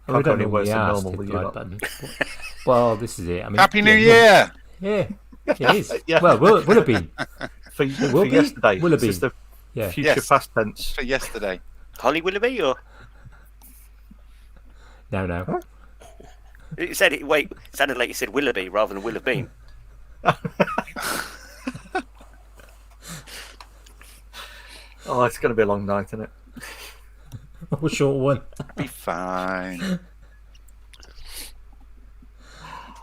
Can't go any don't worse than normally normal ask with if you I lot. button. Well, this is it. I mean, Happy New yeah, Year! Yeah, it is. Yeah. Well, will it be? For will be? yesterday. Will it This is be? the Yeah. future Yes. past tense. For yesterday. Holly Willoughby, or No. Huh? it said it. Wait, it sounded like you said Willoughby rather than Will have been. Oh, it's going to be a long night, isn't it? A short one. Be fine.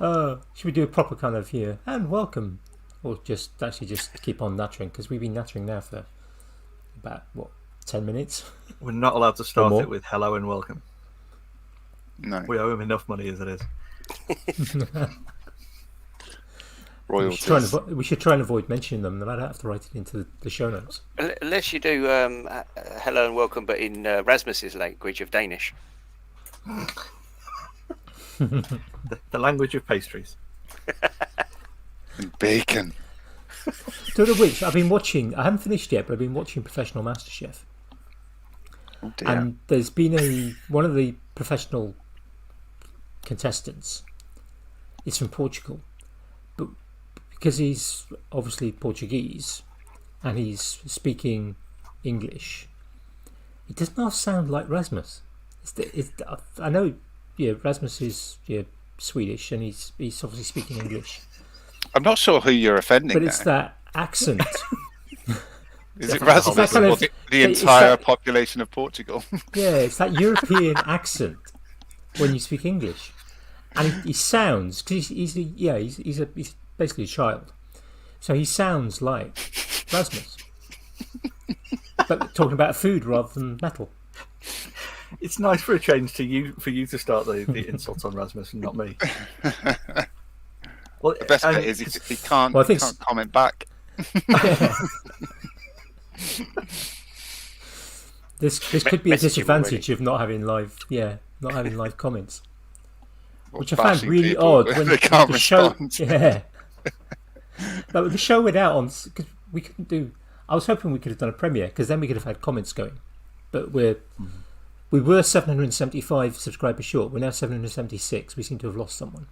Should we do a proper kind of here and welcome, or just keep on nattering, because we've been nattering now for about 10 minutes. We're not allowed to start more. it with hello and welcome. No. We owe him enough money as it is. Royalties. We should try and avoid mentioning them. I don't have to write it into the show notes. Unless you do hello and welcome, but in Rasmus's language of Danish. The language of pastries. And bacon. Talking of which, I've been watching. I haven't finished yet, but I've been watching Professional MasterChef. Oh dear. And there's been one of the professional contestants is from Portugal, but because he's obviously Portuguese and he's speaking English, it does not sound like Rasmus. I know, Rasmus is Swedish and he's obviously speaking English. I'm not sure who you're offending But it's there. that accent. Is it Rasmus that kind or of- the it's entire that- population of Portugal? Yeah, it's that European accent when you speak English, and he sounds, because he's basically a child, so he sounds like Rasmus, but talking about food rather than metal. It's nice for a change for you to start the insults on Rasmus and not me. Well, The best bit is he can't, Well, I think can't comment back. This could be a Message him already. disadvantage of not having live comments, Or which I found bashing really people odd if when they can't the show. respond. Yeah, but the show went out on, because we couldn't do. I was hoping we could have done a premiere, because then we could have had comments going. But we were 775 subscribers short. We're now 776. We seem to have lost someone.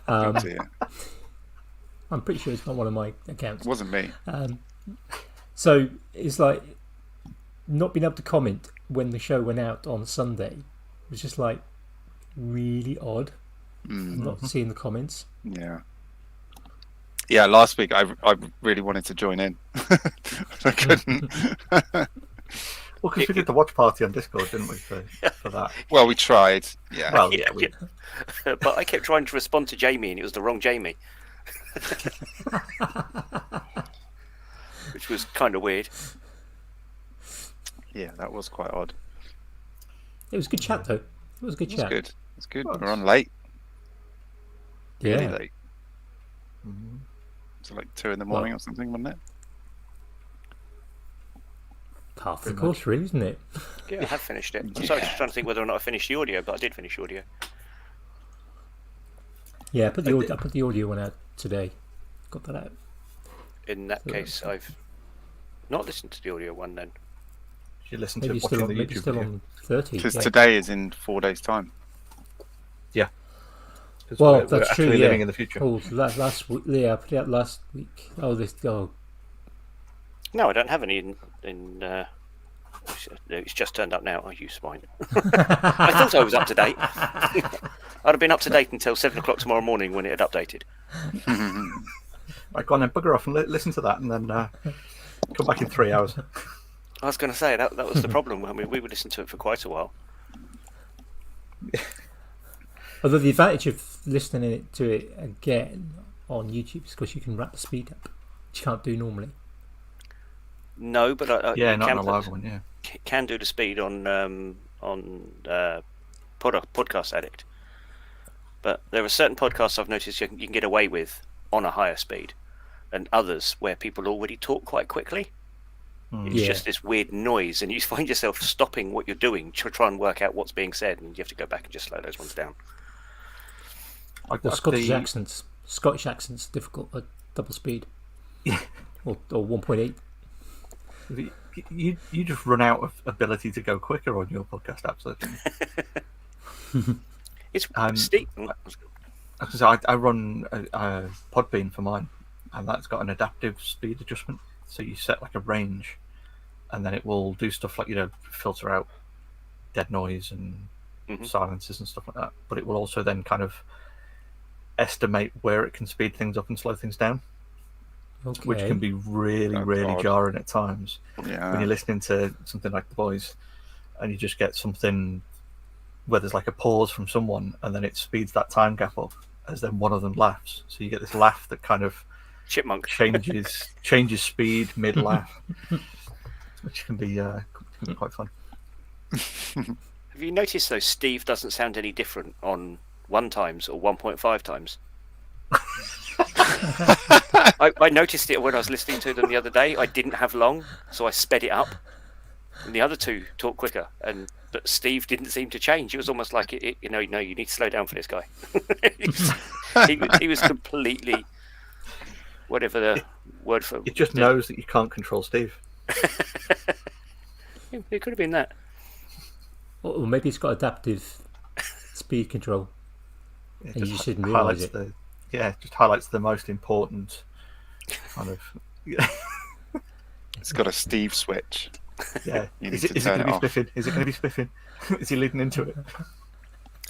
Oh dear. I'm pretty sure it's not one of my accounts. It wasn't me. So it's like not being able to comment when the show went out on Sunday was just like really odd. Not seeing the comments. Yeah. Yeah, last week I really wanted to join in. I couldn't. Well, because we did the watch party on Discord, didn't we, for that? Well, we tried. Yeah. Well, yeah, we, But I kept trying to respond to Jamie, and it was the wrong Jamie, which was kind of weird. Yeah, that was quite odd. It was a good chat though. It was a good It chat. was good. It's good. We're on late. Really Yeah. late. It's like 2 a.m. or something, wasn't it? Half the course, really, isn't it? Yeah, I have finished it. I'm sorry, just trying to think whether or not I finished the audio, but I did finish audio. Yeah, I put the audio one out today. Got that out. In that case, I've not listened to the audio one then. you listen Maybe to still watching on, the maybe YouTube still video. on 30. Because yeah. today is in 4 days' time. Yeah. 'Cause Well, we're that's true. actually Yeah. living in the future. Oh, last week. Yeah, I put it out last week. Oh, No, I don't have any in it's just turned up now. Oh, you swine. I thought I was up to date. I'd have been up to date until 7 o'clock tomorrow morning when it had updated. Right, go on then, bugger off and listen to that, and then come back in 3 hours. I was going to say that was the problem. I mean, we would listen to it for quite a while. although the advantage of listening to it again on YouTube is because you can wrap the speed up, which you can't do normally. No, but Yeah, you not can, in a live one, yeah. can do the speed on Podcast Addict. But there are certain podcasts I've noticed you can get away with on a higher speed, and others where people already talk quite quickly. It's Yeah. just this weird noise, and you find yourself stopping what you're doing to try and work out what's being said, and you have to go back and just slow those ones down. Like Well, Scottish the- accents difficult at double speed. Yeah. Or 1.8. You just run out of ability to go quicker on your podcast apps. I think. It's Um, Steve. As I say, I run a Podbean for mine, and that's got an adaptive speed adjustment. So you set like a range, and then it will do stuff like filter out dead noise and silences and stuff like that. But it will also then kind of estimate where it can speed things up and slow things down, which can be really, really odd. jarring at times when Yeah. you're listening to something like The Boys, and you just get something where there's like a pause from someone, and then it speeds that time gap up as then one of them laughs. So you get this laugh that kind of Chipmunk. changes speed mid laugh, which can be quite fun. Have you noticed though? Steve doesn't sound any different on 1 times or 1.5 times. I noticed it when I was listening to them the other day. I didn't have long, so I sped it up, and the other two talk quicker. But Steve didn't seem to change. It was almost like no, you need to slow down for this guy. he was completely whatever the word for. It just knows that you can't control Steve. It could have been that. Or maybe it's got adaptive speed control. It And you just shouldn't realise highlights it. it just highlights the most important kind of. It's got a Steve switch. Yeah. You Is need it to turn going to be it off. spiffing? Is it going to be spiffing? Is he leading into it?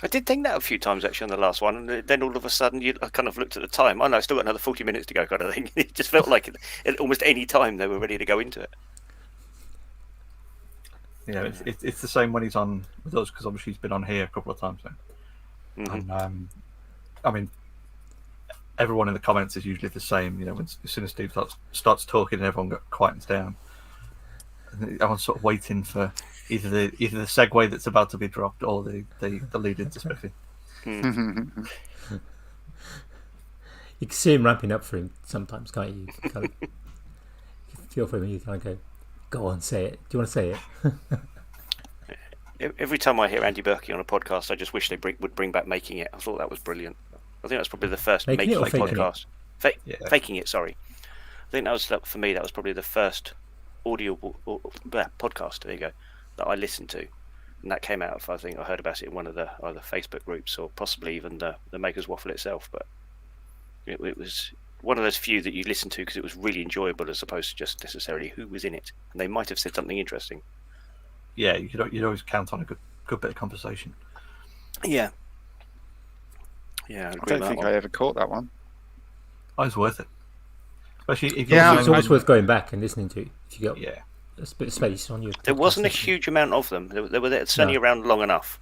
I did think that a few times actually on the last one, and then all of a sudden I kind of looked at the time. Oh no, I still got another 40 minutes to go, kind of thing. It just felt like at almost any time they were ready to go into it. It's the same when he's on with us, because obviously he's been on here a couple of times now. And I mean, everyone in the comments is usually the same. As soon as Steve starts talking, and everyone quietens down. And everyone's sort of waiting for either the segue that's about to be dropped or the lead into spiffing. You can see him ramping up for him sometimes, can't you? You kind of feel for him and you kind of go on, say it. Do you want to say it? Every time I hear Andy Berkey on a podcast, I just wish they would bring back Making It. I thought that was brilliant. I think that's probably the first Making Making It or It Faking podcast. It? Faking It, sorry. I think that was, for me, that was probably the first audio podcast, there you go, that I listened to. And that came out of, I think I heard about it in one of the either Facebook groups or possibly even the Makers Waffle itself. But it was one of those few that you listen to because it was really enjoyable as opposed to just necessarily who was in it. And they might have said something interesting. Yeah, you'd always count on a good bit of conversation. Yeah. Yeah, I don't think I ever caught that one. Oh, it's worth it. Especially if Yeah, It's always worth going back and listening to if you got Yeah. a bit of space on your. There wasn't a podcast session. huge amount of them. They were certainly around long enough.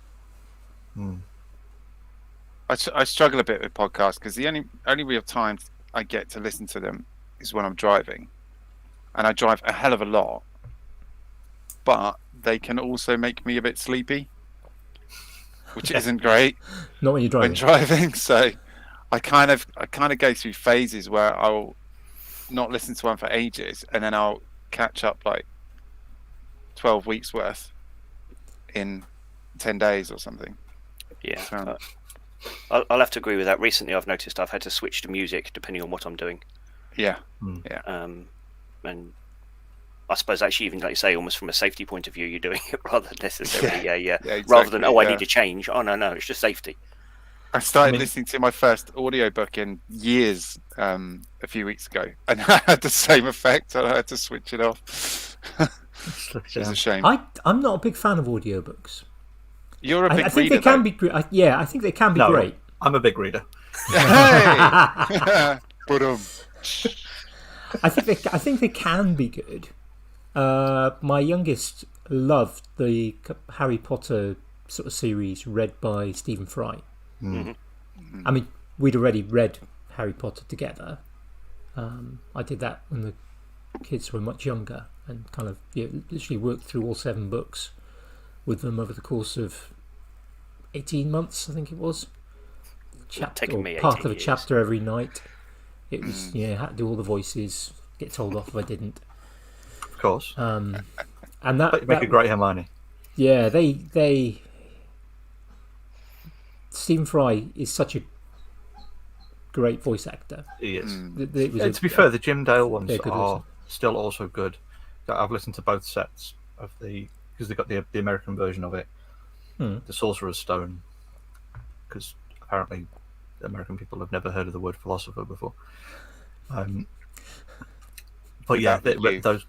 I struggle a bit with podcasts because the only real time I get to listen to them is when I'm driving, and I drive a hell of a lot. But they can also make me a bit sleepy, which isn't great Not when you're when driving. driving. So I kind of go through phases where I'll not listen to one for ages, and then I'll catch up like 12 weeks worth in 10 days or something. Yeah. So, I'll have to agree with that. Recently, I've noticed I've had to switch to music depending on what I'm doing. yeah. And I suppose actually, even like you say, almost from a safety point of view, you're doing it rather than necessarily, exactly, rather than I yeah. need to change. Oh no, it's just safety. I started listening to my first audiobook in years a few weeks ago, and I had the same effect, and I had to switch it off. Which is a shame. I'm not a big fan of audiobooks. You're a big I think reader, they can though. be great. I think they can be No, great. I'm a big reader. Hey! But I think they can be good. My youngest loved the Harry Potter sort of series read by Stephen Fry. I mean, we'd already read Harry Potter together. I did that when the kids were much younger, and kind of literally worked through all 7 books with them over the course of 18 months, I think it was. Taken me 18 part of a years. chapter every night. It was had to do all the voices, get told off if I didn't. Of course. And But that you make a great Hermione. yeah, they Stephen Fry is such a great voice actor. He is. It was To be fair, the Jim Dale ones they're good are also. still also good. I've listened to both sets of because they got the American version of it, the Sorcerer's Stone, because apparently American people have never heard of the word philosopher before. But yeah, Without the U. those.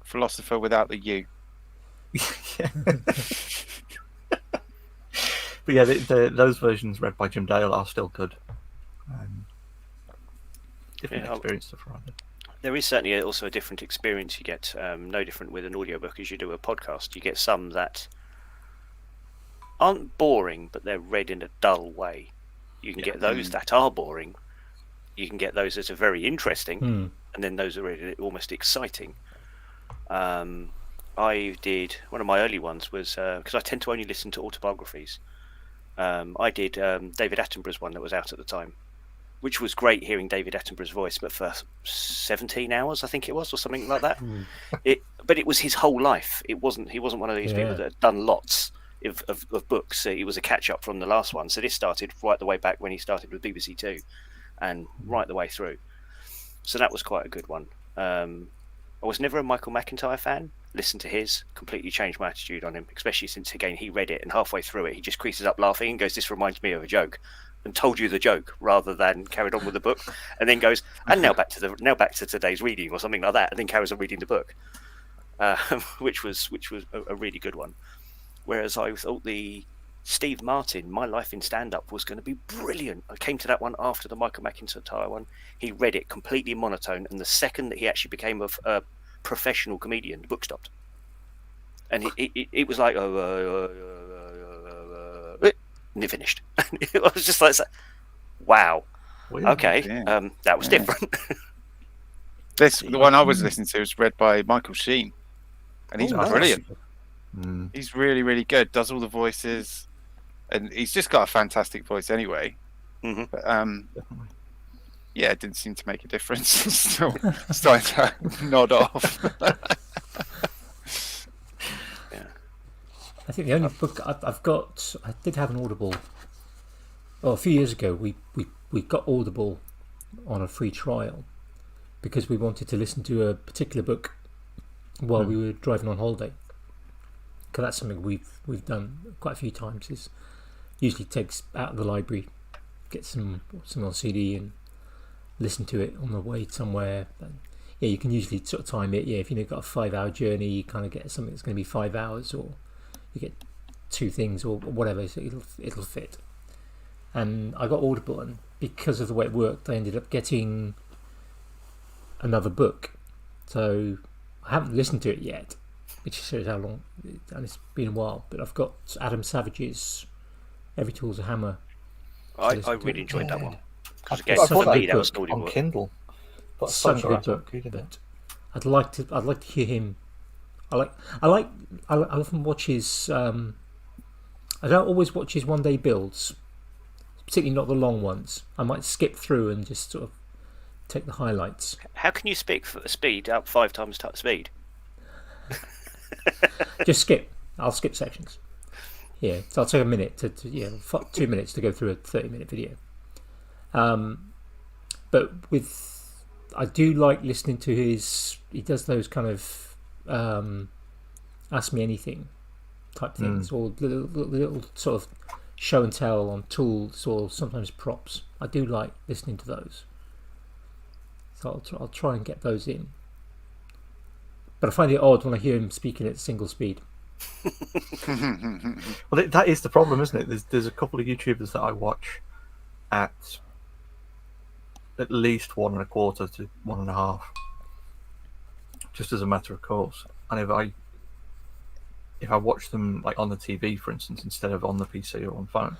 Philosopher without the U. Yeah. But yeah, those versions read by Jim Dale are still good. Different experience to Friday. There is certainly also a different experience you get, no different with an audiobook as you do a podcast. You get some that aren't boring, but they're read in a dull way. You can get those that are boring. You can get those that are very interesting, and then those are almost exciting. I did, one of my early ones was, because I tend to only listen to autobiographies, I did David Attenborough's one that was out at the time, which was great hearing David Attenborough's voice, but for 17 hours, I think it was, or something like that. But it was his whole life. He wasn't one of these people that had done lots of books. He was a catch-up from the last one. So this started right the way back when he started with BBC Two, and right the way through. So that was quite a good one. I was never a Michael McIntyre fan. Listened to his, completely changed my attitude on him, especially since, again, he read it and halfway through it, he just creases up laughing and goes, "This reminds me of a joke," and told you the joke rather than carried on with the book, and then goes, "And now back to today's reading," or something like that, and then carries on reading the book, which was a really good one. Whereas I thought the Steve Martin, My Life in Stand-Up, was going to be brilliant. I came to that one after the Michael McIntyre one. He read it completely monotone, and the second that he actually became a professional comedian, the book stopped. And it was like, and it finished. It was just like, wow, okay, that was different. The one I was listening to was read by Michael Sheen, and he's brilliant. He's really, really good. Does all the voices, and he's just got a fantastic voice anyway. But yeah, it didn't seem to make a difference. Still starting to nod off. I think the only book I've got, I did have an Audible. Well, a few years ago, we got Audible on a free trial because we wanted to listen to a particular book while we were driving on holiday. Because that's something we've done quite a few times. Is usually takes out of the library, get some on CD and listen to it on the way somewhere. But yeah, you can usually sort of time it. Yeah, if you've got a 5-hour journey, you kind of get something that's going to be 5 hours, or you get 2 things or whatever, so it'll fit. And I got Audible, and because of the way it worked, I ended up getting another book. So I haven't listened to it yet, which shows how long, and it's been a while. But I've got Adam Savage's Every Tool's a Hammer. I really enjoyed that one. Because I again, bought for me, that that was book on Kindle. But such a good book. But I'd like to hear him. I often watch his. I don't always watch his one-day builds, particularly not the long ones. I might skip through and just sort of take the highlights. How can you speak for the speed up 5 times speed? Just skip. I'll skip sections. Yeah, so I'll take a minute to 2 minutes to go through a 30-minute video. But I do like listening to his. He does those kind of ask me anything type things, or little sort of show and tell on tools, or sometimes props. I do like listening to those, so I'll try and get those in. But I find it odd when I hear him speaking at single speed. Well, that is the problem, isn't it? There's a couple of YouTubers that I watch at least 1.25 to 1.5, just as a matter of course. And if I watch them like on the TV, for instance, instead of on the PC or on phone,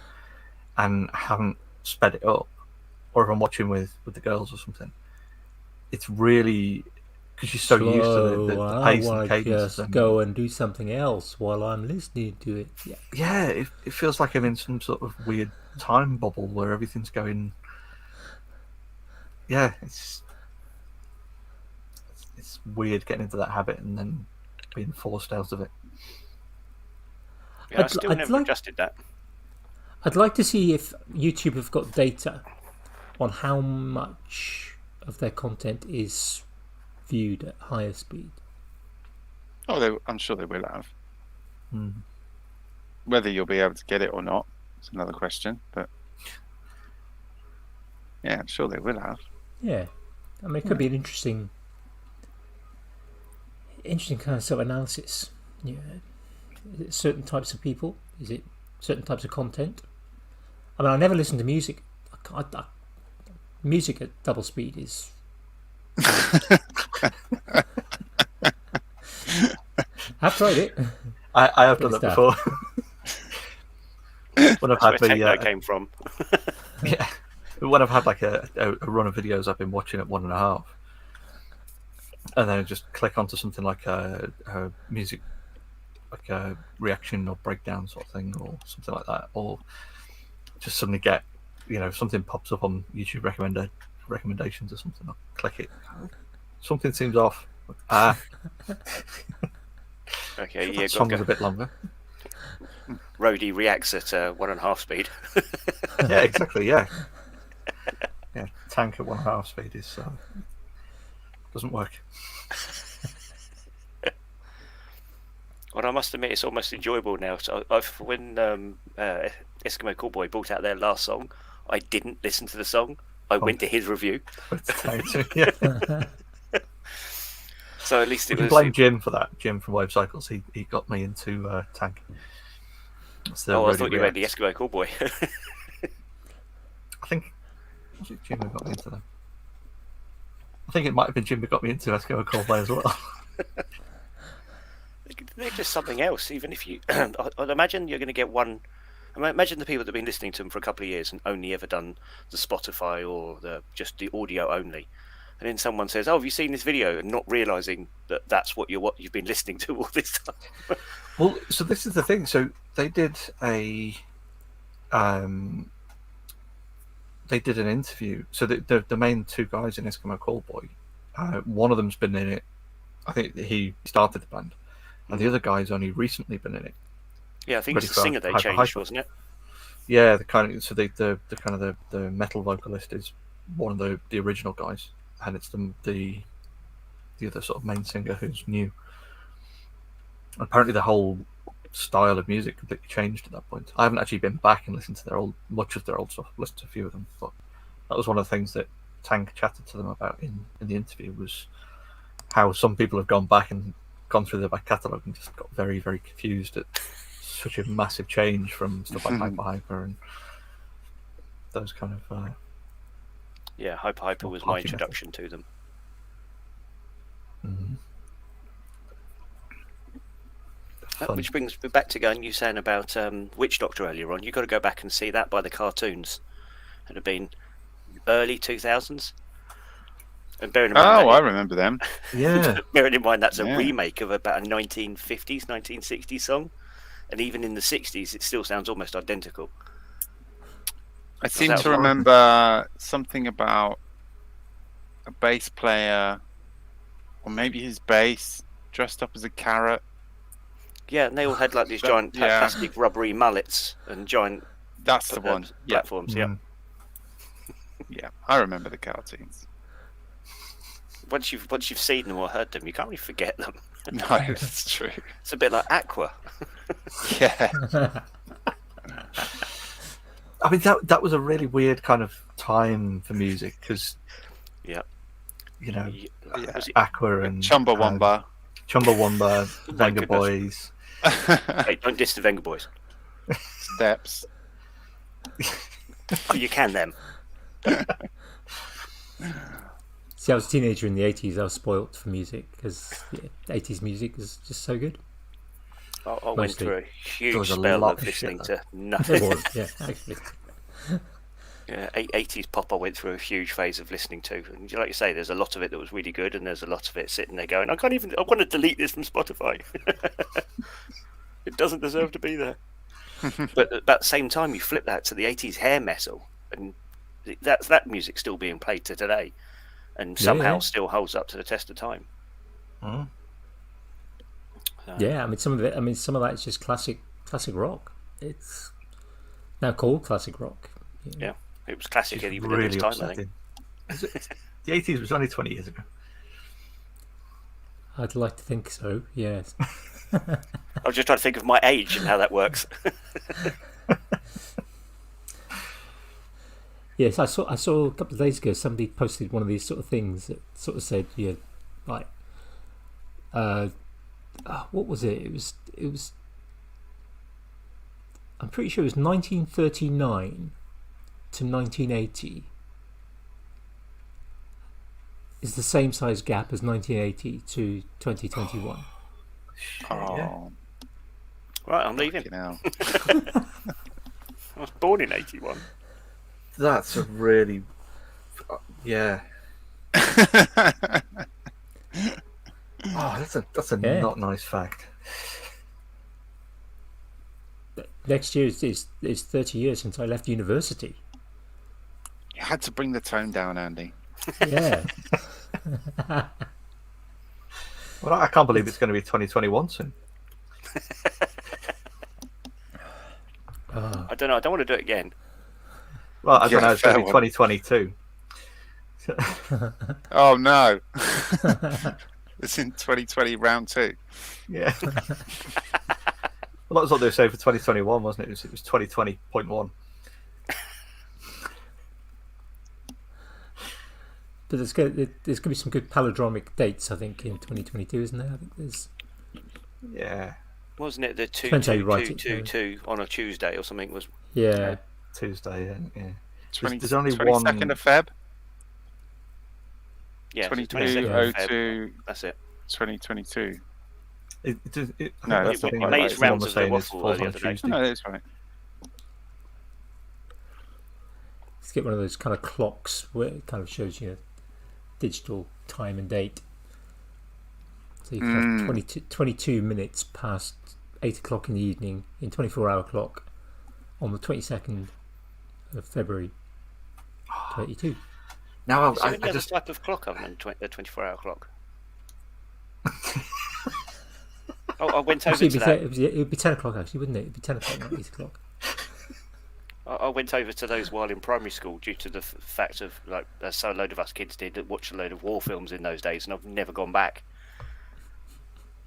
and haven't sped it up, or if I'm watching with the girls or something, it's really, because you're so used to the pace and cadence. Just go and do something else while I'm listening to it. Yeah, it feels like I'm in some sort of weird time bubble where everything's going. Yeah, it's weird getting into that habit and then being forced out of it. Yeah, I still never adjusted that. I'd like to see if YouTube have got data on how much of their content is viewed at higher speed. Oh, I'm sure they will have. Whether you'll be able to get it or not, It's another question, but yeah, I'm sure they will have. Yeah, I mean, it could be an interesting kind of self-analysis. Yeah, is it certain types of people? Is it certain types of content? I mean, I never listen to music. Music at double speed is. I've tried it. I have done that before. When I've had That's where techno came from. Yeah, when I've had like a run of videos I've been watching at 1.5, and then I just click onto something like a music, like a reaction or breakdown sort of thing, or something like that, or just suddenly get, something pops up on YouTube recommendations or something. I'll click it. Something seems off. Okay, yeah, that song is a bit longer. Roadie reacts at 1.5 speed. Yeah, exactly. Yeah, tank at 1.5 speed is doesn't work. Well, I must admit, it's almost enjoyable now. So when Eskimo Callboy brought out their last song, I didn't listen to the song. I went to his review. Yeah. So at least we can blame Jim for that. Jim from Wave Cycles. He got me into Tank. I thought you meant the Eskimo Callboy. I think was it Jim who got me into them? I think it might have been Jim who got me into Eskimo Callboy as well. They're just something else. Even if you, I'd imagine you're going to get one. Imagine the people that have been listening to them for a couple of years and only ever done the Spotify or just the audio only. And then someone says, "Oh, have you seen this video?" and not realizing that that's what you've been listening to all this time. Well, so this is the thing. So they did an interview. So the main two guys in Eskimo Callboy, one of them's been in it. I think he started the band, and the other guy's only recently been in it. Yeah, I think it's the singer they changed, wasn't it? Yeah, the metal vocalist is one of the original guys, and it's the other sort of main singer who's new. Apparently, the whole style of music completely changed at that point. I haven't actually been back and listened to much of their old stuff. I've listened to a few of them, but that was one of the things that Tank chatted to them about in the interview, was how some people have gone back and gone through their back catalogue and just got very, very confused at such a massive change from stuff like Hyper and those kind of. Yeah, Hyper was my introduction to them. Mm-hmm. Which brings me back to going, you saying about Witch Doctor earlier on. You've got to go back and see that by the cartoons. It had been early 2000s. And bearing in mind I remember them. Yeah. Bearing in mind that's a remake of about a 1950s, 1960s song. And even in the 60s, it still sounds almost identical. I seem to remember something about a bass player, or maybe his bass, dressed up as a carrot. Yeah, and they all had like these giant plastic rubbery mullets and giant. That's the one. Platforms. Yeah. Yeah, I remember the cartoons. Once you've seen them or heard them, you can't really forget them. No, that's true. It's a bit like Aqua. Yeah. I mean, that was a really weird kind of time for music, because Aqua and Chumbawamba, Venga Boys. Hey, don't diss the Venga Boys. Steps. Oh, you can them. See, I was a teenager in the 80s. I was spoilt for music because 80s music was just so good. I went through a huge spell of listening to nothing. It was, yeah, actually. Yeah, 80s pop I went through a huge phase of listening to. And like you say, there's a lot of it that was really good, and there's a lot of it sitting there going, I want to delete this from Spotify. It doesn't deserve to be there. But at the same time, you flip that to the 80s hair metal, and that music still being played to today, and somehow still holds up to the test of time. Mm. Yeah, I mean some of that is just classic rock. It's now called classic rock. Yeah, it was classic even really at this time, I think. The 80s was only 20 years ago. I'd like to think so, yes. I was just trying to think of my age and how that works. Yes, I saw a couple of days ago somebody posted one of these sort of things that sort of said, like, what was it? It was. I'm pretty sure it was 1939 to 1980 is the same size gap as 1980 to 2021. Oh, Right, I'm leaving. you know. I was born in 81. That's a really, yeah. Oh, that's a Yeah. not nice fact. Next year is 30 years since I left university. You had to bring the tone down, Andy. Yeah. Well, I can't believe it's going to be 2021 soon. Oh, I don't know. I don't want to do it again. Well, I don't Yeah, know. It's going to be fair one. 2022. Oh no, it's in 2020 round 2. Yeah. Well, that's what they were saying for 2021, wasn't it? It was 2020.1. but there's going to be some good palindromic dates, I think, in 2022, isn't there? I think there's. Yeah. Wasn't it the Depends how you write it, 2 on a Tuesday or something? Was Yeah. Tuesday. Yeah. 20, There's only 22nd one. of Feb. yeah, 22, 22nd of Feb. 02, That's it. 2022. I No, think that's the thing not that right. Its someone rounds was of the saying is waffle falls the on other day. Tuesday. No, that's right. Let's get one of those kind of clocks where it kind of shows you digital time and date. So you can have 22 minutes past 8 o'clock in the evening in 24-hour clock on the 22nd of February 22. Now Is there I any other just type of clock other than a 24-hour clock? I went over Actually, to that. it would be 10 o'clock, actually, wouldn't it? It would be 10 o'clock, not 8 o'clock. I went over to those while in primary school due to the fact of, like, so a load of us kids did that watched a load of war films in those days, and I've never gone back.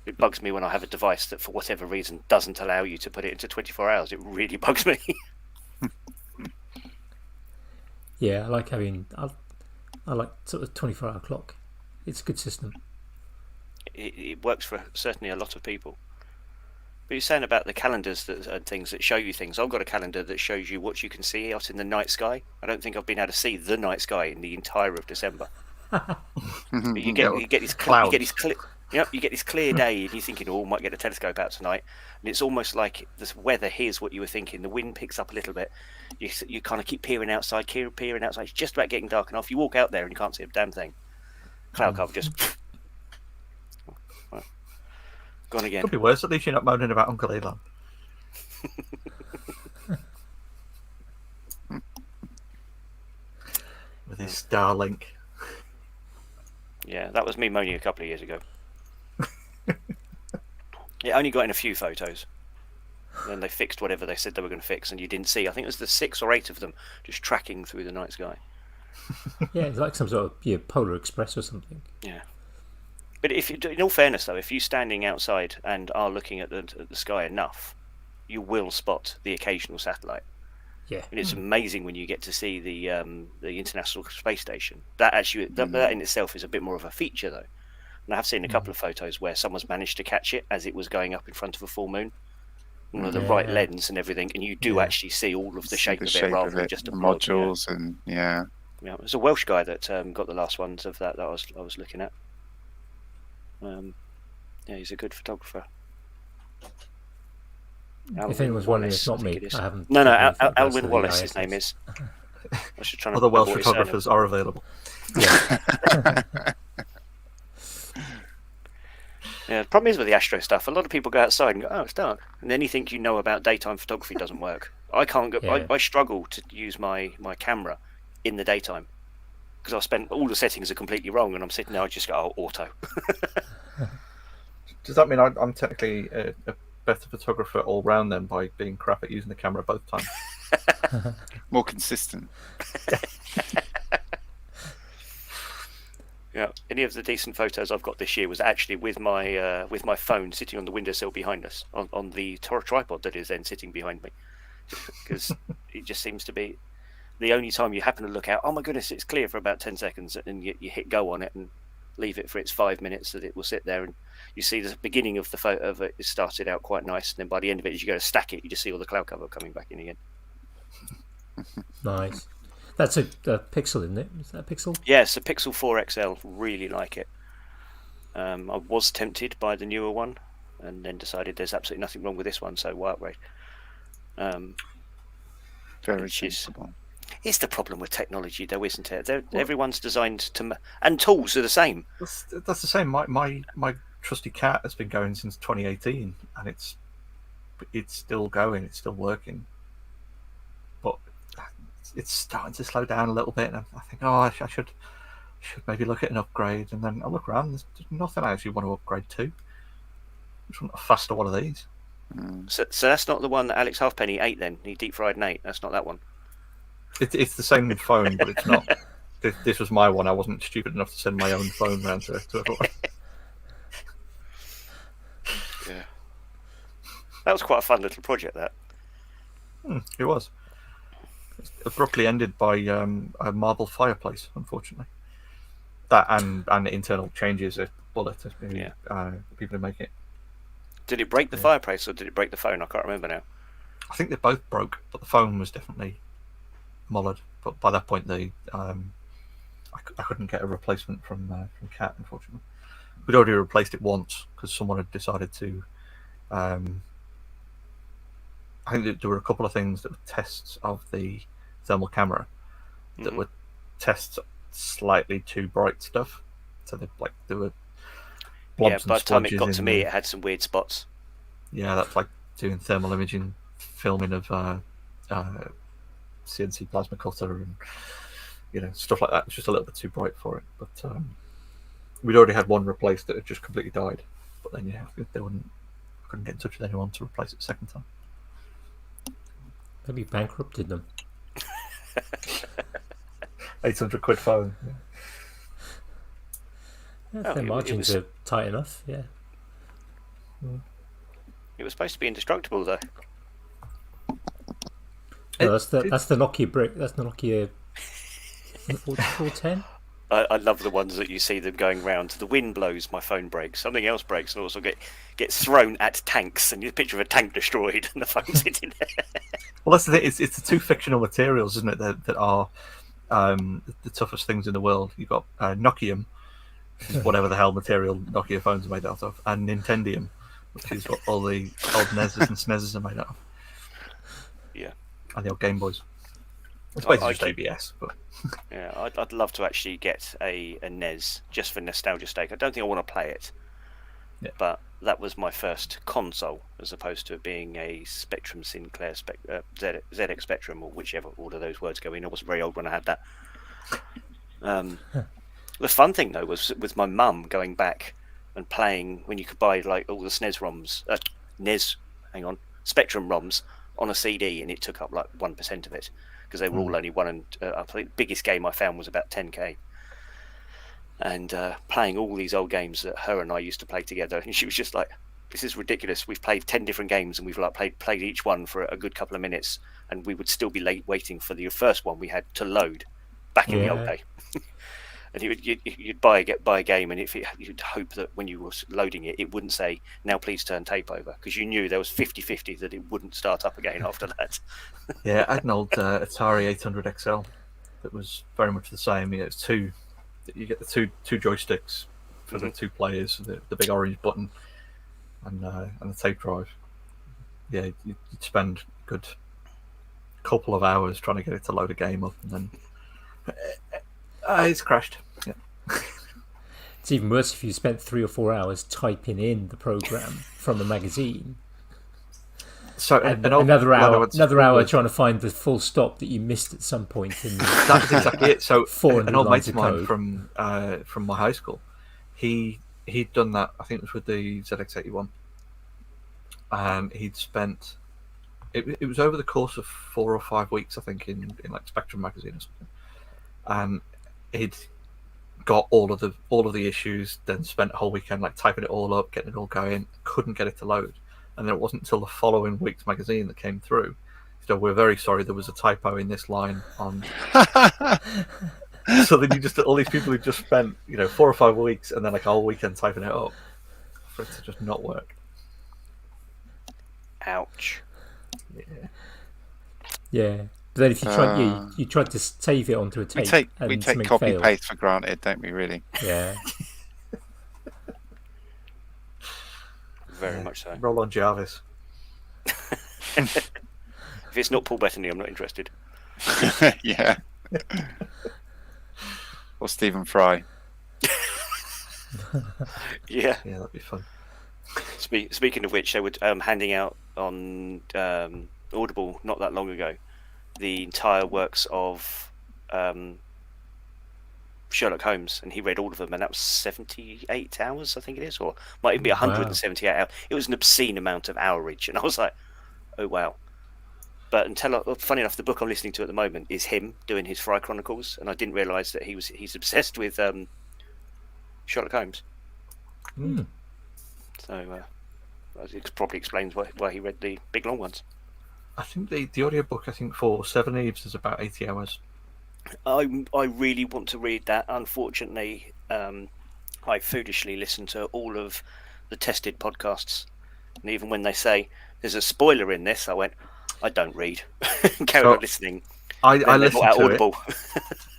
It bugs me when I have a device that, for whatever reason, doesn't allow you to put it into 24 hours. It really bugs me. Yeah, I like having. I like sort of 24-hour clock. It's a good system. It works for certainly a lot of people. But you're saying about the calendars and things that show you things. I've got a calendar that shows you what you can see out in the night sky. I don't think I've been able to see the night sky in the entire of December. But you get this clouds. you get this clear day, and you're thinking, "Oh, I might get a telescope out tonight." And it's almost like this weather. Here's what you were thinking. The wind picks up a little bit. You kind of keep peering outside. It's just about getting dark enough. You walk out there and you can't see a damn thing. Cloud cover just gone again. could be worse. At least you're not moaning about Uncle Elon. With his Starlink. Yeah, that was me moaning a couple of years ago. It only got in a few photos. Then they fixed whatever they said they were going to fix, and you didn't see. I think it was the 6 or 8 of them just tracking through the night sky. Yeah, it's like some sort of Polar Express or something. Yeah. But if in all fairness, though, if you're standing outside and are looking at the sky enough, you will spot the occasional satellite. Yeah. And it's amazing when you get to see the International Space Station. That actually, that in itself is a bit more of a feature, though. And I have seen a couple of photos where someone's managed to catch it as it was going up in front of a full moon, with the right lens and everything, and you do actually see all of the shape of it rather than just a blob, modules and Yeah, it was a Welsh guy that got the last ones of that I was looking at. Yeah, he's a good photographer. If anyone's wondering, it's not me. I haven't. No, taken any photographs Alwyn of the Wallace, his ISS. name is. I was just trying to Other Welsh remember what his surname photographers are available. Yeah, the problem is with the astro stuff, a lot of people go outside and go, "Oh, it's dark," and anything you know about daytime photography doesn't work. I can't go. Yeah. I struggle to use my camera in the daytime because I spent all the settings are completely wrong, and I'm sitting there. I just go, "Oh, auto." Does that mean I'm technically a better photographer all round then by being crap at using the camera both times? more consistent. Yeah, any of the decent photos I've got this year was actually with my phone sitting on the windowsill behind us on the tripod that is then sitting behind me, because it just seems to be the only time you happen to look out, oh my goodness, it's clear for about 10 seconds, and you hit go on it and leave it for its 5 minutes that it will sit there, and you see the beginning of the photo of it started out quite nice, and then by the end of it, as you go to stack it, you just see all the cloud cover coming back in again. Nice. That's a Pixel, isn't it? Is that a Pixel? Yeah, it's a Pixel 4 XL. Really like it. I was tempted by the newer one, and then decided there's absolutely nothing wrong with this one, so why upgrade? Very Which is- sensible. It's the problem with technology, though, isn't it? Everyone's designed to, and tools are the same. That's the same. My trusty cat has been going since 2018, and it's still going. It's still working, but it's starting to slow down a little bit. And I think, I should maybe look at an upgrade. And then I look around. There's nothing I actually want to upgrade to. I just want a faster one of these. So that's not the one that Alex Halfpenny ate. Then he deep fried and ate. That's not that one. It's the same phone, but it's not. This was my one. I wasn't stupid enough to send my own phone around to everyone. Yeah, that was quite a fun little project. That It was. It's abruptly ended by a marble fireplace, unfortunately. That and internal changes at Bullet. People who make it. did it break the fireplace or did it break the phone? I can't remember now. I think they both broke, but the phone was definitely mullered. But by that point, I couldn't get a replacement from Cat, unfortunately. We'd already replaced it once because someone had decided to. I think that there were a couple of things that were tests of the thermal camera that were tests of slightly too bright stuff. So there were blobs By and the time it splodges got to in me, there. it had some weird spots. Yeah, that's like doing thermal imaging, filming of CNC plasma cutter and stuff like that. It's just a little bit too bright for it. But we'd already had one replaced that had just completely died. But then couldn't get in touch with anyone to replace it a second time. Maybe bankrupted them. 800 quid phone. Yeah, Oh, their it margins was- are tight enough. Yeah. It was supposed to be indestructible, though. No, that's the Nokia brick. That's the Nokia 410. I love the ones that you see them going round. The wind blows, my phone breaks. Something else breaks, and also gets thrown at tanks. And you picture of a tank destroyed, and the phone's sitting there. Well, that's the thing. It's the two fictional materials, isn't it, that are the toughest things in the world. You've got Nokium, which is whatever the hell material Nokia phones are made out of, and Nintendium, which is what all the old NESs and SNESs are made out of. Yeah. And the old Game Boys. It's basically just I ABS, but Yeah, I'd love to actually get a NES just for nostalgia's sake. I don't think I want to play it, but that was my first console, as opposed to it being a Spectrum Sinclair ZX Spectrum, or whichever order those words go in. I wasn't very old when I had that. The fun thing though was with my mum going back and playing when you could buy like all the SNES ROMs, Spectrum ROMs on a CD, and it took up like 1% of it because they were all only one. And I think the biggest game I found was about 10k. And playing all these old games that her and I used to play together, and she was just like, "This is ridiculous. We've played 10 different games, and we've like played each one for a good couple of minutes, and we would still be waiting for the first one we had to load back in the old day." And you'd buy a game, and you'd hope that when you were loading it, it wouldn't say, "Now please turn tape over," because you knew there was 50-50 that it wouldn't start up again after that. yeah, I had an old Atari 800 XL that was very much the same. It's two. You get the two joysticks for the two players, the big orange button, and the tape drive. Yeah, you'd spend a good couple of hours trying to get it to load a game up, and then it's crashed. Yeah. It's even worse if you spent 3 or 4 hours typing in the program from a magazine. So And an old another hour was- trying to find the full stop that you missed at some point in the That's exactly it. So 400 an old lines mate of of mine code. from my high school, he'd done that. I think it was with the ZX81. He'd spent it was over the course of 4 or 5 weeks, I think, in like Spectrum magazine or something. He'd got all of the issues, then spent a whole weekend like typing it all up, getting it all going. Couldn't get it to load, and then it wasn't until the following week's magazine that came through. He Master, we're very sorry, there was a typo in this line on. So then you just all these people who just spent 4 or 5 weeks and then like a whole weekend typing it up for it to just not work. Ouch. Yeah. Yeah. But then if you tried, you tried to save it onto a tape. We take copy paste for granted, don't we? Really? Yeah. Very much so. Roll on Jarvis. If it's not Paul Bettany, I'm not interested. Yeah. Or Stephen Fry. Yeah. Yeah, that'd be fun. Speaking of which, they were handing out on Audible not that long ago the entire works of Sherlock Holmes, and he read all of them, and that was 78 hours, I think it is, or might even be 178 hours. It was an obscene amount of hourage, and I was like, oh wow. But funny enough, the book I'm listening to at the moment is him doing his Fry Chronicles, and I didn't realise that he's obsessed with Sherlock Holmes. Mm. So it probably explains why he read the big long ones. I think the audiobook, I think for Seven Eves is about 80 hours. I really want to read that. Unfortunately, I foolishly listen to all of the tested podcasts, and even when they say there's a spoiler in this, I went, I don't read. Carry on listening. I listened to Audible. it.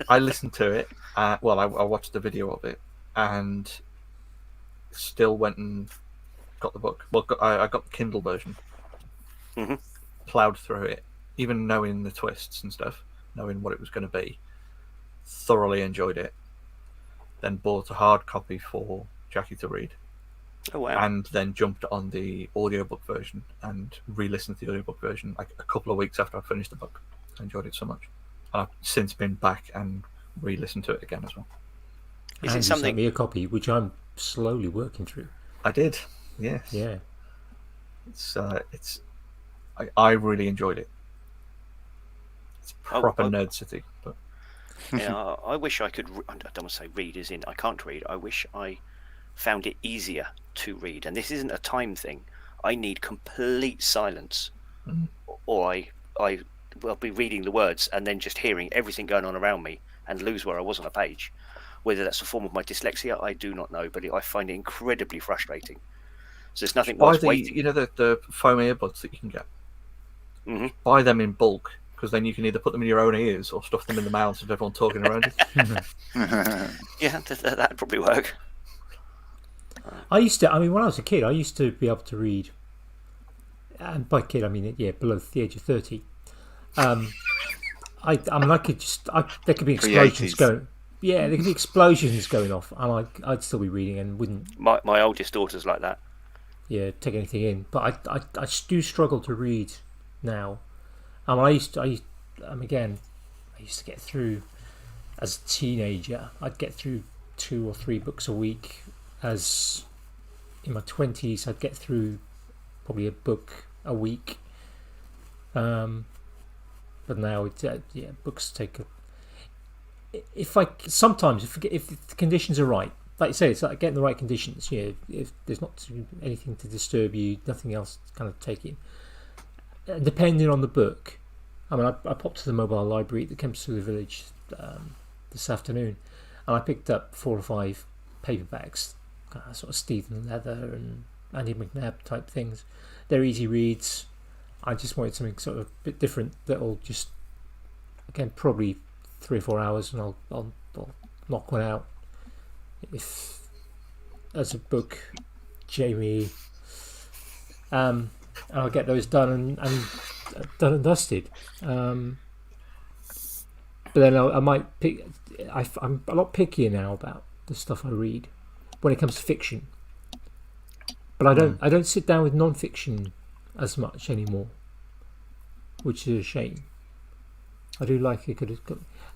I listened to it. I watched the video of it, and still went and got the book. Well, I got the Kindle version. Mm-hmm. Plowed through it, even knowing the twists and stuff, knowing what it was going to be. Thoroughly enjoyed it. Then bought a hard copy for Jackie to read. Oh wow! And then jumped on the audiobook version and re-listened to the audiobook version like a couple of weeks after I finished the book. I enjoyed it so much. I've since been back and re-listened to it again as well. Is and it something? You sent me a copy, which I'm slowly working through. I did, yes. Yeah. I really enjoyed it. It's proper nerd city, but Yeah, I wish I could. I don't want to say read as in I can't read. I wish I found it easier to read, and this isn't a time thing. I need complete silence, or I'll be reading the words and then just hearing everything going on around me and lose where I was on a page. Whether that's a form of my dyslexia, I do not know, but I find it incredibly frustrating. So there's nothing worse waiting. You know the foam earbuds that you can get. Mm-hmm. Buy them in bulk, because then you can either put them in your own ears or stuff them in the mouths of everyone talking around you. Yeah, that'd probably work. When I was a kid, I used to be able to read, and by kid I mean below the age of 30. There could be explosions going. Yeah, there could be explosions going off, and I'd still be reading and wouldn't. My oldest daughter's like that. Yeah, take anything in, but I do struggle to read now. I used to get through as a teenager. I'd get through 2 or 3 books a week. As in my 20s, I'd get through probably a book a week. But now books take if the conditions are right, like you say, it's like getting the right conditions. If there's not anything to disturb you, nothing else to kind of take in. Depending on the book, I popped to the mobile library that comes through the village this afternoon, and I picked up 4 or 5 paperbacks, sort of Stephen Leather and Andy McNabb type things. They're easy reads. I just wanted something sort of a bit different that'll just, again, probably 3 or 4 hours, and I'll knock one out. If as a book, Jamie, and I'll get those done and done and dusted. But then I might pick. I'm a lot pickier now about the stuff I read when it comes to fiction. But I don't sit down with non-fiction as much anymore, which is a shame. I do like it.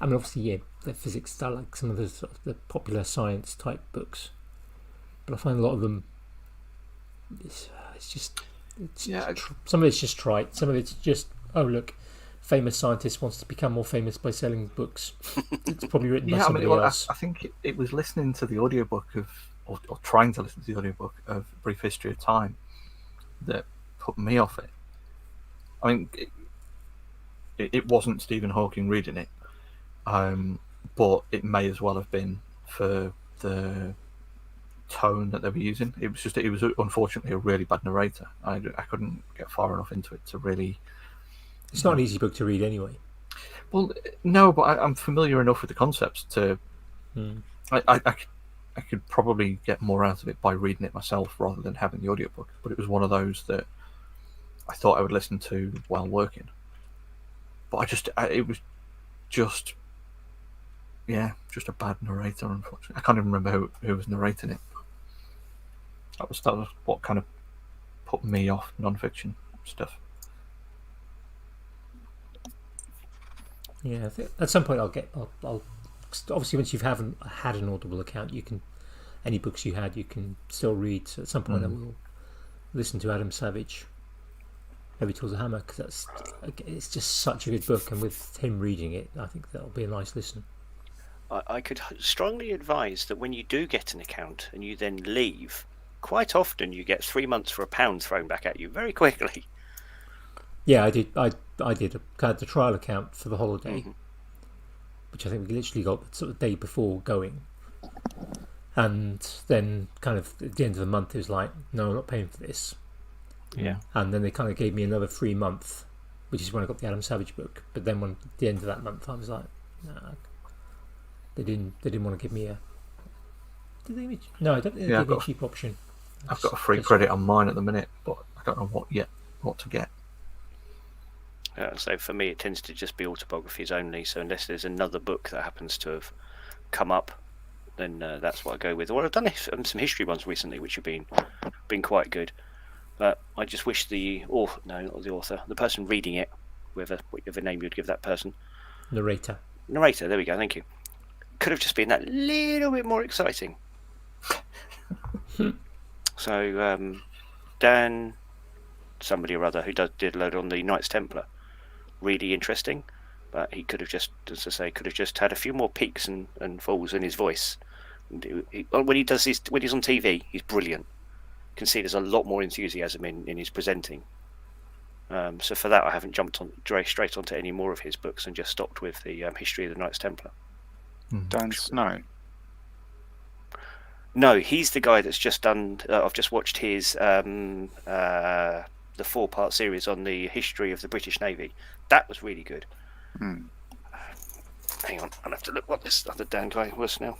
Obviously, the physics. I like some of the sort of the popular science type books, but I find a lot of them. Some of it's just trite. Some of it's just, oh look, famous scientist wants to become more famous by selling books. It's probably written by somebody else. I think it was listening to the audiobook or trying to listen to the audiobook of Brief History of Time that put me off it. I mean, it wasn't Stephen Hawking reading it, but it may as well have been for the tone that they were using. It was unfortunately a really bad narrator. I couldn't get far enough into it to really. It's not an easy book to read anyway. Well, no, but I'm familiar enough with the concepts to. I could probably get more out of it by reading it myself rather than having the audiobook. But it was one of those that I thought I would listen to while working. But it was just a bad narrator, unfortunately. I can't even remember who was narrating it. That was what kind of put me off non-fiction stuff. Yeah, I think at some point I'll obviously once you haven't had an Audible account, you can any books you had you can still read. So at some point I will listen to Adam Savage, Heavy Tools of Hammer, because it's just such a good book, and with him reading it, I think that'll be a nice listen. I could strongly advise that when you do get an account and you then leave, quite often you get 3 months for £1 thrown back at you very quickly. Yeah, I did. I had the trial account for the holiday, which I think we literally got sort of the day before going, and then kind of at the end of the month it was like, no, I'm not paying for this. Yeah, and then they kind of gave me another 3 month, which is when I got the Adam Savage book. But then at the end of that month, I was like, nah, they didn't want to give me a. Did they give me? No, I don't think they gave me a cheap option. I've got a free credit on mine at the minute, but I don't know what to get. So for me, it tends to just be autobiographies only. So unless there's another book that happens to have come up, then that's what I go with. Or I've done some history ones recently, which have been quite good. But I just wish the person reading it, whatever name you'd give that person, Narrator. There we go. Thank you. Could have just been that little bit more exciting. So Dan, somebody or other who did a load on the Knights Templar, really interesting, but he could have just, as I say, had a few more peaks and falls in his voice. When he's on TV, he's brilliant. You can see there's a lot more enthusiasm in his presenting. So for that, I haven't jumped straight onto any more of his books and just stopped with the history of the Knights Templar. Dan Snow. No, he's the guy that's just done. I've just watched his the 4-part series on the history of the British Navy. That was really good. Hang on, I'll have to look what this other Dan guy was now.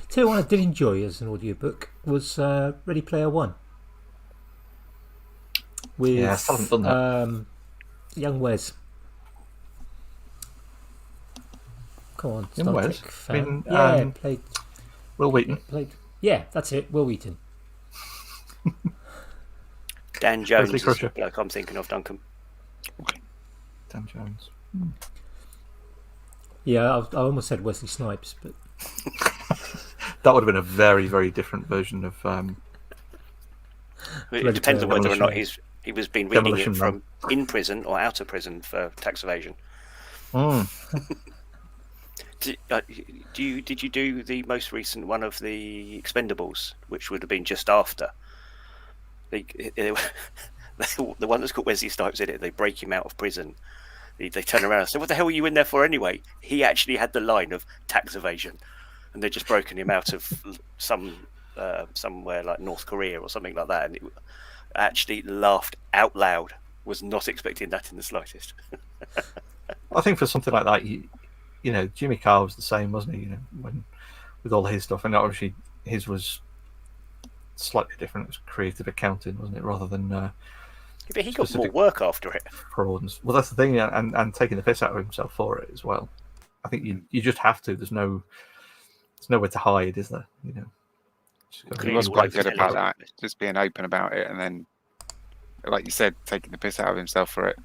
Tell you what I did enjoy as an audiobook was Ready Player One. With I still haven't done that. young Wes. Come on, Young Star Wes? Trek fan. I mean, played. Will Wheaton. Yeah, that's it. Will Wheaton. Dan Jones is the Crusher. bloke I'm thinking of, Duncan. Dan Jones. Yeah, I almost said Wesley Snipes, but That would have been a very, very different version of. It depends on whether or not Demolition. he was been reading Demolition it from in prison or out of prison for tax evasion. Did you do the most recent one of the Expendables, which would have been just after? The one that's got Wesley Snipes in it. They break him out of prison. They turn around and say, "What the hell were you in there for anyway?" He actually had the line of tax evasion, and they'd just broken him out of somewhere like North Korea or something like that, and it actually laughed out loud. Was not expecting that in the slightest. I think for something like that, you know, Jimmy Carr was the same, wasn't he? You know, when with all his stuff, and obviously his was slightly different. It was creative accounting, wasn't it, rather than But he got more work after it. fraud. Well, that's the thing, and taking the piss out of himself for it as well. I think you just have to. There's nowhere to hide, is there? You know. He was quite good about that, just being open about it, and then, like you said, taking the piss out of himself for it.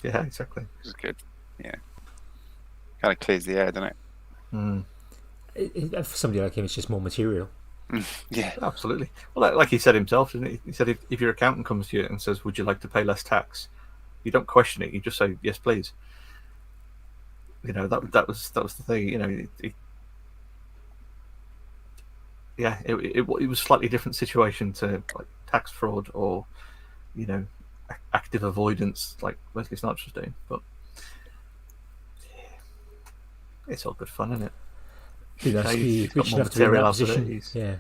Yeah, exactly. Which is good. Yeah. Kind of clears the air, doesn't it? For somebody like him, it's just more material. Yeah. Absolutely. Well, like he said himself, didn't he? He said if your accountant comes to you and says, "Would you like to pay less tax?" you don't question it. You just say, "Yes, please." You know, that was the thing. You know, it was a slightly different situation to like tax fraud or, you know, active avoidance like Wesley Snipes was doing. But It's all good fun, isn't it? Be nice to be He's got rich more enough to be in material that out of it. position. Yeah.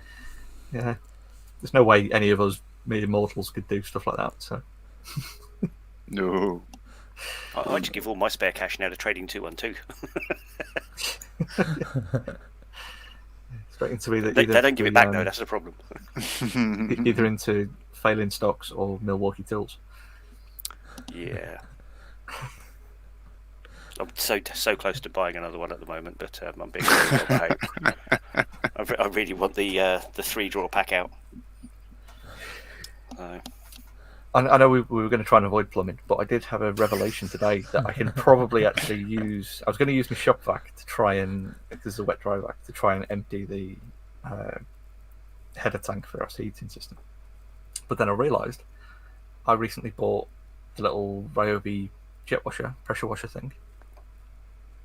Yeah. There's no way any of us mere mortals could do stuff like that. So No. I just give all my spare cash now to Trading 212. straight into either They don't give it back though. That's the problem. either into failing stocks or Milwaukee Tools. Yeah. I'm so close to buying another one at the moment, but I'm being very well behaved. I really want the 3-drawer pack out. I know we were going to try and avoid plumbing, but I did have a revelation today that I can probably actually use. I was going to use my shop vac to try and, because it's a wet dry vac, to try and empty the header tank for our heating system. But then I realised I recently bought the little Ryobi jet washer, pressure washer thing.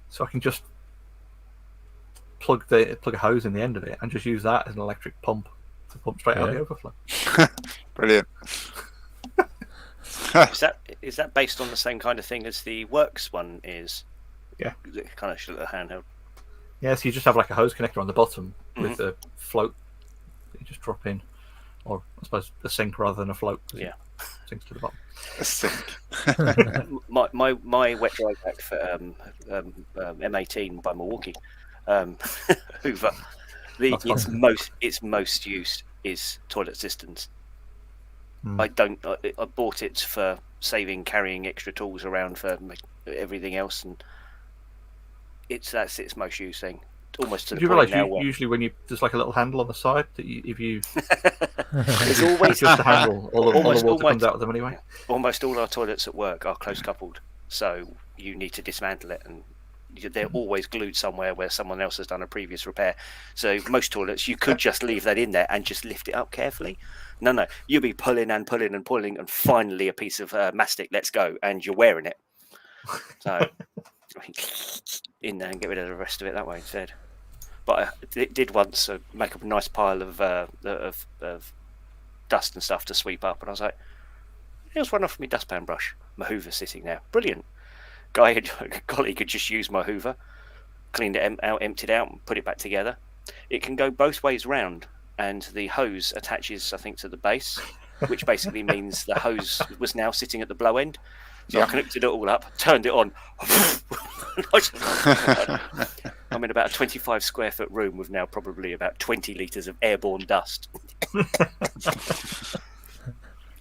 So I can just plug a hose in the end of it and just use that as an electric pump to pump straight out the overflow. Brilliant. Is that based on the same kind of thing as the Works one is? Yeah. Kind of a handheld. Yeah, so you just have like a hose connector on the bottom with a float that you just drop in, or I suppose a sink rather than a float. Yeah. Sinks to the bottom. A sink. my wet dry vac for M18 by Milwaukee Hoover. Its most used is toilet cisterns. I bought it for carrying extra tools around for everything else, and that's its most used thing. Almost to the point now. Usually when there's like a little handle on the side that if you there's always just a handle, all the water comes out of them anyway. Almost all our toilets at work are close coupled, so you need to dismantle it, and they're always glued somewhere where someone else has done a previous repair. So most toilets you could just leave that in there and just lift it up carefully. No, you'll be pulling and pulling and pulling, and finally a piece of mastic lets go, and you're wearing it. So in there and get rid of the rest of it that way instead. But I did once make up a nice pile of dust and stuff to sweep up, and I was like, here's one off my dustpan brush. My Hoover's sitting there. Brilliant. Colleague could just use my Hoover, cleaned it out, emptied out, and put it back together. It can go both ways round, and the hose attaches, I think, to the base, which basically means the hose was now sitting at the blow end. So I connected it all up, turned it on. I'm in about a 25 square foot room with now probably about 20 litres of airborne dust.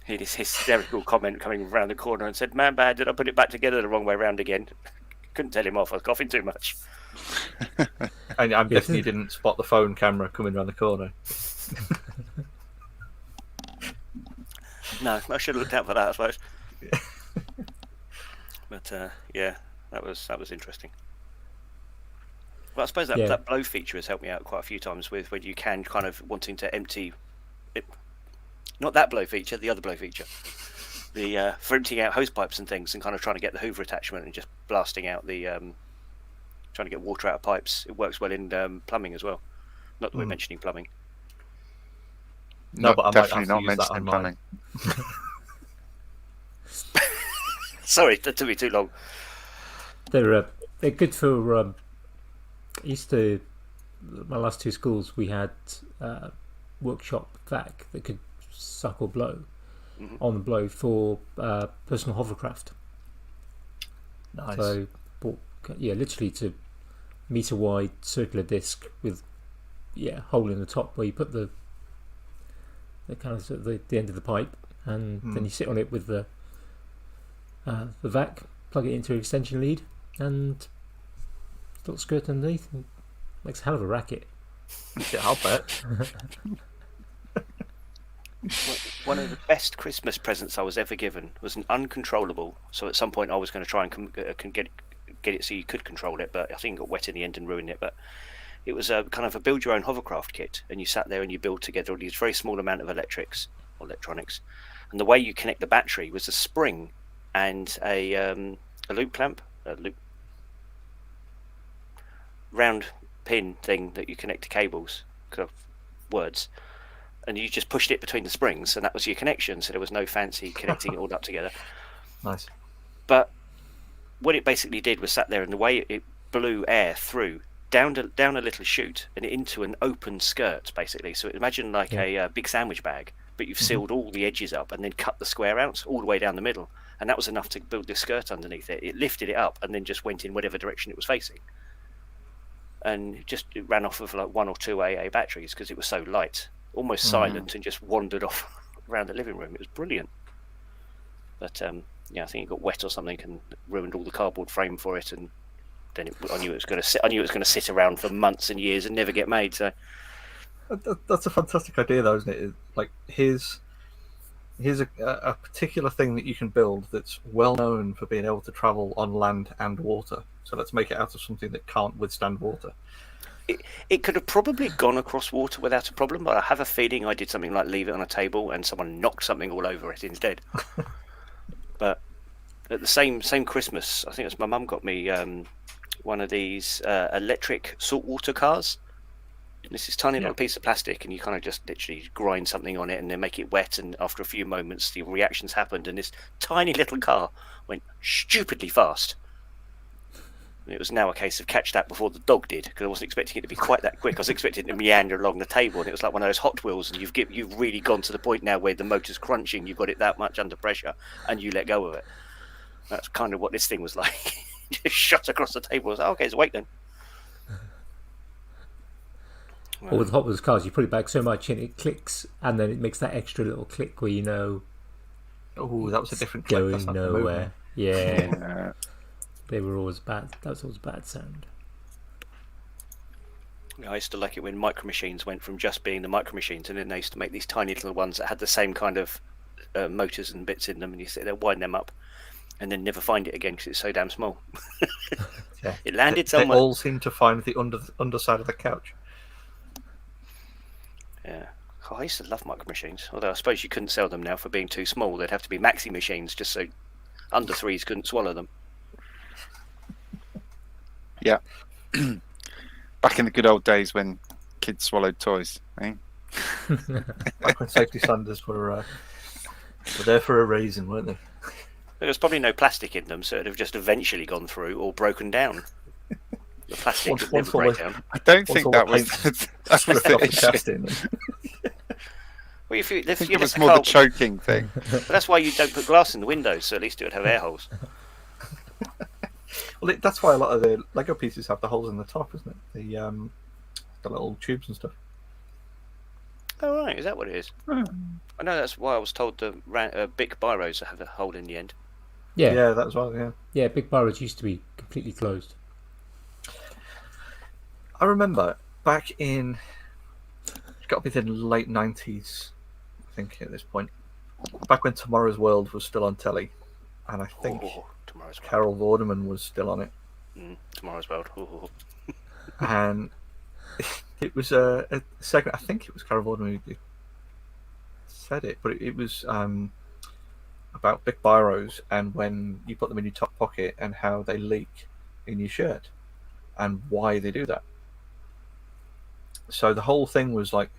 He had this hysterical comment coming around the corner and said, "Man, bad, did I put it back together the wrong way round again?" Couldn't tell him off, I was coughing too much. And I'm guessing you didn't spot the phone camera coming around the corner. No, I should have looked out for that, I suppose. But that was interesting. Well, I suppose that blow feature has helped me out quite a few times with when you can kind of wanting to empty it. Not that blow feature, the other blow feature. For emptying out hose pipes and things, and kind of trying to get the Hoover attachment and just blasting out trying to get water out of pipes. It works well in plumbing as well. Not that we're mentioning plumbing. No, but I definitely might not have to use that mentioning on mine. plumbing. Sorry, that took me too long. They're good for. My last two schools, we had workshop vac that could suck or blow on the blow for personal hovercraft. Nice. So, literally to meter wide circular disc with hole in the top where you put the kind of the end of the pipe, and then you sit on it with the vac, plug it into an extension lead, and little skirt underneath, and makes a hell of a racket. Yeah, I'll bet. One of the best Christmas presents I was ever given was an uncontrollable. So at some point I was going to try and get it so you could control it, but I think it got wet in the end and ruined it. But it was a kind of a build your own hovercraft kit, and you sat there and you build together all these very small amount of electronics, and the way you connect the battery was a spring and a loop clamp, a round pin thing that you connect to cables, words, and you just pushed it between the springs, and that was your connection. So there was no fancy connecting it all up together. Nice. But what it basically did was sat there, and the way blew air through down a little chute and into an open skirt, basically. So imagine like a big sandwich bag, but you've sealed all the edges up and then cut the square out all the way down the middle, and that was enough to build this skirt underneath it. It lifted it up and then just went in whatever direction it was facing, and it ran off of like 1 or 2 AA batteries because it was so light, almost silent, and just wandered off around the living room. It was brilliant. But I think it got wet or something and ruined all the cardboard frame for it, and then I knew it was going to sit around for months and years and never get made. So that's a fantastic idea, though, isn't it? Like here's a particular thing that you can build that's well known for being able to travel on land and water. So let's make it out of something that can't withstand water. It could have probably gone across water without a problem, but I have a feeling I did something like leave it on a table and someone knocked something all over it instead. But at the same Christmas, I think it was my mum got me one of these electric saltwater cars. And it's this tiny little piece of plastic, and you kind of just literally grind something on it and then make it wet, and after a few moments the reactions happened and this tiny little car went stupidly fast. And it was now a case of catch that before the dog did, because I wasn't expecting it to be quite that quick. I was expecting it to meander along the table, and it was like one of those Hot Wheels, and you've really gone to the point now where the motor's crunching, you've got it that much under pressure, and you let go of it. That's kind of what this thing was like. Just shot across the table. I was like, okay, it's awake then. Or with Hot Wheels cars, you put it back so much and it clicks, and then it makes that extra little click where you know. Oh, that was a different click. Going That's not the nowhere. movement. Yeah. They were always bad. That was always bad sound. I used to like it when Micro Machines went from just being the Micro Machines, and then they used to make these tiny little ones that had the same kind of motors and bits in them, and you sit there, wind them up, and then never find it again because it's so damn small. Yeah. It landed They somewhere. all seem to find the underside of the couch. Yeah. Oh, I used to love Micro Machines, although I suppose you couldn't sell them now for being too small. They'd have to be maxi machines just so under threes couldn't swallow them. Yeah. Back in the good old days when kids swallowed toys, eh? Back when safety standards were there for a reason, weren't they? There was probably no plastic in them, so it'd have just eventually gone through or broken down. The plastic would never break down. I don't think all that the was paint's that was Stripped off the the issue. casting. Well, if I you think it let was the more car, the choking thing. but that's why you don't put glass in the windows, so at least it would have air holes. Well, that's why a lot of the Lego pieces have the holes in the top, isn't it? The little tubes and stuff. Oh right, is that what it is? Hmm. I know that's why I was told the Bic Biros have a hole in the end. Yeah. That was right. Yeah. Yeah, Big Burrows used to be completely closed. I remember back in, it's got to be the late 90s, I think, at this point. Back when Tomorrow's World was still on telly, and I think Tomorrow's World. Carol Vorderman was still on it. Tomorrow's World. Ooh. And it was a segment, I think it was Carol Vorderman who said it, but it was about Bic Biros and when you put them in your top pocket and how they leak in your shirt and why they do that. So the whole thing was like,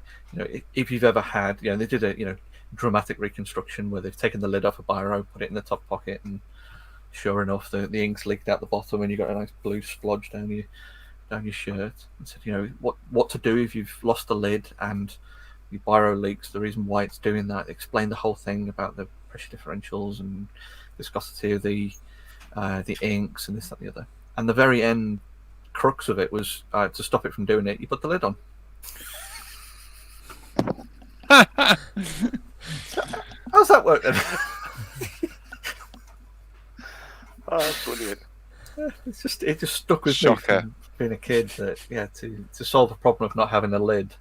if you've ever had, they did a dramatic reconstruction where they've taken the lid off a biro, put it in the top pocket, and sure enough, the ink's leaked out the bottom, and you got a nice blue splodge down your shirt. And said, what to do if you've lost the lid and your biro leaks. The reason why it's doing that. Explain the whole thing about the pressure differentials and viscosity of the inks and this, that, and the other. And the very end crux of it was to stop it from doing it. You put the lid on. How's that work then? Oh, that's brilliant. It just stuck with me Shocker. from being a kid that to solve the problem of not having a lid,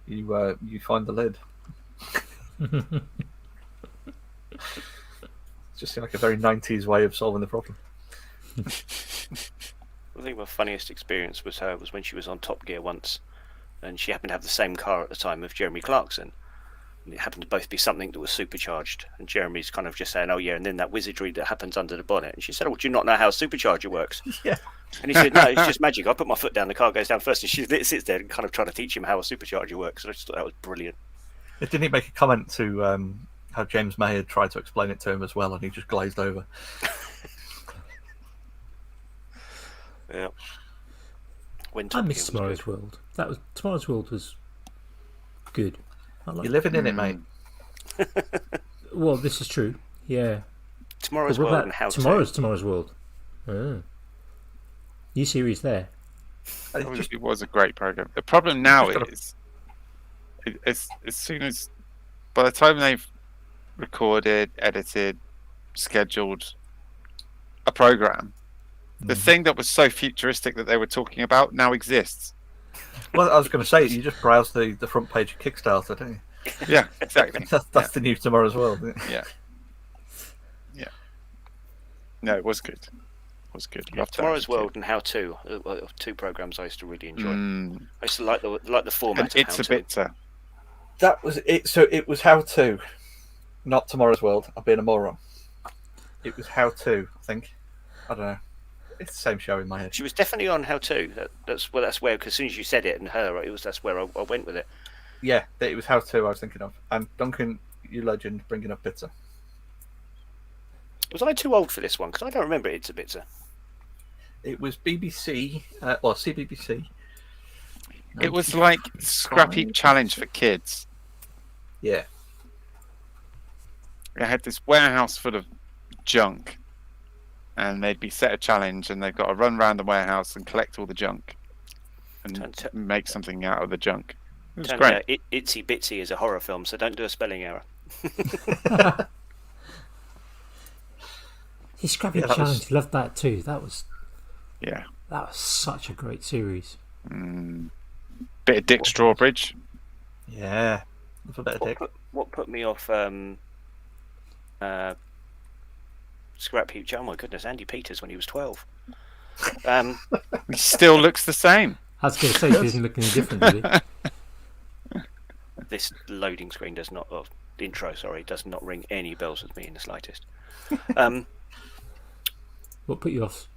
you find the lid. It's just like a very 90s way of solving the problem. I think my funniest experience was when she was on Top Gear once, and she happened to have the same car at the time of Jeremy Clarkson. And it happened to both be something that was supercharged, and Jeremy's kind of just saying, "Oh yeah," and then that wizardry that happens under the bonnet. And she said, "Oh, do you not know how a supercharger works?" Yeah. And he said, "No, it's just magic. I put my foot down, the car goes down first." And she sits there and kind of trying to teach him how a supercharger works. And I just thought that was brilliant. Didn't he make a comment to how James May had tried to explain it to him as well, and he just glazed over? Yeah. when I Top miss Gear was Tomorrow's good. World. Tomorrow's World was good. I like You're living in it, mate. Well, this is true. Yeah. Tomorrow's But what World about and How Tomorrow's World? Oh. New series there. It was a great program. The problem now Just gotta- is, as soon as, by the time they've recorded, edited, scheduled a program, the thing that was so futuristic that they were talking about now exists. Well, I was going to say, you just browse the front page of Kickstarter, don't you? Yeah, exactly. That's the new Tomorrow's World. Isn't it? Yeah. No, it was good. Loved that. Tomorrow's World and How To, two programs I used to really enjoy. I used to like the format. And It's a Bitter. That was it. So it was How To, not Tomorrow's World. I've been a moron. It was How To, I think. I don't know. It's the same show in my head. She was definitely on How To. That's where. Cause as soon as you said it and her, that's where I went with it. Yeah, it was How To I was thinking of. And Duncan, you legend, bringing up Bitter. Was I too old for this one? Because I don't remember It's a Bitter. It was BBC, or CBBC. It was like Scrap Heap Challenge for kids. Yeah. They had this warehouse full of junk, and they'd be set a challenge, and they've got to run around the warehouse and collect all the junk and make something out of the junk. It was great. Itsy Bitsy is a horror film, so don't do a spelling error. The Scrappy Challenge, loved that too. That was Yeah. That was such a great series. Bit of Dick Strawbridge. Yeah. That's a bit of Dick. What put me off Scrap Heap? Oh my goodness, Andy Peters when he was 12. He still looks the same. I was going to say, he doesn't look any different, does he? This loading screen does not, intro, sorry, does not ring any bells with me in the slightest. What put you off?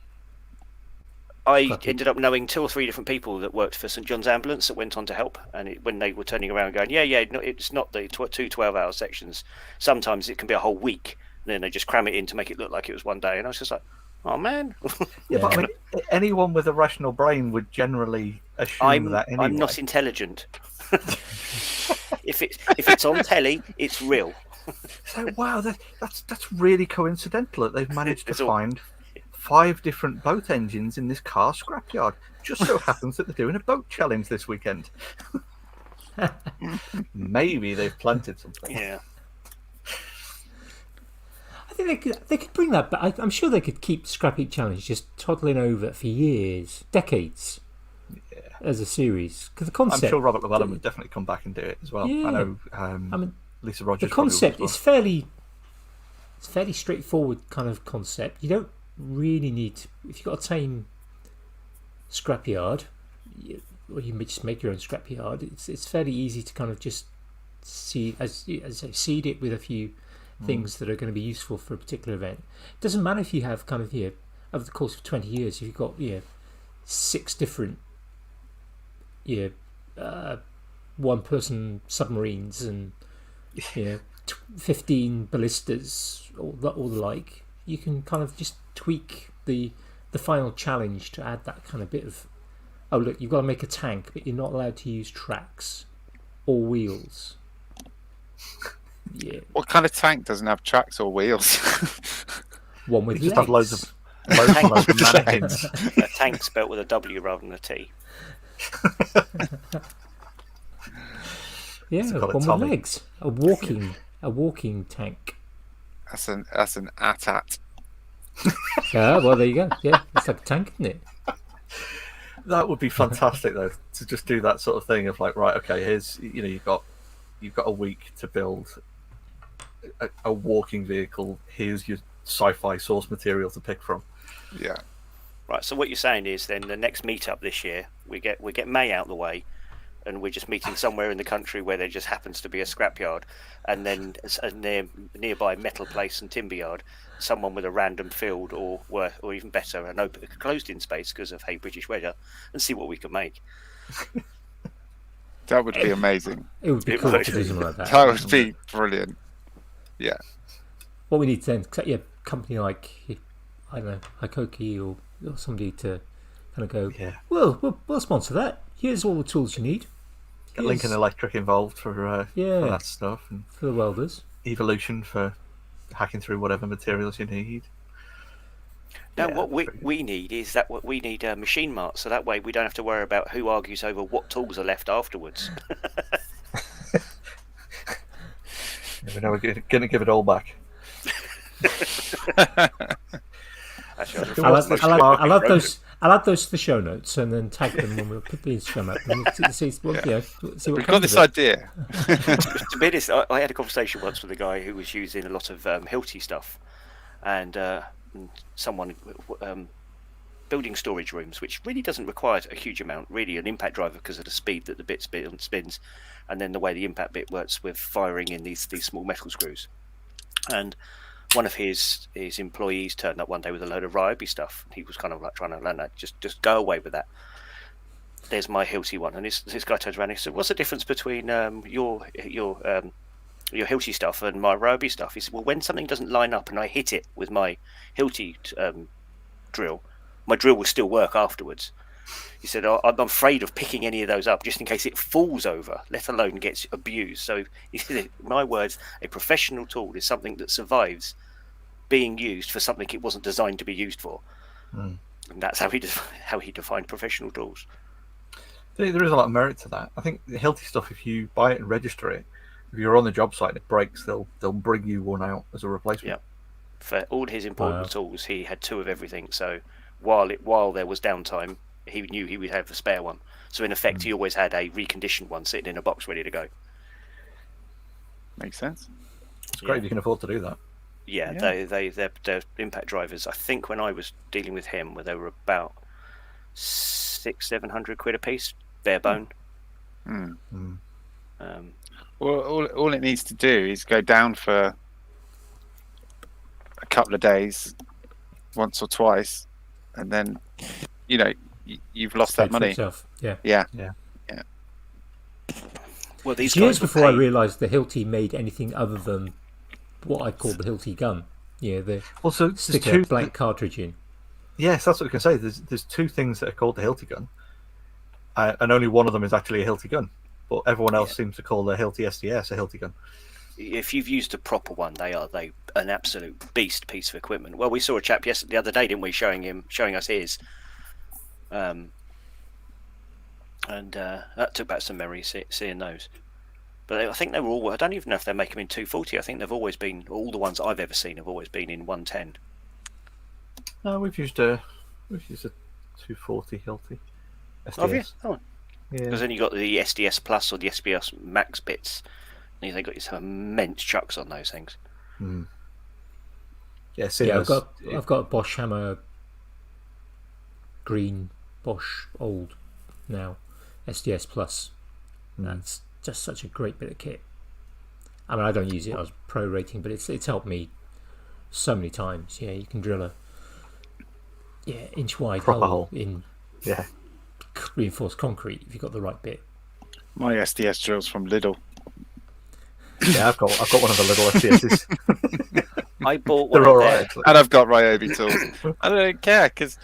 I ended up knowing 2 or 3 different people that worked for St John's Ambulance that went on to help, and when they were turning around going, no, it's not the 2 12-hour sections. Sometimes it can be a whole week, and then they just cram it in to make it look like it was one day. And I was just like, oh man. Yeah, but I mean, anyone with a rational brain would generally assume that anyway. I'm not intelligent. If it's on telly, it's real. So wow, that's really coincidental that they've managed to find 5 different boat engines in this car scrapyard. Just so happens that they're doing a boat challenge this weekend. Maybe they've planted something. Yeah. I think they could bring that back. I'm sure they could keep Scrap Heap Challenge just toddling over for years, decades, as a series. Because the concept, I'm sure Robert Llewellyn would definitely come back and do it as well. Yeah. I know. I mean, Lisa Rogers. the concept is fairly straightforward kind of concept. You don't really need if you've got a tame scrapyard, or you just make your own scrapyard. It's fairly easy to kind of just seed I seed it with a few things that are going to be useful for a particular event. It doesn't matter if you have kind of over the course of 20 years, if you've got 6 different 1-person submarines and 15 ballistas or the like. You can kind of just tweak the final challenge to add that kind of bit of, oh look, you've got to make a tank, but you're not allowed to use tracks or wheels. Yeah. What kind of tank doesn't have tracks or wheels? One with just legs. have loads of mannequins. A tank spelt with a W rather than a T. Yeah, call it one with Tommy. legs. A walking tank. That's an AT-AT. Yeah, well there you go. Yeah, it's like a tank, isn't it? That would be fantastic though, to just do that sort of thing of like, right, okay, here's you've got a week to build a walking vehicle. Here's your sci-fi source material to pick from. Yeah. Right. So what you're saying is then the next meetup this year, we get May out the way, and we're just meeting somewhere in the country where there just happens to be a scrapyard, and then a nearby metal place and timber yard, someone with a random field or even better, an open closed-in space because of British weather, and see what we can make. That would be amazing. It would be cool to do something like that. That would be brilliant. Yeah. What we need then, a company like, I don't know, Hikoki or somebody to kind of go, Yeah. well, we'll sponsor that. Here's all the tools you need. Get Lincoln Electric involved for that stuff, and for the welders. Evolution for hacking through whatever materials you need. Now, what we need is that we need a machine mart, so that way we don't have to worry about who argues over what tools are left afterwards. We know we're going to give it all back. I'll add those to the show notes and then tag them when we put the Instagram up. And we'll see what We've got this idea. To be honest, I had a conversation once with a guy who was using a lot of Hilti stuff, and someone building storage rooms, which really doesn't require a huge amount, really an impact driver because of the speed that the bit spins, and then the way the impact bit works with firing in these small metal screws. And one of his employees turned up one day with a load of Ryobi stuff. He was kind of like trying to learn that. Just go away with that. There's my Hilti one, and this guy turns around and he said, "What's the difference between your Hilti stuff and my Ryobi stuff?" He said, "Well, when something doesn't line up and I hit it with my Hilti drill, my drill will still work afterwards." He said, "I'm afraid of picking any of those up just in case it falls over, let alone gets abused." So he said, in my words, a professional tool is something that survives being used for something it wasn't designed to be used for. And that's how he defined professional tools. There is a lot of merit to that. I think the Hilti stuff, if you buy it and register it, if you're on the job site and it breaks, they'll bring you one out as a replacement. Yeah. For all his important tools, he had 2 of everything. So while there was downtime, he knew he would have a spare one. So in effect, he always had a reconditioned one sitting in a box ready to go. Makes sense. It's great if you can afford to do that. Yeah. They're impact drivers. I think when I was dealing with him, where they were about 600-700 quid a piece, bare bone. Well, all it needs to do is go down for a couple of days, once or twice, and then you've lost that money. Yeah. Well, these years before I realised the Hilti made anything other than what I call the Hilti gun. Yeah, the stick a blank cartridge in. Yes, that's what I can say. There's 2 things that are called the Hilti gun, and only one of them is actually a Hilti gun. But everyone else seems to call the Hilti SDS a Hilti gun. If you've used a proper one, they an absolute beast piece of equipment. Well, we saw a chap the other day, didn't we? Showing us his, and that took back some memories seeing those. But I think they were all. I don't even know if they make them in 240. I think they've always been, all the ones I've ever seen have always been in 110. No, we've used a 240 Hilti SDS. Have you? Oh. Yeah. Because then you got the SDS Plus or the SBS Max bits. And they got some immense chucks on those things. Yeah, I've got a Bosch Hammer green Bosch old now SDS Plus. That's just such a great bit of kit. I mean, I don't use it as pro rating, but it's helped me so many times. Yeah, you can drill a inch wide hole in reinforced concrete if you've got the right bit. My SDS drill's from Lidl. Yeah, I've got one of the little SDSs. I bought one. They're all right, actually. And I've got Ryobi tools. I don't care because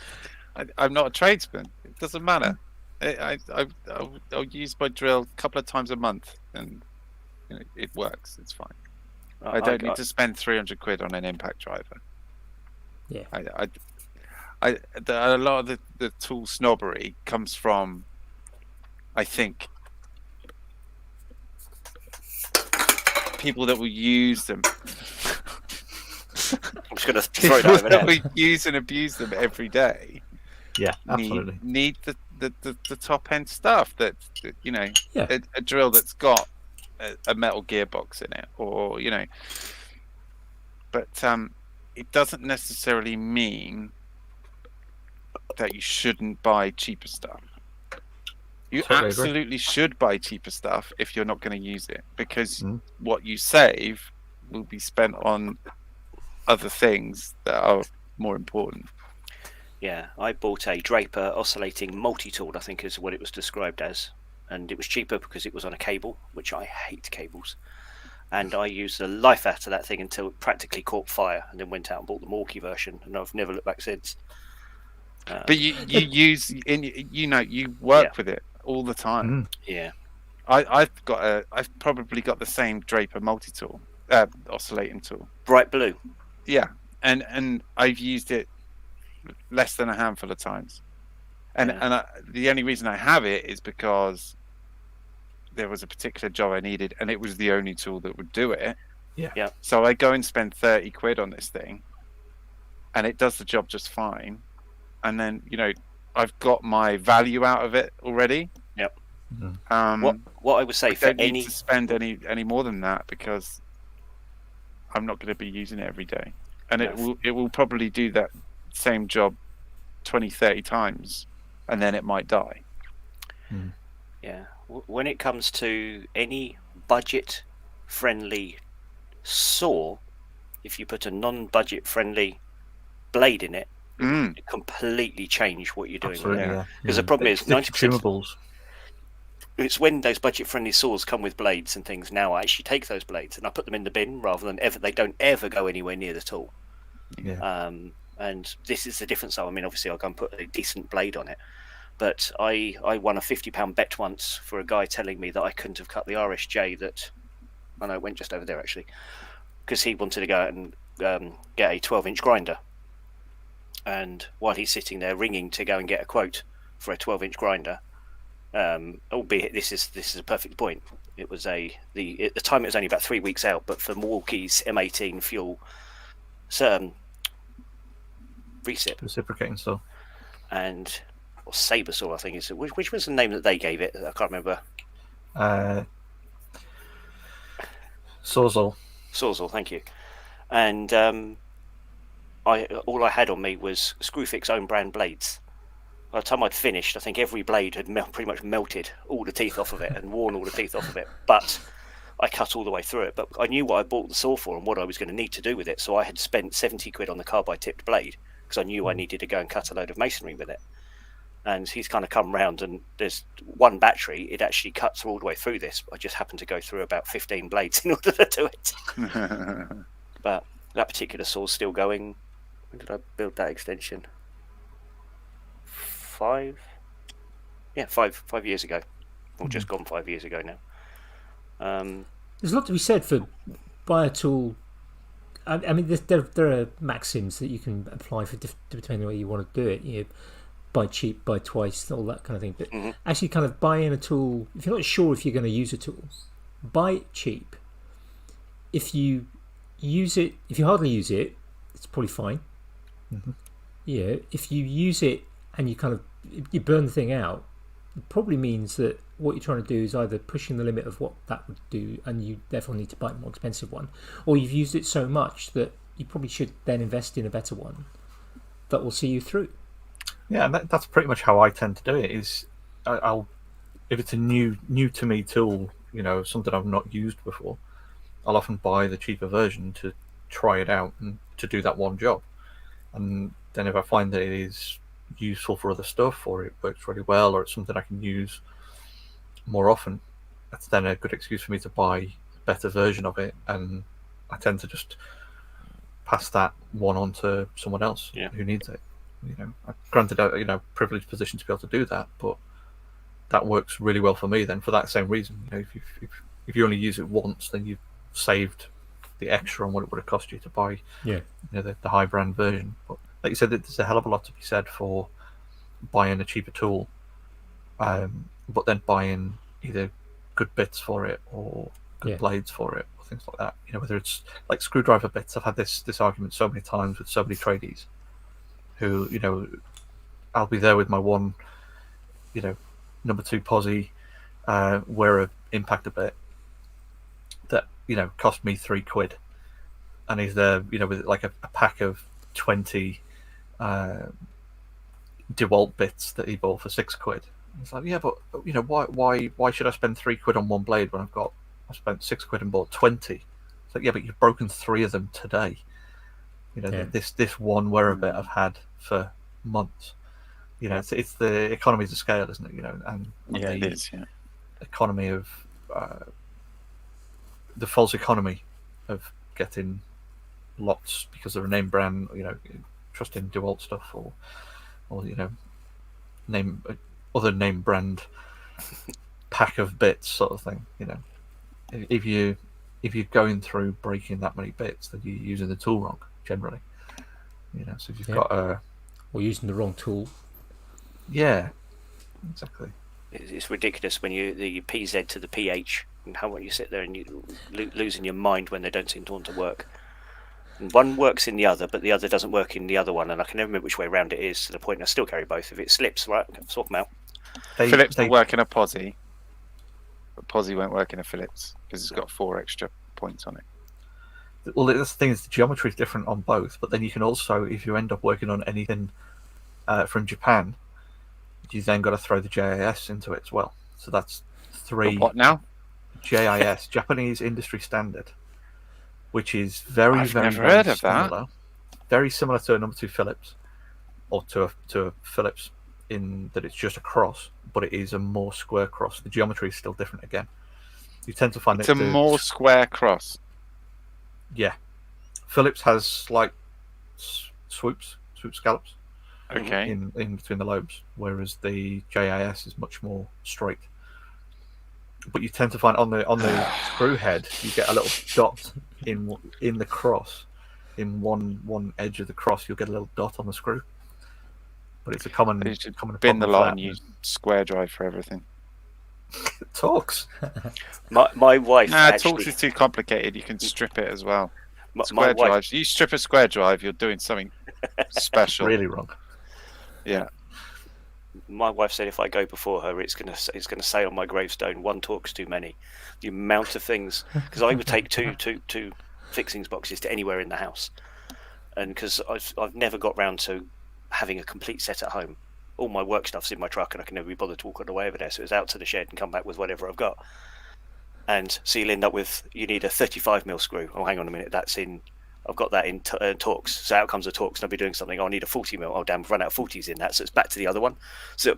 I'm not a tradesman. It doesn't matter. I'll use my drill a couple of times a month, and it works. It's fine. I don't need to spend 300 quid on an impact driver. Yeah. A lot of the tool snobbery comes from, I think, people that will use them. I'm just going to throw that over there. We use and abuse them every day. Yeah, absolutely. Need the top end stuff that a drill that's got a metal gearbox in it, or but it doesn't necessarily mean that you shouldn't buy cheaper stuff. You absolutely should buy cheaper stuff if you're not going to use it, because what you save will be spent on other things that are more important. Yeah, I bought a Draper oscillating multi-tool, I think is what it was described as, and it was cheaper because it was on a cable, which I hate cables, and I used the life out of that thing until it practically caught fire, and then went out and bought the Morky version, and I've never looked back since. But you use you work with it all the time. Yeah. I've probably got the same Draper multi-tool, oscillating tool. Bright blue. Yeah, and I've used it less than a handful of times, and the only reason I have it is because there was a particular job I needed, and it was the only tool that would do it. Yeah. So I go and spend 30 quid on this thing, and it does the job just fine. And then I've got my value out of it already. Yep. Mm-hmm. What I would say for don't need to spend any more than that, because I'm not going to be using it every day, and it will probably do that same job 20-30 times, and then it might die. Yeah. When it comes to any budget friendly saw, if you put a non-budget friendly blade in it, it completely change what you're doing with it. Because the problem is 90% consumables. It's when those budget friendly saws come with blades and things now, I actually take those blades and I put them in the bin rather than they don't ever go anywhere near the tool. And this is the difference. I mean, obviously I'll go and put a decent blade on it, but I won a £50 bet once for a guy telling me that I couldn't have cut the RSJ that I know it went just over there actually, because he wanted to go out and get a 12-inch grinder, and while he's sitting there ringing to go and get a quote for a 12-inch grinder, albeit this is a perfect point. It was at the time it was only about 3 weeks out, but for Milwaukee's M18 fuel reciprocating saw, and or saber saw, I think is which was the name that they gave it? I can't remember. Sawzall, thank you. And all I had on me was Screwfix own brand blades. By the time I'd finished, I think every blade had pretty much melted all the teeth off of it and worn all the teeth off of it. But I cut all the way through it. But I knew what I bought the saw for and what I was going to need to do with it. So I had spent 70 quid on the carbide tipped blade because I knew I needed to go and cut a load of masonry with it. And he's kind of come round, and there's one battery. It actually cuts all the way through this. I just happened to go through about 15 blades in order to do it. But that particular saw's still going. When did I build that extension? 5 years ago, or just gone 5 years ago now. There's a lot to be said for buy a tool. I mean, there are maxims that you can apply for depending on where you want to do it. Buy cheap, buy twice, all that kind of thing. But actually, kind of buy in a tool. If you're not sure if you're going to use a tool, buy it cheap. If you use it, if you hardly use it, it's probably fine. If you use it and you burn the thing out, it probably means that what you're trying to do is either pushing the limit of what that would do, and you therefore need to buy a more expensive one, or you've used it so much that you probably should then invest in a better one that will see you through. Yeah, and that's pretty much how I tend to do it. Is I'll if it's a new to me tool, something I've not used before, I'll often buy the cheaper version to try it out and to do that one job. And then if I find that it is useful for other stuff, or it works really well, or it's something I can use more often, that's then a good excuse for me to buy a better version of it. And I tend to just pass that one on to someone else who needs it. Granted, privileged position to be able to do that, but that works really well for me. Then for that same reason, if you only use it once, then you've saved the extra on what it would have cost you to buy the high brand version. But like you said, there's a hell of a lot to be said for buying a cheaper tool, but then buying either good bits for it or good blades for it, or things like that. Whether it's like screwdriver bits. I've had this argument so many times with so many tradies who, I'll be there with my one, number 2 posi, wear a impactor bit that, cost me 3 quid. And he's there, with like a pack of 20 DeWalt bits that he bought for 6 quid. It's like, yeah, but why should I spend 3 quid on one blade when I spent 6 quid and bought 20? It's like, yeah, but you've broken 3 of them today. This one wearer bit I've had for months. It's the economies of scale, isn't it? And it is. Economy of the false economy of getting lots because they're a name brand. Trusting DeWalt stuff or or name other name brand pack of bits sort of thing. If you're going through breaking that many bits, then you're using the tool wrong generally. So if you've got a or using the wrong tool. Yeah, exactly. It's ridiculous when the PZ to the PH and how you sit there and you losing your mind when they don't seem to want to work. And one works in the other, but the other doesn't work in the other one, and I can never remember which way around it is to the point I still carry both. If it slips, right, swap them out. Phillips will work in a Posi, but Posi won't work in a Phillips because it's got 4 extra points on it. Well, the thing is, the geometry is different on both, but then you can also, if you end up working on anything from Japan, you then got to throw the JIS into it as well. So that's 3. What now? JIS, Japanese Industry Standard, which is very, I've very, never very heard of similar. that. Very similar to a number 2 Phillips, or to a Phillips, in that it's just a cross, but it is a more square cross. The geometry is still different again. You tend to find It's a more square cross. Yeah. Phillips has slight swoop scallops. Okay. In between the lobes, whereas the JIS is much more straight. But you tend to find on the screw head, you get a little dot in the cross, in one edge of the cross, you'll get a little dot on the screw. But it's a common bin the problem lot and use square drive for everything. Torx. My wife. Torx is too complicated. You can strip it as well. Square drives. You strip a square drive, you're doing something special. Really wrong. Yeah. My wife said if I go before her, it's gonna say on my gravestone, "One Torx too many." The amount of things, because I would take two fixings boxes to anywhere in the house, and because I've never got round to having a complete set at home. All my work stuff's in my truck, and I can never be bothered to walk all the way over there. So it's out to the shed and come back with whatever I've got. And so you'll end up with, you need a 35mm screw. Oh, hang on a minute, I've got that in Torx. So out comes a Torx, and I'll be doing something. I need a 40mm. Oh, damn, I've run out of 40s in that. So it's back to the other one. So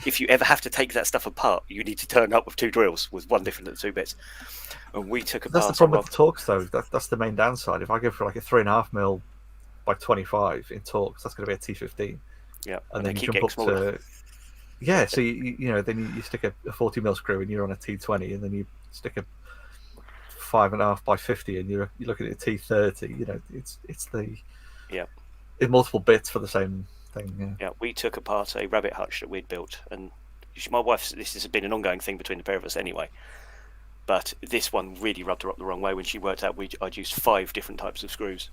if you ever have to take that stuff apart, you need to turn up with 2 drills with one different of the 2 bits. And we took apart. That's the problem with the Torx, though. That's the main downside. If I go for like a 3.5mm by 25 in Torx, that's going to be a T15. Yeah, and then you jump up to so then you stick a 40mm screw and you're on a T20, and then you stick a 5.5 by 50 and you're looking at a T30. It's the in multiple bits for the same thing. Yeah, we took apart a rabbit hutch that we'd built, and my wife. This has been an ongoing thing between the pair of us anyway. But this one really rubbed her up the wrong way when she worked out I'd used 5 different types of screws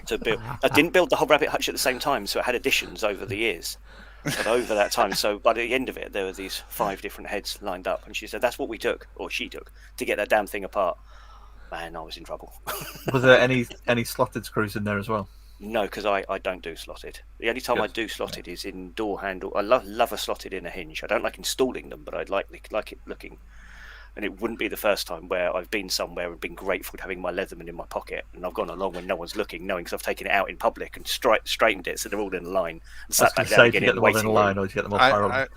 to build. I didn't build the whole rabbit hutch at the same time, so it had additions over the years. But over that time, so by the end of it, there were these 5 different heads lined up, and she said that's what we took, or she took, to get that damn thing apart. Man, I was in trouble. Was there any slotted screws in there as well? No, because I don't do slotted. The only time I do slotted is in door handle. I love a slotted in a hinge. I don't like installing them, but I'd like it looking. And it wouldn't be the first time where I've been somewhere and been grateful to having my Leatherman in my pocket, and I've gone along when no one's looking, knowing because I've taken it out in public and straightened it so they're all in a line. And sat back down again in the waiting line, or do you get them all parallel?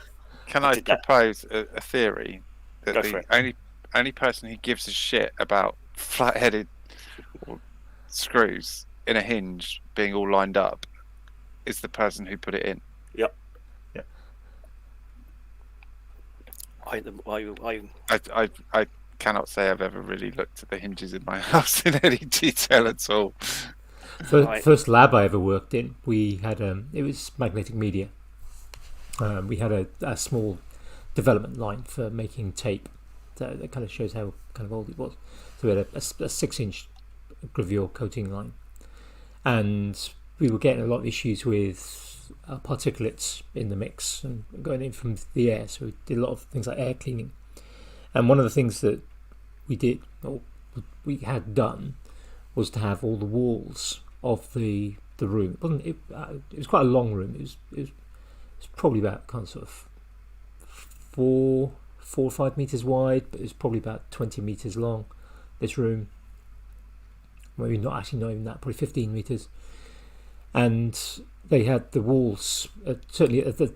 Can I propose a theory that Go for the only person who gives a shit about flat-headed screws in a hinge being all lined up is the person who put it in? Yep. I cannot say I've ever really looked at the hinges in my house in any detail at all. First lab I ever worked in, we had it was magnetic media. We had a small development line for making tape. That kind of shows how kind of old it was. So we had a 6-inch gravure coating line, and we were getting a lot of issues with particulates in the mix and going in from the air. So we did a lot of things like air cleaning. And one of the things that we had done was to have all the walls of the room. It was quite a long room. It was probably about kind of sort of 4 or 5 meters wide, but it was probably about 20 meters long. This room, maybe not even that, probably 15 meters. And they had the walls certainly at the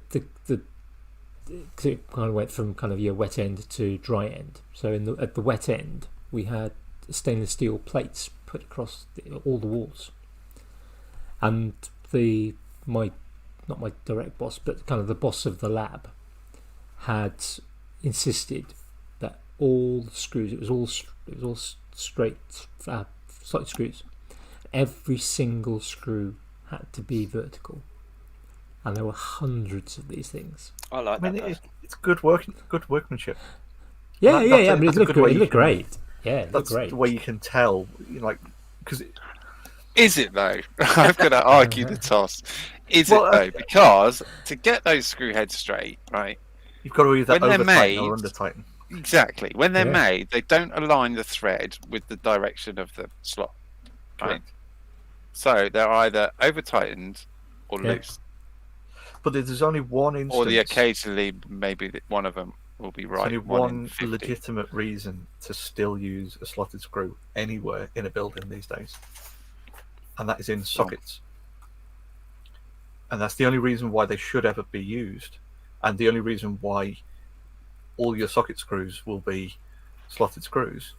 it kind of went from kind of your wet end to dry end. So at the wet end, we had stainless steel plates put across all the walls, and my not my direct boss, but kind of the boss of the lab, had insisted that all the screws, it was all straight slotted screws. Every single screw had to be vertical, and there were hundreds of these things. I like I mean, that. it's good workmanship. Yeah, That- yeah, that's yeah. a- But it that's a looked good way great. It you looked can- great. Yeah, it looked That's great. the way you can tell, because Is it though? I've got to argue the toss. Is Well, it though? Because to get those screw heads straight, right? you've got to either When they're over tighten or made- under tighten. Exactly. When they're Yeah. made, they don't align the thread with the direction of the slot. Right. Correct. So they're either over tightened or Yeah. loose, But there's only one instance. or the occasionally maybe one of them will be There's right. only one in one 50. legitimate reason to still use a slotted screw anywhere in a building these days, and that is in sockets. And that's the only reason why they should ever be used, and the only reason why all your socket screws will be slotted screws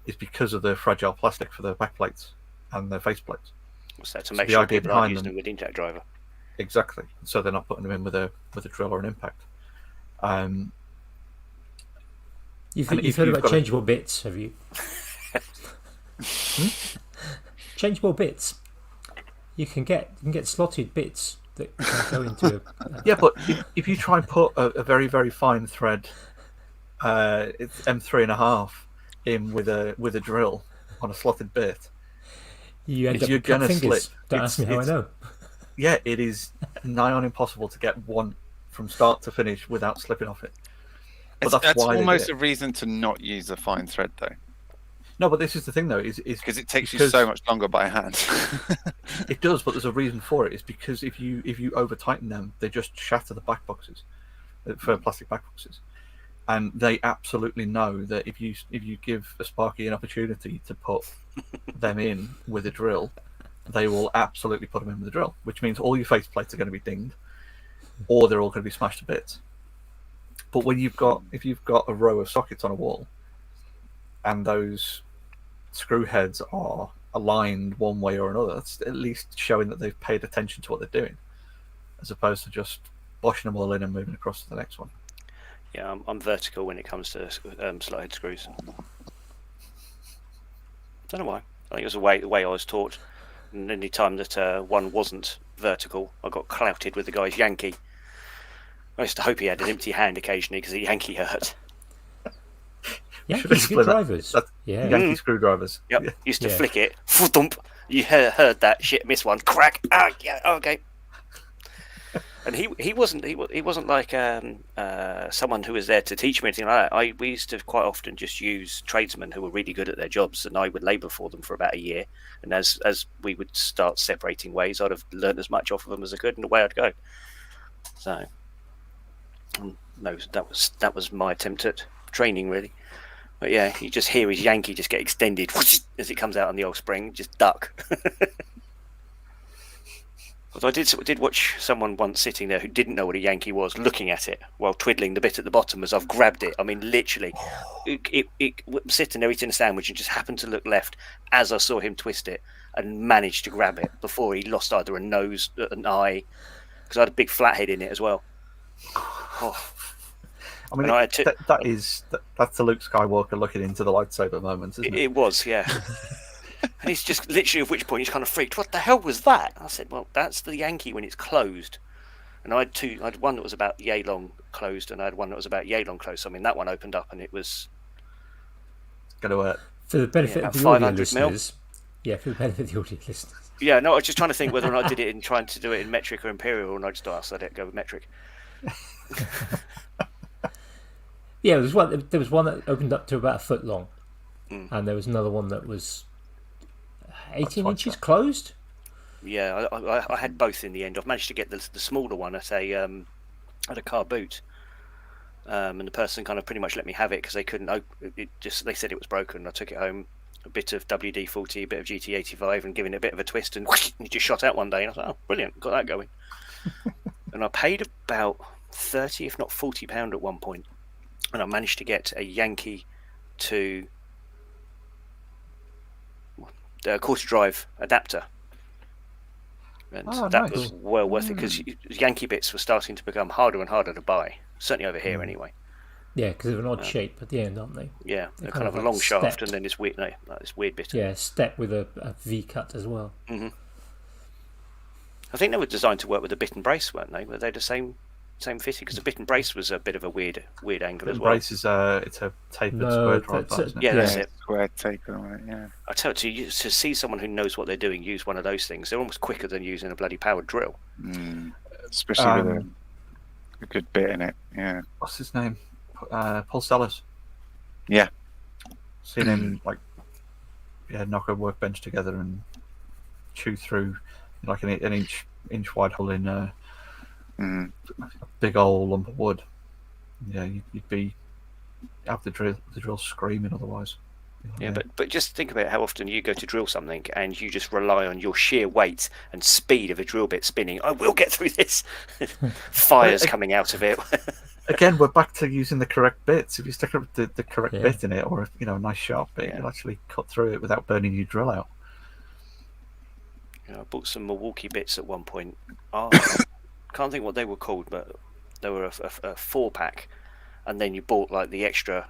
is because of the fragile plastic for their backplates and their faceplates. So to So make the sure idea people aren't behind using them- them with impact driver. Exactly. So they're not putting them in with a drill or an impact. You've And if heard you've about got a- changeable bits, have you? Changeable bits. You can get slotted bits that can go into a Yeah, but if you try and put a very, very fine thread, it's M3.5 in with a drill on a slotted bit, you end if up you're with cut gonna fingers. slip, Don't ask me how I it's- know. yeah, it is nigh on impossible to get one from start to finish without slipping off it. But That's why they almost did a reason to not use a fine thread though, No, but this is the thing though, is because it takes you because- so much longer by hand. it does, but there's a reason for it. It's because if you over tighten them, they just shatter the back boxes for plastic back boxes, and they absolutely know that if you give a Sparky an opportunity to put them in with a drill, they will absolutely put them in with a drill, which means all your face plates are going to be dinged, or they're all going to be smashed to bits. But when if you've got a row of sockets on a wall, and those screw heads are aligned one way or another, that's at least showing that they've paid attention to what they're doing, as opposed to just boshing them all in and moving across to the next one. Yeah, I'm vertical when it comes to slot head screws. Don't know why. I think it was the way I was taught. And any time that one wasn't vertical, I got clouted with the guy's Yankee. I used to hope he had an empty hand occasionally because the Yankee hurt. Yeah, Should good explain that. drivers. That's Yeah. Yankee screwdrivers. Yep. Yeah. Used to Yeah. flick it. Thump. You heard that shit. Miss one. Crack. Ah, yeah. Okay. And he wasn't like someone who was there to teach me anything like that. We used to quite often just use tradesmen who were really good at their jobs, and I would labour for them for about a year. And as we would start separating ways, I'd have learned as much off of them as I could, and away I'd go. So, no, that was my attempt at training, really. But yeah, you just hear his Yankee just get extended as it comes out on the old spring, just duck. Although I did watch someone once sitting there who didn't know what a Yankee was, looking at it while twiddling the bit at the bottom as I've grabbed it. I mean, literally, it was sitting there eating a sandwich and just happened to look left as I saw him twist it and managed to grab it before he lost either a nose, an eye, because I had a big flathead in it as well. Oh. I mean, And I had to- that's the Luke Skywalker looking into the lightsaber moment, isn't it? It was, yeah. And he's just literally, at which point he's kind of freaked. What the hell was that? I said, well, that's the Yankee when it's closed. And I had two. I had one that was about yay long closed, and I had one that was about yay long closed. So, I mean, that one opened up, and it was Going to hurt. For the benefit Yeah, of the about audio 500 mil. listeners. Yeah, for the benefit of the audio listeners. yeah. No, I was just trying to think whether or not I did it in trying to do it in metric or imperial, and I just asked, I didn't go with metric. Yeah, there was one that opened up to about a foot long, and there was another one that was 18 fine, inches sir. closed. Yeah, I had both in the end. I've managed to get the smaller one at a car boot, and the person kind of pretty much let me have it because they couldn't open it. Just they said it was broken. I took it home, a bit of WD-40, a bit of GT85, and giving it a bit of a twist, and it just shot out one day. And I was like, oh, brilliant, got that going. And I paid about 30, if not £40 at one point, and I managed to get a Yankee to the quarter drive adapter. And Oh, that nice. was well worth it because Yankee bits were starting to become harder and harder to buy. Certainly over here, anyway. Yeah, because they're an odd shape at the end, aren't they? Yeah, they're kind of a like long shaft stepped. and then this weird, like this weird bit. Yeah, step with a V cut as well. I think they were designed to work with a bit and brace, weren't they? Were they the same fitting? Because the bit and brace was a bit of a weird angle as well. Brace is it's a tapered No, square drive, that's isn't it? Yeah, that's it. Square tape on it, yeah. I tell you, to see someone who knows what they're doing use one of those things, they're almost quicker than using a bloody powered drill. Especially with a good bit in it, yeah. What's his name? Paul Sellers. Yeah. Seen him knock a workbench together and chew through like an inch wide hole in a big old lump of wood. Yeah, you'd have the drill screaming otherwise. Yeah, but just think about how often you go to drill something and you just rely on your sheer weight and speed of a drill bit spinning. I will get through this. Fires coming out of it. Again, we're back to using the correct bits. If you stick the correct bit in it, or a nice sharp bit, you'll actually cut through it without burning your drill out. I bought some Milwaukee bits at one point. Can't think what they were called, but they were a 4-pack, and then you bought like the extra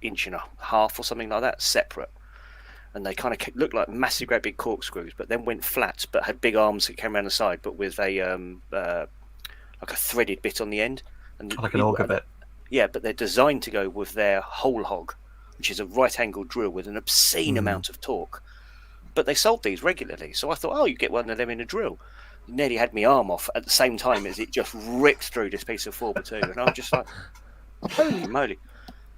inch and a half or something like that separate, and they kind of looked like massive, great big corkscrews, but then went flat, but had big arms that came around the side, but with a like a threaded bit on the end. And like an auger bit. Yeah, but they're designed to go with their whole hog, which is a right-angled drill with an obscene amount of torque. But they sold these regularly, so I thought, you get one of them in a drill. Nearly had my arm off at the same time as it just ripped through this piece of 4x2, and I'm just like, holy moly.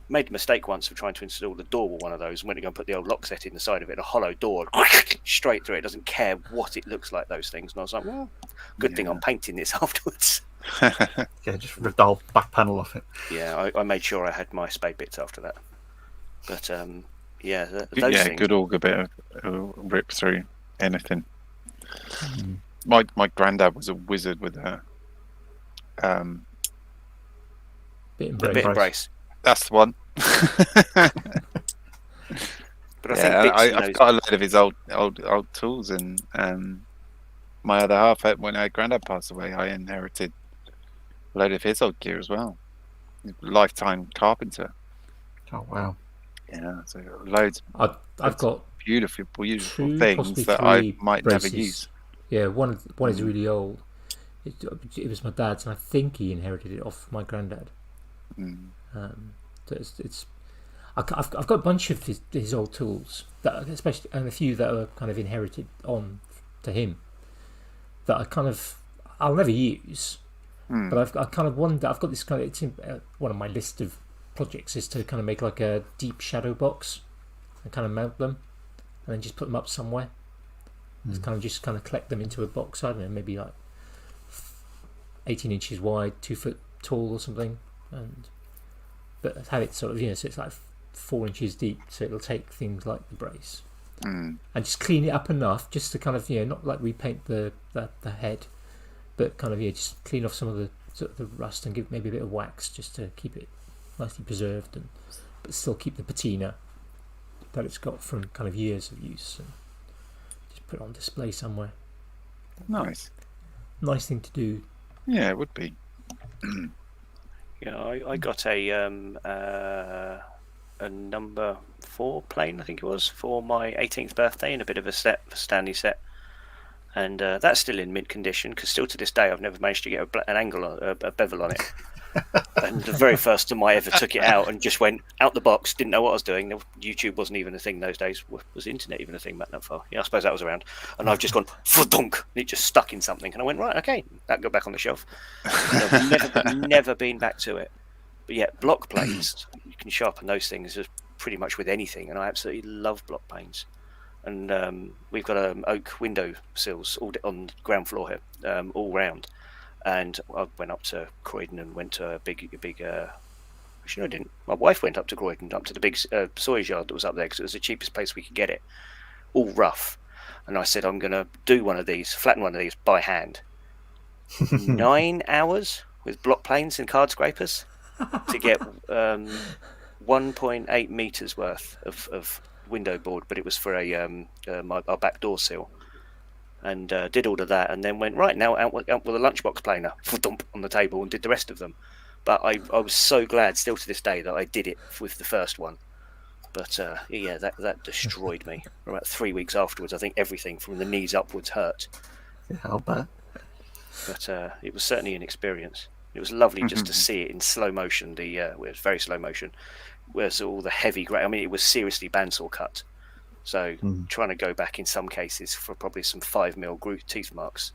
Made a mistake once of trying to install the door with one of those and went to go and put the old lock set in the side of it, a hollow door, straight through it. Doesn't care what it looks like, those things. And I was like, well, good thing I'm painting this afterwards. Yeah, just ripped the whole back panel off it. Yeah, I made sure I had my spade bits after that. But those things. Good auger bit of rip through anything. My granddad was a wizard with a Bit and brace. That's the one. But I think I've got a load of his old tools, and my other half, when our granddad passed away, I inherited a load of his old gear as well. Lifetime carpenter. Oh wow! Yeah, so loads. I've got beautiful two, things that I might braces. never use. Yeah, one is really old. It was my dad's, and I think he inherited it off my granddad. So I've got a bunch of his old tools, that especially, and a few that are kind of inherited on to him, that I'll never use. But I kind of wonder. I've got this kind of, it's in one of my list of projects is to kind of make like a deep shadow box and kind of mount them and then just put them up somewhere. Just kind of collect them into a box. I don't know, maybe like 18 inches wide, 2 foot tall or something, but have it sort of, so it's like 4 inches deep, so it'll take things like the brace and just clean it up enough just to kind of, not like repaint the head, but kind of just clean off some of the sort of the rust and give maybe a bit of wax just to keep it nicely preserved, but still keep the patina that it's got from kind of years of use, and just put it on display somewhere. Nice thing to do. Yeah, it would be. Yeah, I got a number 4 plane, I think it was, for my 18th birthday, and a bit of a Stanley set, and that's still in mint condition, because still to this day I've never managed to get an angle, a bevel on it. And the very first time I ever took it out and just went out the box, didn't know what I was doing. YouTube wasn't even a thing those days. Was the internet even a thing back that far? Yeah, I suppose that was around. And I've just gone fudunk, and it just stuck in something. And I went, right, okay, that go back on the shelf. And I've never been back to it. But yeah, block planes, you can sharpen those things pretty much with anything, and I absolutely love block planes. And we've got oak window sills all on the ground floor here, all round. And I went up to Croydon and went to a big. Actually, no, I didn't. My wife went up to Croydon, up to the big Sawyer's yard that was up there, because it was the cheapest place we could get it, all rough. And I said, I'm going to do one of these, flatten one of these by hand. 9 hours with block planes and card scrapers to get 1.8 meters worth of window board, but it was for our back door sill. and did all of that, and then went right now out with a lunchbox planer on the table and did the rest of them. But I was so glad still to this day that I did it with the first one. But yeah, that destroyed me. About 3 weeks afterwards, I think everything from the knees upwards hurt. Yeah, I'll bet. But it was certainly an experience. It was lovely just to see it in slow motion. It was very slow motion. Whereas all the heavy grey, I mean, it was seriously bandsaw cut. So trying to go back in some cases for probably some 5mm teeth marks,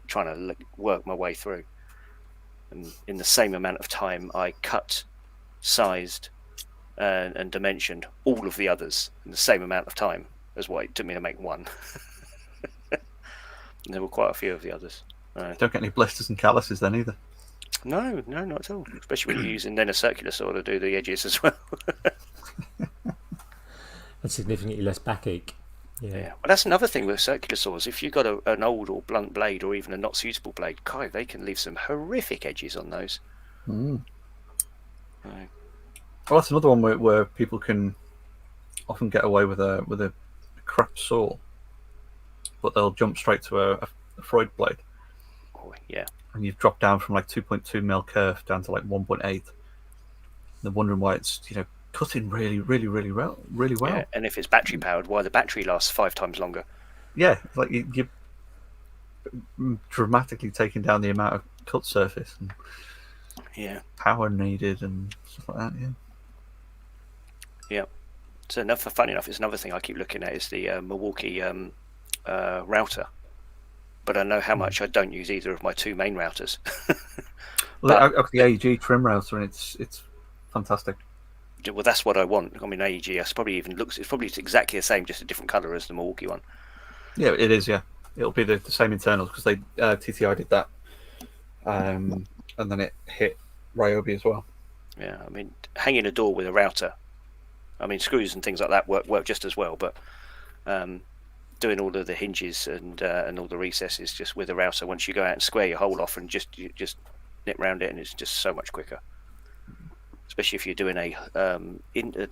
trying to work my way through. And in the same amount of time, I cut, sized, and dimensioned all of the others in the same amount of time as what it took me to make one. And there were quite a few of the others. Don't get any blisters and calluses then either. No, not at all. Especially when you're using then a circular saw to do the edges as well. And significantly less backache. Yeah. Well, that's another thing with circular saws. If you've got an old or blunt blade or even a not suitable blade, they can leave some horrific edges on those. Well, that's another one where people can often get away with a crap saw, but they'll jump straight to a Freud blade. Oh, yeah. And you've dropped down from like 2.2mm kerf down to like 1.8. They're wondering why it's cutting really well. Yeah, and if it's battery powered, why the battery lasts 5 times longer? Yeah, it's like you're dramatically taking down the amount of cut surface and power needed and stuff like that. Yeah. So funny enough, it's another thing I keep looking at is the Milwaukee router. But I know how much I don't use either of my 2 main routers. Well, I've got the AEG trim router, and it's fantastic. Well, that's what I want. I mean, AEG, it's probably exactly the same, just a different colour as the Milwaukee one. Yeah, it is. Yeah, it'll be the same internals because they TTI did that, and then it hit Ryobi as well. Yeah, I mean, hanging a door with a router, I mean, screws and things like that work just as well, but doing all of the hinges and all the recesses just with a router, once you go out and square your hole off and just nip round it, and it's just so much quicker. Especially if you're doing a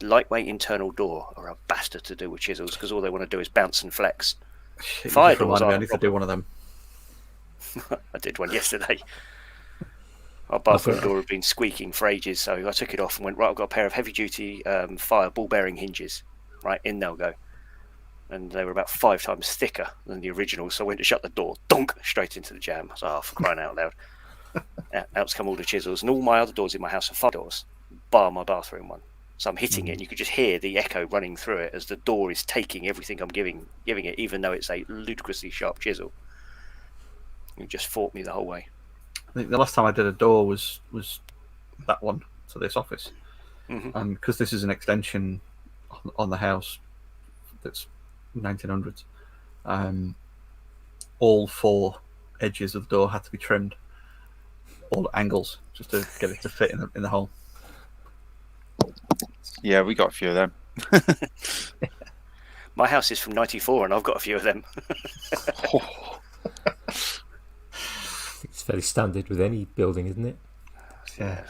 lightweight internal door, or a bastard to do with chisels, because all they want to do is bounce and flex. Fire doors I need to do one of them. I did one yesterday. Our bathroom door had been squeaking for ages, so I took it off and went, right, I've got a pair of heavy-duty fire ball bearing hinges. Right, in they'll go. And they were about 5 times thicker than the original, so I went to shut the door, donk, straight into the jam. I was like, oh, for crying out loud. Out's come all the chisels, and all my other doors in my house are fire doors, bar my bathroom one. So I'm hitting it, and you could just hear the echo running through it as the door is taking everything I'm giving it, even though it's a ludicrously sharp chisel. It just fought me the whole way. I think the last time I did a door was that one to this office, and because this is an extension on the house that's 1900s, all 4 edges of the door had to be trimmed, all angles, just to get it to fit in the hole. Yeah, we got a few of them. My house is from '94, and I've got a few of them. It's fairly standard with any building, isn't it? Yeah.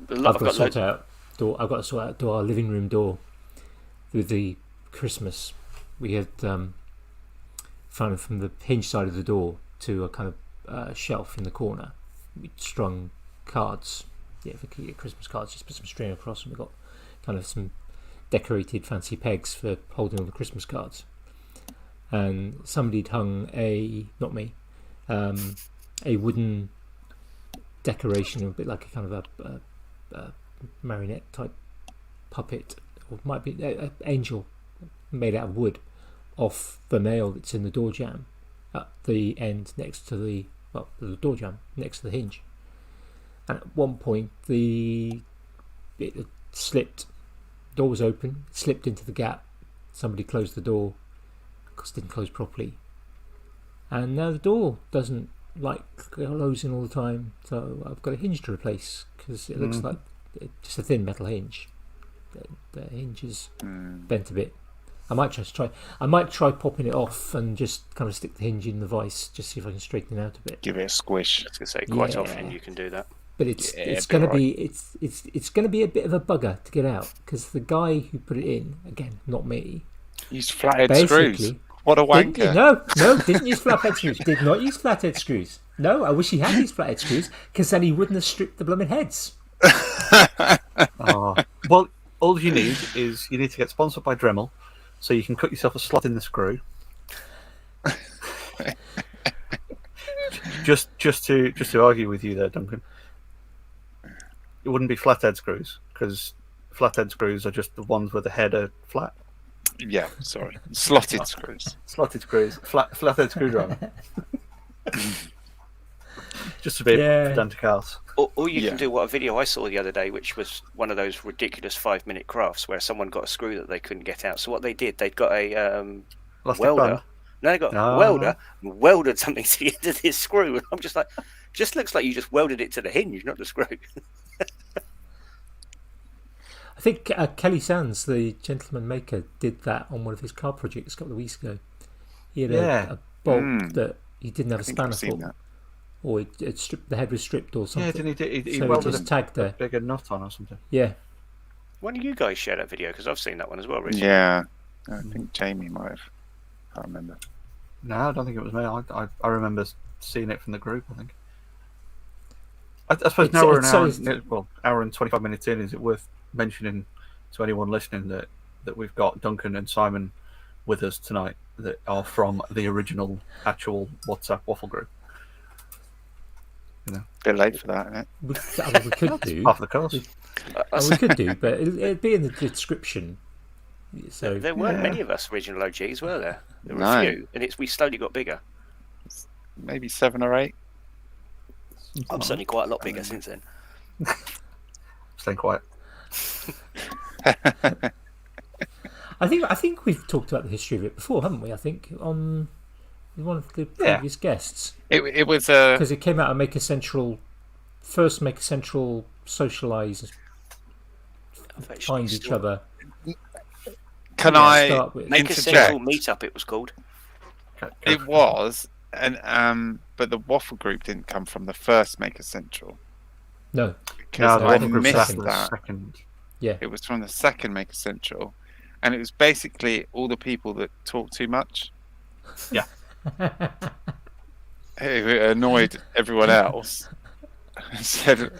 I've got to sort out our living room door with the Christmas. We had found from the hinge side of the door to a kind of shelf in the corner. We strung cards. Yeah, if we could get Christmas cards, just put some string across, and we got kind of some decorated fancy pegs for holding all the Christmas cards. And somebody'd hung not me, a wooden decoration, a bit like a kind of a marionette type puppet, or it might be an angel made out of wood, off the nail that's in the door jamb at the end next to the door jamb next to the hinge. And at one point it slipped. Door was open, it slipped into the gap. Somebody closed the door because it didn't close properly, and now the door doesn't like closing all the time. So I've got a hinge to replace because it looks like just a thin metal hinge. The hinge is bent a bit. I might try popping it off and just kind of stick the hinge in the vise, just see if I can straighten it out a bit. Give it a squish. I was going to say, quite often you can do that. But it's going to be a bit of a bugger to get out, because the guy who put it in, again, not me, He's flathead screws. What a Didn't you? wanker. No, didn't use flathead screws. Did not use flathead screws. No, I wish he had used flathead screws, because then he wouldn't have stripped the blooming heads. Oh. Well, all you need is you need to get sponsored by Dremel, so you can cut yourself a slot in the screw. just to argue with you there, Duncan. It wouldn't be flathead screws, because flathead screws are just the ones where the head are flat. Yeah, sorry. Slotted screws. Slotted screws, flathead screwdriver. Just a bit pedantic ass. Or you can do what a video I saw the other day, which was one of those ridiculous 5-minute crafts where someone got a screw that they couldn't get out. So what they did, they'd got a welder. Band. No, they got a welder and welded something to the end of this screw. And I'm just like, just looks like you just welded it to the hinge, not the screw. I think Kelly Sands, the gentleman maker, did that on one of his car projects a couple of weeks ago. He had a bolt that he didn't have a spanner for, or it stripped, the head was stripped or something. Yeah, didn't he? He so welded just tagged a bigger nut on or something. Yeah. When did you guys share that video? Because I've seen that one as well recently. Yeah, I think Jamie might have. I can't remember. No, I don't think it was me. I remember seeing it from the group, I think. I suppose now we're an hour and 25 minutes in. Is it worth mentioning to anyone listening that we've got Duncan and Simon with us tonight that are from the original actual WhatsApp waffle group? You know, Bit late for that, isn't it? We could do. half the course. We could do, but it'd be in the description. So there weren't many of us original OGs, were there? There were a few, and we slowly got bigger. Maybe 7 or 8. I'm certainly quite a lot bigger since then. Staying quiet. I think we've talked about the history of it before, haven't we? I think on one of the previous guests. It was because it came out of Maker Central, first Maker Central socialise, find each other. Can I start with? Maker Central Meetup? It was called. It was, and but the waffle group didn't come from the first Maker Central. No, because the I waffle group missed was that. Second. Yeah, it was from the second Maker Central, and it was basically all the people that talk too much. Yeah. Who annoyed everyone else. Said,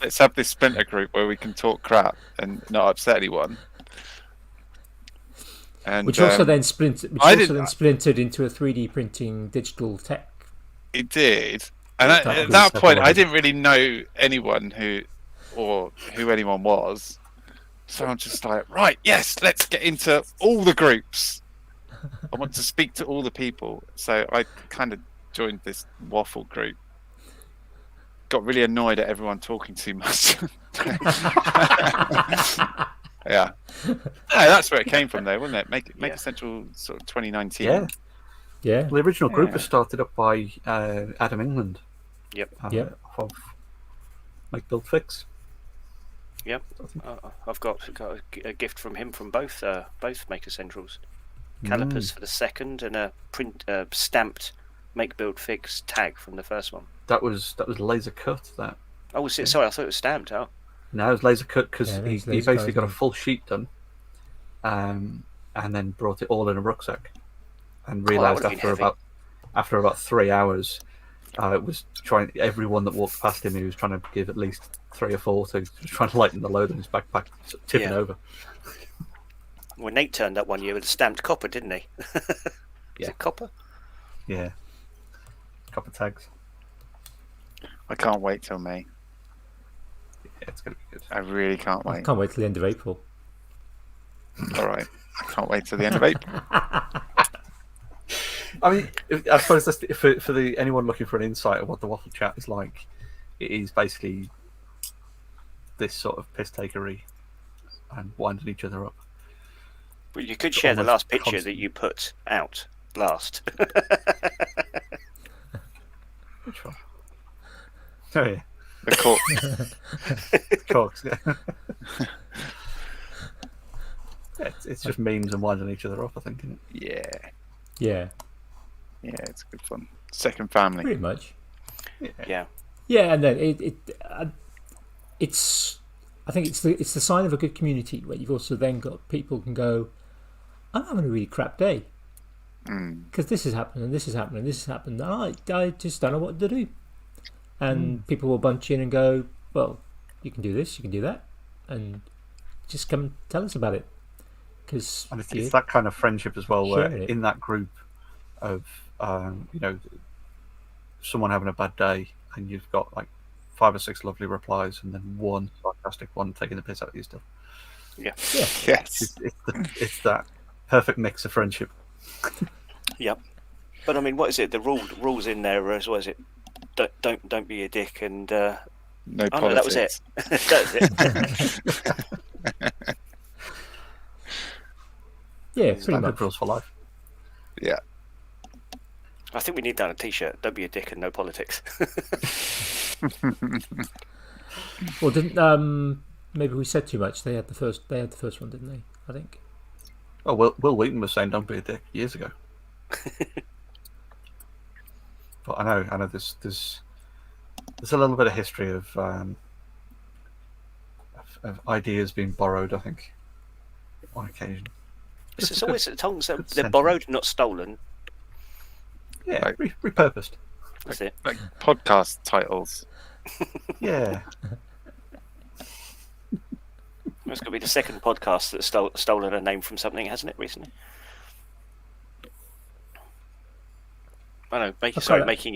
let's have this splinter group where we can talk crap and not upset anyone. And, which also then splintered into a 3D printing digital tech. It did, and at that point, I didn't really know anyone who anyone was. So I'm just like, right, yes, let's get into all the groups. I want to speak to all the people. So I kind of joined this waffle group. Got really annoyed at everyone talking too much. Yeah. No, that's where it came from, though, wasn't it? Make Essential sort of 2019. Yeah. Yeah. Well, the original group was started up by Adam England. Yep. Of Make Build Fix. Yep. I've got a gift from him from both Maker Centrals. Calipers for the second and a stamped Make Build Fix tag from the first one. That was laser cut. That. Oh, was it? Sorry, I thought it was stamped. Oh. No, it was laser cut because he basically got a cut, full sheet done, and then brought it all in a rucksack, and realised after about 3 hours, it was everyone that walked past him, he was trying to give at least 3 or 4 to trying to lighten the load on his backpack, tipping over. Well, Nate turned up one year with a stamped copper, didn't he? Is it copper? Yeah. Copper tags. I can't wait till May. Yeah, it's going to be good. I really can't wait. I can't wait till the end of April. All right. I can't wait till the end of April. I mean, I suppose that's for anyone looking for an insight of what the waffle chat is like, it is basically this sort of piss takery and winding each other up. But you could share the last picture that you put out last. Which one? Oh yeah, The cork. corks. Yeah. It's just memes and winding each other up, I think, isn't it? Yeah. Yeah. Yeah, it's good fun. Second family. Pretty much. Yeah. Yeah, and then it's. I think it's the sign of a good community where you've also then got people who can go, I'm having a really crap day. because this has happened and this has happened and this has happened. I just don't know what to do. And people will bunch in and go, well, you can do this, you can do that, and just come and tell us about it. Because And it's that kind of friendship as well, where Share it. in that group of someone having a bad day, and you've got like 5 or 6 lovely replies, and then one sarcastic one taking the piss out of you still. Yeah. Yes. It's that perfect mix of friendship. Yep. But I mean, what is it? The rules in there as well, is it? Don't be a dick and. No No, politics. that was it. That was it. yeah, pretty Standard much. rules for life. Yeah. I think we need that on a T-shirt. Don't be a dick and no politics. Well, didn't maybe we said too much? They had the first one, didn't they? I think. Oh, Will Wheaton was saying "don't be a dick" years ago. But I know. There's a little bit of history of ideas being borrowed. I think on occasion. It's always at times they're sentiment. borrowed, not stolen. Yeah, Like- repurposed. That's it. Like podcast titles. Yeah. It's going to be the second podcast that's stolen a name from something, hasn't it, recently? I know. Making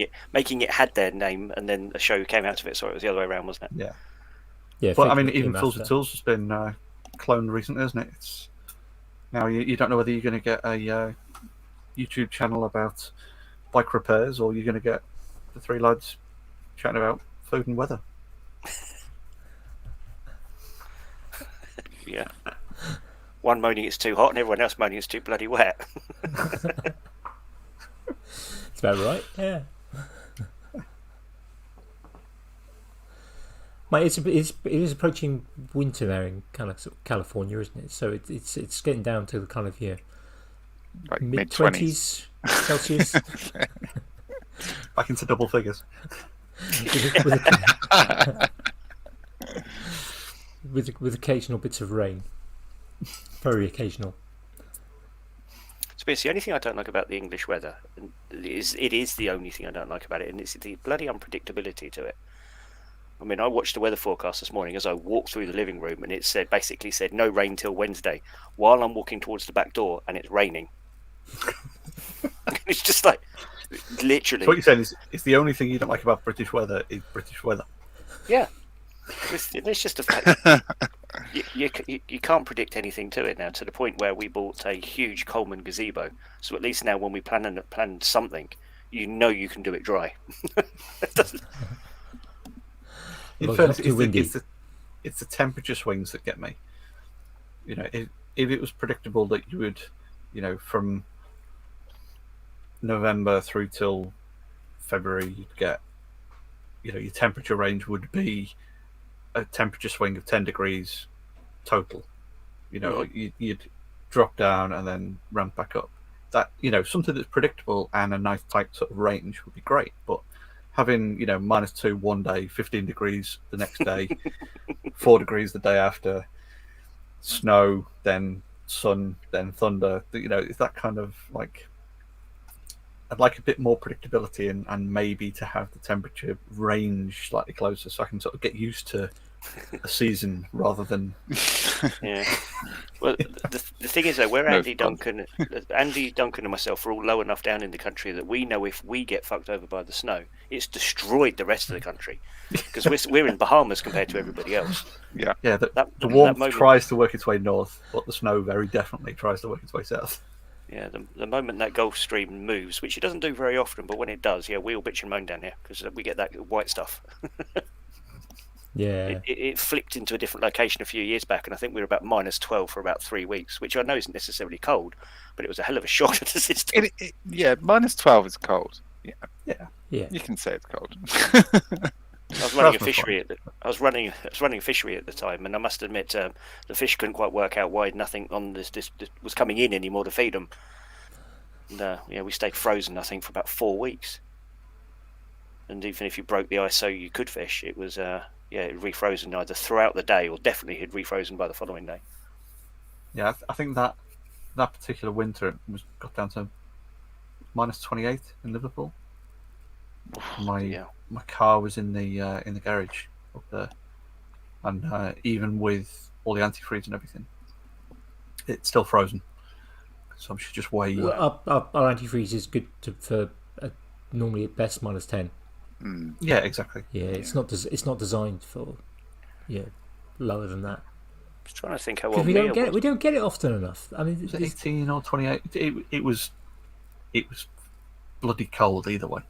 it had their name, and then a show came out of it. Sorry, it was the other way around, wasn't it? Yeah. Yeah, But I Fake mean, even Game Tools Master. of Tools has been cloned recently, isn't it? It's now you don't know whether you're going to get a YouTube channel about bike repairs, or you're going to get the 3 lads chatting about food and weather. Yeah. One moaning it's too hot, and everyone else moaning it's too bloody wet. It's about right. Yeah. Mate, it is approaching winter now in kind of, sort of California, isn't it? So it's getting down to the kind of Like mid mid-20s. 20s Celsius Back into double figures. with occasional bits of rain. Very occasional. So it's the only thing I don't like about the English weather. It is the only thing I don't like about it, and it's the bloody unpredictability to it. I mean, I watched the weather forecast this morning as I walked through the living room, and it basically said no rain till Wednesday, while I'm walking towards the back door, and it's raining. It's just like, literally. So what you're saying is, it's the only thing you don't like about British weather is British weather. Yeah. It's just a fact. You can't predict anything to it now, to the point where we bought a huge Coleman gazebo. So at least now when we plan something, you know you can do it dry. It doesn't. In Well, fairness, it's not too windy. it's the temperature swings that get me. You know, if it was predictable that you would, from November through till February, you'd get, your temperature range would be a temperature swing of 10 degrees total. You'd drop down and then ramp back up. That, something that's predictable and a nice tight sort of range would be great. But having, -2 one day, 15 degrees the next day, 4 degrees the day after, snow, then sun, then thunder, it's that kind of like, I'd like a bit more predictability and maybe to have the temperature range slightly closer so I can sort of get used to a season rather than. Yeah. Well, the thing is though, No Andy Duncan and myself are all low enough down in the country that we know if we get fucked over by the snow, it's destroyed the rest of the country, because we're in Bahamas compared to everybody else. Yeah. Yeah, the That warmth moment- tries to work its way north, but the snow very definitely tries to work its way south. Yeah, the moment that Gulf Stream moves, which it doesn't do very often, but when it does, yeah, we all bitch and moan down here because we get that white stuff. Yeah. It flipped into a different location a few years back, and I think we were about -12 for about 3 weeks, which I know isn't necessarily cold, but it was a hell of a shock to the system. Yeah, -12 is cold. Yeah, Yeah. you can say it's cold. I was running a That's fishery I was running a fishery at the time, and I must admit the fish couldn't quite work out why nothing on this was coming in anymore to feed them. And we stayed frozen, I think, for about 4 weeks. And even if you broke the ice so you could fish, it was it refrozen either throughout the day or definitely had refrozen by the following day. Yeah, I think that particular winter it got down to minus 28 in Liverpool. My Yeah. my car was in the garage up there, and even with all the antifreeze and everything, it's still frozen. So I'm just way. Our antifreeze is good for normally at best minus 10. Yeah, exactly. Yeah, it's not designed for lower than that. I was trying to think how Because well we don't get it often enough. I mean, Was it 18 or 28? It was bloody cold either way.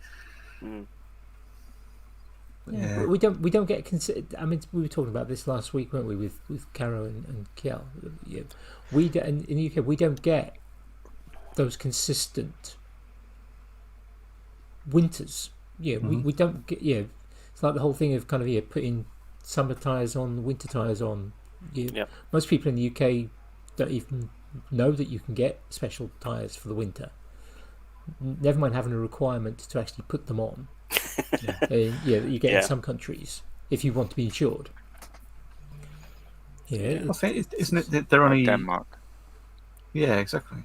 Yeah. We don't get considered. I mean, we were talking about this last week, weren't we, with Caro and Kiel? Yeah. In the UK we don't get those consistent winters. Yeah, we don't get. Yeah, it's like the whole thing of kind of putting summer tyres on, winter tyres on. Yeah. Most people in the UK don't even know that you can get special tyres for the winter. Never mind having a requirement to actually put them on. You get in some countries if you want to be insured. Yeah, I think isn't it that they're only Denmark. Yeah, exactly.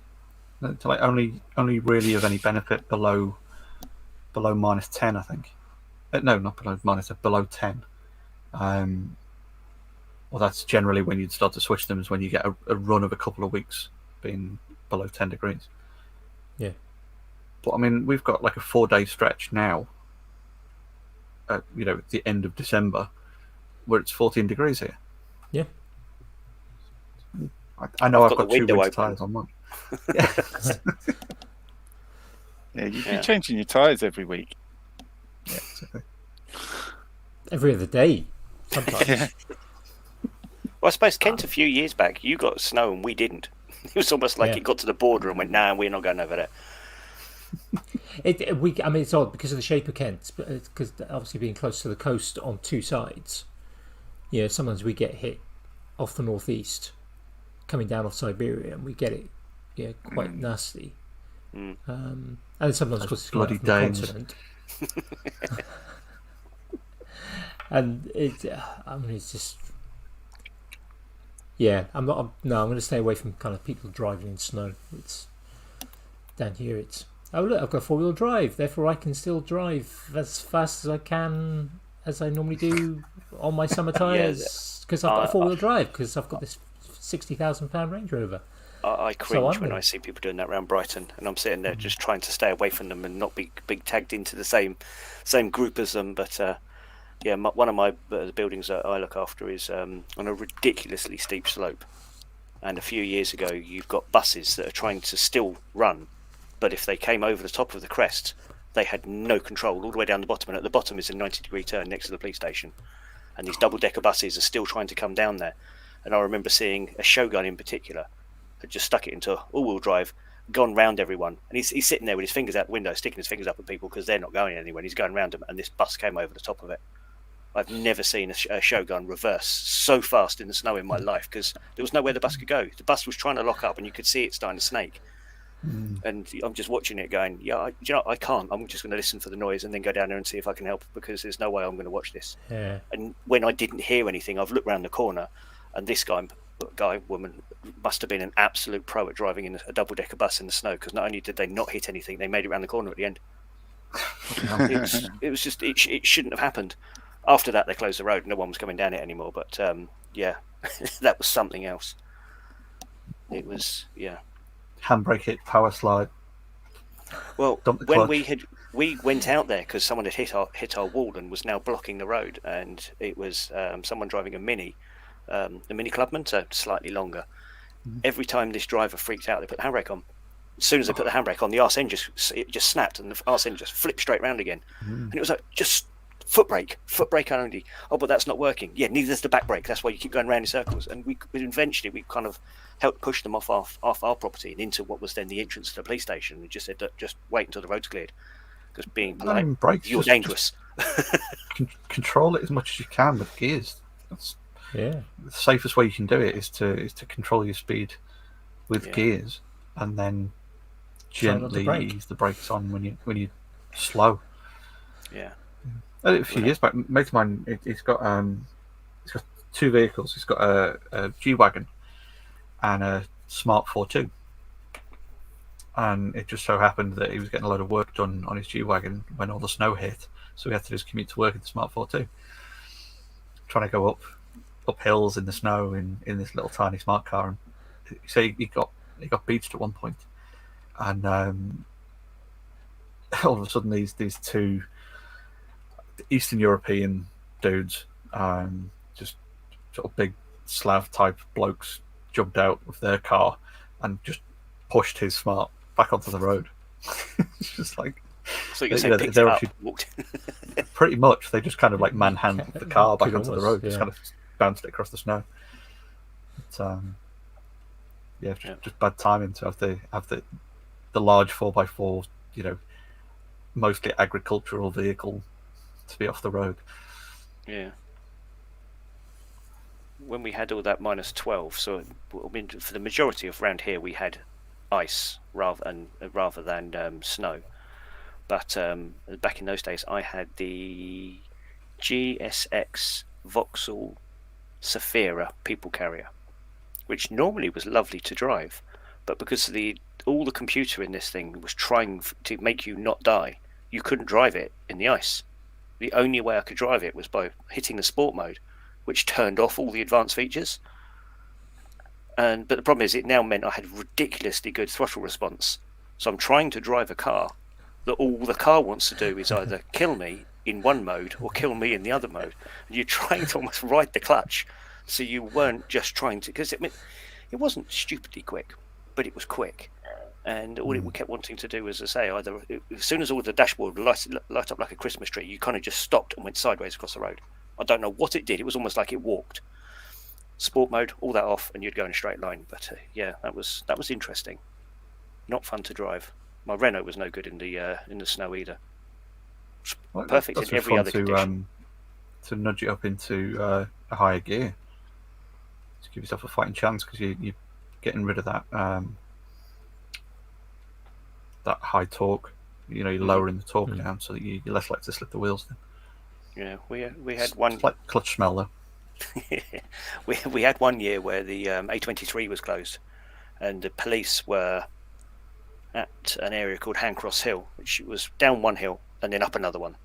It's like only really of any benefit below minus 10, I think. No, not below minus, below 10. Well, that's generally when you'd start to switch them, is when you get a run of a couple of weeks being below 10 degrees. Yeah. But I mean, we've got like a 4-day stretch now, at the end of December, where it's 14 degrees here. Yeah. I know I've got got the 2 window weeks' open. tyres on mine. Yeah, you'd be changing your tyres every week. Yeah, exactly. Every other day, sometimes. Well, I suppose Kent, a few years back, you got snow and we didn't. It was almost like it got to the border and went, "Nah, we're not going over there." I mean, it's odd because of the shape of Kent, because obviously being close to the coast on two sides. Sometimes we get hit off the northeast, coming down off Siberia, and we get it, quite nasty. And sometimes, of course, it's bloody from the Danes. continent. And it's just. Yeah, I'm going to stay away from kind of people driving in snow. It's down here. It's look, I've got 4-wheel drive, therefore I can still drive as fast as I can, as I normally do on my summer tyres, because I've got a 4-wheel drive, because I've got this £60,000 Range Rover. I cringe when I see people doing that around Brighton, and I'm sitting there just trying to stay away from them and not be tagged into the same group as them. But one of my buildings that I look after is on a ridiculously steep slope, and a few years ago you've got buses that are trying to still run, but if they came over the top of the crest, they had no control all the way down the bottom, and at the bottom is a 90-degree turn next to the police station, and these double-decker buses are still trying to come down there. And I remember seeing a Shogun in particular had just stuck it into all-wheel drive, gone round everyone, and he's sitting there with his fingers out the window, sticking his fingers up at people because they're not going anywhere. He's going round them, and this bus came over the top of it. I've never seen a Shogun reverse so fast in the snow in my life, because there was nowhere the bus could go. The bus was trying to lock up, and you could see it starting to snake. And I'm just watching it going, I can't. I'm just going to listen for the noise and then go down there and see if I can help, because there's no way I'm going to watch this. Yeah. And when I didn't hear anything, I've looked round the corner, and this woman must have been an absolute pro at driving in a double-decker bus in the snow, because not only did they not hit anything, they made it around the corner at the end. It was just, it shouldn't have happened. After that, they closed the road. No one was coming down it anymore. But that was something else. It was, Handbrake hit, power slide. Well, Dump the when clutch. we went out there because someone had hit our wall and was now blocking the road, and it was someone driving a Mini Clubman, so slightly longer. Every time this driver freaked out, they put the handbrake on. As soon as they put the handbrake on, the arse end just snapped, and the arse end just flipped straight round again. And it was like, just foot brake only. Oh, but that's not working. Yeah, neither is the back brake. That's why you keep going round in circles. And we eventually kind of helped push them off our property and into what was then the entrance to the police station. We just said, just wait until the road's cleared, because being polite, brakes, you're dangerous. Control it as much as you can with gears. That's the safest way you can do it is to control your speed with gears, and then gently ease the brakes on when you slow. Yeah. A few years back, mate of mine, he's got 2 vehicles. He's got a G-Wagon and a Smart 4.2. and it just so happened that he was getting a load of work done on his G-Wagon when all the snow hit, so he had to just commute to work in the Smart 4 trying to go up hills in the snow in this little tiny smart car. And so he got beached at one point, and all of a sudden these two Eastern European dudes, just sort of big Slav type blokes, jumped out of their car and just pushed his Smart back onto the road. It's just like, So you say picked they're it up, actually walked. pretty much, they just kind of like manhandled the car back onto the road, yeah. just kind of bounced it across the snow. But, just bad timing to have the large 4x4, mostly agricultural vehicle to be off the road. Yeah. When we had all that -12, so I mean, for the majority of round here, we had ice rather than snow. But back in those days, I had the GSX Vauxhall Saphira people carrier, which normally was lovely to drive, but because all the computer in this thing was trying to make you not die, you couldn't drive it in the ice. The only way I could drive it was by hitting the sport mode, which turned off all the advanced features. But the problem is, it now meant I had ridiculously good throttle response. So I'm trying to drive a car that all the car wants to do is either kill me in one mode or kill me in the other mode. And you're trying to almost ride the clutch, so you weren't just trying to, because it wasn't stupidly quick, but it was quick. And all it kept wanting to do was, as I say, either as soon as all the dashboard light up like a Christmas tree, you kind of just stopped and went sideways across the road. I don't know what it did. It was almost like it walked. Sport mode, all that off, and you'd go in a straight line. But that was interesting. Not fun to drive. My Renault was no good in the snow either. Well, Perfect that's in every other fun condition. to nudge it up into a higher gear, to give yourself a fighting chance, because you're getting rid of that that high torque. You're lowering the torque down so that you're less likely to slip the wheels. Then. Yeah, we had one. It's like clutch smell though. we had one year where the A23 was closed, and the police were at an area called Handcross Hill, which was down one hill and then up another one.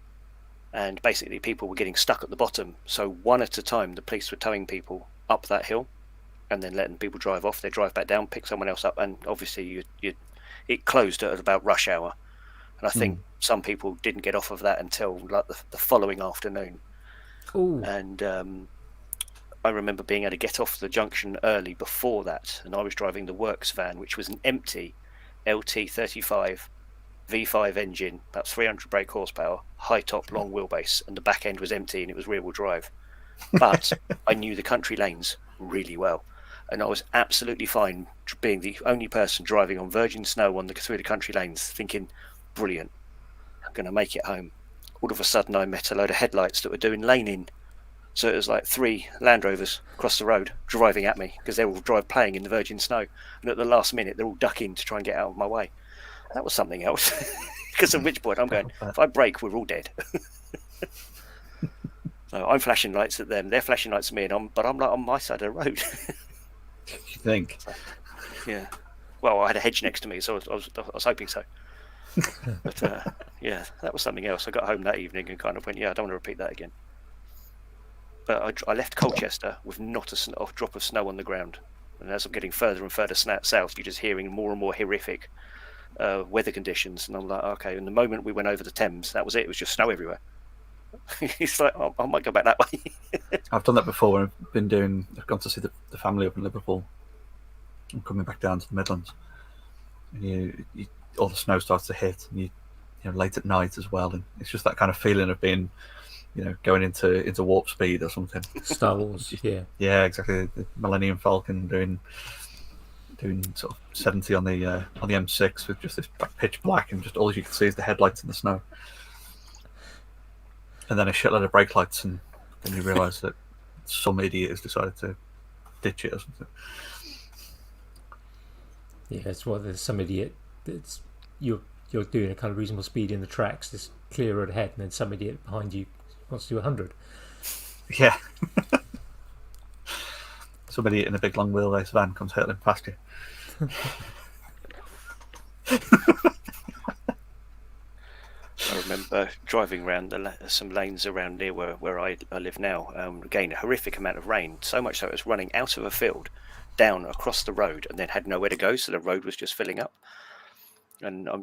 And basically people were getting stuck at the bottom. So one at a time, the police were towing people up that hill and then letting people drive off. They drive back down, pick someone else up, and obviously it closed at about rush hour. And I think some people didn't get off of that until like the following afternoon. Ooh. And I remember being able to get off the junction early before that, and I was driving the works van, which was an empty LT35 V5 engine, about 300 brake horsepower, high top, long wheelbase, and the back end was empty and it was rear wheel drive. But I knew the country lanes really well, and I was absolutely fine being the only person driving on virgin snow through the country lanes, thinking, brilliant, I'm going to make it home. All of a sudden I met a load of headlights that were doing lane in. So it was like 3 Land Rovers across the road driving at me because they were all playing in the virgin snow. And at the last minute, they're all ducking to try and get out of my way. That was something else. Because at which point I'm going, if I brake, we're all dead. So I'm flashing lights at them. They're flashing lights at me, but I'm like on my side of the road. You think? Yeah. Well, I had a hedge next to me, so I was hoping so. But that was something else. I got home that evening and kind of went, I don't want to repeat that again. But I left Colchester with not a drop of snow on the ground. And as I'm getting further and further south, you're just hearing more and more horrific weather conditions. And I'm like, okay. And the moment we went over the Thames, that was it. It was just snow everywhere. It's like, I might go back that way. I've done that before when I've gone to see the family up in Liverpool. I'm coming back down to the Midlands. And all the snow starts to hit, and you late at night as well. And it's just that kind of feeling of being, going into warp speed or something. Star Wars, yeah. Yeah, exactly. The Millennium Falcon doing sort of 70 on the M6 with just this pitch black, and just all you can see is the headlights in the snow. And then a shitload of brake lights, and then you realise that some idiot has decided to ditch it or something. Yeah, it's there's some idiot that's you're doing a kind of reasonable speed in the tracks, this clear road ahead, and then some idiot behind you wants to do 100. Yeah. Somebody in a big long wheelbase van comes hurtling past you. I remember driving around some lanes around near where I live now. Again, a horrific amount of rain, so much so it was running out of a field, down across the road, and then had nowhere to go, so the road was just filling up. And I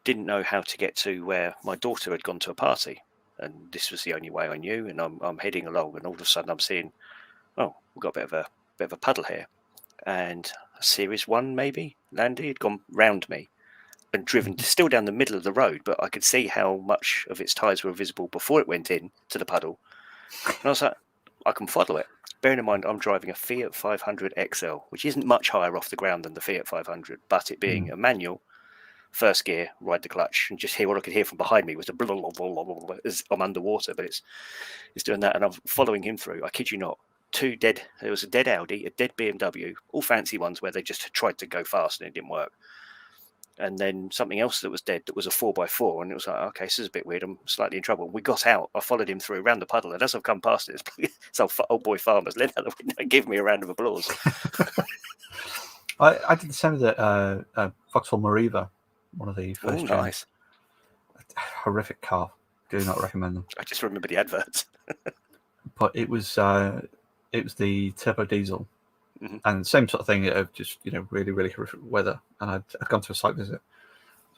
didn't know how to get to where my daughter had gone to a party, and this was the only way I knew. And I'm heading along, and all of a sudden I'm seeing, oh, we've got a bit of a puddle here, and a Series 1 maybe Landy had gone round me and driven still down the middle of the road, but I could see how much of its tyres were visible before it went in to the puddle. And I was like, I can follow it. Bearing in mind, I'm driving a Fiat 500 XL, which isn't much higher off the ground than the Fiat 500, but it being a manual, first gear, ride the clutch, and just hear what I could hear from behind me was the blah, blah, blah, blah, blah, as I'm underwater, but it's doing that, and I'm following him through. I kid you not. There was a dead Audi, a dead BMW, all fancy ones where they just tried to go fast and it didn't work. And then something else that was dead that was a 4x4, and it was like, okay, this is a bit weird. I'm slightly in trouble. We got out. I followed him through around the puddle, and as I've come past it, this old boy farmer's leaned out the window and gave me a round of applause. I did the same with the Vauxhall Mariva, one of the first. Oh, nice. Horrific car. Do not recommend them. I just remember the adverts. But it was the turbo diesel. Mm-hmm. And same sort of thing of just, really, really horrific weather. And I'd gone to a site visit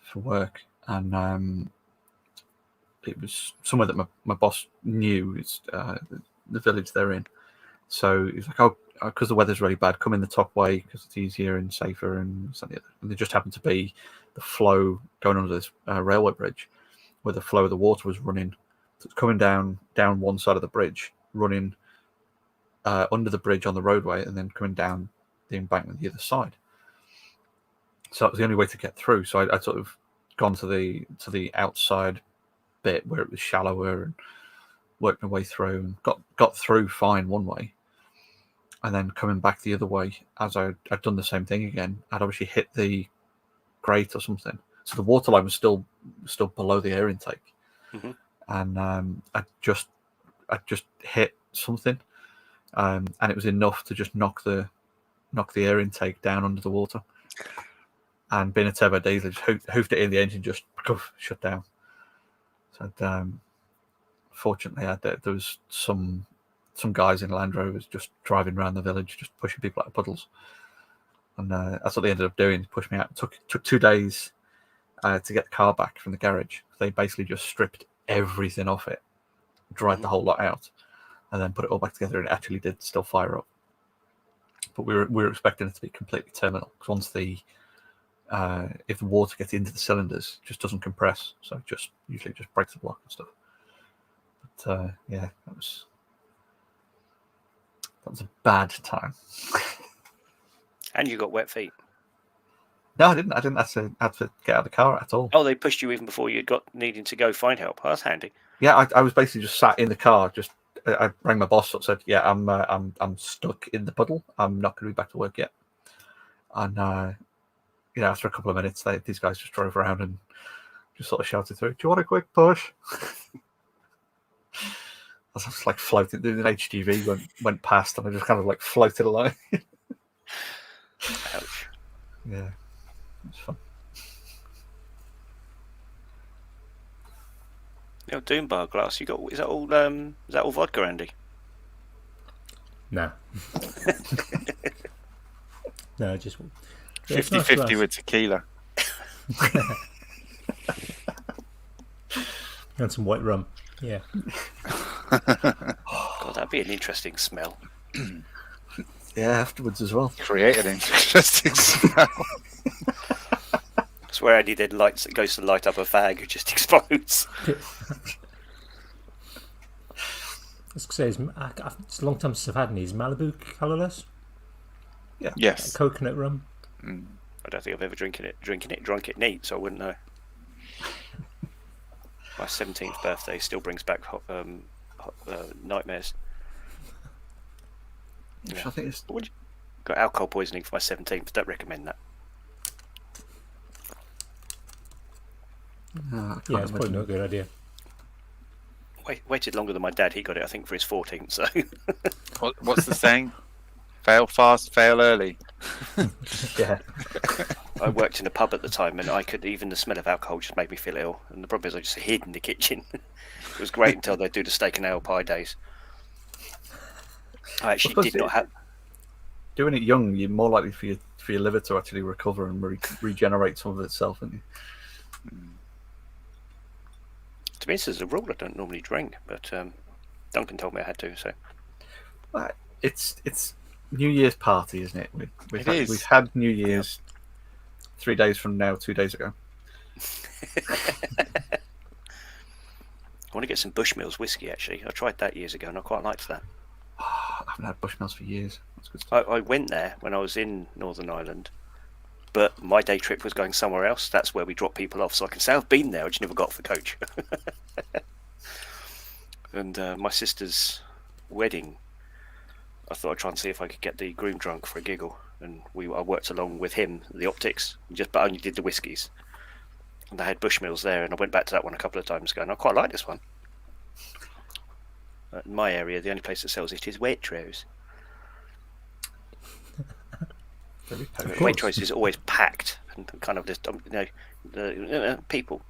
for work, and it was somewhere that my boss knew. It's the village they're in. So he was like, oh, because the weather's really bad, come in the top way because it's easier and safer and something. And there just happened to be the flow going under this railway bridge where the flow of the water was running. So it's coming down one side of the bridge, running under the bridge on the roadway, and then coming down the embankment the other side. So that was the only way to get through. So I'd sort of gone to the outside bit where it was shallower and worked my way through and got through fine one way. And then coming back the other way, as I'd done the same thing again, I'd obviously hit the grate or something. So the water line was still below the air intake. Mm-hmm. And I just hit something. And it was enough to just knock the air intake down under the water. And being a turbo diesel, just hoofed it in, the engine just shut down. So fortunately, there was some guys in Land Rovers just driving around the village, just pushing people out of puddles. And that's what they ended up doing, pushed me out. It took 2 days to get the car back from the garage. They basically just stripped everything off it, dried the whole lot out, and then put it all back together, and it actually did still fire up. But we were expecting it to be completely terminal, because once if the water gets into the cylinders, it just doesn't compress, so it usually just breaks the block and stuff. But yeah, that was a bad time. And you got wet feet. No, I didn't. I didn't have to get out of the car at all. Oh, they pushed you even before you got needing to go find help. Oh, that's handy. Yeah, I was basically just sat in the car. I rang my boss up, said, "Yeah, I'm stuck in the puddle. I'm not going to be back to work yet." And after a couple of minutes, these guys just drove around and just sort of shouted through, "Do you want a quick push?" I was just like floating. The HGV went past, and I just kind of like floated along. Ouch. Yeah, it was fun. Doom bar glass. Is that all vodka, Andy? No. No, just 50-50 with tequila. And some white rum. Yeah. God, that'd be an interesting smell. Yeah, afterwards as well. Created an interesting smell. It's where Andy then goes to light up a fag, it just explodes. I was going to say, it's a long time since I've had any. Is Malibu colourless? Yeah. Yes. Coconut rum? Mm. I don't think I've ever drunk it neat, so I wouldn't know. My 17th birthday still brings back nightmares. Yeah. I think it's... Got alcohol poisoning for my 17th. Don't recommend that. Yeah, it's probably not a good idea. Waited longer than my dad. He got it, I think, for his 14th. So, what's the saying? Fail fast, fail early. Yeah. I worked in a pub at the time, and even the smell of alcohol just made me feel ill. And the problem is I just hid in the kitchen. It was great until they'd do the steak and ale pie days. I actually did not have... Doing it young, you're more likely for your liver to actually recover and regenerate some of itself, isn't you? To be honest, as a rule, I don't normally drink, but Duncan told me I had to, so... Well, it's New Year's party, isn't it? We've had New Year's 3 days from now, 2 days ago. I want to get some Bushmills whiskey, actually. I tried that years ago, and I quite liked that. I haven't had Bushmills for years. That's good stuff. I went there when I was in Northern Ireland, but my day trip was going somewhere else. That's where we drop people off, so I can say I've been there, I just never got off the coach. And my sister's wedding, I thought I'd try and see if I could get the groom drunk for a giggle, and I worked along with him, the optics, but only did the whiskies. And they had Bushmills there, and I went back to that one a couple of times going, I quite like this one. In my area, the only place that sells it is Waitrose. Waitrose is always packed and kind of just, people.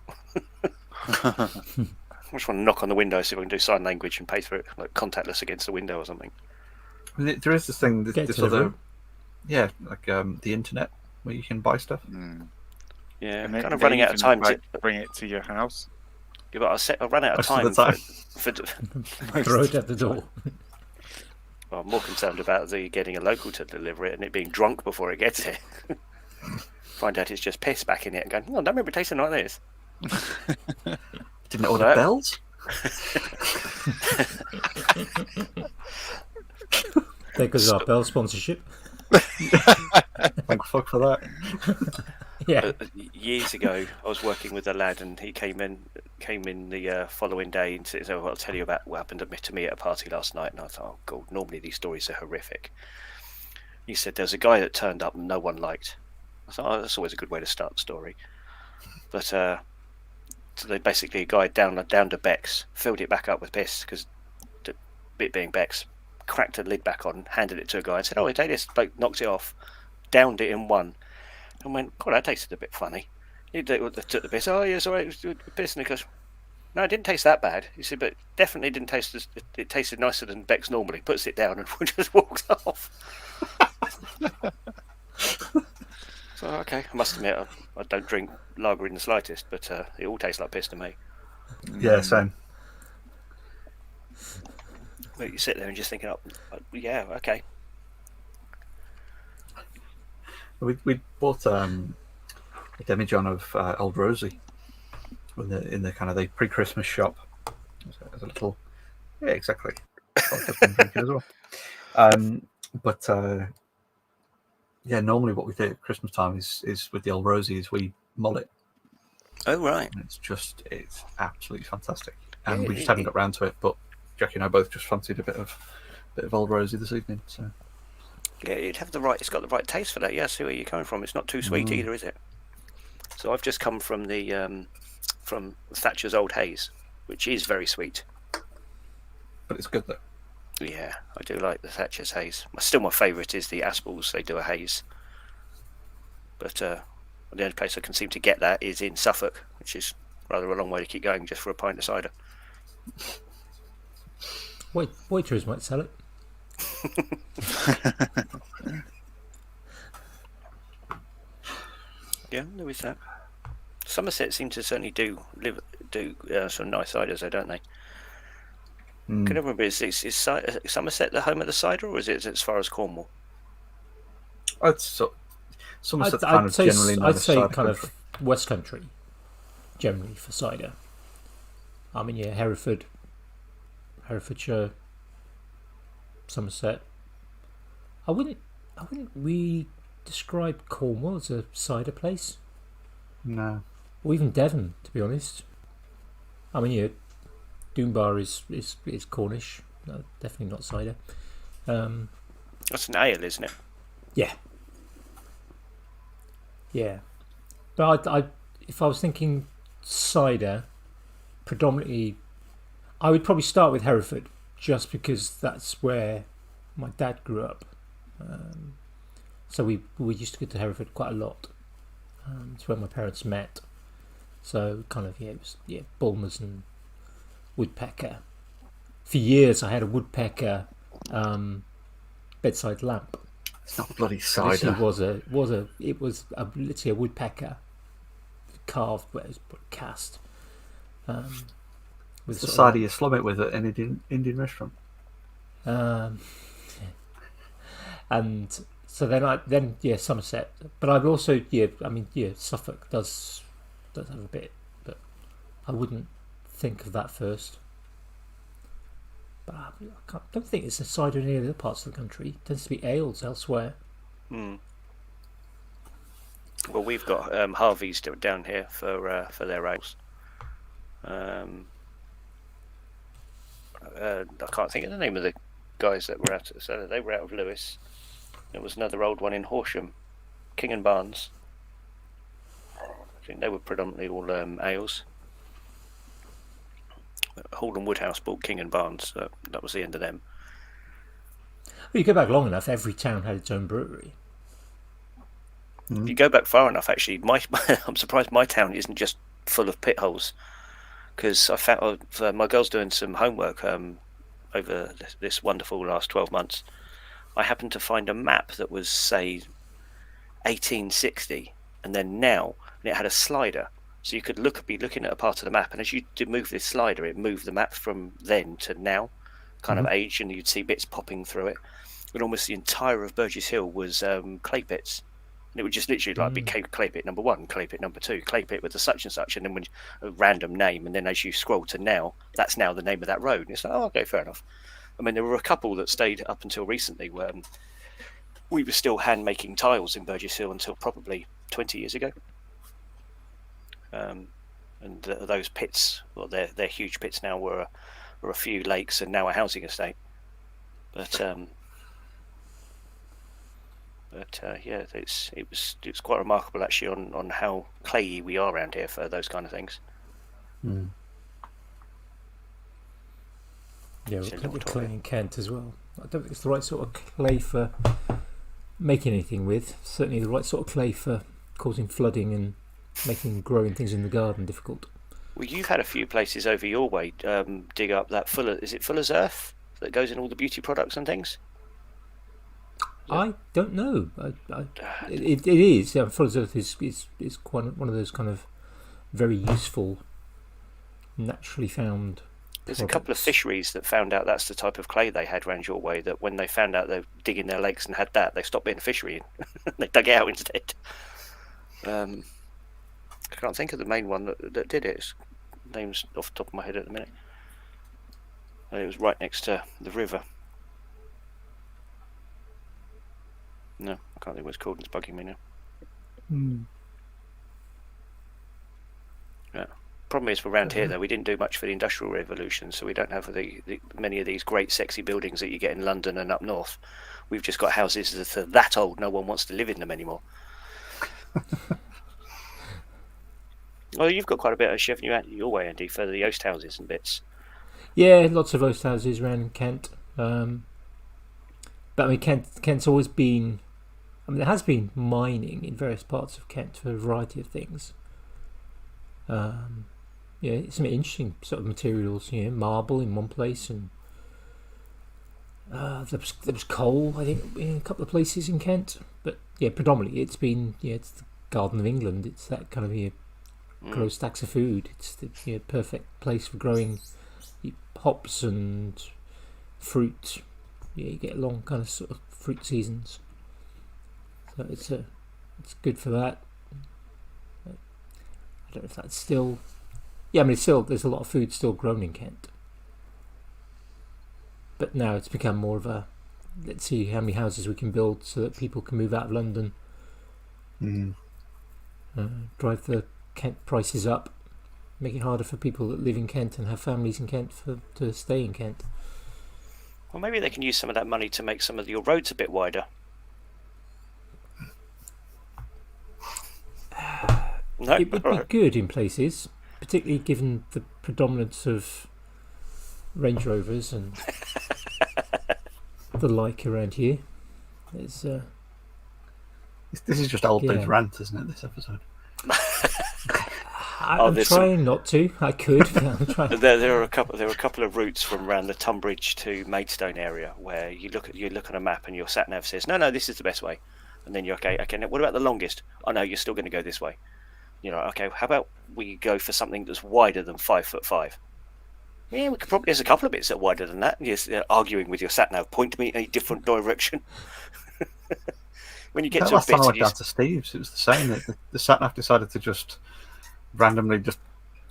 I just want to knock on the window, see if I can do sign language and pay for it, like contactless against the window or something. There is this thing, this other, like the internet where you can buy stuff. Yeah, I'm kind of running out of time to bring it to your house. Yeah, but I ran out of time. For throw it at the door. Well, I'm more concerned about getting a local to deliver it and it being drunk before it gets here. Find out it's just piss back in it and going, I don't remember it tasting like this. Didn't order bells? There goes our Bell sponsorship. Thank fuck for that. Yeah. Years ago, I was working with a lad, and he came in the following day and said, "I'll tell you about what happened to me at a party last night." And I thought, "Oh God, normally these stories are horrific." He said, "There's a guy that turned up and no one liked." I thought, "Oh, that's always a good way to start the story." But so they basically a guy down to Beck's, filled it back up with piss because it being Beck's, cracked the lid back on, handed it to a guy and said, "Oh, take this." Bloke knocked it off, downed it in one. And went, God, that tasted a bit funny. He took the piss. Oh, yeah, it's all right. It was good piss. And he goes, no, it didn't taste that bad. He said, but definitely didn't taste it tasted nicer than Beck's normally. Puts it down and just walks off. So, okay, I must admit, I don't drink lager in the slightest, but it all tastes like piss to me. Yeah, same. But you sit there and just thinking, yeah, okay. We bought a demijohn of Old Rosie in the kind of the pre-Christmas shop. As a little, yeah, exactly. Just been drinking as well. But normally what we do at Christmas time is with the Old Rosie is we mull it. Oh right. And it's absolutely fantastic. And we just haven't got round to it, but Jackie and I both just fancied a bit of Old Rosie this evening. So. Yeah, it's got the right taste for that. Yeah, I see where you're coming from. It's not too sweet either, is it? So I've just come from from Thatcher's Old Haze, which is very sweet. But it's good though. Yeah, I do like the Thatcher's Haze. Still, my favourite is the Aspel's. They do a haze, but the only place I can seem to get that is in Suffolk, which is rather a long way to keep going just for a pint of cider. Waitrose might sell it. Yeah, there is that. Somerset seem to certainly do some nice ciders, don't they? Can I remember, is Somerset the home of the cider, or is it as far as Cornwall? Somerset's I'd say cider kind country. of West Country, generally for cider. I mean, yeah, Herefordshire, Somerset. I wouldn't really describe Cornwall as a cider place. No. Or even Devon, to be honest. I mean, yeah, Dunbar is Cornish. No, definitely not cider. That's an ale, isn't it? Yeah. Yeah. But if I was thinking cider, predominantly, I would probably start with Hereford, just because that's where my dad grew up. So we used to go to Hereford quite a lot. It's where my parents met. So kind of it was Bulmers and woodpecker. For years, I had a woodpecker bedside lamp. It's not bloody It cider. was literally a woodpecker carved, where it was cast. It's the cider you slum it with at an Indian restaurant. And so then Somerset, but I've also Suffolk does have a bit, but I wouldn't think of that first. But I don't think it's a cider in any other parts of the country. It tends to be ales elsewhere. Well, we've got Harvey's down here for their ales. I can't think of the name of the guys that were out. So they were out of Lewis. There was another old one in Horsham, King and Barnes. I think they were predominantly all ales. Hall and Woodhouse bought King and Barnes. So that was the end of them. Well, you go back long enough, every town had its own brewery. If you go back far enough, actually, I'm surprised my town isn't just full of pit holes. Because I found my girl's doing some homework over this wonderful last 12 months. I happened to find a map that was, say, 1860, and then now, and it had a slider. So you could be looking at a part of the map, and as you did move this slider, it moved the map from then to now, kind of age, and you'd see bits popping through it. And almost the entire of Burgess Hill was clay pits. And it would just literally be clay pit number 1, clay pit number 2, clay pit with the such and such, and then a random name, and then as you scroll to now, that's now the name of that road. And it's like, oh, okay, fair enough. I mean, there were a couple that stayed up until recently where we were still hand making tiles in Burgess Hill until probably 20 years ago. And those pits, well, they're huge pits now, were a few lakes and now a housing estate. But it was quite remarkable actually on how clayey we are around here for those kind of things. Yeah, we're clay in Kent as well. I don't think it's the right sort of clay for making anything with. Certainly the right sort of clay for causing flooding and making growing things in the garden difficult. Well, you've had a few places over your way dig up that Fuller's Earth that goes in all the beauty products and things? I don't know. It is. Fuller's Earth is quite one of those kind of very useful, naturally found. There's a couple of fisheries that found out that's the type of clay they had round your way, that when they found out they were digging their lakes and had that, they stopped being a fishery and they dug it out instead. I can't think of the main one that did it. Its name's off the top of my head at the minute. And it was right next to the river. No, I can't think what it's called. It's bugging me now. Yeah. Problem is, for around here though, we didn't do much for the Industrial Revolution, so we don't have the many of these great sexy buildings that you get in London and up north. We've just got houses that are that old no one wants to live in them anymore. Well, you've got quite a bit of chef your way, Andy, for the oast houses and bits. Yeah, lots of oast houses around Kent. But I mean, Kent's always been. I mean, there has been mining in various parts of Kent for a variety of things. Some interesting sort of materials. Marble in one place, and there was coal, I think, in a couple of places in Kent. But predominantly it's been it's the Garden of England. It's that kind of grow stacks of food. It's the perfect place for growing hops and fruit. You get long kind of sort of fruit seasons. So it's good for that. I don't know if that's still. Yeah, I mean, there's a lot of food still grown in Kent, but now it's become more of a let's see how many houses we can build so that people can move out of London, drive the Kent prices up, make it harder for people that live in Kent and have families in Kent to stay in Kent. Well, maybe they can use some of that money to make some of your roads a bit wider. No? It would be good in places, particularly given the predominance of Range Rovers and the like around here. This is just old dude's rant, isn't it, this episode? I'm there's trying not to. I could. I'm trying. There are a couple of routes from around the Tunbridge to Maidstone area where you look at a map and your sat nav says no, this is the best way, and then you're okay. Now what about the longest? Oh no, you're still going to go this way. You know, okay. How about we go for something that's wider than 5'5"? Yeah, we could probably. There's a couple of bits that are wider than that. Yes, arguing with your sat nav, point me in a different direction. When you get to a last bit, time I went down to Steve's, it was the same. The sat nav decided to just randomly just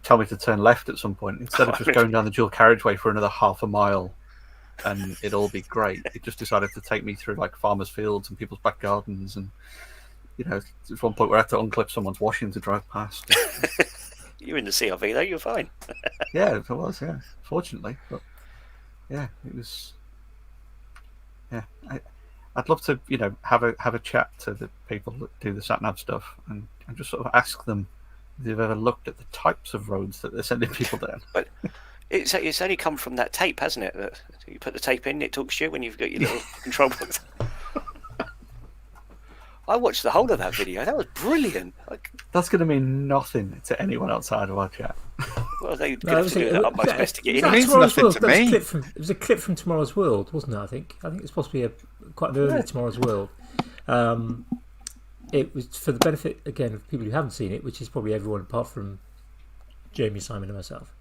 tell me to turn left at some point instead of just going down the dual carriageway for another half a mile, and it'd all be great. It just decided to take me through like farmers' fields and people's back gardens, and there's one point where I had to unclip someone's washing to drive past. You're in the CRV though. You're fine. Yeah, it was. Yeah, fortunately, but yeah, it was. Yeah, I'd love to, have a chat to the people that do the sat nav stuff and just sort of ask them if they've ever looked at the types of roads that they're sending people down. But it's only come from that tape, hasn't it? That you put the tape in, it talks to you when you've got your little control box. I watched the whole of that video. That was brilliant. That's going to mean nothing to anyone outside of our chat. Well, they do their utmost best to get in. It means nothing to me. It was a clip from Tomorrow's World, wasn't it? I think it's possibly quite an early Tomorrow's World. It was for the benefit again of people who haven't seen it, which is probably everyone apart from Jamie, Simon, and myself.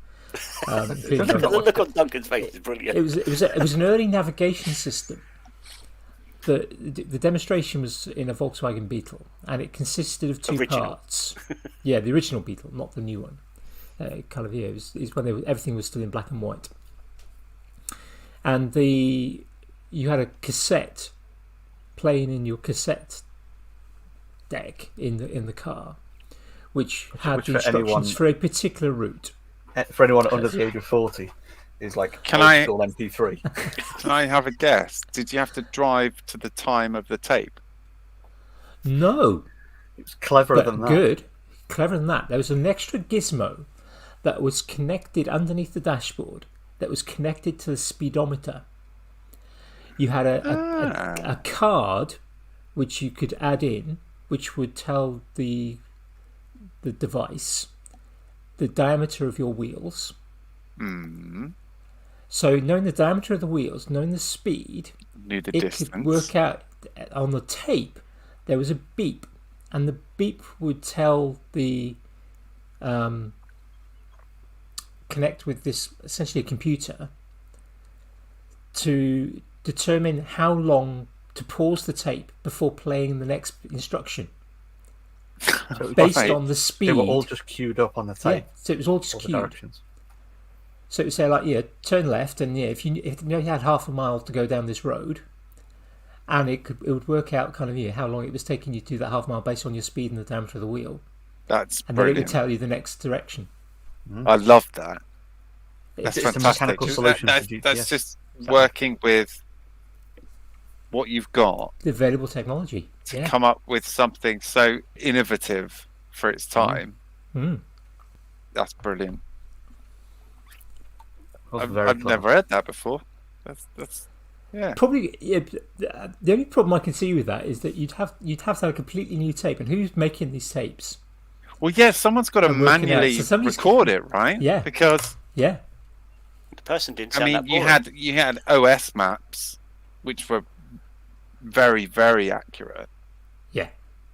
The look on Duncan's face is brilliant. It was an early navigation system. The demonstration was in a Volkswagen Beetle, and it consisted of two parts. Yeah, the original Beetle, not the new one. It was when everything was still in black and white, and you had a cassette playing in your cassette deck in the car, which had the instructions for a particular route. For anyone under the age of 40. Is like old MP3. Can I have a guess? Did you have to drive to the time of the tape? No. It was cleverer than that. Good. Cleverer than that. There was an extra gizmo that was connected underneath the dashboard that was connected to the speedometer. You had a card which you could add in, which would tell the device the diameter of your wheels. Mm. So knowing the diameter of the wheels, knowing the speed, distance. Could work out on the tape. There was a beep, and the beep would tell the connect with this essentially a computer to determine how long to pause the tape before playing the next instruction. So based on the speed. They were all just queued up on the tape. Yeah, so it was all just queued. So it would say turn left, and if you had half a mile to go down this road, and it would work out how long it was taking you to do that half mile based on your speed and the diameter of the wheel. That's and brilliant. Then it would tell you the next direction. I love that. That's it's fantastic. a mechanical solution. That's just working with what you've got. The available technology to come up with something so innovative for its time. That's brilliant. I've never heard that before. That's probably the only problem I can see with that is that you'd have to have a completely new tape, and who's making these tapes? Well, someone's got to manually record it, right? Yeah, because the person didn't sound that boring. you had OS maps, which were very, very accurate. Yeah,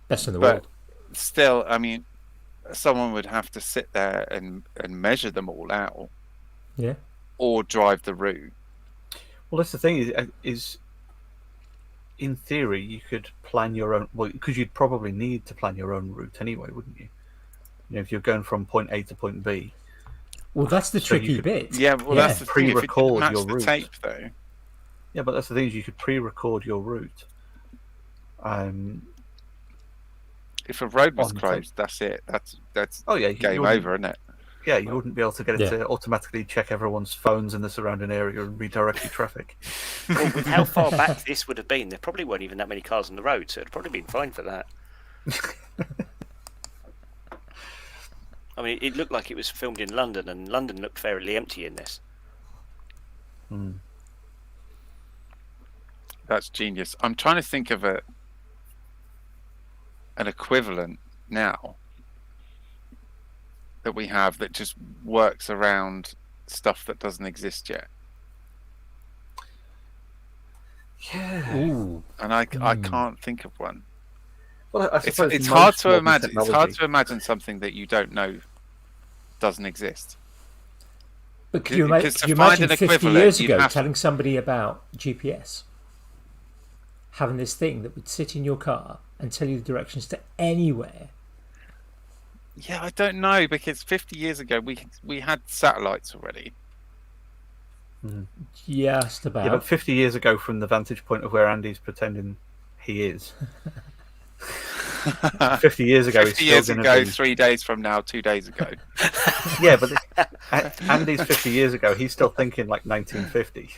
best in the world. Still, someone would have to sit there and measure them all out. Yeah. Or drive the route. Well, that's the thing is in theory, you could plan your own. Well, because you'd probably need to plan your own route anyway, wouldn't you? If you're going from point A to point B. Well, that's the tricky bit. Yeah, well, that's the thing. Pre-record your route. Tape, though. Yeah, but that's the thing is you could pre-record your route. If a road was closed, that's it. That's game over, isn't it? Yeah, you wouldn't be able to get it to automatically check everyone's phones in the surrounding area and redirect your traffic. Well, with how far back this would have been, there probably weren't even that many cars on the road, so it'd probably been fine for that. It looked like it was filmed in London, and London looked fairly empty in this. That's genius. I'm trying to think of an equivalent now. that we have that just works around stuff that doesn't exist yet. Yeah. Ooh. And I can't think of one. Well, I suppose It's most hard to modern imagine. It's hard technology- to imagine something that you don't know doesn't exist. But could you, Because could to you find imagine an 50 equivalent, years you'd ago have to- telling somebody about GPS? Having this thing that would sit in your car and tell you the directions to anywhere. Yeah, I don't know, because 50 years ago we had satellites already. Just about. Yeah, but 50 years ago, from the vantage point of where Andy's pretending he is. 50 years ago, 50 he's years still ago, going to be... 3 days from now, 2 days ago. Yeah, but Andy's 50 years ago, he's still thinking like 1950.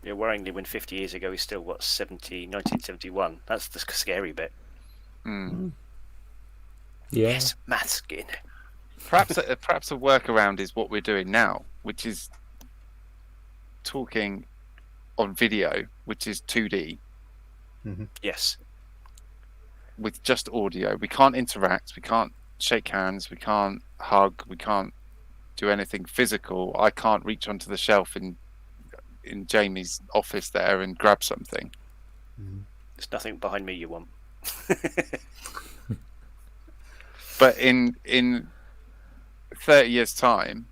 Yeah, worryingly, when 50 years ago he's still, 1971. That's the scary bit. Mm. Yeah. Yes, maths, getting it. Perhaps a workaround is what we're doing now, which is talking on video, which is 2D Yes. with just audio. We can't interact, we can't shake hands, we can't hug, we can't do anything physical. I can't reach onto the shelf in Jamie's office there and grab something. There's nothing behind me you want. But in 30 years' time,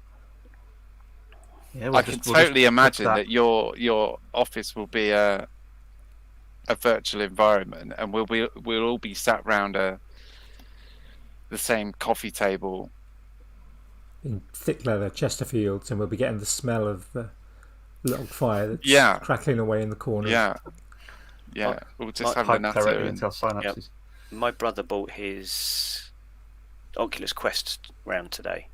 Yeah, I can totally imagine that your office will be a virtual environment, and we'll all be sat round the same coffee table. In thick leather Chesterfields, and we'll be getting the smell of the log fire that's crackling away in the corner. Yeah. We'll just have pipe the directly natter. into our synapses. My brother bought his Oculus Quest round today.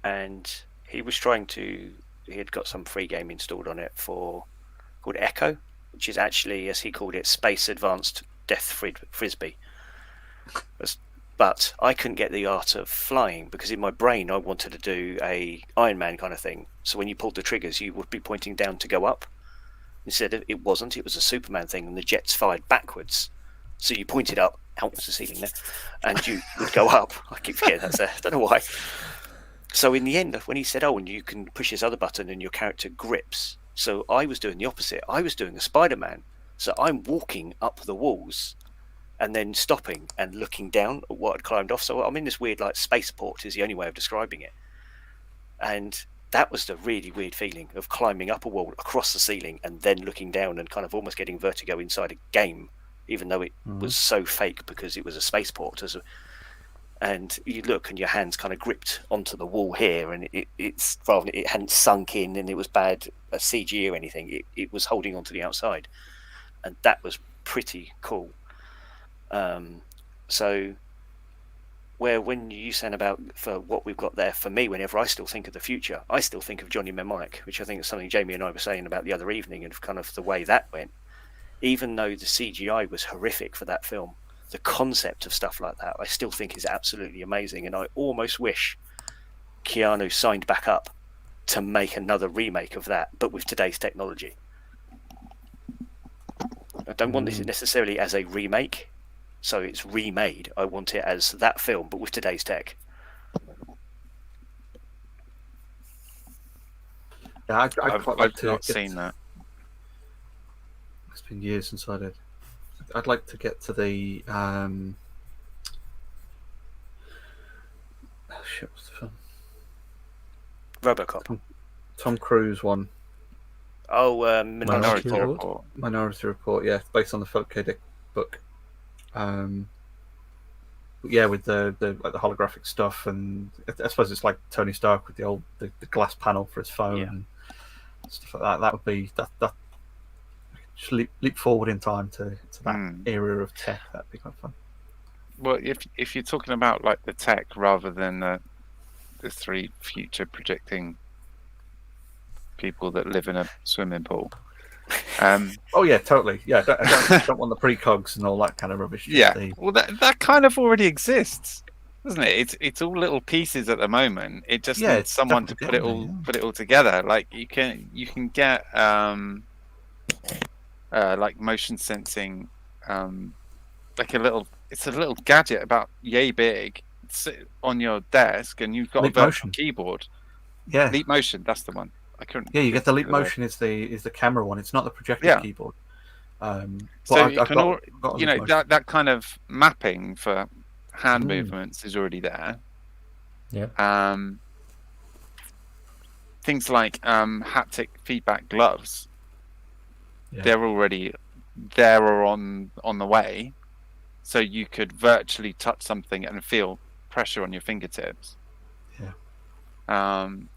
And he was he had got some free game installed on it called Echo, which is actually, as he called it, Space Advanced Death Frisbee. But I couldn't get the art of flying, because in my brain I wanted to do a Iron Man kind of thing. So when you pulled the triggers, you would be pointing down to go up. Instead, it wasn't. It was a Superman thing, and the jets fired backwards. So you pointed up, out was the ceiling there, and you would go up. I keep forgetting that's there. I don't know why. So in the end, when he said, and you can push this other button and your character grips. So I was doing the opposite. I was doing a Spider-Man. So I'm walking up the walls and then stopping and looking down at what I'd climbed off. So I'm in this weird, like, spaceport is the only way of describing it. And that was the really weird feeling of climbing up a wall across the ceiling and then looking down and kind of almost getting vertigo inside a game, even though it was so fake because it was a spaceport. And you look and your hand's kind of gripped onto the wall here, and it's rather it hadn't sunk in and it was bad CG or anything. It was holding onto the outside, and that was pretty cool. So when you saying about for what we've got there, for me, whenever I still think of the future, I still think of Johnny Mnemonic, which I think is something Jamie and I were saying about the other evening, and kind of the way that went. Even though the CGI was horrific for that film, the concept of stuff like that I still think is absolutely amazing, and I almost wish Keanu signed back up to make another remake of that, but with today's technology. I don't want this necessarily as a remake, so it's remade. I want it as that film, but with today's tech. Yeah, I'd quite like I've to. not seen that. It's been years since I did. I'd like to get to the shit, what's the film? RoboCop. Tom Cruise one. Oh, Minority Report. Minority Report, yeah, based on the Philip K. Dick book. Yeah, with the like the holographic stuff, and I suppose it's like Tony Stark with the glass panel for his phone and stuff like that. That would be that. Just leap forward in time to that era of tech. That'd be quite fun. Well, if you're talking about like the tech rather than the three future projecting people that live in a swimming pool. Oh yeah, totally. Yeah, I don't want the precogs and all that kind of rubbish. Yeah, well, that kind of already exists, doesn't it? It's all little pieces at the moment. It just needs someone to put it all together. Like you can get like motion sensing, like it's a little gadget about yay big, sit on your desk, and you've got Leap a virtual motion. keyboard. Yeah, Leap motion, that's the one. I couldn't. yeah. You get the leap think of motion is the camera one. It's not the projector Yeah. keyboard. So But it can all, got a you leap know, motion. that kind of mapping for hand Mm. movements is already there. Yeah. Things like haptic feedback gloves, Yeah. they're already there or on the way, so you could virtually touch something and feel pressure on your fingertips. Yeah.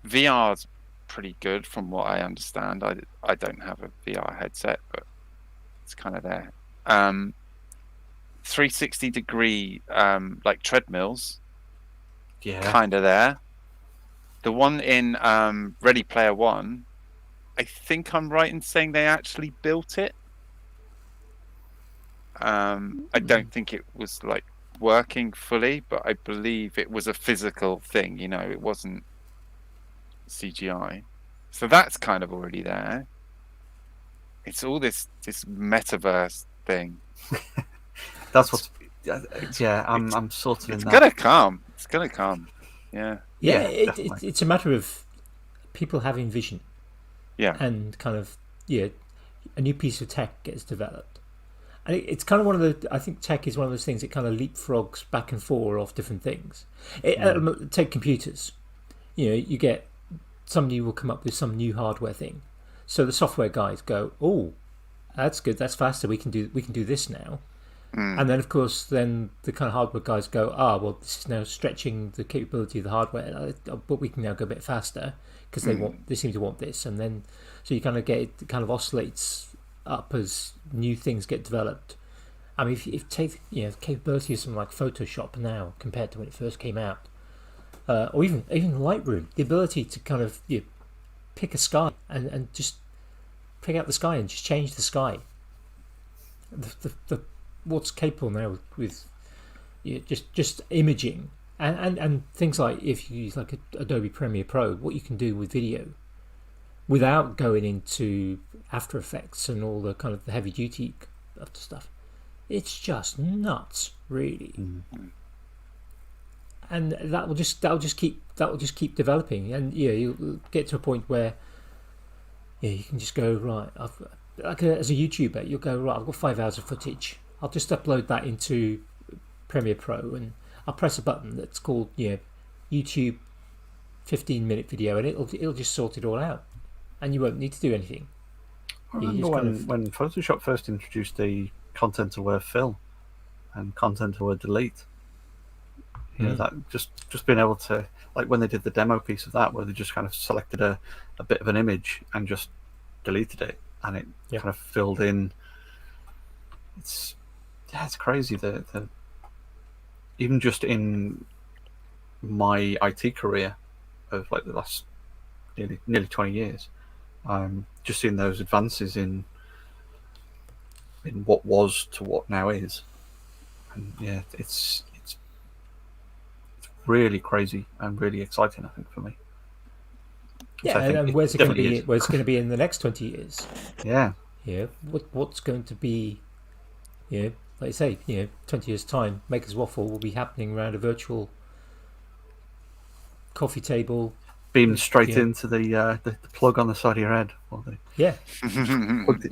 VR's pretty good from what I understand. I don't have a VR headset, but it's kind of there. 360-degree like treadmills, Yeah. kind of there. The one in Ready Player One, I think I'm right in saying they actually built it. I don't think it was like working fully, but I believe it was a physical thing. You know, it wasn't CGI. So that's kind of already there. It's all this metaverse thing. That's what's. Yeah, I'm sort of in It's that. gonna come. It's gonna come. Yeah. Yeah, Yeah, definitely. it's a matter of people having vision. Yeah. And kind of, a new piece of tech gets developed. And it's kind of one of the, I think tech is one of those things that kind of leapfrogs back and forth off different things. Take computers. You get somebody will come up with some new hardware thing. So the software guys go, oh, that's good, that's faster, we can do this now. And then, of course, then the kind of hardware guys go, well, this is now stretching the capability of the hardware, but we can now go a bit faster because they seem to want this. And then, so you kind of get it kind of oscillates up as new things get developed. I mean, if you take the capability of something like Photoshop now compared to when it first came out, or even Lightroom, the ability to kind of pick a sky and just pick out the sky and just change the sky. The what's capable now with just imaging and things like if you use like Adobe Premiere Pro, what you can do with video without going into After Effects and all the kind of the heavy duty stuff. It's just nuts, really. And that will just keep developing, and you'll get to a point where you can just go right. As a YouTuber, you'll go right. I've got 5 hours of footage. I'll just upload that into Premiere Pro, and I'll press a button that's called YouTube 15-minute video, and it'll just sort it all out, and you won't need to do anything. I remember when Photoshop first introduced the content aware fill and content aware delete. That just being able to, like when they did the demo piece of that, where they just kind of selected a bit of an image and just deleted it, and it kind of filled in. It's crazy that even just in my IT career of like the last nearly 20 years, just seeing those advances in what was to what now is, and it's really crazy and really exciting, I think, for me. Yeah, and where's it going to be? Where's it going to be in the next 20 years? Yeah. What's going to be? Like you say, 20 years time, Makers Waffle will be happening around a virtual coffee table, beamed straight into the plug on the side of your head.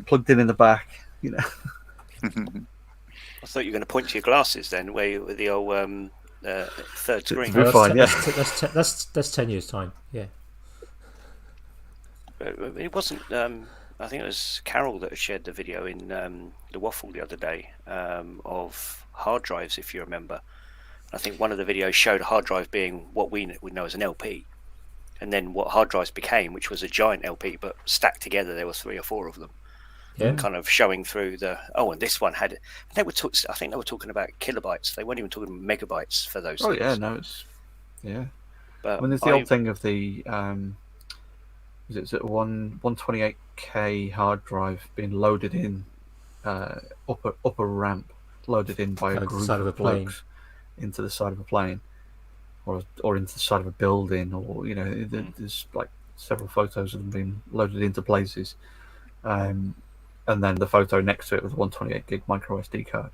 Plugged in the back. I thought you were going to point to your glasses then, where you with the old third screen. That's 10 years time. Yeah. It wasn't. I think it was Carol that shared the video in the Waffle the other day of hard drives, if you remember. I think one of the videos showed a hard drive being what we know as an LP, and then what hard drives became, which was a giant LP, but stacked together there were 3 or 4 of them. Yeah. Kind of showing through and this one had. I think they were talking about kilobytes. They weren't even talking megabytes for those. things. Yeah, no, it's But there's the old thing of the is it 128K hard drive being loaded in up a ramp, loaded in by a group of blokes into the side of a plane, or into the side of a building, or there's like several photos of them being loaded into places. and then the photo next to it was a 128 gig micro SD card,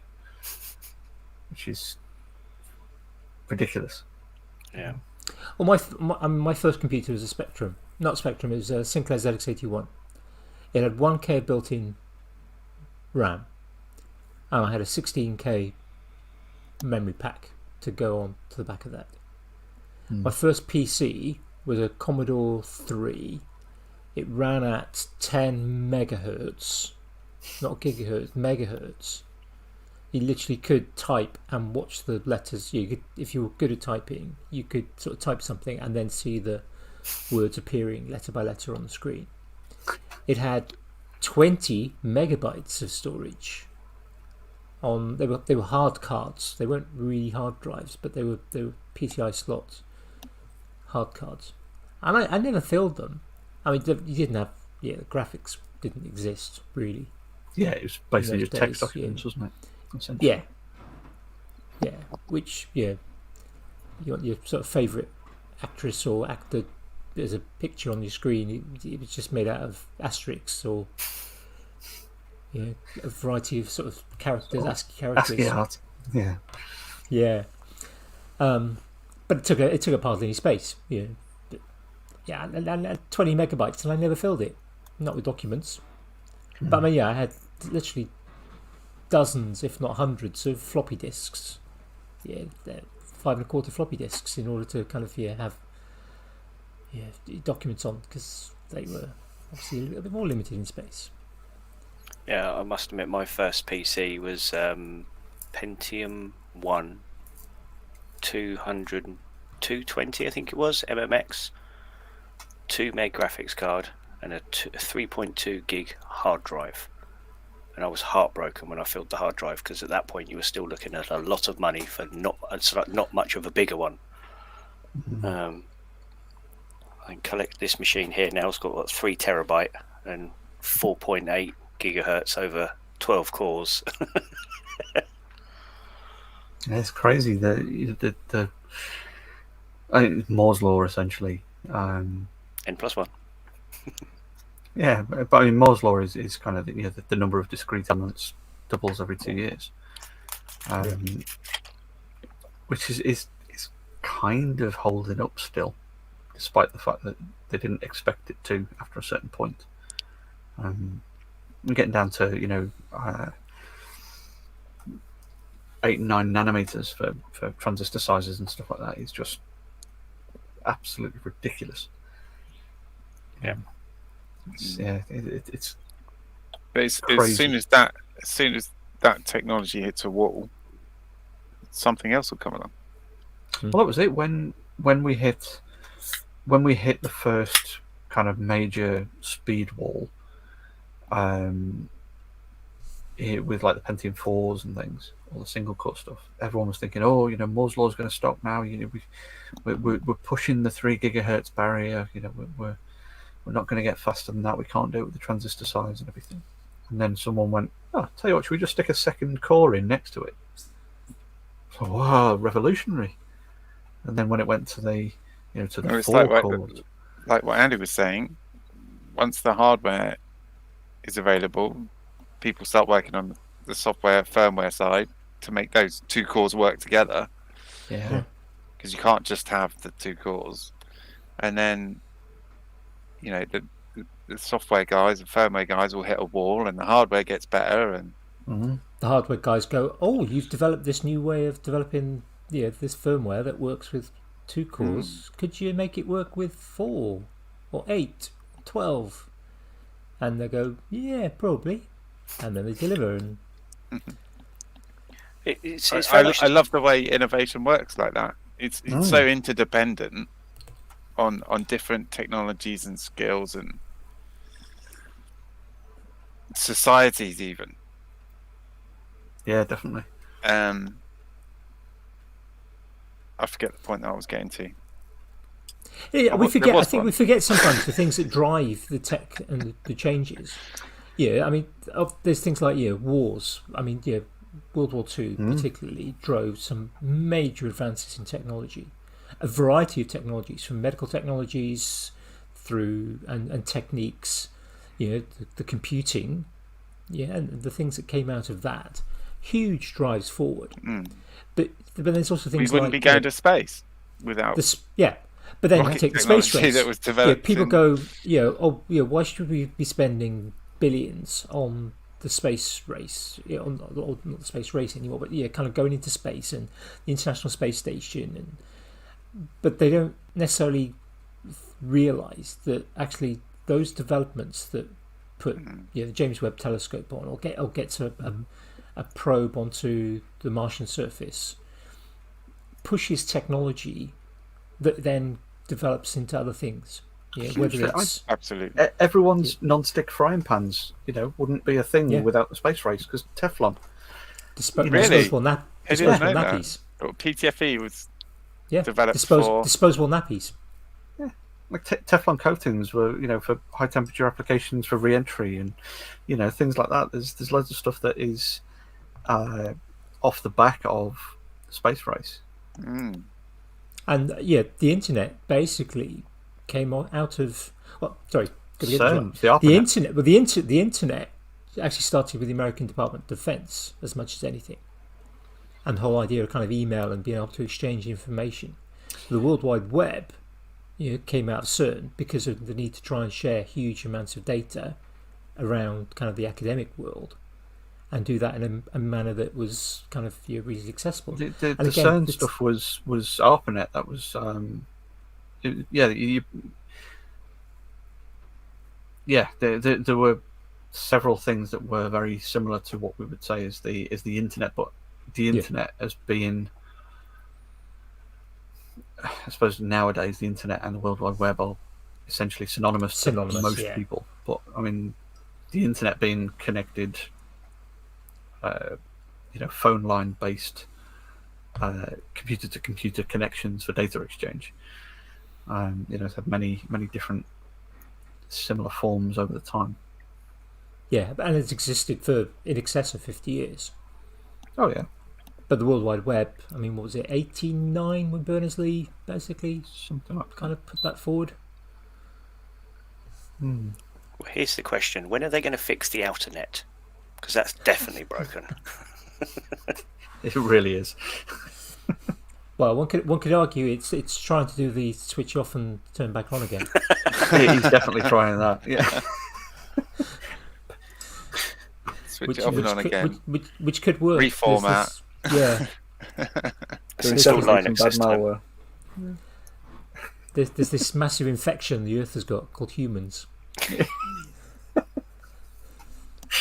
which is ridiculous. Yeah. Well, my first computer was a Spectrum. Not Spectrum, it was a Sinclair ZX81. It had 1K built-in RAM, and I had a 16K memory pack to go on to the back of that. My first PC was a Commodore 3. It ran at 10 megahertz, not gigahertz, megahertz. You literally could type and watch the letters. You could, if you were good at typing, you could sort of type something and then see the words appearing letter by letter on the screen. It had 20 megabytes of storage. They were hard cards. They weren't really hard drives, but they were PCI slots, hard cards. And I never filled them. I mean, you didn't have the graphics didn't exist really. Yeah, it was basically those just text days, documents, wasn't it? Yeah. Which you want your sort of favourite actress or actor. There's a picture on your screen. It was just made out of asterisks or a variety of sort of characters, ASCII characters. ASCII art. Yeah. Yeah. But it took up hardly any space. But, and 20 megabytes, and I never filled it. Not with documents. But I mean, I had literally dozens, if not hundreds, of floppy disks. 5 1/4 floppy disks in order to kind of have documents on, because they were obviously a little bit more limited in space. Yeah, I must admit my first PC was Pentium 1 220, I think it was, MMX, 2 meg graphics card and a 3.2 gig hard drive. And I was heartbroken when I filled the hard drive, because at that point you were still looking at a lot of money for not much of a bigger one. I collect this machine here now. It's got 3 terabyte and 4.8 gigahertz over 12 cores. It's crazy. The Moore's law essentially. N+1. Yeah, but I mean Moore's law is kind of the number of discrete elements doubles every 2 years, which is kind of holding up still, despite the fact that they didn't expect it to after a certain point. We're getting down to 8 and 9 nanometers for transistor sizes and stuff like that is just absolutely ridiculous. Yeah. It's But as soon as that technology hits a wall, something else will come along. Well, that was it. When we hit the first kind of major speed wall, with like the Pentium 4s and things, all the single core stuff, everyone was thinking, Moore's law is going to stop now. We're pushing the 3 gigahertz barrier. We're not going to get faster than that. We can't do it with the transistor size and everything. And then someone went, tell you what, should we just stick a second core in next to it? So, wow, revolutionary. And then when it went to the to the 4 cores, like what Andy was saying, once the hardware is available, people start working on the software firmware side to make those 2 cores work together. Yeah. Because you can't just have the 2 cores. And then the software guys and firmware guys will hit a wall, and the hardware gets better, and the hardware guys go, you've developed this new way of developing this firmware that works with 2 cores. Could you make it work with 4 or 8 or 12? And they go, yeah, probably. And then they deliver. And I love the way innovation works like that. It's so interdependent on different technologies and skills and societies even. Yeah, definitely. I forget the point that I was getting to. Yeah, we forget sometimes the things that drive the tech and the changes. Yeah, I mean, there's things like wars. I mean, World War II particularly drove some major advances in technology. A variety of technologies, from medical technologies through and techniques, the computing Yeah, and the things that came out of that, huge drives forward. Mm. But there's also We things wouldn't like be going to space without yeah. But then you rocket take the space technology race. that was Yeah, developed. people go, why should we be spending billions on the space race? Or not the space race anymore, but kind of going into space and the International Space Station, but they don't necessarily realise that actually those developments that put the James Webb Telescope on, or gets a probe onto the Martian surface, pushes technology that then develops into other things. Whether it's absolutely everyone's non-stick frying pans, wouldn't be a thing without the space race, because Teflon. disposable nappies. Or PTFE was Yeah, developed for disposable nappies. Yeah, like Teflon coatings were, for high temperature applications for re-entry and, things like that. There's loads of stuff that is off the back of space race. Mm. And the internet basically came out of the internet. Well, the internet actually started with the American Department of Defense as much as anything, and the whole idea of kind of email and being able to exchange information. The World Wide Web, came out of CERN because of the need to try and share huge amounts of data around kind of the academic world, and do that in a manner that was kind of really accessible. The CERN stuff was ARPANET. That was there were several things that were very similar to what we would say is the internet, but the internet as being, I suppose nowadays the internet and the World Wide Web are essentially synonymous to most people. But I mean, the internet being connected, phone line based, computer to computer connections for data exchange. It's had many different similar forms over the time. Yeah, and it's existed for in excess of 50 years. Oh yeah. But the World Wide Web, I mean, what was it, 89 when Berners-Lee basically something like kind of put that forward? Well, here's the question: when are they going to fix the outer net? Because that's definitely broken. It really is. Well, one could argue it's trying to do the switch off and turn back on again. He's definitely trying that. Yeah. Switch it off and on again. Which could work. Reformat. Install Linux this time. There's this massive infection the Earth has got called humans.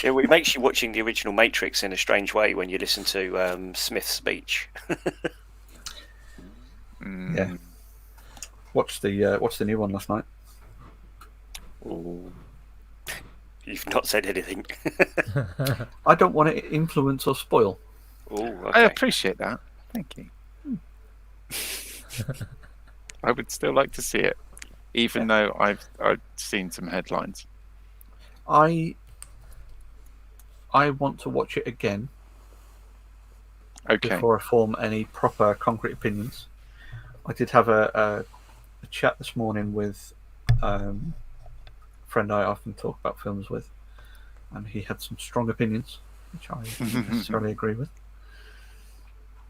It makes you watching the original Matrix in a strange way when you listen to Smith's speech. Yeah. Watched the new one last night. Ooh. You've not said anything. I don't want to influence or spoil. Ooh, okay. I appreciate that. Thank you. I would still like to see it, even though I've seen some headlines. I want to watch it again. Okay. Before I form any proper concrete opinions. I did have a chat this morning with a friend I often talk about films with, and he had some strong opinions, which I don't necessarily agree with.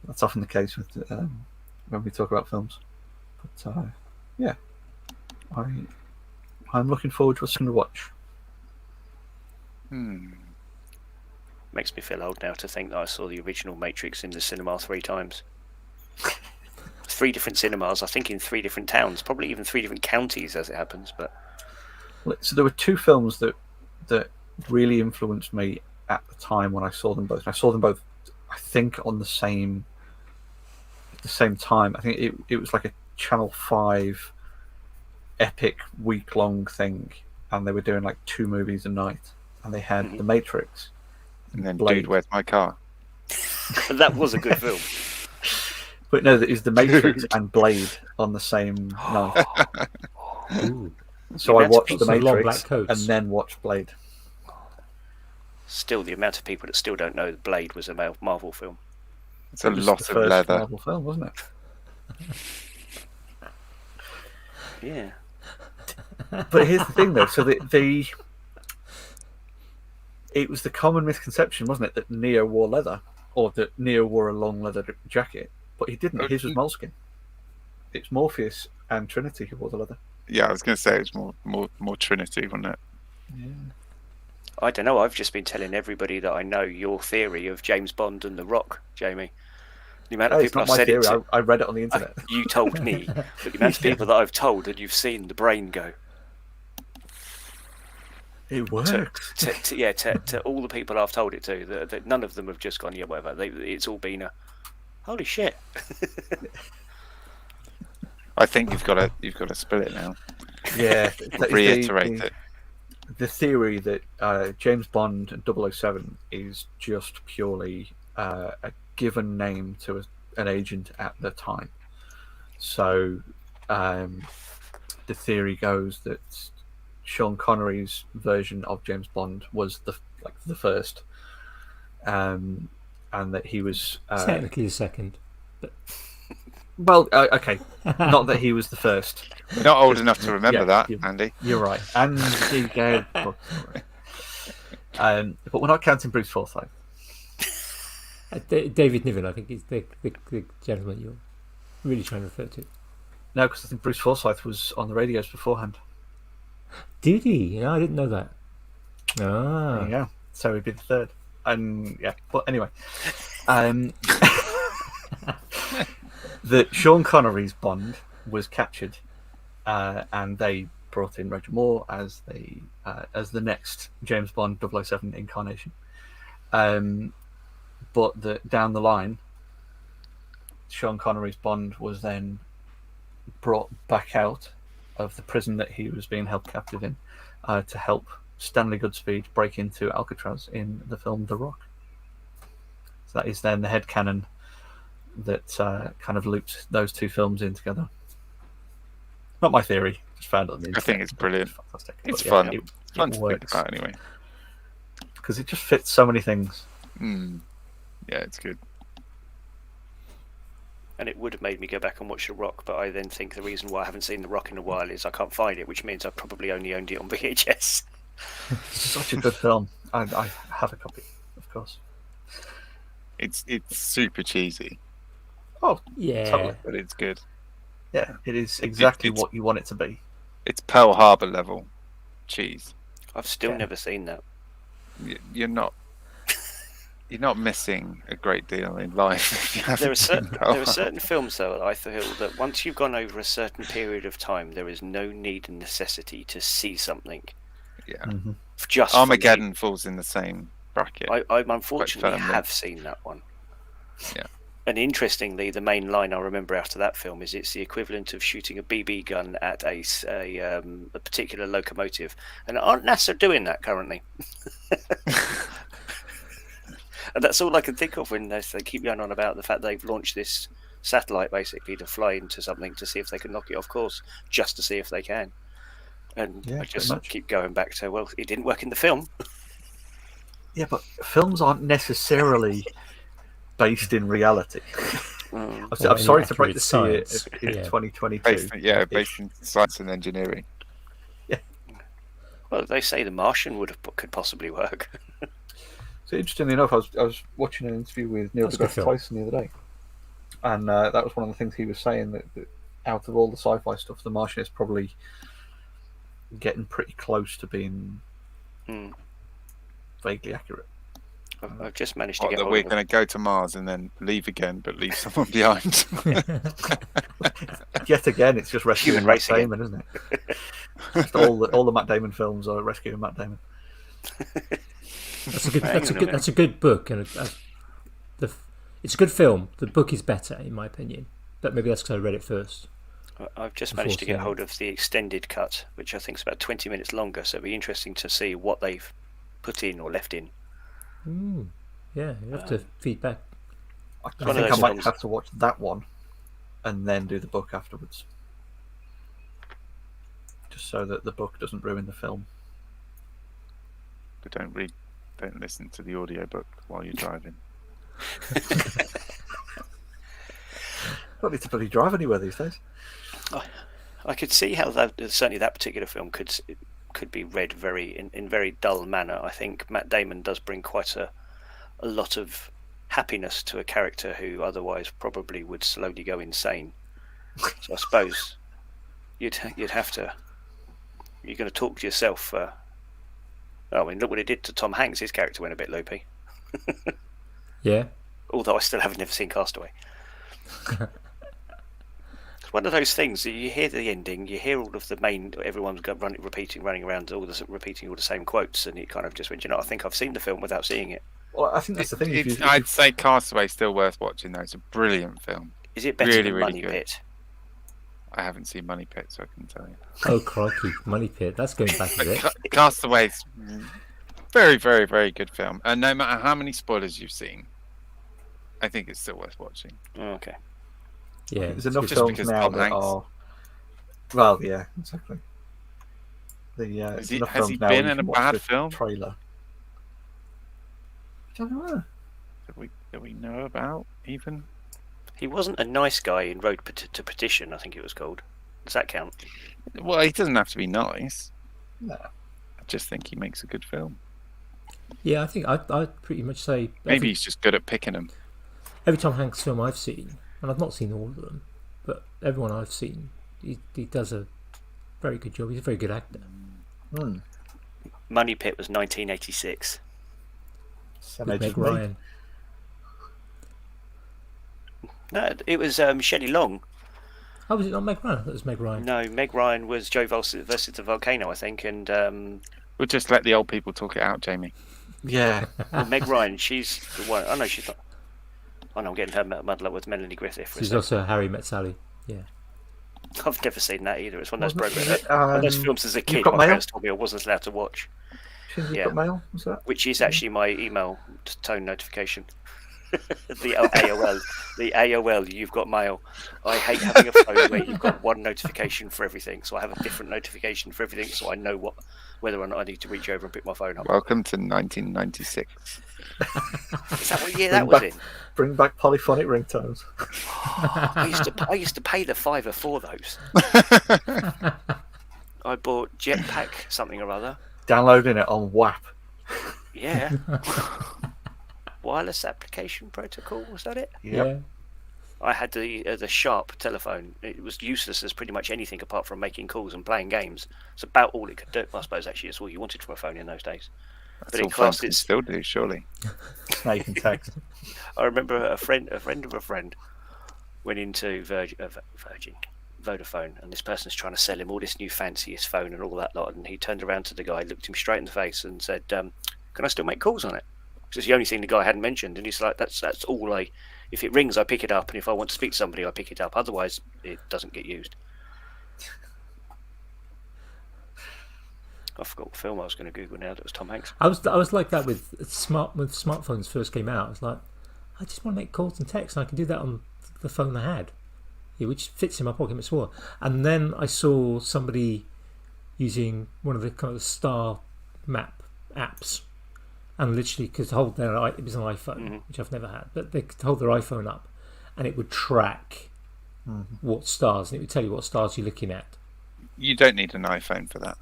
That's often the case with when we talk about films. But yeah, I'm looking forward to what's going to watch. Makes me feel old now to think that I saw the original Matrix in the cinema 3 times. 3 different cinemas, I think, in 3 different towns, probably even 3 different counties as it happens. But so there were 2 films that really influenced me at the time when I saw them both. And I saw them both, I think, on the same time. I think it was like a Channel 5 epic week-long thing, and they were doing like 2 movies a night, and they had The Matrix and then Blade. Dude, Where's My Car? that was a good film. But no, it was The Matrix and Blade on the same night. Ooh. So I watched The Long black Matrix coats. and then watched Blade. Still, the amount of people that still don't know that Blade was a Marvel film. It's a It was lot the of first leather. Marvel film, wasn't it? Yeah. But here's the thing, though. So it was the common misconception, wasn't it, that Neo wore leather, or that Neo wore a long leather jacket, but he didn't. His was moleskin. It's Morpheus and Trinity who wore the leather. Yeah, I was going to say it's more Trinity, wasn't it? Yeah. I don't know. I've just been telling everybody that I know your theory of James Bond and The Rock, Jamie. The amount of It's people not I've my said theory. it to. I read it on the internet. You told me, but the amount of people that I've told and you've seen the brain go. It works. To all the people I've told it to, that none of them have just gone, yeah, whatever. It's all been a, holy shit. I think you've got to spill it now. Yeah. Reiterate it. The theory that James Bond and 007 is just purely a given name to an agent at the time. So the theory goes that Sean Connery's version of James Bond was the first, and that he was Technically the second. But... Well, okay, not that he was the first. You're not old enough to remember that, you, Andy. You're right. And but we're not counting Bruce Forsyth. David Niven, I think, is the gentleman you're really trying to refer to. No, because I think Bruce Forsyth was on the radios beforehand. Did he? No, I didn't know that. Ah. Yeah, so he'd be the third. And yeah, but anyway, that Sean Connery's Bond was captured, and they brought in Roger Moore as the next James Bond 007 incarnation. But that down the line, Sean Connery's Bond was then brought back out of the prison that he was being held captive in, to help Stanley Goodspeed break into Alcatraz in the film The Rock. So that is then the headcanon that kind of looped those two films in together. Not my theory, just found it on the internet. I think it's brilliant. It's fantastic. It's But, fun. It Fun to think works about anyway. because it just fits so many things. Yeah, it's good. And it would have made me go back and watch The Rock, but I then think the reason why I haven't seen The Rock in a while is I can't find it, which means I probably only owned it on VHS. It's such a good film. I have a copy, of course. It's super cheesy, Oh, Yeah. totally. but it's good. Yeah, it is exactly it's- what you want it to be. It's Pearl Harbor level cheese. I've still Yeah. never seen that. You're not missing a great deal in life. If you haven't There are seen certain Pearl there are Harbor. certain films though that I feel that once you've gone over a certain period of time, there is no need and necessity to see something. Yeah. Mm-hmm. Just for me. Armageddon falls in the same bracket. I unfortunately firmly. have seen that one. Yeah. And interestingly, the main line I remember after that film is it's the equivalent of shooting a BB gun at a particular locomotive. And aren't NASA doing that currently? And that's all I can think of when they keep going on about the fact they've launched this satellite basically to fly into something to see if they can knock it off course, just to see if they can. And Yeah, I just pretty much. keep going back to, well, it didn't work in the film. Yeah, but films aren't necessarily based in reality. Mm. Or I'm sorry any to break the accurate to you science. in Yeah. 2022. based in science and engineering. Well, they say The Martian could possibly work. So interestingly enough, I was watching an interview with Neil That's a good deGrasse film. Tyson the other day, and that was one of the things he was saying that out of all the sci-fi stuff, The Martian is probably getting pretty close to being Mm. vaguely accurate. I've just managed to What, get that hold we're of going to go to Mars and then leave again, but leave someone behind. Yet again, it's just rescuing Human Matt race again. Damon, isn't it? Just all the Matt Damon films are rescuing Matt Damon. That's a good book, and it's a good film. The book is better, in my opinion, but maybe that's because I read it first. I've just managed to get Unfortunately. hold of the extended cut, which I think is about 20 minutes longer, so it'll be interesting to see what they've put in or left in. Yeah, you have to feedback. I one of think I those might films- have to watch that one and then do the book afterwards, just so that the book doesn't ruin the film. But don't listen to the audiobook while you're driving. Don't need to bloody drive anywhere these days. I could see how that certainly that particular film could could be read in very dull manner. I think Matt Damon does bring quite a lot of happiness to a character who otherwise probably would slowly go insane. So I suppose you'd have to. You're going to talk to yourself. I mean, look what it did to Tom Hanks. His character went a bit loopy. Yeah. Although I still haven't never seen Castaway. It's one of those things that you hear the ending, you hear all of the main, everyone's running around, repeating all the same quotes, and it kind of just went, I think I've seen the film without seeing it. Well, I think that's the thing. I'd say Castaway's still worth watching, though. It's a brilliant film. Is it better Really, than really Money good. Pit? I haven't seen Money Pit, so I can tell you. Oh, crikey. Money Pit. That's going back a bit. Castaway's very, very, very good film. And no matter how many spoilers you've seen, I think it's still worth watching. Oh, okay. Yeah. There's enough Just films because now Tom that Hanks- are. Well, yeah, exactly. Has he enough films now been you in a can watch bad the film? Trailer. I don't know. That we know about, even? He wasn't a nice guy in Road to Petition, I think it was called. Does that count? Well, he doesn't have to be nice. No. I just think he makes a good film. Yeah, I think I'd pretty much say Maybe he's just good at picking them. every Tom Hanks film I've seen, and I've not seen all of them, but everyone I've seen, he does a very good job. He's a very good actor. Money Pit was 1986. With Meg Ryan. No, it was Shelley Long. Oh, was it not Meg Ryan? That was Meg Ryan. No, Meg Ryan was Joe versus the Volcano, I think, and We'll just let the old people talk it out, Jamie. Yeah. well, Meg Ryan, she's the one. Oh no, she's not. Oh no, I'm getting her muddled up with Melanie Griffith. She's also Harry Met Sally. Yeah. I've never seen that either. It's one of those Wasn't programs. it, One of those films as a kid, Got my Mail? parents told me I wasn't allowed to watch, You've Yeah. got mail? Was that? which is actually my email tone notification. The AOL, you've got mail. I hate having a phone where you've got one notification for everything, so I have a different notification for everything, so I know whether or not I need to reach over and pick my phone up. Welcome to 1996. Is that what year that was in? Bring back polyphonic ringtones. I used to pay the £5 for those. I bought Jetpack something or other. Downloading it on WAP. Yeah. Wireless application protocol, was that it? Yep. Yeah. I had the Sharp telephone. It was useless as pretty much anything apart from making calls and playing games. It's about all it could do. I suppose actually it's all you wanted from a phone in those days. That's But it all phones cost can its. still do, surely. Snake and text. I remember a friend of a friend went into Vodafone, and this person's trying to sell him all this new fanciest phone and all that lot. And he turned around to the guy, looked him straight in the face, and said, "Can I still make calls on it?" Which is the only thing the guy hadn't mentioned. And he's like, "That's all I. If it rings, I pick it up, and if I want to speak to somebody, I pick it up. Otherwise, it doesn't get used." I forgot what film I was going to Google now. That was Tom Hanks. I was like that with when smartphones first came out. I was like, I just want to make calls and texts, and I can do that on the phone I had, which fits in my pocket much more. And then I saw somebody using one of the kind of star map apps, and literally could hold it was an iPhone, which I've never had, but they could hold their iPhone up, and it would track what stars, and it would tell you what stars you're looking at. You don't need an iPhone for that.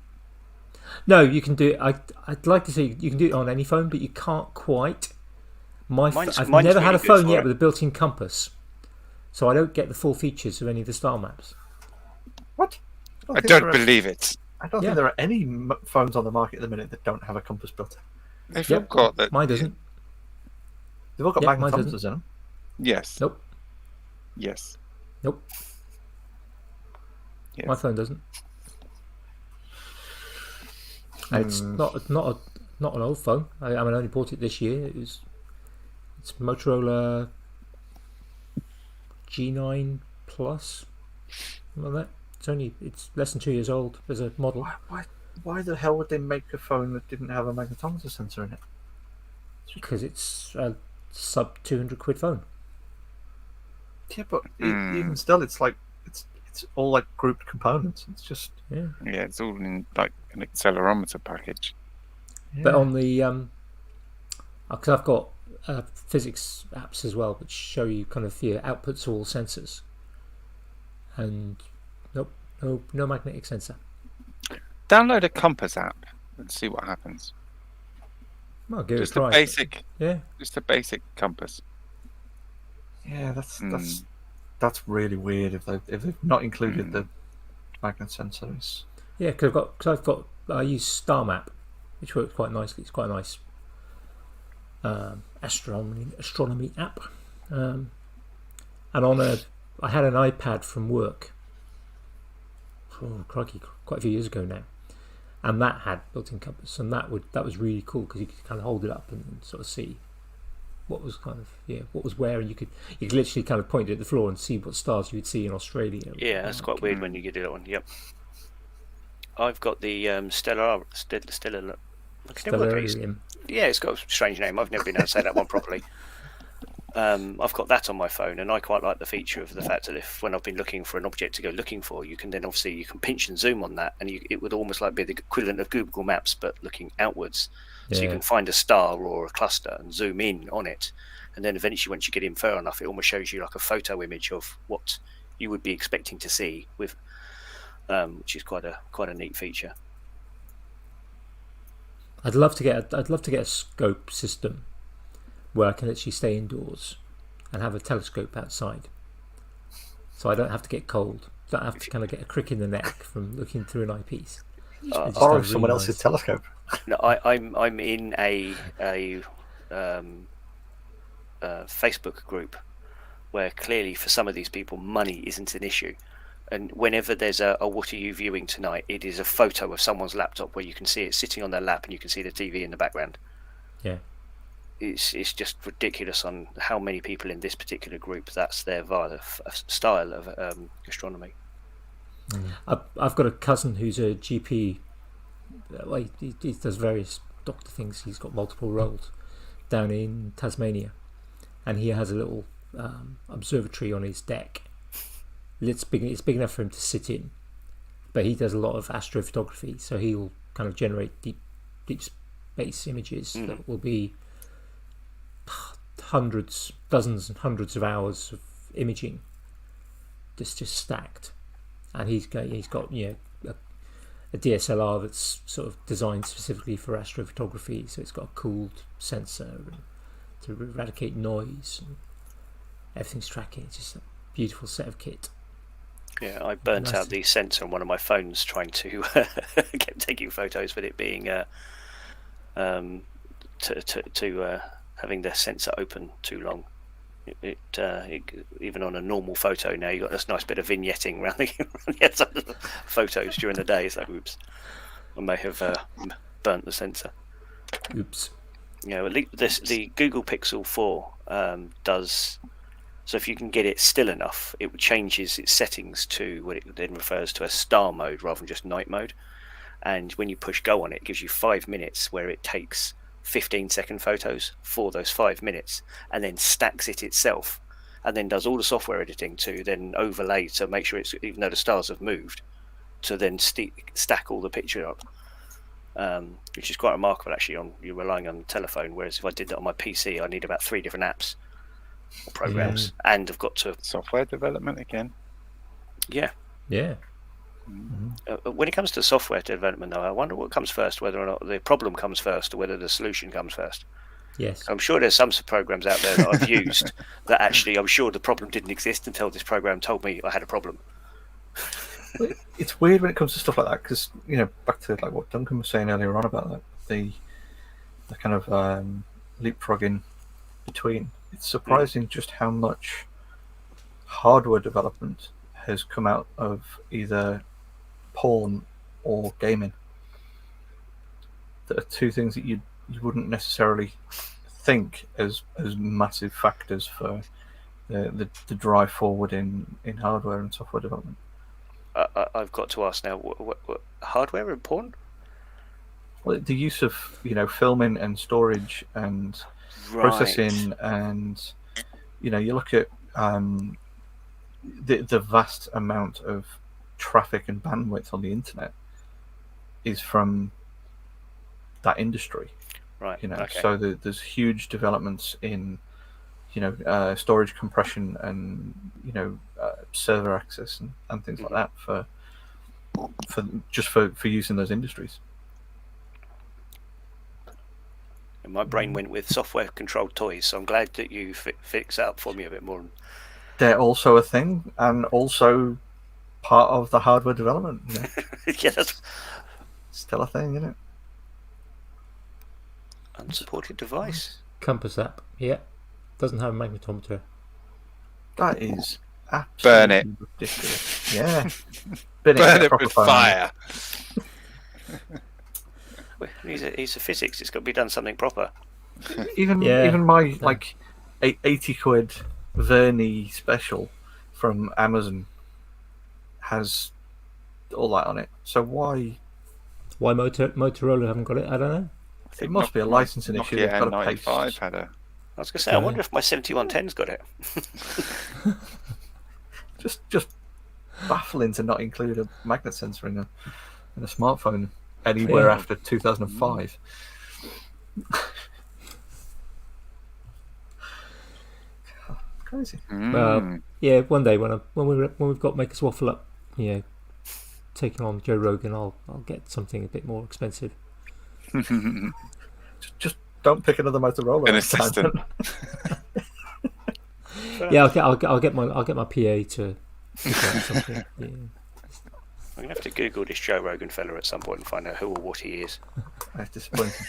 No, you can do it. I'd like to say you can do it on any phone, but you can't quite. I've mine's never had a really good phone for yet it. with a built-in compass, so I don't get the full features of any of the star maps. What? I don't believe it. I don't Yeah. think there are any phones on the market at the minute that don't have a compass built in. They've all got that. Mine doesn't. They've all got Yeah, mine magnetometers in them. Yes. Nope. Yes. Nope. Yes. My phone doesn't. And it's not an old phone. I only bought it this year. It's Motorola G9 Plus. Something like that. It's less than 2 years old as a model. Why the hell would they make a phone that didn't have a magnetometer sensor in it? Because it's a sub £200 phone. Yeah, but even still, it's like it's all like grouped components. It's just Yeah. Yeah, it's all in like an accelerometer package. But on the because I've got physics apps as well, which show you kind of your outputs to all sensors, and no magnetic sensor. Download a Compass app and see what happens. I'll give Just it a a try. basic, Yeah. just a basic compass. Yeah, that's really weird if they've not included the magnet sensors. Yeah, because I use Star Map, which works quite nicely. It's quite a nice astronomy app. And I had an iPad from work. Oh, crikey, quite a few years ago now, and that had built-in compass, and that was really cool because you could kind of hold it up and sort of see what was what was where, and you could literally kind of point it at the floor and see what stars you would see in Australia. Yeah, that's quite weird when you get it on. Yep. I've got the Stellar. Stellarium. Yeah, it's got a strange name. I've never been able to say that one properly. I've got that on my phone, and I quite like the feature of the fact that when I've been looking for an object to go looking for, you can then obviously you can pinch and zoom on that, and it would almost like be the equivalent of Google Maps but looking outwards. So you can find a star or a cluster and zoom in on it, and then eventually once you get in far enough, it almost shows you like a photo image of what you would be expecting to see, with which is quite a neat feature. I'd love to get a scope system where I can actually stay indoors and have a telescope outside, so I don't have to get cold. Don't have to kind of get a crick in the neck from looking through an eyepiece. Or someone else's telescope. No, I'm in a Facebook group where clearly for some of these people money isn't an issue, and whenever there's a what are you viewing tonight, it is a photo of someone's laptop where you can see it sitting on their lap and you can see the TV in the background. Yeah. It's just ridiculous on how many people in this particular group that's their style of astronomy. I've got a cousin who's a GP. He does various doctor things. He's got multiple roles down in Tasmania, and he has a little observatory on his deck. It's big enough for him to sit in, but he does a lot of astrophotography. So he'll kind of generate deep space images that will be dozens and hundreds of hours of imaging, just stacked. And he's got a DSLR that's sort of designed specifically for astrophotography, so it's got a cooled sensor to eradicate noise, and everything's tracking. It's just a beautiful set of kit. Yeah, I burnt out the sensor on one of my phones trying to kept taking photos with it being having the sensor open too long. It even on a normal photo now, you've got this nice bit of vignetting around the outside of the photos during the day. It's like, oops, I may have burnt the sensor. Oops. Yeah, the Google Pixel 4 does. So if you can get it still enough, it changes its settings to what it then refers to as star mode rather than just night mode. And when you push go on it, it gives you 5 minutes where it takes 15-second photos for those 5 minutes and then stacks it itself, and then does all the software editing to then overlay to make sure it's, even though the stars have moved, to then stack all the picture up, which is quite remarkable actually. You're relying on the telephone, whereas if I did that on my PC, I need about 3 different apps or programs, and I've got to Software development again. Yeah. When it comes to software development, though, I wonder what comes first, whether or not the problem comes first or whether the solution comes first. Yes. I'm sure there's some programs out there that I've used that actually I'm sure the problem didn't exist until this program told me I had a problem. It's weird when it comes to stuff like that, because back to like what Duncan was saying earlier on about that, the kind of leapfrogging between. It's surprising just how much hardware development has come out of either porn or gaming. That are two things that you wouldn't necessarily think as massive factors for the drive forward in hardware and software development. I've got to ask now, what hardware in porn? Well, the use of filming and storage and processing, and you look at the vast amount of traffic and bandwidth on the internet is from that industry, right? Okay. So there's huge developments in storage compression and server access and things like that for for use in those industries. And my brain went with software-controlled toys, so I'm glad that you fixed that up for me a bit more. They're also a thing, and also part of the hardware development. You know? Yeah, that's Still a thing, isn't it? unsupported device. Compass app. Yeah. Doesn't have a magnetometer. That is Burn absolutely it. ridiculous. Yeah. Burn get a it proper with phone. fire. Well, he's a physics. It's got to be done something proper. Even my like 80 quid Verni special from Amazon has all that on it. So why? Why Motorola haven't got it? I don't know. It must be a licensing issue. They've Nokia got to pay. N95 had a. I was going to say, I wonder if my 7110's got it. Just baffling to not include a magnet sensor in a smartphone anywhere after 2005. Crazy. Well, yeah. One day when we've got Makers Waffle up, taking on Joe Rogan, I'll get something a bit more expensive. Just don't pick another Motorola. An assistant. Yeah, I'll get my PA to pick out something. Yeah. I'm going to have to Google this Joe Rogan fella at some point and find out who or what he is. That's disappointing.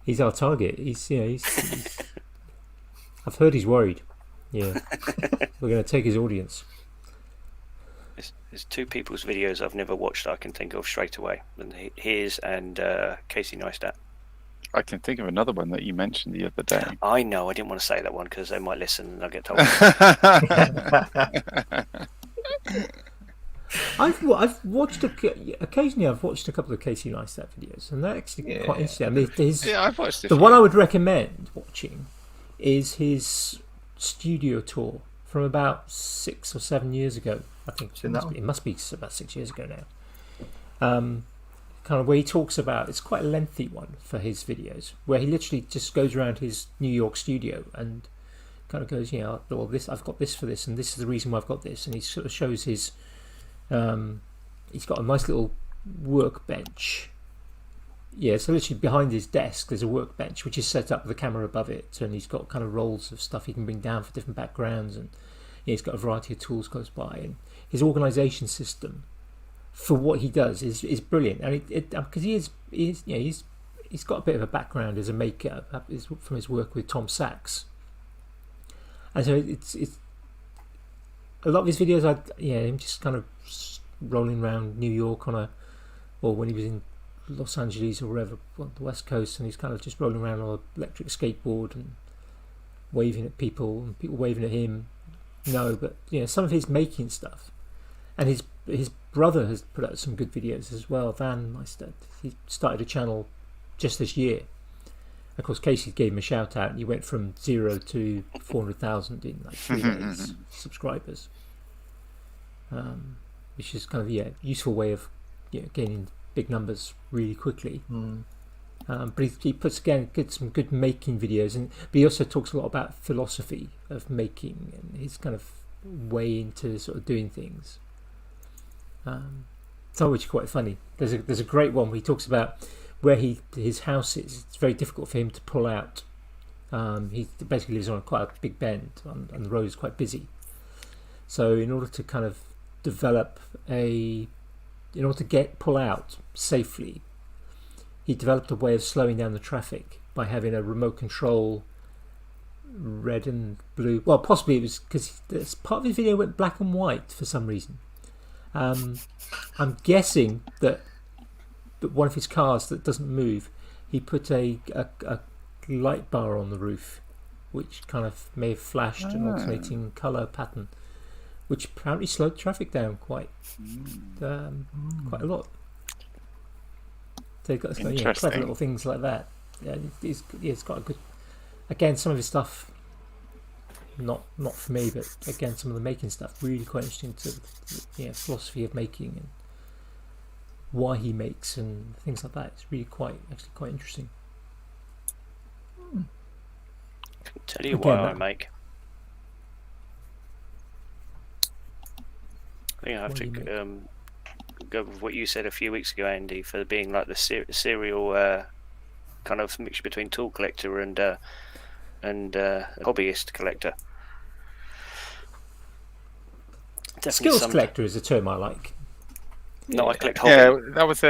He's our target. He's I've heard he's worried. Yeah, we're going to take his audience. There's two people's videos I've never watched I can think of straight away, and his and Casey Neistat. I can think of another one that you mentioned the other day. I know, I didn't want to say that one because they might listen and I'll get told. I've watched occasionally. I've watched a couple of Casey Neistat videos, and they're actually quite interesting. I mean, I've watched the one I would recommend watching is his studio tour from about 6 or 7 years ago. I think it must be about 6 years ago now. Kind of where he talks about, it's quite a lengthy one for his videos, where he literally just goes around his New York studio and kind of goes, well, this I've got this for this, and this is the reason why I've got this, and he sort of shows his. He's got a nice little workbench. Yeah, so literally behind his desk there's a workbench which is set up with a camera above it, and he's got kind of rolls of stuff he can bring down for different backgrounds, and he's got a variety of tools close by, and his organisation system for what he does is brilliant, and because he's got a bit of a background as a maker from his work with Tom Sachs, and so it's a lot of his videos. Him just kind of rolling around New York or when he was in Los Angeles or wherever on the West Coast, and he's kind of just rolling around on an electric skateboard and waving at people and people waving at him. No, but some of his making stuff, and his brother has put out some good videos as well. Van Neistat, he started a channel just this year. Of course, Casey gave him a shout out, and he went from 0 to 400,000 in like 3 days subscribers, which is kind of a useful way of gaining big numbers really quickly. But he puts again some good making videos, but he also talks a lot about philosophy of making and his kind of way into sort of doing things. Some of which is quite funny. There's a great one where he talks about where his house is. It's very difficult for him to pull out. He basically lives on quite a big bend, and the road is quite busy. So in order to kind of pull out safely, he developed a way of slowing down the traffic by having a remote control red and blue. Well, possibly it was because part of his video went black and white for some reason. I'm guessing that one of his cars that doesn't move, he put a light bar on the roof, which kind of may have flashed an alternating colour pattern, which apparently slowed traffic down quite a lot. So he's got clever little things like that. Yeah, he's got a good. Again, some of his stuff, not for me, but again, some of the making stuff really quite interesting to philosophy of making and why he makes and things like that. It's really quite interesting. Tell you why I make. I have What do you make? to go with what you said a few weeks ago, Andy, for being like the serial kind of mixture between tool collector and hobbyist collector. Definitely Skills collector is a term I like. No, I collect hobby. Yeah, that was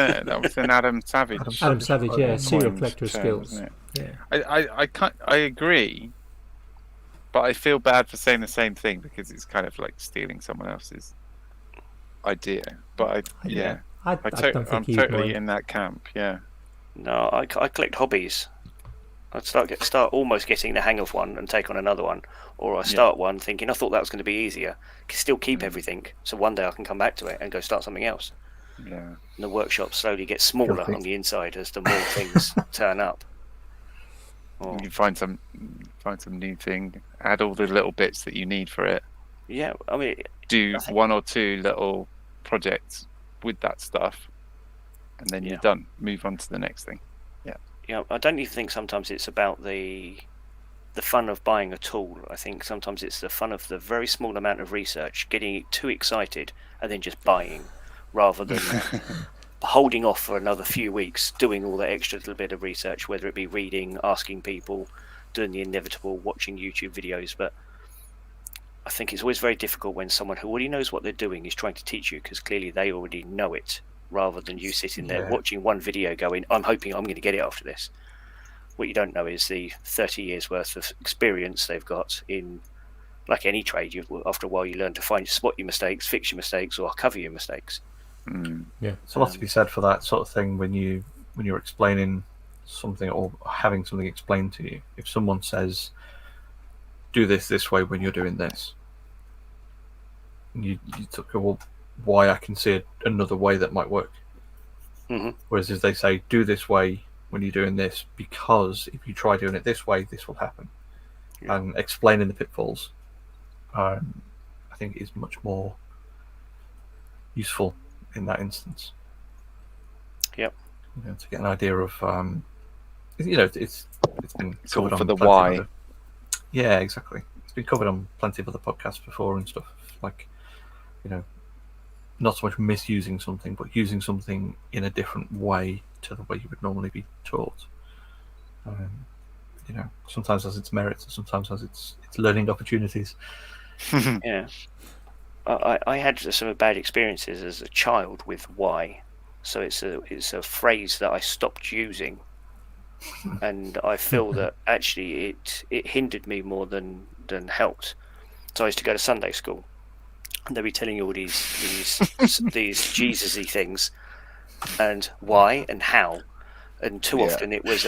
an Adam Savage. Adam Savage, yeah, serial coined collector of term, skills. wasn't it? Yeah. I agree, but I feel bad for saying the same thing because it's kind of like stealing someone else's idea. But I I'm don't think you'd totally mind. in that camp. Yeah. No, I collect hobbies. I'd start almost getting the hang of one and take on another one, or I start one thinking I thought that was going to be easier, still keep everything, so one day I can come back to it and go start something else. Yeah. And the workshop slowly gets smaller on the inside as the more things turn up. Or, You find some new thing, add all the little bits that you need for it. yeah, I mean, Do I think- one or two little projects with that stuff, and then you're done. Move on to the next thing. I don't even think sometimes it's about the fun of buying a tool. I think sometimes it's the fun of the very small amount of research, getting too excited, and then just buying, rather than holding off for another few weeks, doing all that extra little bit of research, whether it be reading, asking people, doing the inevitable, watching YouTube videos. But I think it's always very difficult when someone who already knows what they're doing is trying to teach you, because clearly they already know it, rather than you sitting there watching one video going, I'm hoping I'm going to get it after this. What you don't know is the 30 years worth of experience they've got in, like any trade, after a while you learn to spot your mistakes, fix your mistakes, or cover your mistakes. Yeah. There's a lot to be said for that sort of thing when you're explaining something or having something explained to you. If someone says, do this way when you're doing this, you go, well, why? I can see another way that might work. Whereas if they say, do this way when you're doing this, because if you try doing it this way, this will happen. And explaining the pitfalls, I think is much more useful in that instance. Yep. To get an idea of, it's been It's all covered for on the plenty of why. other- yeah, exactly. It's been covered on plenty of other podcasts before and stuff. Like, not so much misusing something, but using something in a different way to the way you would normally be taught. Sometimes has its merits, and sometimes has its learning opportunities. Yeah. I had some bad experiences as a child with why, so it's a phrase that I stopped using, and I feel that actually it hindered me more than helped. So I used to go to Sunday school, and they'd be telling you all these Jesus-y things, and why and how, and too often it was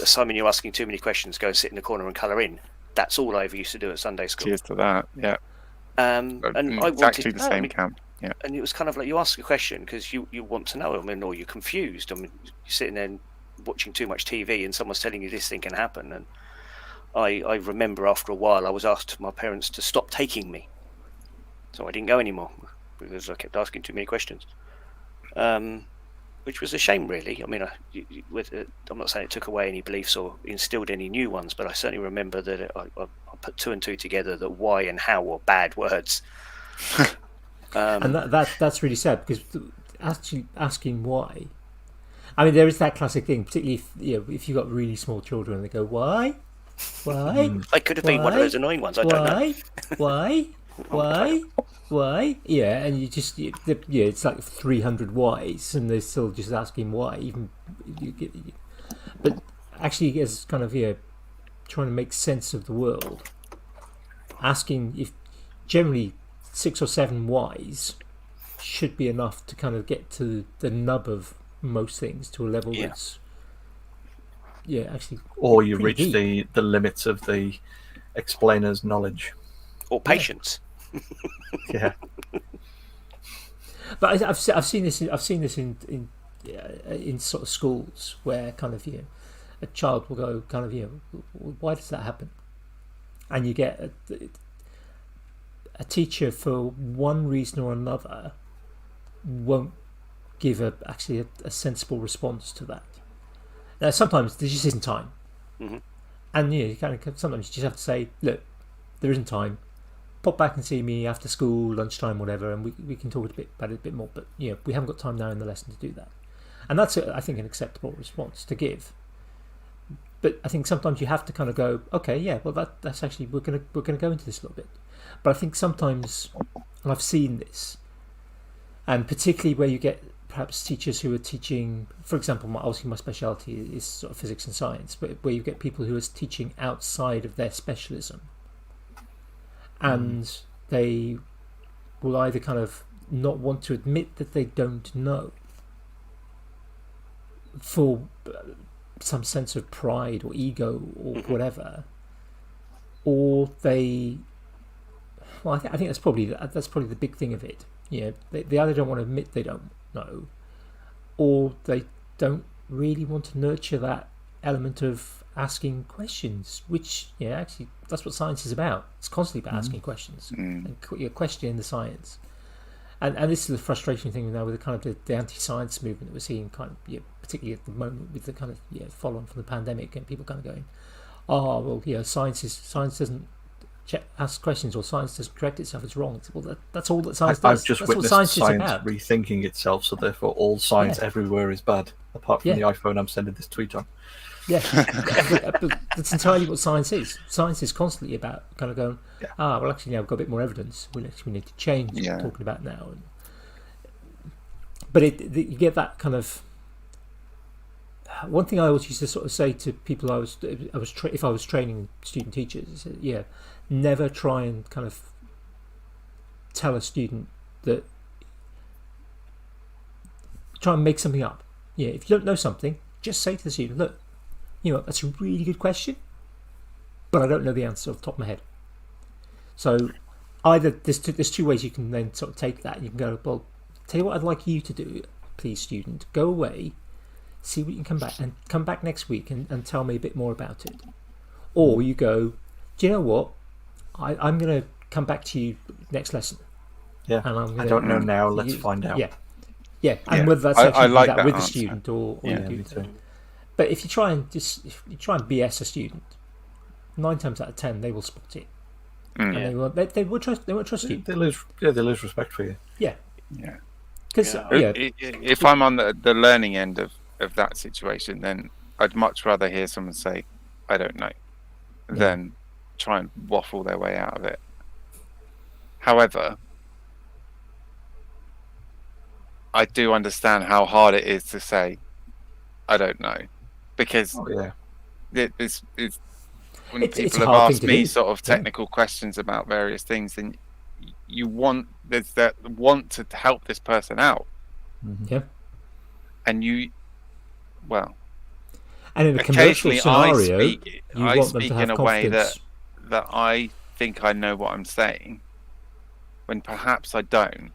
Simon, you're asking too many questions. Go and sit in the corner and colour in. That's all I ever used to do at Sunday school. Cheers to that. Yeah. And I exactly wanted the to know. same camp. Yeah. And it was kind of like you ask a question because you want to know. Or you're confused. You're sitting there watching too much TV, and someone's telling you this thing can happen. And I remember after a while, I was asked my parents to stop taking me, so I didn't go anymore because I kept asking too many questions. Which was a shame, really. I mean, I'm not saying it took away any beliefs or instilled any new ones, but I certainly remember that I put two and two together, that why and how were bad words. And that's really sad, because actually asking why. I mean, there is that classic thing, particularly if you've got really small children, they go, why? I could have been one of those annoying ones. I don't know. Why? Yeah, and it's like 300 whys, and they're still just asking why. But actually, as kind of trying to make sense of the world, asking if generally 6 or 7 whys should be enough to kind of get to the nub of most things to a level that's actually. Or you reach the limits of the explainer's knowledge or patience. Yeah. But I've seen this in sort of schools where kind of a child will go kind of why does that happen, and you get a teacher for one reason or another won't give a sensible response to that. Now sometimes there just isn't time, and you kind of sometimes you just have to say, look, there isn't time. pop back and see me after school, lunchtime, whatever, and we can talk about it a bit more. But we haven't got time now in the lesson to do that, and that's I think an acceptable response to give. But I think sometimes you have to kind of go, okay, yeah, well that's actually we're gonna go into this a little bit. But I think sometimes, and I've seen this, and particularly where you get perhaps teachers who are teaching, for example, obviously my specialty is sort of physics and science, but where you get people who are teaching outside of their specialism, and they will either kind of not want to admit that they don't know for some sense of pride or ego or whatever, or they, well, I think that's probably the big thing of it. They either don't want to admit they don't know, or they don't really want to nurture that element of asking questions, which actually that's what science is about. It's constantly about asking questions and questioning the science. And this is the frustrating thing now with the kind of the anti-science movement that we're seeing, kind of particularly at the moment with the kind of follow-on from the pandemic, and people kind of going, oh well, science doesn't ask questions, or science doesn't correct itself, it's wrong. Well, that's all that science does. I've just that's witnessed what science is about. rethinking itself, so therefore all science everywhere is bad, apart from the iPhone I'm sending this tweet on. Yeah, but that's entirely what science is. Science is constantly about kind of going, well, actually, now we've got a bit more evidence. We need to change what we're talking about now. But you get that kind of. One thing I always used to sort of say to people if I was training student teachers, is never try and kind of tell a student that. Try and make something up. If you don't know something, just say to the student, look, that's a really good question, but I don't know the answer off the top of my head. So either there's two ways you can then sort of take that, and you can go, well, tell you what I'd like you to do, please, student, go away, see what you can come back next week and tell me a bit more about it. Or you go, do you know what, I'm going to come back to you next lesson. Yeah, and I don't know now, let's find out. Yeah, and whether that's actually like that with answer. the student or you do. Me too. But if you try and BS a student, 9 times out of 10 they will spot it, and they won't trust you. They lose respect for you. Yeah. Because if I'm on the learning end of that situation, then I'd much rather hear someone say, "I don't know," than try and waffle their way out of it. However, I do understand how hard it is to say, "I don't know." Because it's when people have asked me sort of technical questions about various things, then there's that want to help this person out. And and in a commercial scenario, I speak in a way that I think I know what I'm saying, when perhaps I don't.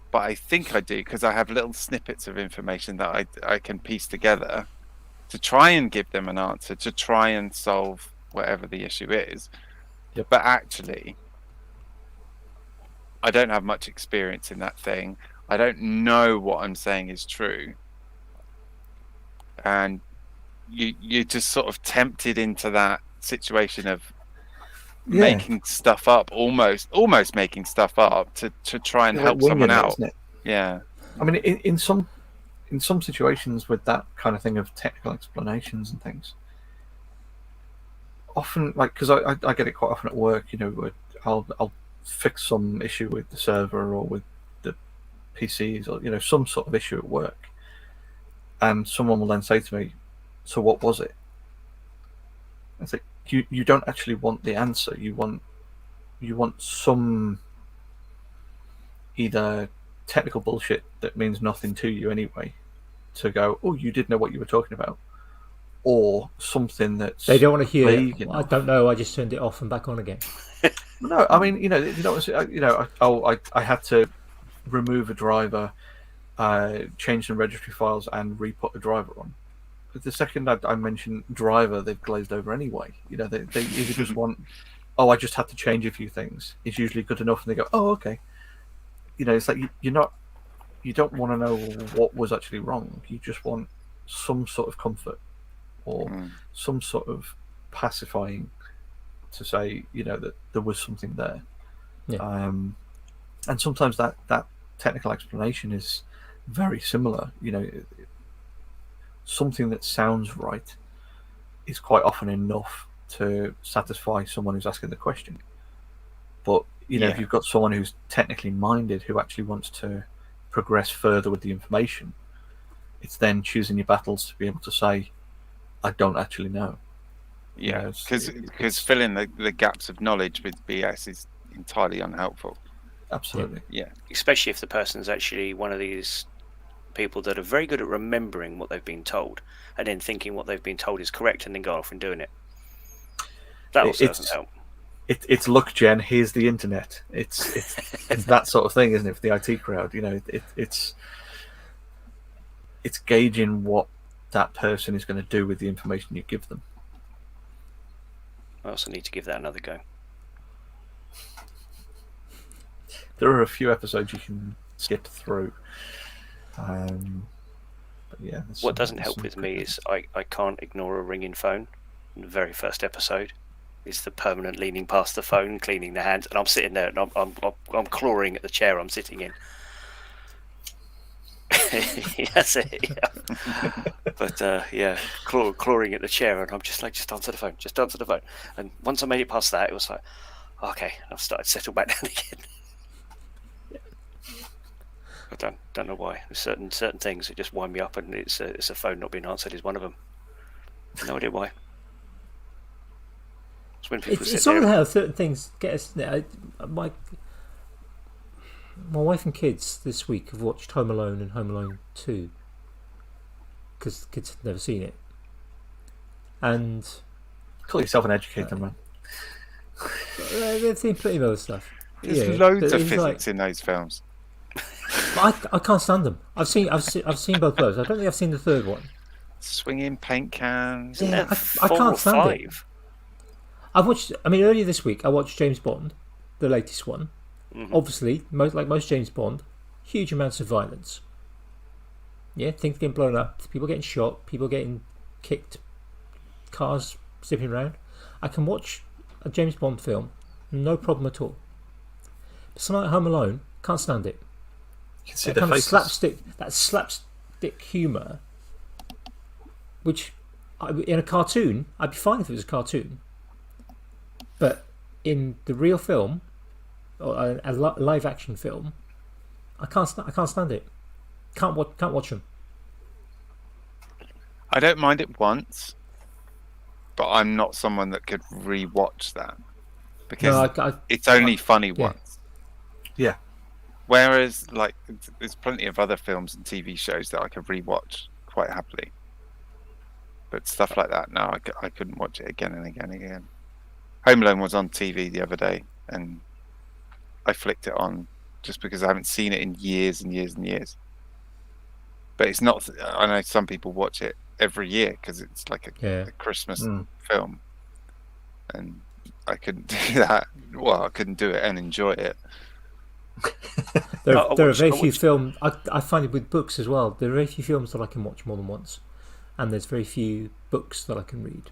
But I think I do, because I have little snippets of information that I can piece together to try and give them an answer, to try and solve whatever the issue is. But actually, I don't have much experience in that thing. I don't know what I'm saying is true. And you're just sort of tempted into that situation of making stuff up, almost making stuff up to try and help someone out. Isn't it? Yeah. I mean, in some situations with that kind of thing of technical explanations and things, often, like, because I get it quite often at work, I'll fix some issue with the server or with the PCs, or some sort of issue at work, and someone will then say to me, "So what was it?" It's like, you don't actually want the answer. You want some either technical bullshit that means nothing to you anyway, to go, "Oh, you did know what you were talking about," or something that's they don't want to hear. I don't know. I just turned it off and back on again. No, I mean, I had to remove a driver, change some registry files, and re-put a driver on. But the second I mention driver, they've glazed over anyway. They either just want, "Oh, I just had to change a few things." It's usually good enough, and they go, "Oh, okay." It's like you don't want to know what was actually wrong. You just want some sort of comfort or some sort of pacifying to say, that there was something there. Yeah. And sometimes that technical explanation is very similar. Something that sounds right is quite often enough to satisfy someone who's asking the question. But if you've got someone who's technically minded who actually wants to progress further with the information, it's then choosing your battles to be able to say, I don't actually know. Yeah, because filling the gaps of knowledge with BS is entirely unhelpful. Absolutely. Yeah. Especially if the person's actually one of these people that are very good at remembering what they've been told and then thinking what they've been told is correct and then go off and doing it. That also doesn't help. It's look, Jen. Here's the internet. It's that sort of thing, isn't it? For the IT crowd, it's gauging what that person is going to do with the information you give them. I also need to give that another go. There are a few episodes you can skip through. But yeah. What doesn't help with me is I can't ignore a ringing phone. In the very first episode, it's the permanent leaning past the phone, cleaning the hands, and I'm sitting there and I'm clawing at the chair I'm sitting in. That's it. Yeah. But clawing at the chair, and I'm just like, just answer the phone. And once I made it past that, it was like, okay, I've started to settle back down again. I don't know why. There's certain things that just wind me up, and it's a phone not being answered is one of them. No idea why. It's when people It's all how certain things get us. My wife and kids this week have watched Home Alone and Home Alone 2 because the kids have never seen it. And call yourself an educator, man. They've seen plenty of other stuff. There's loads of physics in those films. I can't stand them. I've seen both those. I don't think I've seen the third one. Swinging paint cans. Yeah, I can't stand it. Earlier this week I watched James Bond, the latest one. Mm-hmm. Obviously, most James Bond, huge amounts of violence. Yeah, things getting blown up, people getting shot, people getting kicked, cars zipping around. I can watch a James Bond film, no problem at all. But something like Home Alone, can't stand it. You can see that the kind of slapstick humour, which in a cartoon, I'd be fine if it was a cartoon. But in the real film, or a live action film, I can't stand it. Can't watch them. I don't mind it once, but I'm not someone that could re-watch that because it's only funny once. Yeah. Whereas, there's plenty of other films and TV shows that I could re-watch quite happily. But stuff like that, no, I couldn't watch it again and again and again. Home Alone was on TV the other day, and I flicked it on just because I haven't seen it in years and years and years. But it's not. I know some people watch it every year because it's like a Christmas film, and I couldn't do that. Well, I couldn't do it and enjoy it. There are very few films. I find it with books as well. There are very few films that I can watch more than once, and there's very few books that I can read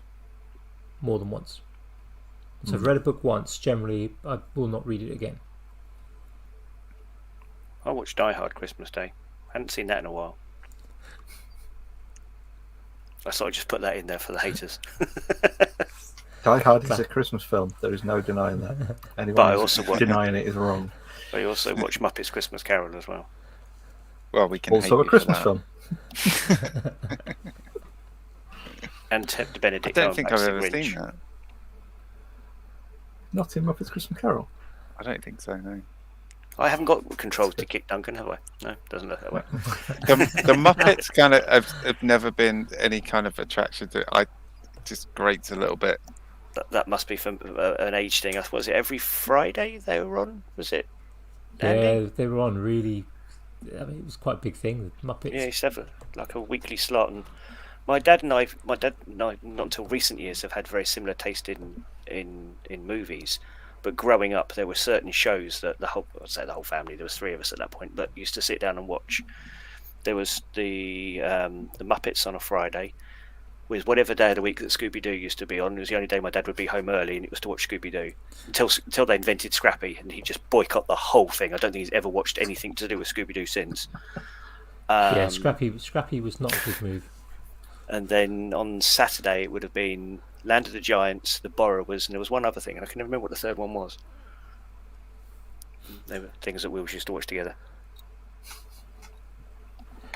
more than once. So I've read a book once. Generally, I will not read it again. I watched Die Hard Christmas Day. Hadn't seen that in a while. I thought I'd just put that in there for the haters. Die Hard is a Christmas film. There is no denying that. Anyone denying it is wrong. I also watch Muppets Christmas Carol as well. Well, we can also a Christmas film. And Benedict. I don't think I've ever seen that. Not in Muppets Christmas Carol. I don't think so. No. I haven't got control to kick Duncan, have I? No, doesn't look that way. The Muppets kind of have never been any kind of attraction to it. I just grates a little bit. That must be from an age thing. Was it every Friday they were on? Was it? Andy? Yeah, they were on really. It was quite a big thing. The Muppets. Yeah, it's never like a weekly slot. And my dad and I, not until recent years, have had very similar taste in movies. But growing up, there were certain shows that the whole family, there was three of us at that point, but used to sit down and watch. There was the Muppets on a Friday. was whatever day of the week that Scooby-Doo used to be on. It was the only day my dad would be home early, and it was to watch Scooby-Doo until they invented Scrappy, and he just boycotted the whole thing. I don't think he's ever watched anything to do with Scooby-Doo since. Yeah, Scrappy was not a good move. And then on Saturday it would have been Land of the Giants, The Borrowers, and there was one other thing, and I can never remember what the third one was. They were things that we always used to watch together.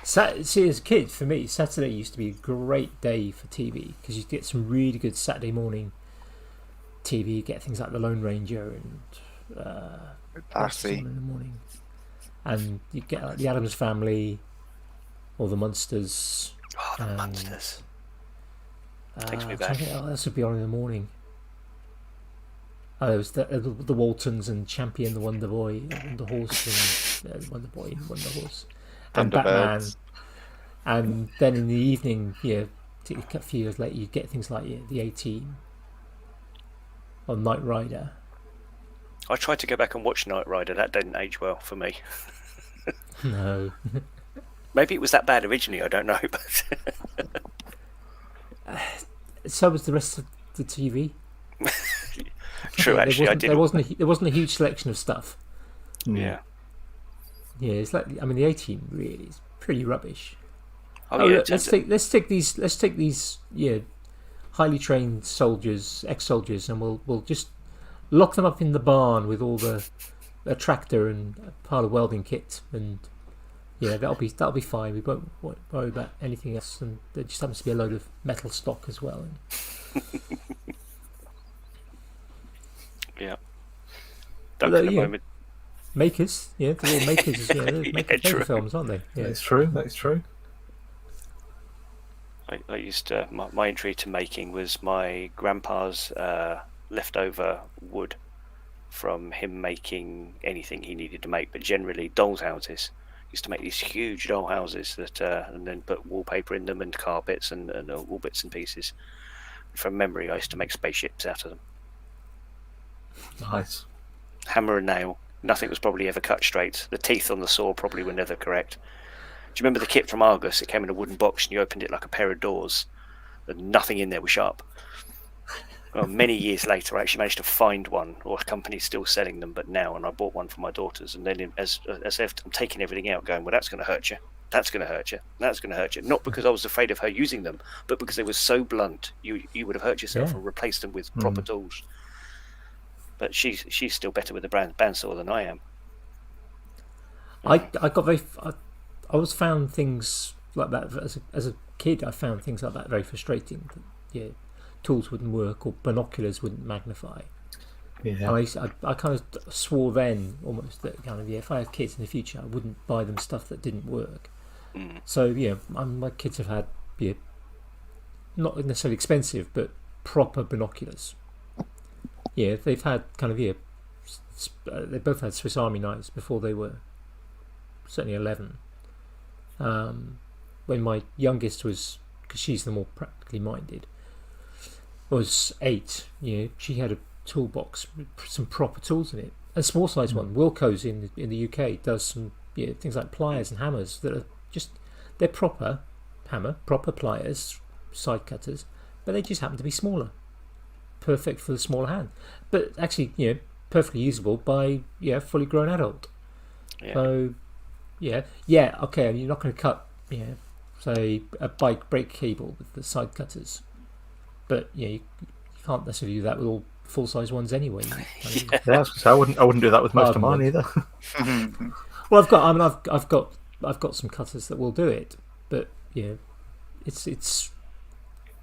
See, as a kid, for me, Saturday used to be a great day for TV because you get some really good Saturday morning TV. You get things like The Lone Ranger and Lassie in the morning, and you get like the Addams Family or the Munsters. Oh, the Munsters. Takes me back. This would be on in the morning. Oh, there was the Waltons and Champion the Wonder Boy, Wonder Horse, and Wonder Boy and Wonder Horse, and Batman. And then in the evening, a few years later, you get things like the A-Team or Knight Rider. I tried to go back and watch Knight Rider. That didn't age well for me. No. Maybe it was that bad originally. I don't know, but so was the rest of the TV. True, actually, I did. There wasn't a huge selection of stuff. Yeah. Yeah, it's like the A-Team really is pretty rubbish. Oh yeah. Look, let's take these highly trained soldiers, ex-soldiers, and we'll just lock them up in the barn with all a tractor and a pile of welding kit, and that'll be fine. We won't worry about anything else, and there just happens to be a load of metal stock as well. Yeah. Duncan, a moment. Makers, they're all makers. They're maker films, aren't they? Yeah, That's true. That's true. I used to. My entry to making was my grandpa's leftover wood from him making anything he needed to make, but generally dolls' houses. He used to make these huge doll houses that, and then put wallpaper in them and carpets and all bits and pieces. From memory, I used to make spaceships out of them. Nice. Hammer and nail. Nothing was probably ever cut straight. The teeth on the saw probably were never correct. Do you remember the kit from Argos? It came in a wooden box and you opened it like a pair of doors and nothing in there was sharp. Well, many years later I actually managed to find one, or a company's still selling them, but now, and I bought one for my daughters, and then as if I'm taking everything out going, well, that's going to hurt you, that's going to hurt you, that's going to hurt you. Not because I was afraid of her using them, but because they were so blunt you would have hurt yourself and replaced them with proper tools. But she's still better with the bandsaw than I am. I always found things like that as a kid. I found things like that very frustrating. Tools wouldn't work or binoculars wouldn't magnify. Yeah. And I kind of swore then almost that if I had kids in the future, I wouldn't buy them stuff that didn't work. So my kids have had not necessarily expensive but proper binoculars. They've had they both had Swiss Army knives before they were certainly 11. When my youngest was, because she's the more practically minded, was 8. She had a toolbox with some proper tools in it. A small size one. Wilco's in the UK does some things like pliers and hammers that are they're proper hammer, proper pliers, side cutters, but they just happen to be smaller. Perfect for the smaller hand, but actually perfectly usable by fully grown adult. So okay, and you're not going to cut say a bike brake cable with the side cutters, but you can't necessarily do that with all full size ones anyway. I wouldn't do that with most of mine either. Well, I've got some cutters that will do it, but it's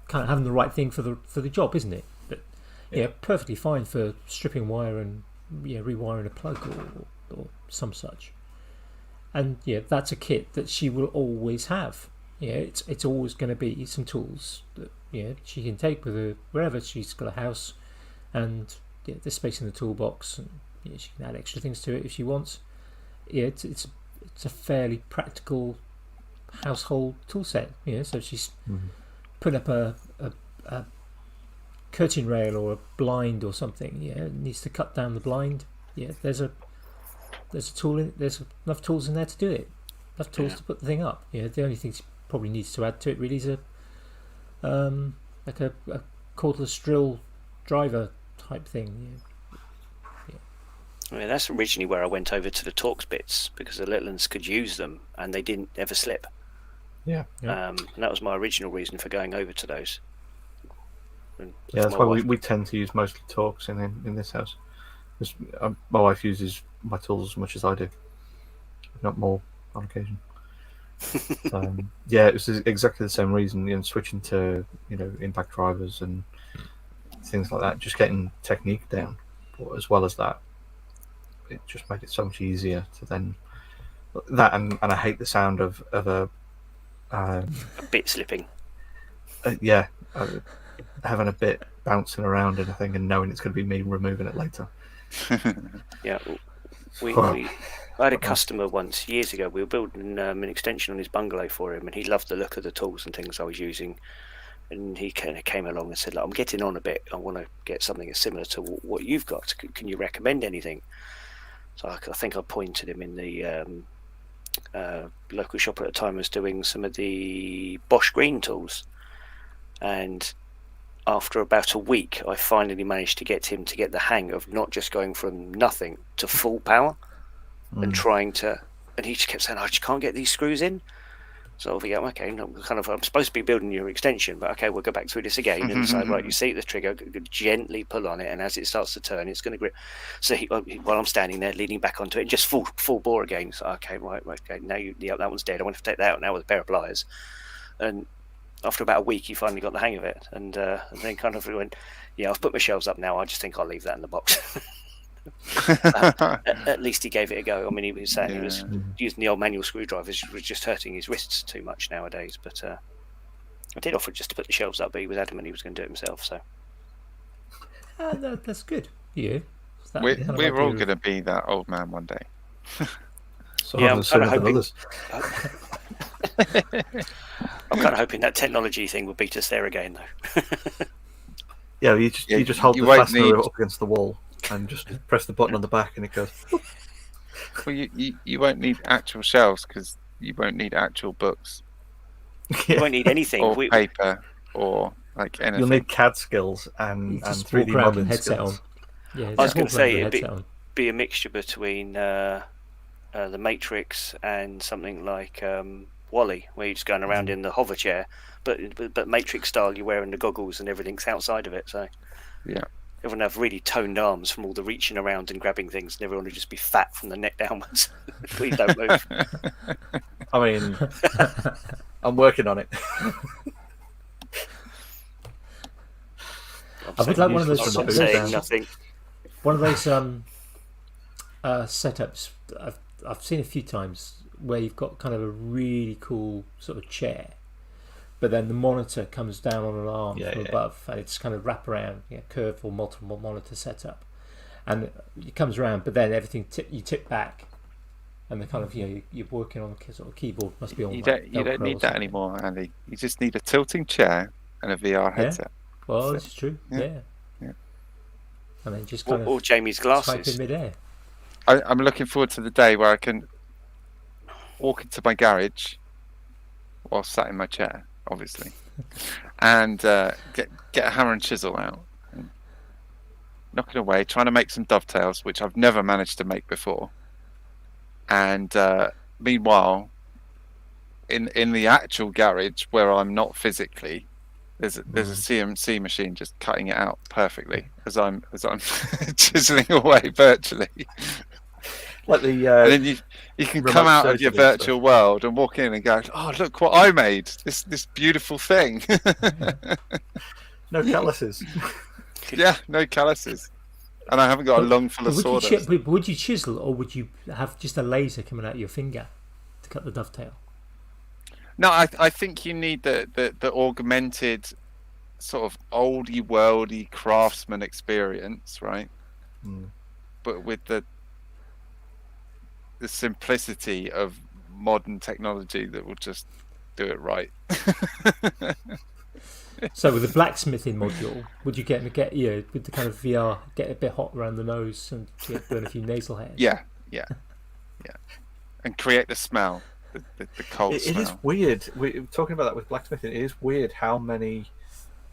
kind of having the right thing for the job, isn't it? But perfectly fine for stripping wire and rewiring a plug or some such. And that's a kit that she will always have. It's always going to be some tools that she can take with her wherever she's got a house, and there's space in the toolbox, and she can add extra things to it if she wants. It's a fairly practical household tool set. So she's put up a curtain rail or a blind or something. Needs to cut down the blind. There's a tool in. There's enough tools in there to do it. Enough tools to put the thing up. The only thing she probably needs to add to it really is like a cordless drill driver type thing. I mean, that's originally where I went over to the Torx bits because the little ones could use them and they didn't ever slip. Yeah. And that was my original reason for going over to those. And Yeah, that's my why wife- we tend to use mostly Torx in this house. My wife uses my tools as much as I do, if not more on occasion. Yeah, it was exactly the same reason. Switching to impact drivers and things like that, just getting technique down. But as well as that, it just made it so much easier to then that and I hate the sound of a a bit slipping. Having a bit bouncing around and a thing and knowing it's going to be me removing it later. Yeah, I had a customer once years ago. We were building an extension on his bungalow for him, and he loved the look of the tools and things I was using. And he kind of came along and said, "Look, I'm getting on a bit. I want to get something similar to what you've got. Can you recommend anything?" So I think I pointed him in the local shop at the time was doing some of the Bosch green tools, and after about a week, I finally managed to get him to get the hang of not just going from nothing to full power and trying to. And he just kept saying, "I just can't get these screws in." So I think, okay, I'm supposed to be building your extension, but okay, we'll go back through this again and say, right, you see the trigger, gently pull on it, and as it starts to turn, it's going to grip. So while I'm standing there, leaning back onto it, just full bore again. So okay, right, okay, now that one's dead. I want to take that out now with a pair of pliers. And after about a week, he finally got the hang of it, and then kind of went, "Yeah, I've put my shelves up now. I just think I'll leave that in the box." At least he gave it a go. I mean, he was saying he was using the old manual screwdrivers, was just hurting his wrists too much nowadays. But I did offer just to put the shelves up, but he was adamant he was going to do it himself. So that's good. Yeah, we're all going to be that old man one day. I'm kind of hoping. I'm kind of hoping that technology thing will beat us there again, though. Yeah, you just hold the fastener up against the wall and just press the button on the back, and it goes. Well, you won't need actual shelves because you won't need actual books. You won't need anything. Or paper or like anything. You'll need CAD skills and 3D modeling headset skills. On. Yeah, I was going to say it'd be a mixture between the Matrix and something like Wally, where you're just going around in the hover chair, but Matrix style. You're wearing the goggles and everything's outside of it. So yeah. Everyone have really toned arms from all the reaching around and grabbing things, and everyone would just be fat from the neck downwards. Please don't move. I mean, I'm working on it. I would like one of those. I'm saying nothing. One of those setups I've seen a few times where you've got kind of a really cool sort of chair, but then the monitor comes down on an arm from above, and it's kind of wraparound, curved or multiple monitor setup, and it comes around, but then everything you tip back, and the kind of you're working on the sort of keyboard must be on. You don't need that anymore, Andy. You just need a tilting chair and a VR headset. Well, this is true. Yeah. And then just kind or Jamie's glasses. Type in midair. I'm looking forward to the day where I can walk into my garage while sat in my chair, obviously, and get a hammer and chisel out, and knocking away, trying to make some dovetails, which I've never managed to make before. And meanwhile, in the actual garage where I'm not physically, there's a CNC machine just cutting it out perfectly as I'm chiseling away virtually. Like the and then you can come out of your virtual world and walk in and go, "Oh, look what I made! This beautiful thing." No calluses. Yeah, no calluses. And I haven't got a lung full of sawdust. Would you chisel, or would you have just a laser coming out of your finger to cut the dovetail? No, I think you need the augmented sort of oldie worldy craftsman experience, right? But with the simplicity of modern technology that will just do it right. So with the blacksmithing module, would you get with the kind of VR get a bit hot around the nose and burn a few nasal hairs? Yeah, and create the smell the cold It is smell. weird. We're talking about that with blacksmithing. It is weird how many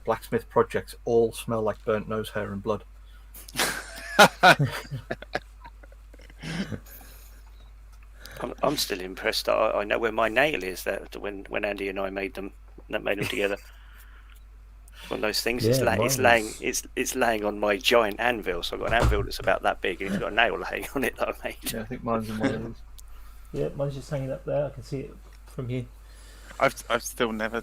blacksmith projects all smell like burnt nose hair and blood. I'm still impressed. I know where my nail is. That when Andy and I made them together. One of those things. Yeah, It's laying on my giant anvil. So I've got an anvil that's about that big, and it's got a nail laying on it that I made. Yeah, I think mine's in one of those. Yeah, mine's just hanging up there. I can see it from here. I've still never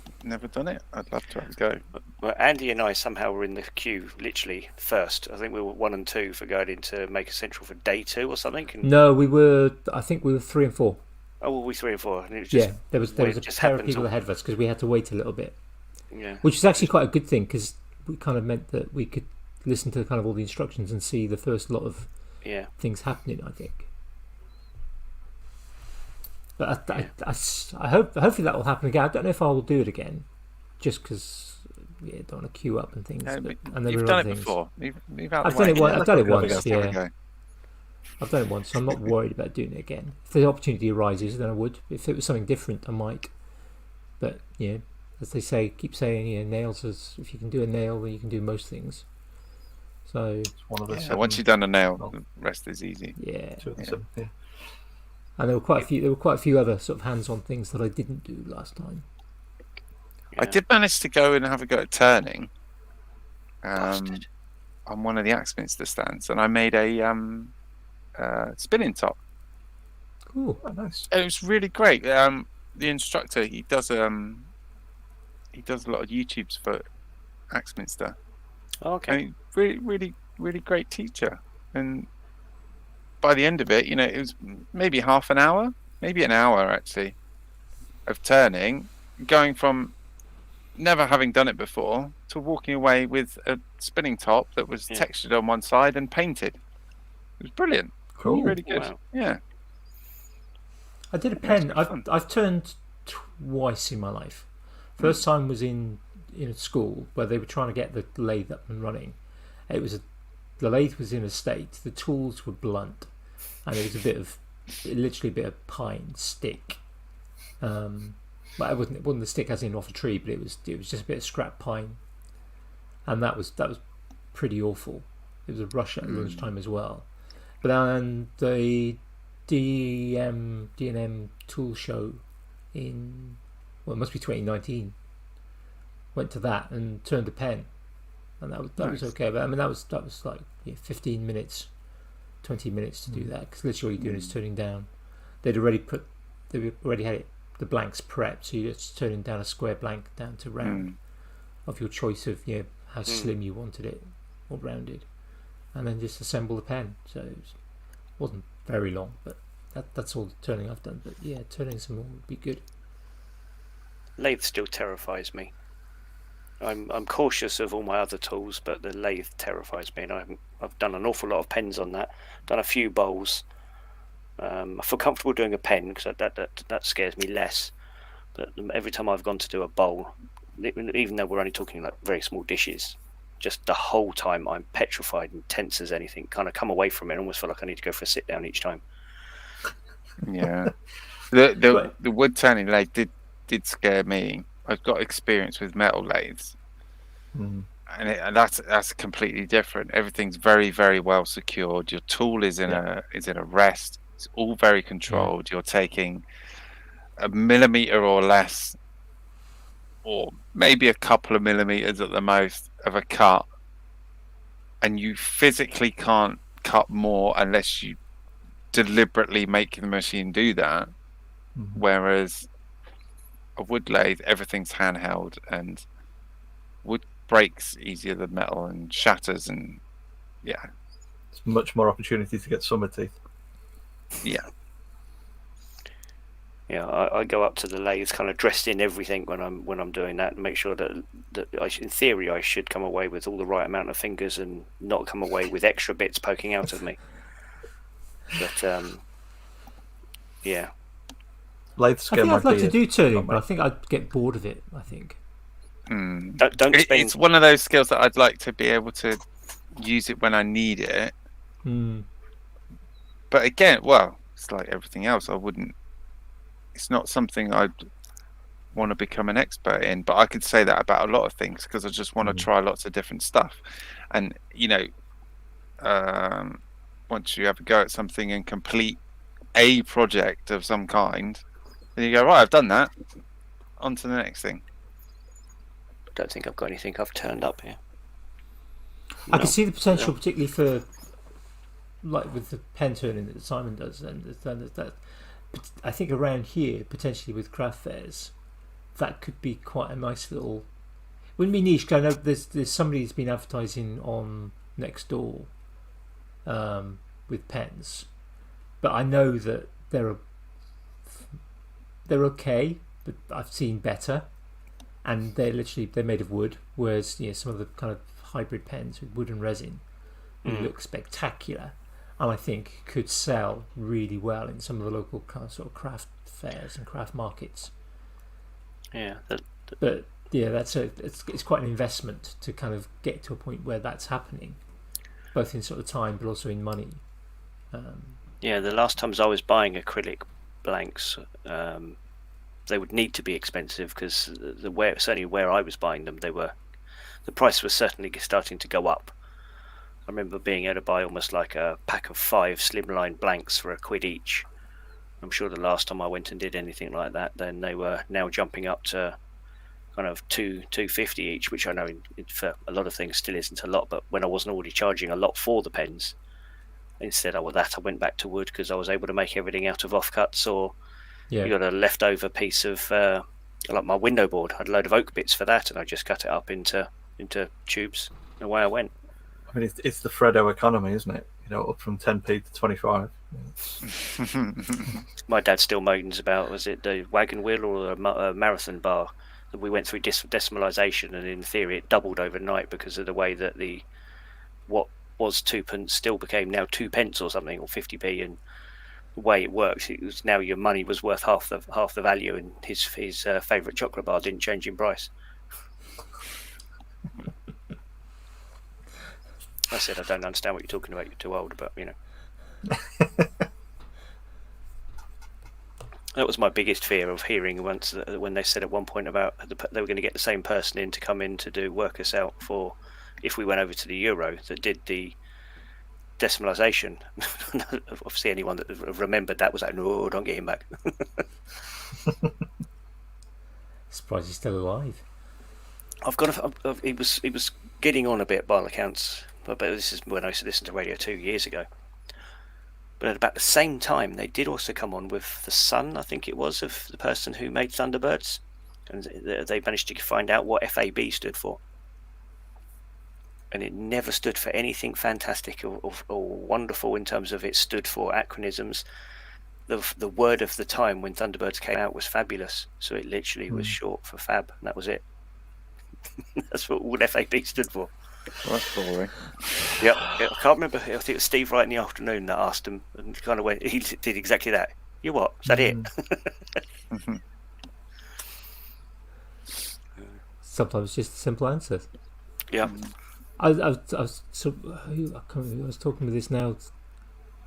done it. I'd love to have a go. Well, Andy and I somehow were in the queue literally first. I think we were 1 and 2 for going into Maker Central for day 2 or something. And, No, we were. I think we were 3 and 4. oh, well, we 3 and 4. And it was just, Yeah, there was a pair of people ahead of us because we had to wait a little bit, Yeah. which is actually quite a good thing because we kind of meant that we could listen to kind of all the instructions and see the first lot of Yeah. things happening. I think. But I hope hopefully that will happen again. I don't know if I will do it again, just because don't want to queue up and things. No, but, but and then you've there done are it things. before. Move out I've the done way. it once. I've done it Yeah, once. Let's have a Yeah, go. I've done it once. So I'm not worried about doing it again. If the opportunity arises, then I would. If it was something different, I might. But yeah, as they say, keep saying, nails. If you can do a nail, then you can do most things. So It's one of the Yeah, once you've done a nail, Well, the rest is easy. yeah, 2 of the 7. Yeah. and there were quite a few. There were quite a few other sort of hands-on things that I didn't do last time. I did manage to go and have a go at turning Bastard. on one of the Axminster stands, and I made a spinning top. Cool. Oh, nice. And it was really great. The instructor, he does a lot of YouTubes for Axminster. Oh, okay. I mean, really great teacher. And by the end of it, it was maybe half an hour, maybe an hour actually, of turning, going from never having done it before to walking away with a spinning top that was textured on one side and painted. It was brilliant. Cool. Really good. Wow. Yeah. I did a pen. I've turned twice in my life. First time was in a school where they were trying to get the lathe up and running. The lathe was in a state. The tools were blunt, and it was literally a bit of pine stick. But it wasn't the stick as in off a tree, but it was just a bit of scrap pine, and that was pretty awful. It was a rush at lunchtime as well. But then the D&M tool show in, well, it must be 2019. Went to that and turned a pen, and that was okay. But I mean, that was like 15 minutes, 20 minutes to do that, because literally all you're doing is turning down. They already had it, the blanks prepped, so you're just turning down a square blank down to round of your choice of how slim you wanted it or rounded, and then just assemble the pen. So it wasn't very long, but that's all the turning I've done. But yeah, turning some more would be good. Lathe still terrifies me. I'm cautious of all my other tools, but the lathe terrifies me, and I've done an awful lot of pens on that. Done a few bowls. I feel comfortable doing a pen because that scares me less. But every time I've gone to do a bowl, even though we're only talking like very small dishes, just the whole time I'm petrified and tense as anything. Kind of come away from it and almost feel like I need to go for a sit down each time. Yeah. The wood turning lathe did scare me. I've got experience with metal lathes, and that's completely different. Everything's very, very well secured. Your tool is in a rest. It's all very controlled. You're taking a millimeter or less, or maybe a couple of millimeters at the most of a cut, and you physically can't cut more unless you deliberately make the machine do that. Whereas a wood lathe, everything's handheld, and wood breaks easier than metal and shatters, and It's much more opportunity to get summer teeth. yeah. I go up to the lathe kind of dressed in everything when I'm doing that, and make sure that in theory I should come away with all the right amount of fingers and not come away with extra bits poking out of me. But Lathe I scare think my I'd like to beard. do turning, Not but I me. think I'd get bored of it. I think. Don't spend. It's one of those skills that I'd like to be able to use it when I need it. Mm. But again, well, it's like everything else. I wouldn't it's not something I'd want to become an expert in, but I could say that about a lot of things because I just want to try lots of different stuff. And once you have a go at something and complete a project of some kind, then you go, right, I've done that, on to the next thing. I don't think I've got anything I've turned up here. I can see the potential, particularly for like with the pen turning that Simon does, and that I think around here potentially with craft fairs, that could be quite a nice little. Wouldn't be niche. Cause I know there's somebody who's been advertising on Nextdoor with pens, but I know that they're okay, but I've seen better, and they're made of wood, whereas some of the kind of hybrid pens with wood and resin look spectacular, and I think could sell really well in some of the local kind of sort of craft fairs and craft markets. Yeah, but it's quite an investment to kind of get to a point where that's happening, both in sort of time but also in money. Yeah, the last times I was buying acrylic blanks, they would need to be expensive because certainly where I was buying them, the price was certainly starting to go up. I remember being able to buy almost like a pack of 5 slimline blanks for £1 each. I'm sure the last time I went and did anything like that, then they were now jumping up to kind of £2.50 each, which I know for a lot of things still isn't a lot. But when I wasn't already charging a lot for the pens, instead I went back to wood because I was able to make everything out of offcuts, or you got a leftover piece of like my window board. I had a load of oak bits for that, and I just cut it up into tubes, and away I went. I mean, it's the Freddo economy, isn't it? Up from 10p to 25. My dad still moans about, was it the wagon wheel or a marathon bar that we went through decimalisation, and in theory it doubled overnight because of the way that what was 2p still became now 2p or something, or 50p, and the way it works, it was now your money was worth half the value, and his favourite chocolate bar didn't change in price. I said, I don't understand what you're talking about, you're too old, but that was my biggest fear of hearing once when they said at one point about they were going to get the same person in to come in to work us out for if we went over to the Euro that did the decimalisation. Obviously anyone that remembered that was like, no, don't get him back. Surprised he's still alive. He was getting on a bit by all accounts, but this is when I used to listen to radio 2 years ago. But at about the same time, they did also come on with the son, I think it was, of the person who made Thunderbirds, and they managed to find out what FAB stood for. And it never stood for anything fantastic or wonderful in terms of it stood for acronyms. The word of the time when Thunderbirds came out was fabulous, so it literally was short for fab, and that was it. That's what all FAB stood for. Well, that's boring. Yep, I can't remember. I think it was Steve Wright in the afternoon that asked him, and kind of went. He did exactly that. You what? Is that it? Sometimes just simple answers. Yeah. I was talking with this now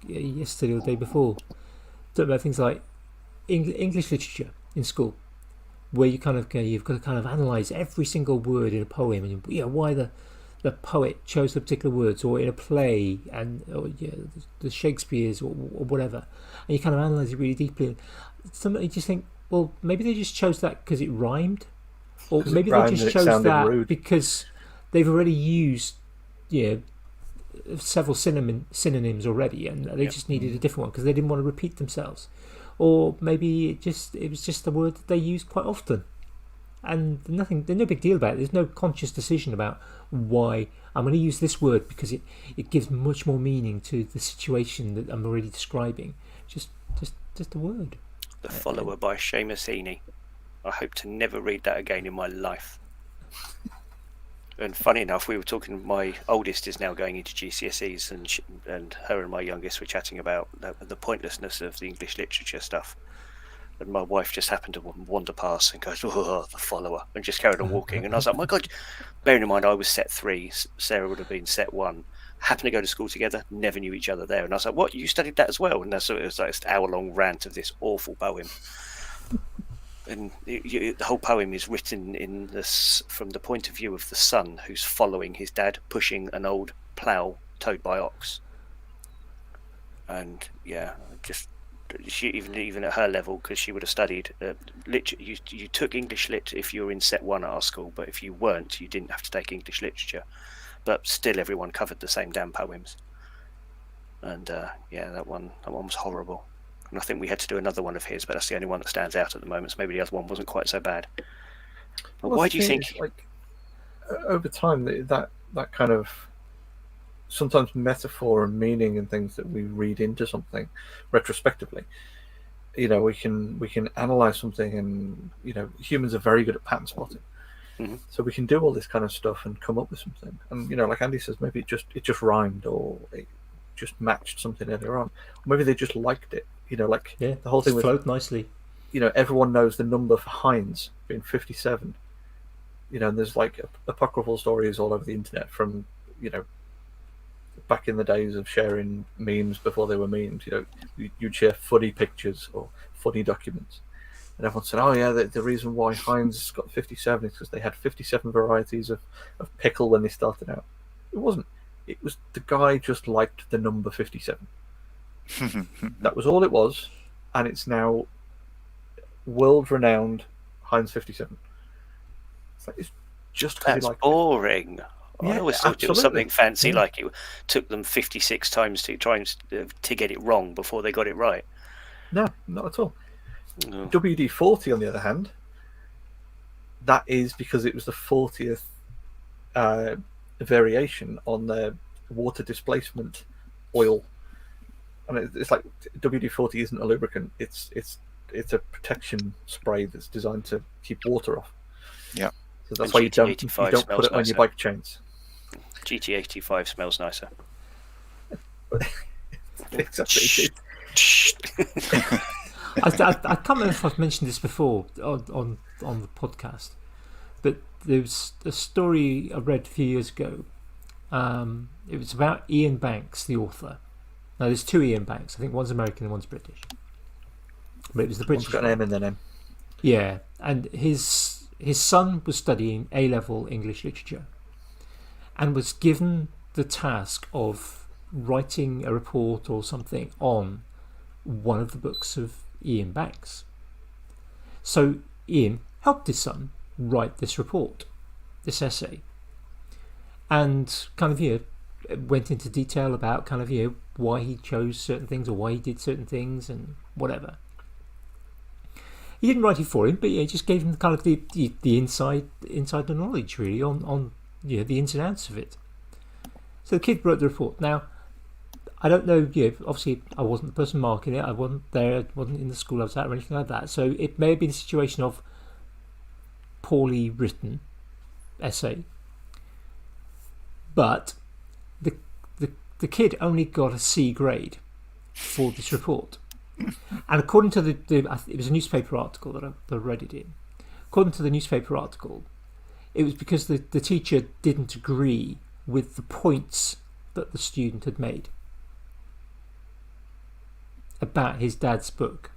yesterday or the day before. Talking about things like English literature in school, where you've got to kind of analyse every single word in a poem, and why the poet chose the particular words, or in a play, and the Shakespeare's or whatever, and you kind of analyse it really deeply. And sometimes you just think, well, maybe they just chose that because it rhymed, or maybe they just chose that rude because they've already used several synonyms already, and they just needed a different one because they didn't want to repeat themselves. Or maybe it was just a word that they used quite often, and there's no big deal about it. There's no conscious decision about why I'm going to use this word because it gives much more meaning to the situation that I'm already describing. Just a word. The Follower by Seamus Heaney. I hope to never read that again in my life. And funny enough, we were talking. My oldest is now going into GCSEs, and her and my youngest were chatting about the pointlessness of the English literature stuff. And my wife just happened to wander past and goes, "Oh, the Follower," and just carried on walking. And I was like, "My God!" Bearing in mind, I was set 3, Sarah would have been set 1. Happened to go to school together, never knew each other there. And I was like, "What? You studied that as well?" And so it was like this hour-long rant of this awful poem. And the whole poem is written in this from the point of view of the son who's following his dad pushing an old plough towed by ox. And just she even at her level, because she would have studied you took English lit if you were in set 1 at our school, but if you weren't, you didn't have to take English literature. But still, everyone covered the same damn poems. And that one was horrible. And I think we had to do another one of his, but that's the only one that stands out at the moment. So maybe the other one wasn't quite so bad. But why do you think? Like, over time, that kind of sometimes metaphor and meaning and things that we read into something retrospectively, we can analyze something, and humans are very good at pattern spotting. Mm-hmm. So we can do all this kind of stuff and come up with something. And like Andy says, maybe it just rhymed, or it just matched something earlier on. Or maybe they just liked it. The whole thing flowed nicely. Everyone knows the number for Heinz being 57. And there's like apocryphal stories all over the internet from back in the days of sharing memes before they were memes. You'd share funny pictures or funny documents, and everyone said, "Oh yeah, the reason why Heinz got 57 is because they had 57 varieties of pickle when they started out." It wasn't. It was the guy just liked the number 57. That was all it was, and it's now world-renowned Heinz 57. It's just because That's he liked boring. I always thought it was something fancy, Yeah. like it took them 56 times to try to get it wrong before they got it right. No, not at all. No. WD-40, on the other hand, that is because it was the 40th variation on the water displacement oil. And it's like WD-40 isn't a lubricant; it's a protection spray that's designed to keep water off. Yeah. So that's And why you don't GT85 put smells it on your nicer. bike chains. GT85 smells nicer. Exactly. I can't remember if I've mentioned this before on the podcast, but there's a story I read a few years ago. It was about Ian Banks, the author. Now, there's 2 Ian Banks. I think one's American and one's British. But it was the British One's got an M in their name. Yeah, and his son was studying A-level English literature and was given the task of writing a report or something on one of the books of Ian Banks. So Ian helped his son write this report, this essay, and kind of went into detail about kind of why he chose certain things or why he did certain things and whatever. He didn't write it for him, but he just gave him kind of the inside the knowledge really on the ins and outs of it. So the kid wrote the report. Now, I don't know. Obviously, I wasn't the person marking it. I wasn't there. I wasn't in the school I was at or anything like that. So it may have been a situation of poorly written essay, but the kid only got a C grade for this report. And according to it was a newspaper article that I read it in. According to the newspaper article, it was because the teacher didn't agree with the points that the student had made about his dad's book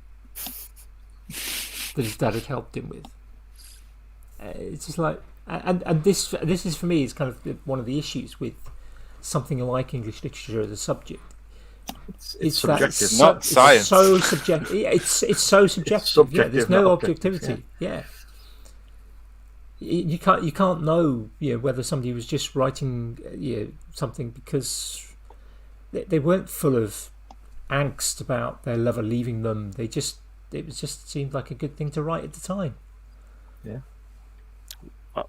that his dad had helped him with. It's just like, and this is for me is kind of one of the issues with something like English literature as a subject. It's subjective, not science. It's so subjective. It's so subjective. Yeah, there's no objectivity. Yeah. You can't know whether somebody was just writing something because they weren't full of angst about their lover leaving them. It just seemed like a good thing to write at the time. Yeah.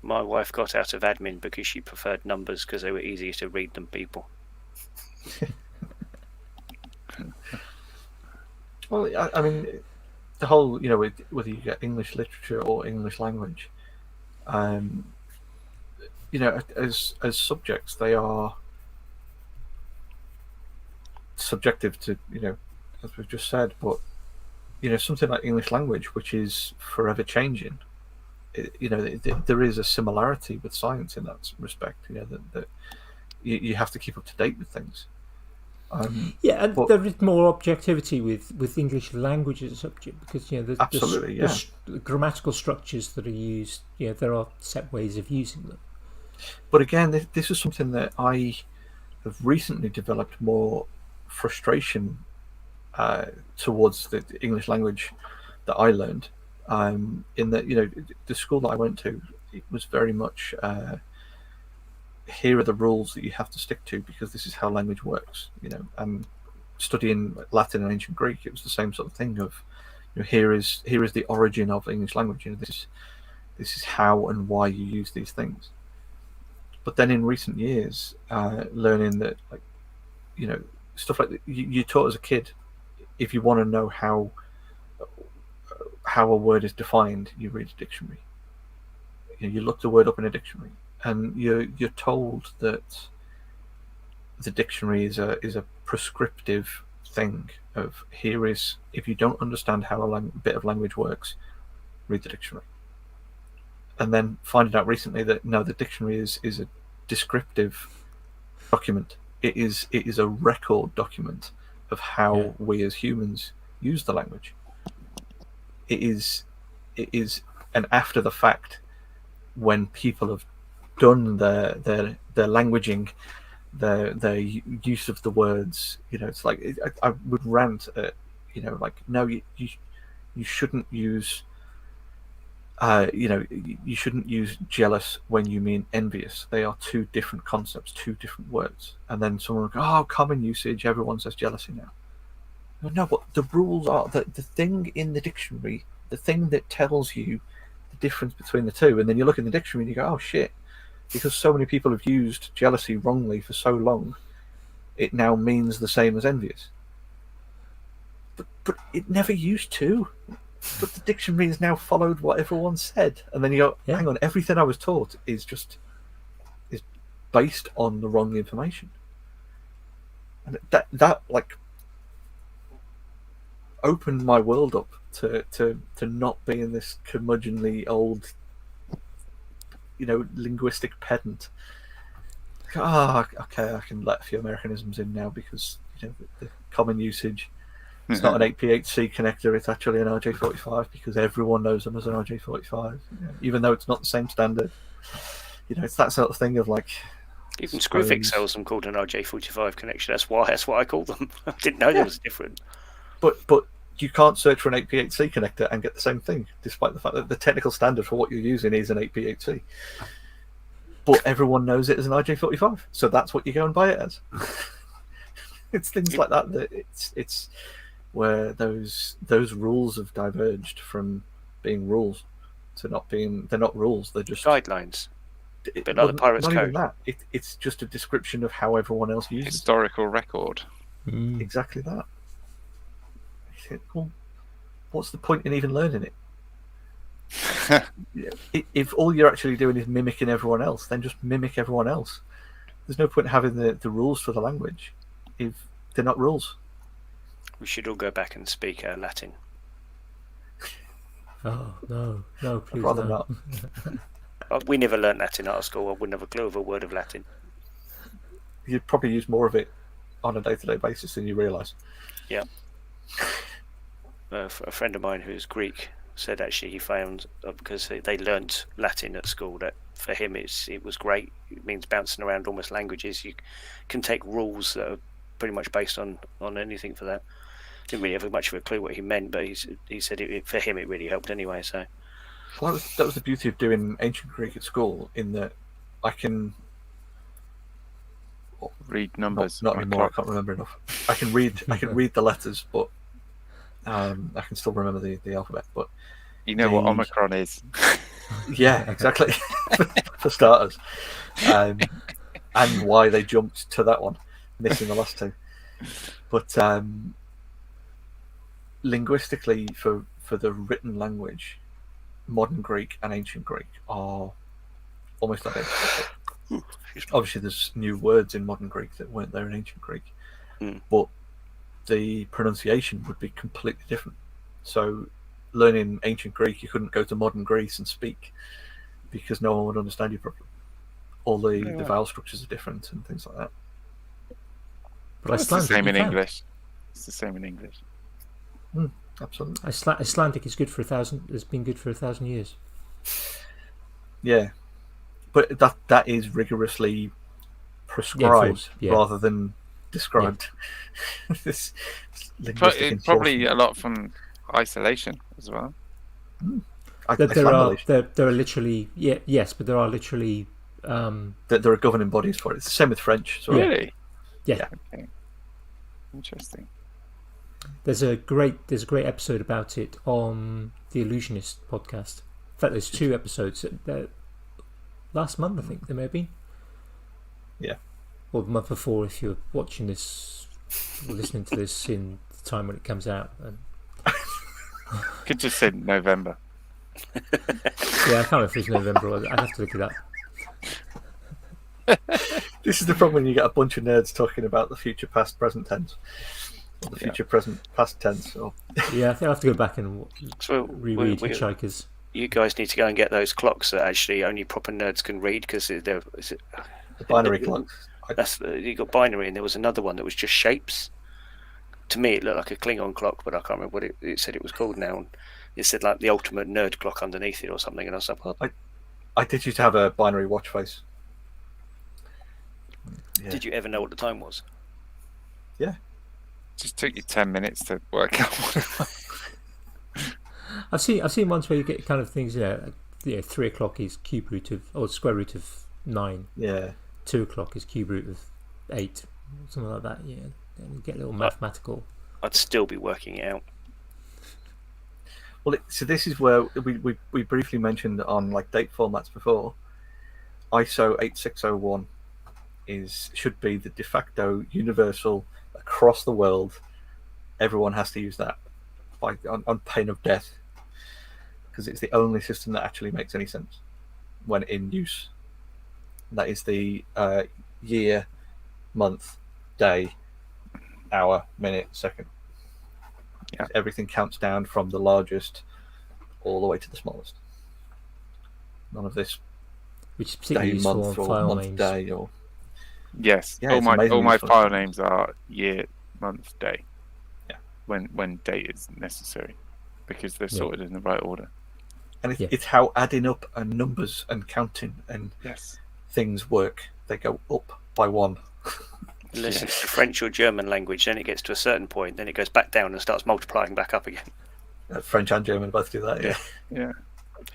My wife got out of admin because she preferred numbers because they were easier to read than people. Well, I mean, the whole, whether you get English literature or English language, as subjects, they are subjective to, as we've just said, but, something like English language, which is forever changing, there is a similarity with science in that respect, that you have to keep up to date with things. Yeah, and But there is more objectivity with English language as a subject because absolutely, the grammatical structures that are used, there are set ways of using them. but again, this is something that I have recently developed more frustration towards the English language that I learned. In that, the school that I went to, it was very much here are the rules that you have to stick to because this is how language works. Studying Latin and ancient Greek, it was the same sort of thing of, here is the origin of English language. This is how and why you use these things. But then in recent years, learning that, stuff like that, you taught as a kid, if you want to know how a word is defined, you read a dictionary. You look the word up in a dictionary, and you're told that the dictionary is a prescriptive thing of, here is, if you don't understand how a bit of language works, read the dictionary. And then finding out recently that no, the dictionary is a descriptive document. It is a record document of how we as humans use the language. It is an after the fact, when people have done their languaging, their use of the words. It's like I would rant at, no, you shouldn't use. You shouldn't use jealous when you mean envious. They are two different concepts, two different words. And then someone will go, "Oh, common usage. Everyone says jealousy now." No, but the rules are the thing in the dictionary, the thing that tells you the difference between the two. And then you look in the dictionary and you go, "Oh shit," because so many people have used jealousy wrongly for so long, it now means the same as envious. But it never used to. But the dictionary has now followed what everyone said, and then you go, "Hang on, everything I was taught is based on the wrong information." And that like opened my world up to not being this curmudgeonly old, linguistic pedant. Okay, I can let a few Americanisms in now because the common usage. It's not an 8PHC connector, it's actually an RJ45 because everyone knows them as an RJ45, even though it's not the same standard. It's that sort of thing of like... Even Screwfix sells them called an RJ45 connection. That's what I call them. I didn't know there was different. But you can't search for an 8PHC connector and get the same thing, despite the fact that the technical standard for what you're using is an 8PHC. But everyone knows it as an RJ45, so that's what you go and buy it as. It's things like that it's where those rules have diverged from being rules to not being. They're not rules. They're just guidelines. But like the Pirates Code. Code. Even that. It's just a description of how everyone else uses historical record. Exactly that. Well, what's the point in even learning it? If all you're actually doing is mimicking everyone else, then just mimic everyone else. There's no point in having the rules for the language if they're not rules. We should all go back and speak Latin. Oh, no, please. I'd rather not. We never learnt Latin at our school. I wouldn't have a clue of a word of Latin. You'd probably use more of it on a day-to-day basis than you realise. Yeah. A friend of mine who's Greek said actually he found, because they learnt Latin at school, that for him it was great. It means bouncing around almost languages. You can take rules that are pretty much based on anything for that. Didn't really have much of a clue what he meant, but he said for him it really helped anyway. So well, that was the beauty of doing ancient Greek at school, in that I can read numbers. Not anymore. I can't remember enough. I can read the letters, but I can still remember the alphabet. But you know what Omicron is. Yeah, exactly. For starters, and why they jumped to that one, missing the last two. But linguistically, for the written language, modern Greek and ancient Greek are almost identical. Obviously, there's new words in modern Greek that weren't there in ancient Greek, but the pronunciation would be completely different. So, learning ancient Greek, you couldn't go to modern Greece and speak because no one would understand you properly. All the vowel structures are different and things like that. But It's the same in you can't. English. It's the same in English. Absolutely. Icelandic is good for 1,000. Has been good for 1,000 years. Yeah, but that is rigorously prescribed enforced, yeah. rather than described. This linguistic It's probably enforcement. a lot from isolation as well. There are literally yes, but there are literally there are governing bodies for it. It's the same with French as well. Really? yeah. Okay. Interesting. There's a great episode about it on the Illusionist podcast. In fact, there's 2 episodes. Last month, I think there may have been. Yeah. Or the month before, if you're watching this or listening to this in the time when it comes out. And Could just say November. yeah, I can't remember if it's November. I'd have to look it up. This is the problem when you get a bunch of nerds talking about the future, past, present tense, or the future, present, past tense. Or Yeah, I think I'll have to go back and So reread Hitchhikers. you guys need to go and get those clocks that actually only proper nerds can read, because the binary clocks. you got binary, and there was another one that was just shapes. To me, it looked like a Klingon clock, but I can't remember what it said it was called now. And it said like the ultimate nerd clock underneath it or something, and I was like, well, I did used to have a binary watch face. Yeah. did you ever know what the time was? Yeah. Just took you 10 minutes to work out what it was. I've seen ones where you get kind of things, 3 o'clock is cube root of, or square root of 9. Yeah. 2 o'clock is cube root of 8, something like that. Yeah, and you get a little mathematical. I'd still be working it out. Well, so this is where we briefly mentioned on like date formats before. ISO 8601 should be the de facto universal across the world. Everyone has to use that on pain of death, because it's the only system that actually makes any sense when in use. That is the year, month, day, hour, minute, second. Yeah. Everything counts down from the largest all the way to the smallest. None of this Which is particularly day, useful month, on or file month, names. Yes. day, or Yeah, all it's my amazingly useful. file names are year, month, day. Yeah. When date is necessary, because they're Yeah. sorted in the right order. and Yeah. it's how adding up and numbers and counting and Yes. things work. They go up by 1. Unless it's the French or German language, then it gets to a certain point, then it goes back down and starts multiplying back up again. French and German both do that. Yeah. Yeah.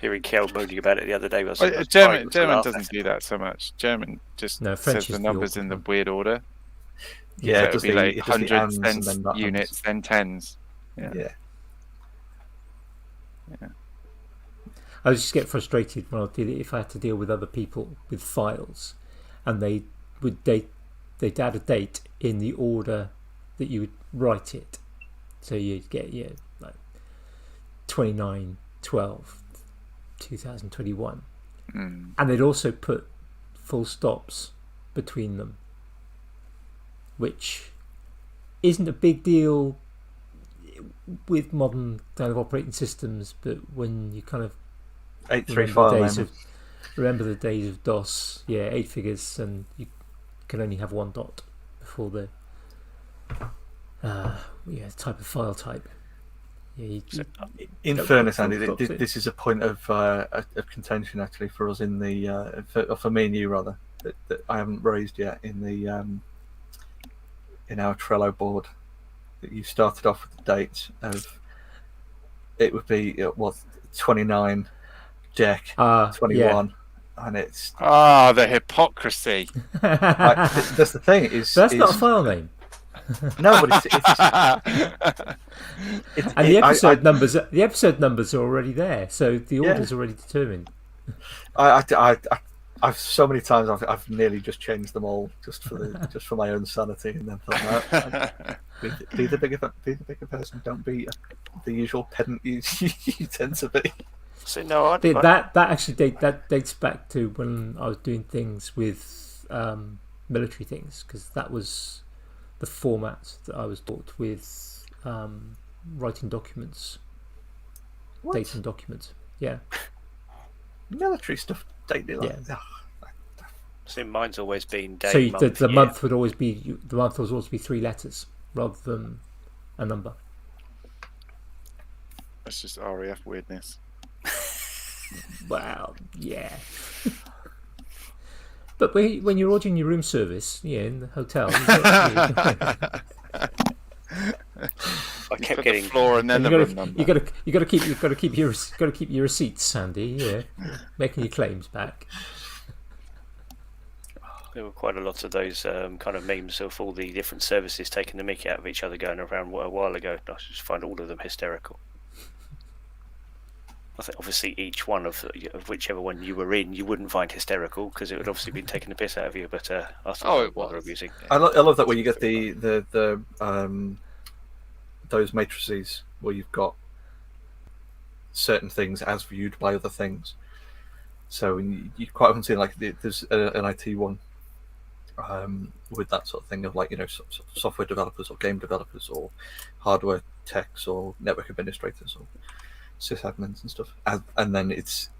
Hearing Kel moaning about it the other day. I was German laughing. doesn't do that so much. German just No, French says the is the numbers in the weird order. Yeah, So it it'll does be the, like it does the hundreds, ands then and then not units, then tens. Yeah. I would just get frustrated when if I had to deal with other people with files, and they'd add a date in the order that you would write it. So you'd get like 29/12/2021, and they'd also put full stops between them, which isn't a big deal with modern kind of operating systems, but when you kind of 8-3 file name. remember the days of DOS, 8 figures, and you can only have 1 dot before the type of file type. In Don't fairness, put Andy, full stops in. this is a point of contention actually for us in the for me and you rather that I haven't raised yet in the in our Trello board. That you started off with the dates of it would be 29 Jack 21, and it's the hypocrisy. that's the thing is So that's not a file name. No, but it's And the episode numbers are already there, so the order's already determined. I've so many times I've nearly just changed them all just for my own sanity, and then thought, no, be the bigger person. Don't be the usual pedant you tend to be. So no, That actually dates back to when I was doing things with military things, because that was the format that I was taught with writing documents, dating documents. Yeah. Military stuff dated like See, mine's always been day, So month, the year. month would always be 3 letters rather than a number. That's just RAF weirdness. Well, yeah. But when you're ordering your room service, in the hotel, I kept Put getting the floor and then the room number. you got to keep your receipts, Sandy. Yeah, making your claims back. there were quite a lot of those kind of memes of all the different services taking the mickey out of each other going around a while ago. I just find all of them hysterical. I think obviously each one of whichever one you were in, you wouldn't find hysterical because it would obviously been taking the piss out of you. But I thought it was rather amusing. I love that when you get the those matrices where you've got certain things as viewed by other things. So you quite often see like there's an IT one with that sort of thing of like software developers or game developers or hardware techs or network administrators or sysadmins and stuff, and then it's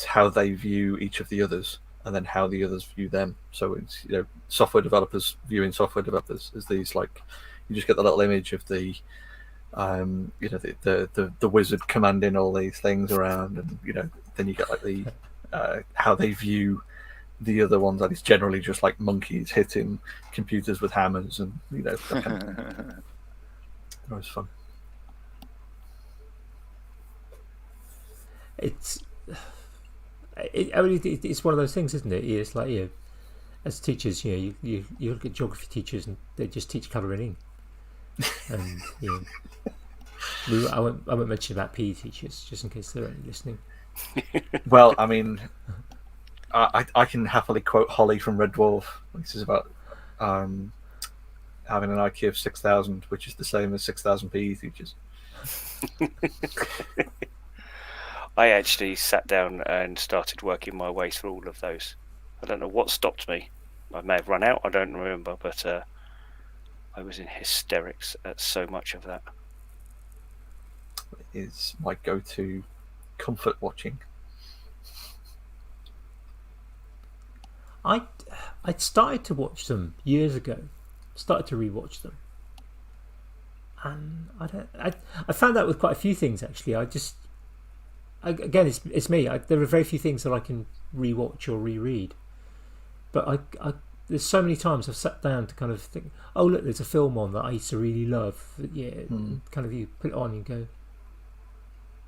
how they view each of the others, and then how the others view them. So it's software developers viewing software developers as these like you just get the little image of the the wizard commanding all these things around, and then you get like the how they view the other ones, and it's generally just like monkeys hitting computers with hammers, and that kind of thing. It was fun. It's one of those things, isn't it? It's like as teachers, you look at geography teachers and they just teach colouring in, and I won't mention about PE teachers just in case they're only listening. Well, I mean, I can happily quote Holly from Red Dwarf. This is about having an IQ of 6,000, which is the same as 6,000 PE teachers. I actually sat down and started working my way through all of those. I don't know what stopped me. I may have run out, I don't remember, but I was in hysterics at so much of that. It is my go-to comfort watching. I started to watch them years ago. Started to rewatch them, and I found out with quite a few things actually. Again, it's me. There are very few things that I can rewatch or reread, but there's so many times I've sat down to kind of think, oh look, there's a film on that I used to really love. Kind of you put it on and go,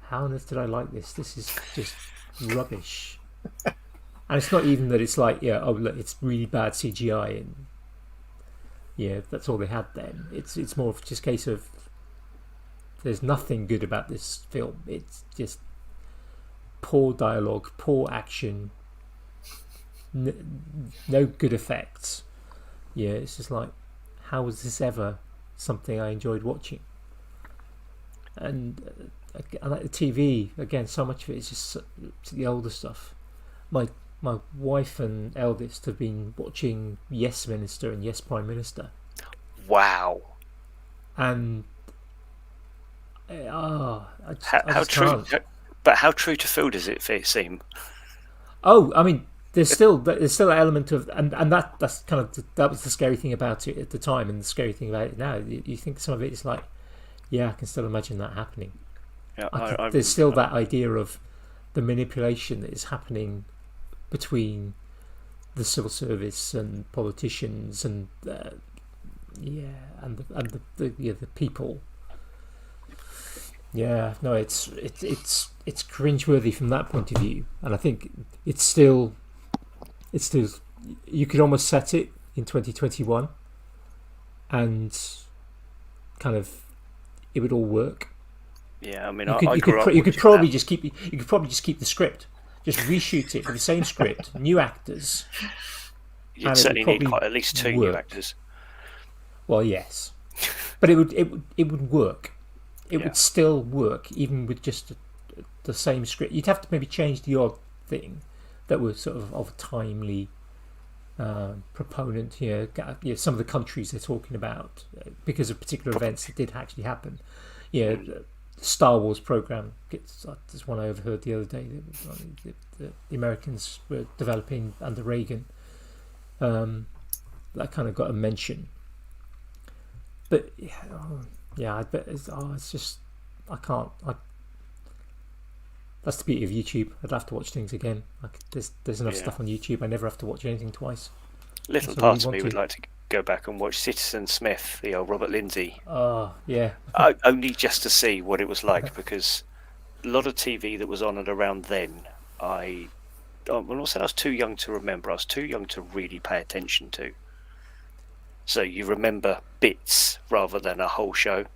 how on earth did I like this? This is just rubbish. And it's not even that it's like, oh look, it's really bad CGI and that's all they had then. It's more of just a case of there's nothing good about this film. It's just poor dialogue, poor action, no good effects. It's just like, how was this ever something I enjoyed watching? And I like the TV again. So much of it is just the older stuff. My wife and eldest have been watching Yes Minister and Yes Prime Minister. Wow. And how true? But how true to film does it seem? Oh, I mean, there's still an element of, and that's kind of that was the scary thing about it at the time, and the scary thing about it now. You think some of it is like, I can still imagine that happening. Yeah, there's still that idea of the manipulation that is happening between the civil service and politicians and the people. No, it's cringeworthy from that point of view, and I think it's still you could almost set it in 2021, and kind of it would all work. Yeah, I mean, you could probably just keep the script, just reshoot it with the same script, new actors. You'd certainly need at least two new actors. Well, yes, but it would work. It would still work even with just the same script. You'd have to maybe change the odd thing that was sort of a timely proponent. Some of the countries they're talking about because of particular events that did actually happen. The Star Wars program. There's one I overheard the other day. The Americans were developing under Reagan That kind of got a mention. But yeah, I bet it's just I can't. That's the beauty of YouTube. I'd have to watch things again. There's enough stuff on YouTube. I never have to watch anything twice. Little parts of me would like to go back and watch Citizen Smith, the old Robert Lindsay. Oh yeah. Only just to see what it was like, because a lot of TV that was on at around then, I will say I was too young to remember. I was too young to really pay attention to. So you remember bits rather than a whole show.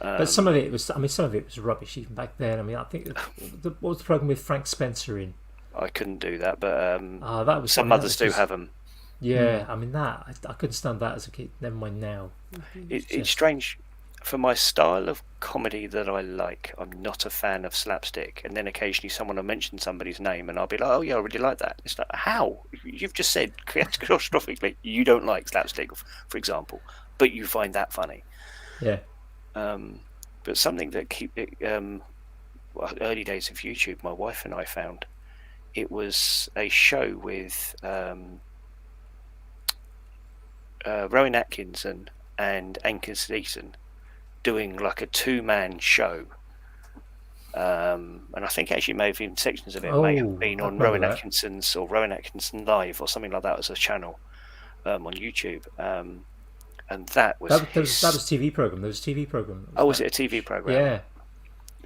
But some of it was. I mean, some of it was rubbish even back then. I mean, I think what was the program with Frank Spencer in? I couldn't do that, but that was some others do have them. Yeah, I mean that I couldn't stand that as a kid. Never mind now. It's strange. For my style of comedy that I like, I'm not a fan of slapstick. And then occasionally someone will mention somebody's name and I'll be like, oh yeah, I really like that. It's like, how? You've just said catastrophically you don't like slapstick, for example, but you find that funny. Yeah. But something that early days of YouTube, my wife and I found, it was a show with Rowan Atkinson and Angus Deaton doing like a 2-man show, and I think actually maybe even sections of it may have been on Rowan Atkinson's or Rowan Atkinson Live or something like that as a channel on YouTube, and that was TV program. There was a TV program. Was it a TV program? Yeah.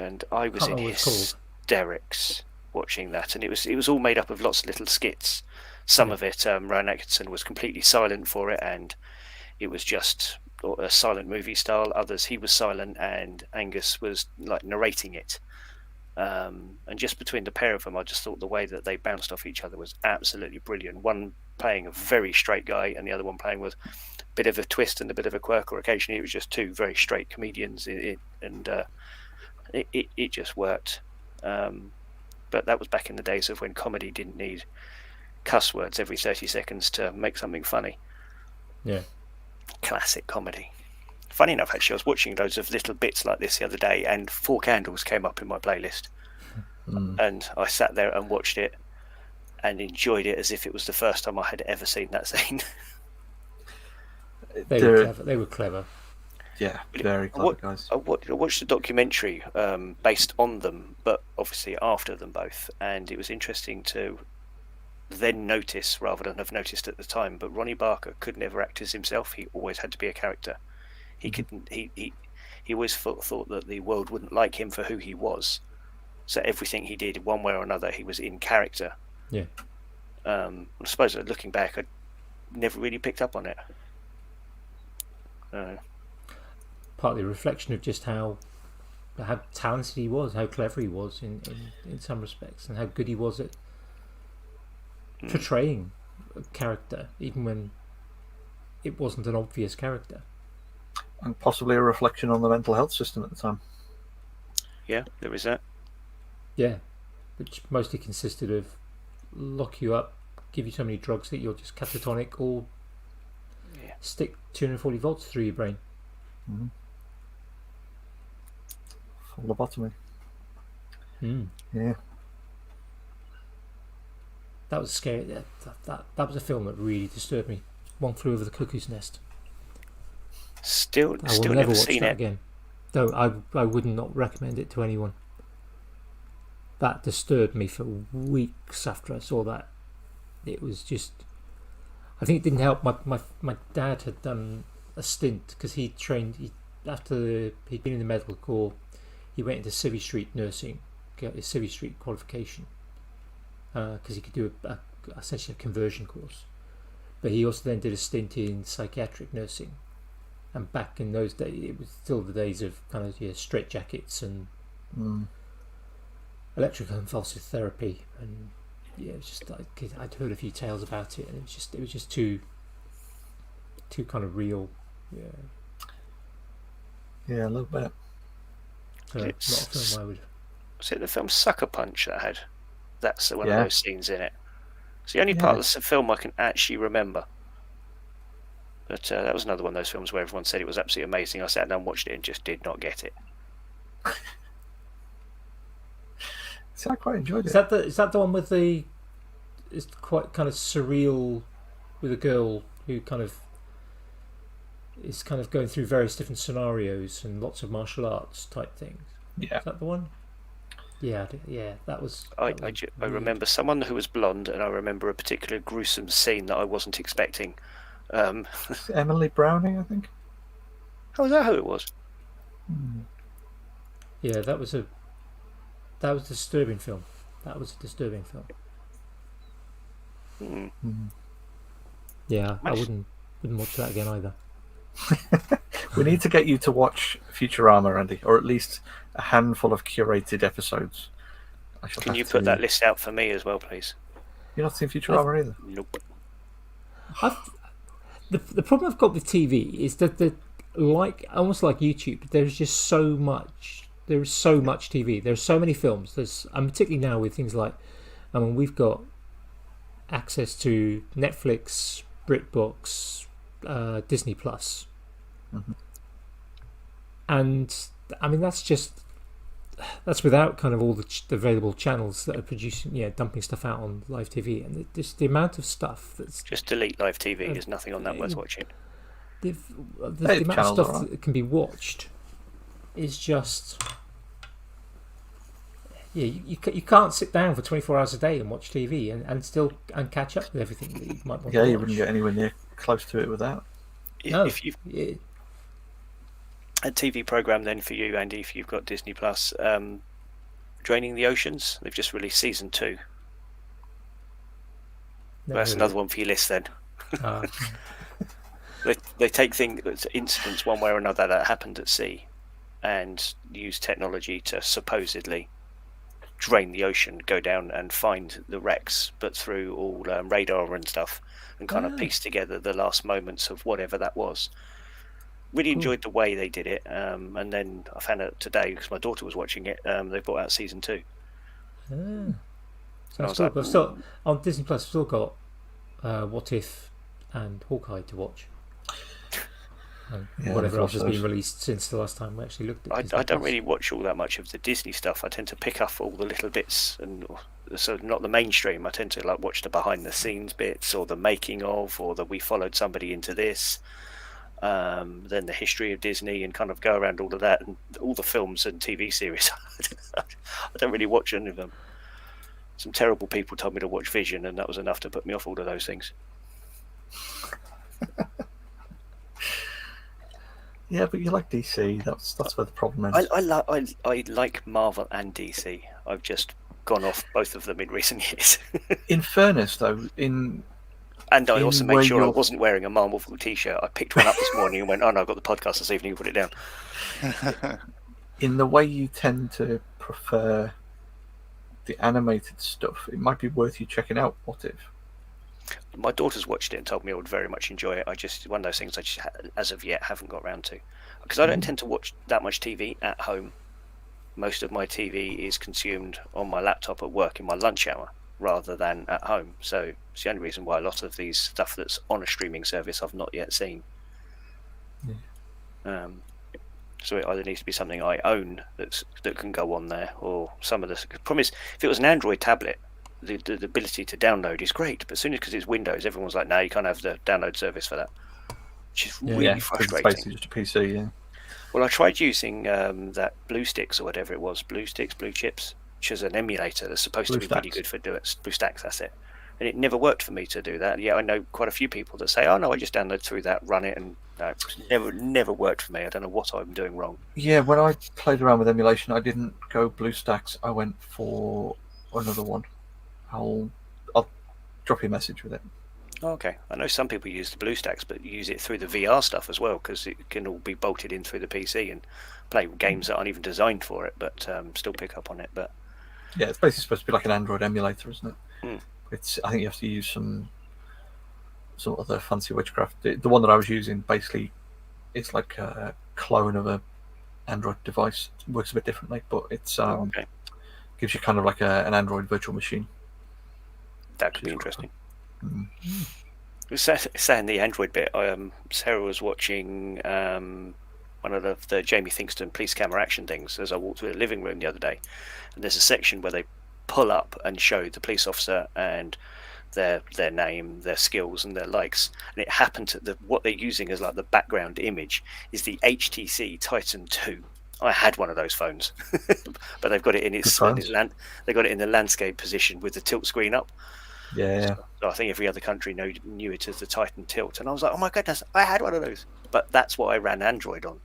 And I was in hysterics watching that, and it was all made up of lots of little skits. Some of it, Rowan Atkinson was completely silent for it, and it was just a silent movie style. Others, he was silent, and Angus was like narrating it. And just between the pair of them, I just thought the way that they bounced off each other was absolutely brilliant. One playing a very straight guy, and the other one playing with a bit of a twist and a bit of a quirk, or occasionally it was just two very straight comedians. It just worked. But that was back in the days of when comedy didn't need cuss words every 30 seconds to make something funny. Yeah. Classic comedy. Funny enough, actually, I was watching loads of little bits like this the other day, and Four Candles came up in my playlist. And I sat there and watched it and enjoyed it as if it was the first time I had ever seen that scene. They were clever. Yeah, very clever guys. I watched a documentary based on them, but obviously after them both, and it was interesting to then notice rather than have noticed at the time. But Ronnie Barker could never act as himself. He always had to be a character. He couldn't. He always thought that the world wouldn't like him for who he was. So everything he did, one way or another, he was in character. Yeah. I suppose looking back, I never really picked up on it. Partly a reflection of just how talented he was, how clever he was in some respects, and how good he was at portraying a character, even when it wasn't an obvious character. And possibly a reflection on the mental health system at the time. Yeah, there is that. Yeah, which mostly consisted of lock you up, give you so many drugs that you're just catatonic, or stick 240 volts through your brain. Full lobotomy. Yeah. That was scary. That was a film that really disturbed me. One Flew Over the Cuckoo's Nest. Still never never watch seen that it again. No, I would not recommend it to anyone. That disturbed me for weeks after I saw that. It was just, I think it didn't help. My dad had done a stint because he trained. After he'd been in the medical corps, he went into Civvy Street nursing, got his Civvy Street qualification, because he could do essentially a conversion course. But he also then did a stint in psychiatric nursing. And back in those days, it was still the days of kind of straight jackets and electroconvulsive therapy, and it was just I'd heard a few tales about it, and it was just too kind of real. Yeah, a little bit. So not a film I would. Was it the film Sucker Punch that had that's one of those scenes in it? It's the only part of the film I can actually remember. But that was another one of those films where everyone said it was absolutely amazing. I sat down and watched it and just did not get it. See, I quite enjoyed it. Is that the one with it's quite kind of surreal with a girl who kind of is kind of going through various different scenarios and lots of martial arts type things. Yeah. Is that the one? Yeah, that was. I remember someone who was blonde, and I remember a particular gruesome scene that I wasn't expecting. Emily Browning, I think. Oh, is that who it was? Yeah, that was a disturbing film. That was a disturbing film. Yeah, I wouldn't watch that again either. We need to get you to watch Futurama, Andy, or at least a handful of curated episodes. Can you put that list out for me as well, please? You're not seen Futurama either? Nope. The problem I've got with TV is that almost like YouTube, there's just so much. There is so much TV. There's so many films. And particularly now with things like, we've got access to Netflix, BritBox, Disney Plus, and that's without kind of all the available channels that are producing, dumping stuff out on live TV, and just the amount of stuff that's just delete live TV. There's nothing on that worth watching. The amount of stuff that can be watched is just. Yeah, you can't sit down for 24 hours a day and watch TV and still catch up with everything that you might want to watch. You wouldn't get anywhere near close to it without. If you've a TV program then for you, Andy, if you've got Disney Plus, Draining the Oceans, they've just released season 2. That's another one for your list then. They take incidents one way or another that happened at sea and use technology to supposedly drain the ocean, go down and find the wrecks, but through all radar and stuff, and kind of piece together the last moments of whatever that was. Really enjoyed the way they did it, and then I found out today, because my daughter was watching it, they brought out season 2. So I've still on Disney Plus. I've still got What If and Hawkeye to watch. Whatever else has been released since the last time we actually looked at Disney I don't Plus. really watch all that much of the Disney stuff. I tend to pick up all the little bits, and so not the mainstream. I tend to watch the behind the scenes bits, or the making of, or that we followed somebody into this, then the history of Disney, and kind of go around all of that, and all the films and TV series. I don't really watch any of them. Some terrible people told me to watch Vision, and that was enough to put me off all of those things. Yeah, but you like DC. That's where the problem is. I like Marvel and DC. I've just gone off both of them in recent years. In fairness, though, and I also made sure I wasn't wearing a Marvel T-shirt. I picked one up this morning and went, "Oh no, I've got the podcast this evening. Put it down." In the way you tend to prefer the animated stuff, it might be worth you checking out What If. My daughter's watched it and told me I would very much enjoy it. One of those things I just, as of yet, haven't got around to. Because I don't tend to watch that much TV at home. Most of my TV is consumed on my laptop at work in my lunch hour, rather than at home. So it's the only reason why a lot of these stuff that's on a streaming service I've not yet seen. So it either needs to be something I own that can go on there, or some of the problem is, if it was an Android tablet, the ability to download is great, but as soon as, because it's Windows, everyone's like, no, you can't have the download service for that, which is really frustrating. It's basically just a PC, yeah. Well, I tried using that Blue Sticks or whatever it was, Blue Chips, which is an emulator that's supposed to be really good for doing it. Blue Stacks, that's it. And it never worked for me to do that. Yeah, I know quite a few people that say, "Oh no, I just download through that, run it," and no, it's never worked for me. I don't know what I'm doing wrong. Yeah, when I played around with emulation, I didn't go BlueStacks. I went for another one. I'll drop you a message with it. Oh, okay, I know some people use the BlueStacks, but use it through the VR stuff as well, because it can all be bolted in through the PC and play games that aren't even designed for it, but still pick up on it. But yeah, it's basically supposed to be like an Android emulator, isn't it? I think you have to use some other fancy witchcraft. The one that I was using, basically, it's like a clone of a Android device. It works a bit differently, but it's gives you kind of like an Android virtual machine. That could be interesting. Saying the Android bit, Sarah was watching one of the Jamie Thingston police camera action things as I walked through the living room the other day, and there's a section where they pull up and show the police officer and their name, their skills, and their likes. And it happened to what they're using as like the background image is the HTC Titan 2. I had one of those phones, but they've got it in they got it in the landscape position with the tilt screen up. Yeah. So I think every other country knew it as the Titan Tilt, and I was like, oh my goodness, I had one of those. But that's what I ran Android on.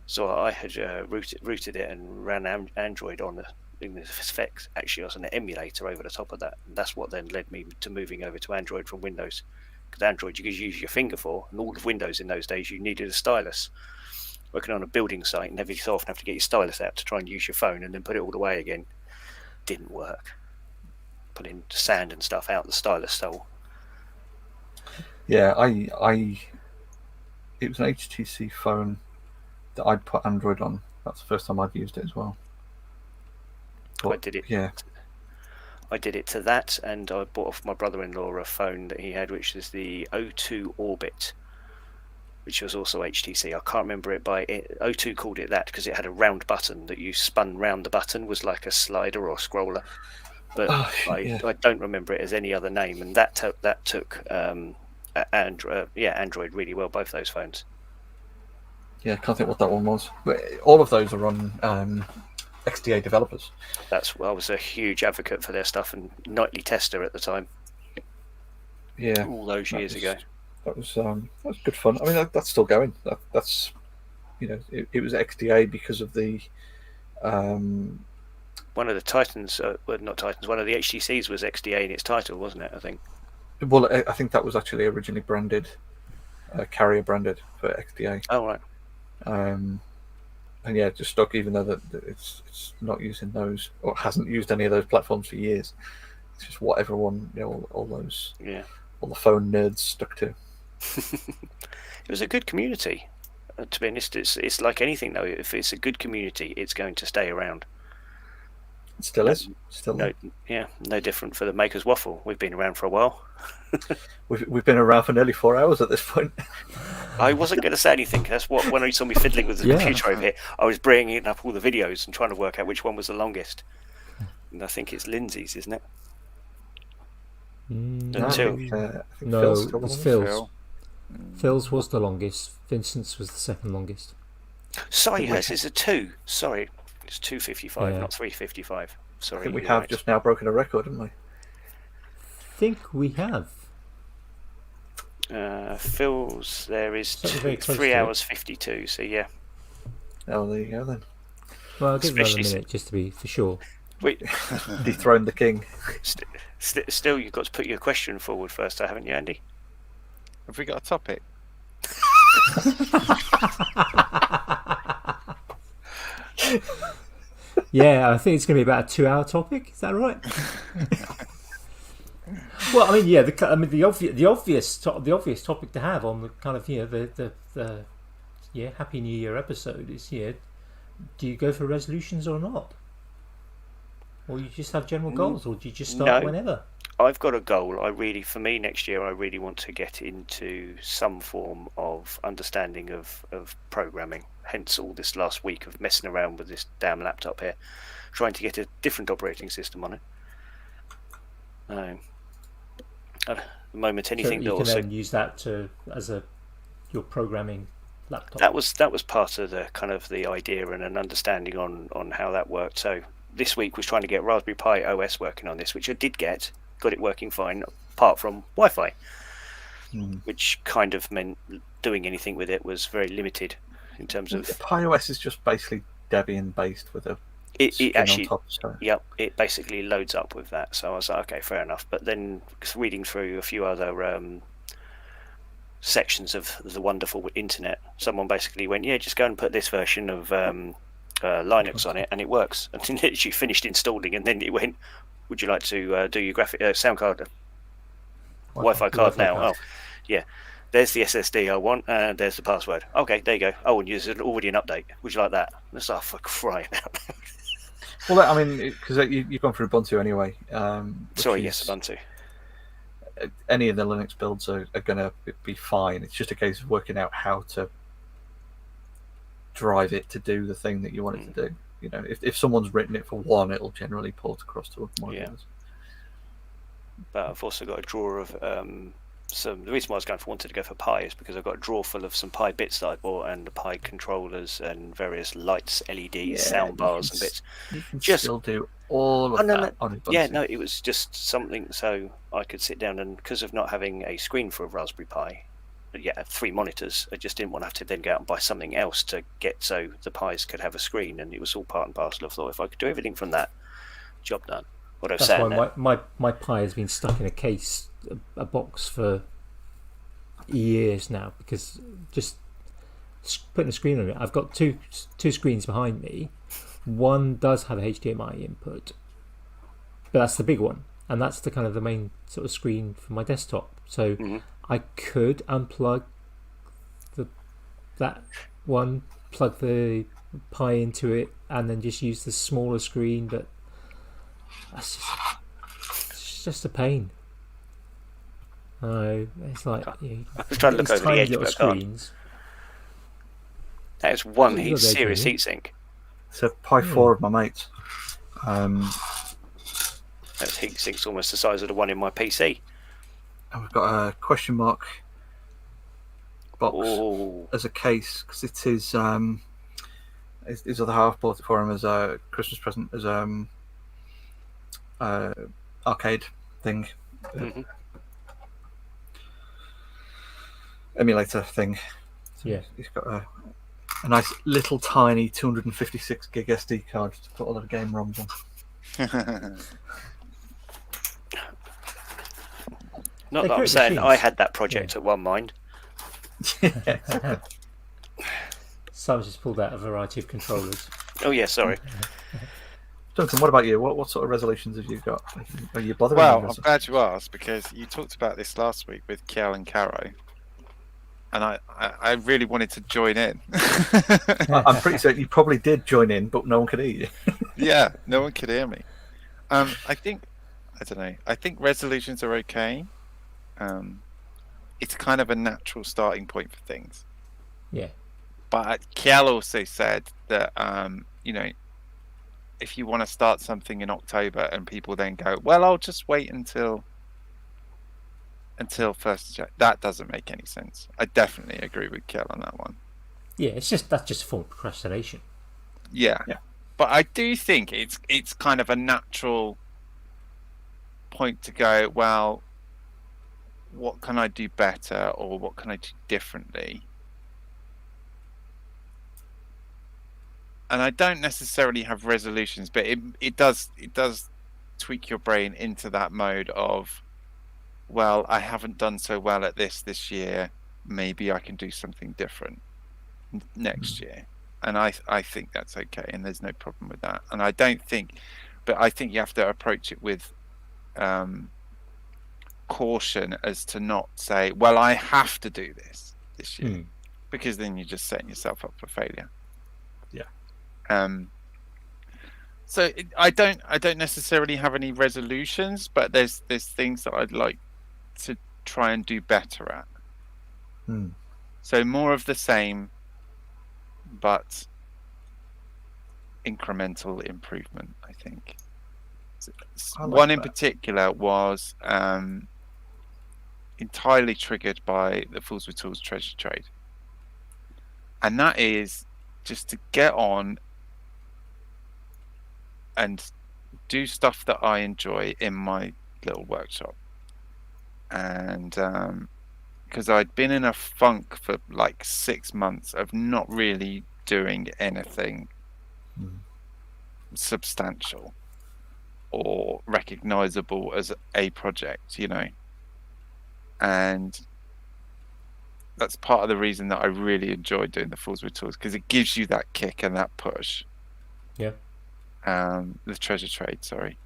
So I had rooted it and ran Android on in the specs. Actually, I was an emulator over the top of that, and that's what then led me to moving over to Android from Windows. Because Android you could use your finger for, and all of Windows in those days you needed a stylus. Working on a building site, and every so often have to get your stylus out to try and use your phone, and then put it all away again. Didn't work. Putting sand and stuff out the stylus stole. Yeah, it was an HTC phone that I'd put Android on. That's the first time I'd used it as well. But, I did it. Yeah. I did it to that, and I bought off my brother-in-law a phone that he had, which is the O2 Orbit, which was also HTC. I can't remember it by it. O2 called it that because it had a round button that you spun round the button, was like a slider or a scroller. But I don't remember it as any other name, and that took Android really well, both those phones. Yeah, I can't think what that one was. But all of those are on XDA developers. I was a huge advocate for their stuff and nightly tester at the time. Yeah, all those years ago. That was good fun. I mean, that's still going. That's it was XDA because of the one of the Titans, not Titans. One of the HTCs was XDA in its title, wasn't it? I think. Well, I think that was actually originally branded, carrier branded for XDA. Oh right. And yeah, just stuck, even though that it's not using those or hasn't used any of those platforms for years. It's just what everyone, all those, all the phone nerds stuck to. It was a good community. To be honest, it's like anything though. If it's a good community, it's going to stay around. It still is. No different for the Makers Waffle. We've been around for a while. We've been around for nearly 4 hours at this point. I wasn't going to say anything. That's what when you saw me fiddling with the computer over here, I was bringing up all the videos and trying to work out which one was the longest. And I think it's Lindsay's, isn't it? No, No, it was Phil's. Phil's was the longest. Vincent's was the second longest. Sorry, hers is a 2. Sorry, it's 2:55, not 3:55. Sorry, I think we have just now broken a record, haven't we? I think we have. Phil's there is 3 hours 52. So yeah. Oh, there you go then. Well, I'll give it another minute just to be for sure. Wait, dethrone the king. Still, you've got to put your question forward first, haven't you, Andy? Have we got a topic? Yeah, I think it's going to be about a 2-hour topic. Is that right? Well, I mean, yeah. The obvious topic to have on the kind of the Happy New Year episode is do you go for resolutions or not, or you just have general goals, or do you just start whenever? I've got a goal. For me next year, I really want to get into some form of understanding of programming. Hence all this last week of messing around with this damn laptop here, trying to get a different operating system on it. At the moment, anything so you can then use that as your programming laptop. That was part of the kind of the idea and an understanding on how that worked. So this week was trying to get Raspberry Pi OS working on this, which I did got it working fine, apart from Wi-Fi, which kind of meant doing anything with it was very limited in terms of. Pi OS is just basically Debian based with a. It actually, on top, so. Yep, it basically loads up with that. So I was like, okay, fair enough. But then reading through a few other sections of the wonderful internet, someone basically went, just go and put this version of Linux on it, and it works. And then literally finished installing, and then it went, would you like to do your sound card, Wi-Fi card now? Oh, yeah. There's the SSD I want, and there's the password. Okay, there you go. Oh, and there's already an update. Would you like that? That's for crying out loud. Well, I mean, because you've gone through Ubuntu anyway. Yes, Ubuntu. Any of the Linux builds are going to be fine. It's just a case of working out how to drive it to do the thing that you want it to do. If someone's written it for one, it'll generally port across to other modules. but I've also got a drawer of some. The reason why I wanted to go for Pi is because I've got a drawer full of some Pi bits that I bought and the Pi controllers and various lights, LEDs, sound bars, and bits. You can Just- still do all of that on Ubuntu. Yeah, no, it was just something so I could sit down and, because of not having a screen for a Raspberry Pi, I have 3 monitors. I just didn't want to have to then go out and buy something else to get so the Pis could have a screen, and it was all part and parcel. I thought if I could do everything from that, job done. What I was That's saying. why my Pi has been stuck in a case, a box for years now, because just putting a screen on it. I've got two screens behind me. One does have a HDMI input, but that's the big one, and that's the kind of the main sort of screen for my desktop. So I could unplug that one, plug the Pi into it, and then just use the smaller screen, but it's just a pain. It's like I was trying to look over the edge, but I can't. screens. That is one You've got the serious idea. heatsink. It's a Pi 4 of my mates. That heatsink's almost the size of the one in my PC. And we've got a question mark box Oh, as a case because it is his other half bought it for him as a Christmas present as arcade thing, emulator thing. So Yeah. he's got a nice little tiny 256 gig SD card to put all of the game ROMs on. not They're that I'm great saying machines. I had that project at one mind. Sam's just pulled out a variety of controllers. Oh yeah, sorry. Duncan, what about you? What sort of resolutions have you got? Are you bothering? Well, with I'm this? glad you asked, because you talked about this last week with Kiel and Caro, and I really wanted to join in. I'm pretty certain you probably did join in, but no one could hear you. Yeah, no one could hear me. I don't know. I think resolutions are okay. It's kind of a natural starting point for things. Yeah. But Kiel also said that if you want to start something in October and people then go, well, I'll just wait until 1st of January. That doesn't make any sense. I definitely agree with Kiel on that one. Yeah, that's just a form of procrastination. Yeah. But I do think it's kind of a natural point to go, well, what can I do better, or what can I do differently? And I don't necessarily have resolutions, but it does tweak your brain into that mode of, well, I haven't done so well at this year. Maybe I can do something different next year. And I think that's okay, and there's no problem with that. And I think you have to approach it with caution, as to not say, well, I have to do this year, because then you're just setting yourself up for failure. So I don't necessarily have any resolutions, but there's things that I'd like to try and do better at. So more of the same, but incremental improvement, I think. One in particular was entirely triggered by the Fools with Tools treasure trade, and that is just to get on and do stuff that I enjoy in my little workshop. And because I'd been in a funk for like 6 months of not really doing anything substantial or recognizable as a project, and that's part of the reason that I really enjoy doing the Fools with Tools, because it gives you that kick and that push. Yeah. The treasure trade, sorry.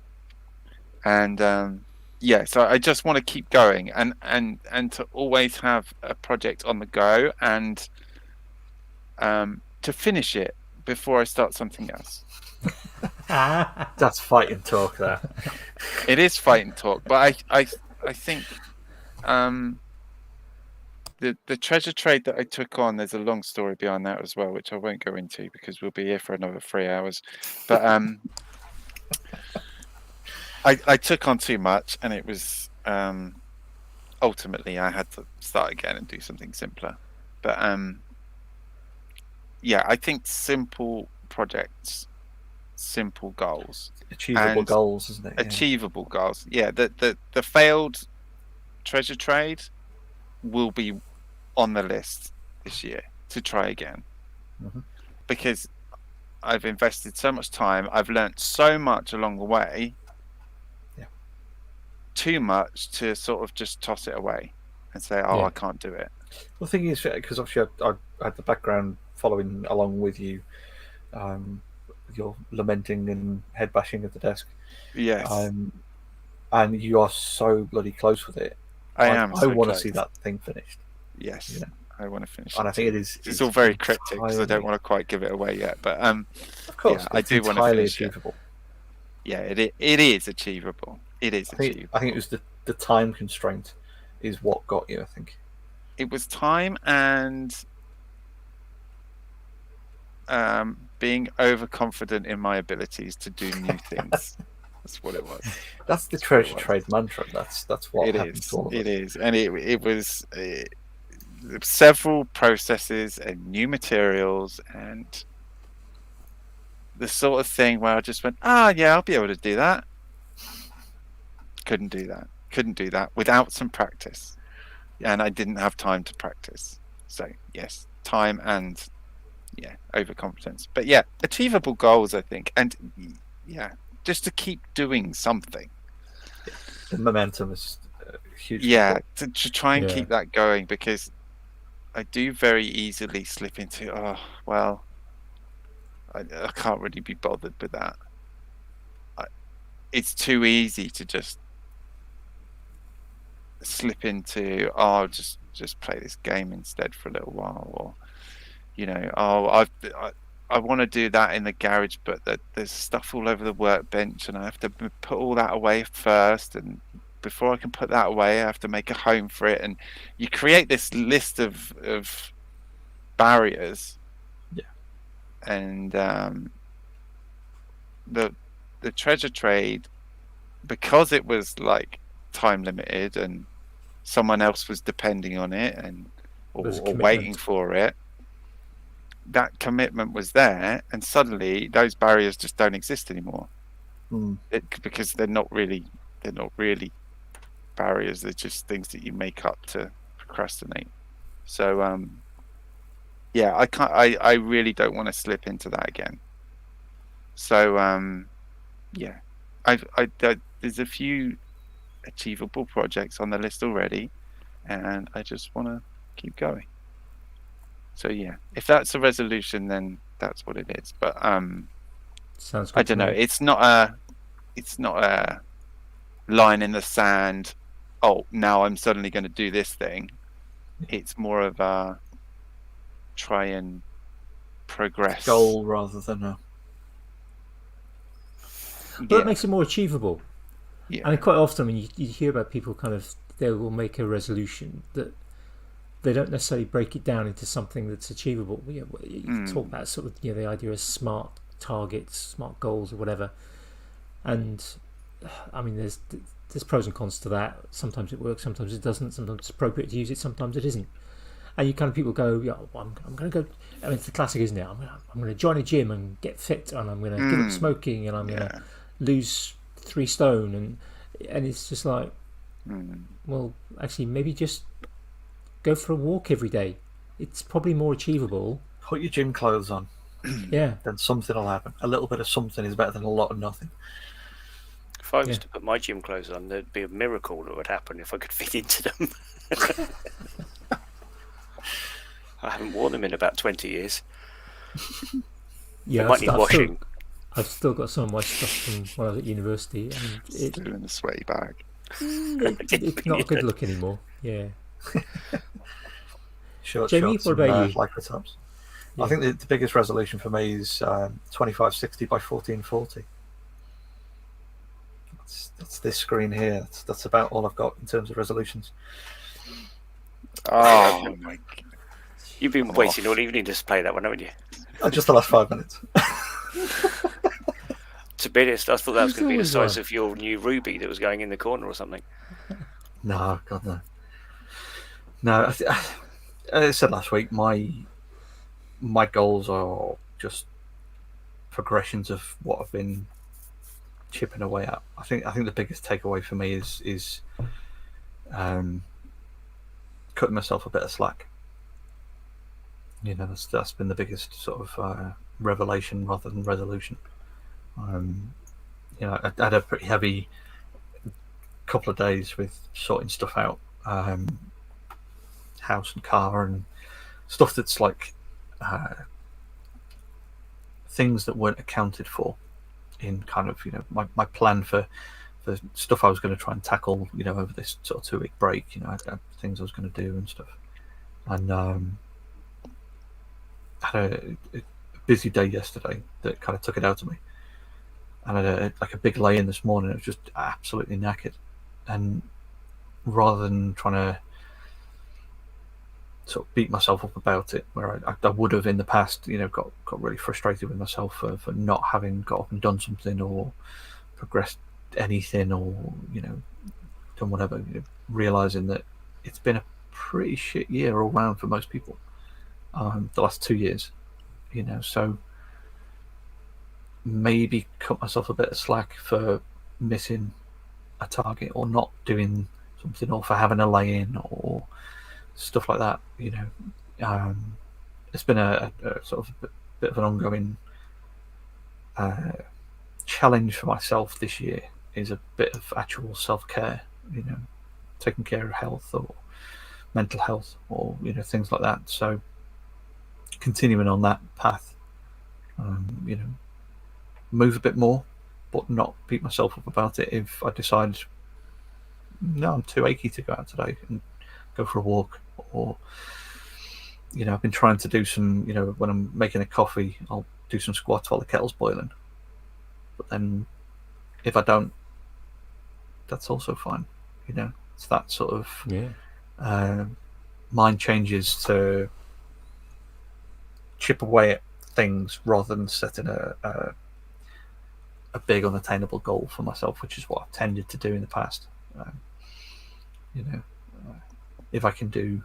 And so I just want to keep going and to always have a project on the go, and to finish it before I start something else. That's fighting talk there. It is fighting talk, but I think the treasure trade that I took on, there's a long story behind that as well, which I won't go into because we'll be here for another 3 hours. But I took on too much, and it was ultimately I had to start again and do something simpler. But yeah, I think simple projects, simple goals, Achievable and goals, isn't it? Yeah. achievable goals. Yeah, the failed treasure trade will be on the list this year to try again, because I've invested so much time. I've learnt so much along the way. Yeah. Too much to sort of just toss it away and say, "Oh, Yeah. I can't do it." Well, the thing is, because obviously I had the background following along with you, you're lamenting and head bashing at the desk, Yes, and you are so bloody close with it. I am. I So want to close. see that thing finished. Yes, You know? I want to finish. And it I think too. it is. It's all very cryptic because I don't want to quite give it away yet. But Of course, yeah, I do want to entirely finish achievable. it. Yeah, it is achievable. It is achievable. I think it was the time constraint is what got you. I think It was time and being overconfident in my abilities to do new things. That's what it was. that's the treasure trade mantra. That's what happens to all of us. It is, and it was several processes and new materials and the sort of thing where I just went, yeah, I'll be able to do that. Couldn't do that without some practice, and I didn't have time to practice. So yes, time and overconfidence. But yeah, achievable goals, I think, and yeah, just to keep doing something. The momentum is huge. Yeah, to try and keep that going, because I do very easily slip into, I can't really be bothered with that. It's too easy to just slip into, I'll just play this game instead for a little while, or I want to do that in the garage, but there's stuff all over the workbench and I have to put all that away first, and before I can put that away I have to make a home for it, and you create this list of barriers. And the treasure trade, because it was like time limited and someone else was depending on it or waiting for it, that commitment was there, and suddenly those barriers just don't exist anymore. Because they're not really barriers. They're just things that you make up to procrastinate. So yeah, I really don't want to slip into that again. So yeah, there's a few achievable projects on the list already, and I just want to keep going. So yeah, if that's a resolution, then that's what it is. But sounds good. I don't know. It's not a line in the sand. Oh, now I'm suddenly going to do this thing. It's more of a try and progress goal rather than a. But it makes it more achievable. Yeah. I mean, quite often when you hear about people they will make a resolution that they don't necessarily break it down into something that's achievable. You talk about sort of the idea of smart targets, smart goals, or whatever. And I mean, there's pros and cons to that. Sometimes it works, sometimes it doesn't. Sometimes it's appropriate to use it, sometimes it isn't. And you kind of people go, I'm going to go. I mean, it's the classic, isn't it? I'm going to join a gym and get fit, and I'm going to give up smoking, and I'm going to lose 3 stone, and it's just like, well, actually, maybe just go for a walk every day. It's probably more achievable. Put your gym clothes on. Yeah. Then something will happen. A little bit of something is better than a lot of nothing. If I was to put my gym clothes on, there'd be a miracle that would happen if I could fit into them. I haven't worn them in about 20 years. Yeah, they might need washing. I've still got some of my stuff from when I was at university, and it's still in a sweaty bag. It's not a good look anymore. Yeah. Jamie, what about you? Lycra tops. Yeah. I think the biggest resolution for me is 2560 by 1440. That's this screen here. That's about all I've got in terms of resolutions. Oh my God. You've been waiting all evening to play that one, haven't you? Just the last 5 minutes. To be honest, I thought that was going to be the size of your new Ruby that was going in the corner or something. No, God no. No, as I said last week, my goals are just progressions of what I've been chipping away at. I think the biggest takeaway for me is cutting myself a bit of slack. That's been the biggest sort of revelation rather than resolution. I had a pretty heavy couple of days with sorting stuff out, house and car and stuff that's like things that weren't accounted for in kind of my plan for stuff I was going to try and tackle over this sort of 2 week break. I had things I was going to do and stuff, and had a busy day yesterday that kind of took it out of me, and I had a big lay in this morning. It was just absolutely knackered, and rather than trying to sort of beat myself up about it, where I would have in the past, got really frustrated with myself for not having got up and done something or progressed anything or done whatever, realizing that it's been a pretty shit year all round for most people, the last 2 years, so maybe cut myself a bit of slack for missing a target or not doing something or for having a lay-in or stuff like that. It's been a sort of a bit of an ongoing challenge for myself this year, is a bit of actual self-care, taking care of health or mental health or things like that. So continuing on that path, move a bit more, but not beat myself up about it if I decide no, I'm too achy to go out today and go for a walk. Or I've been trying to do some, when I'm making a coffee, I'll do some squats while the kettle's boiling. But then if I don't, that's also fine. It's that sort of mind changes to chip away at things rather than setting a big unattainable goal for myself, which is what I've tended to do in the past. If I can do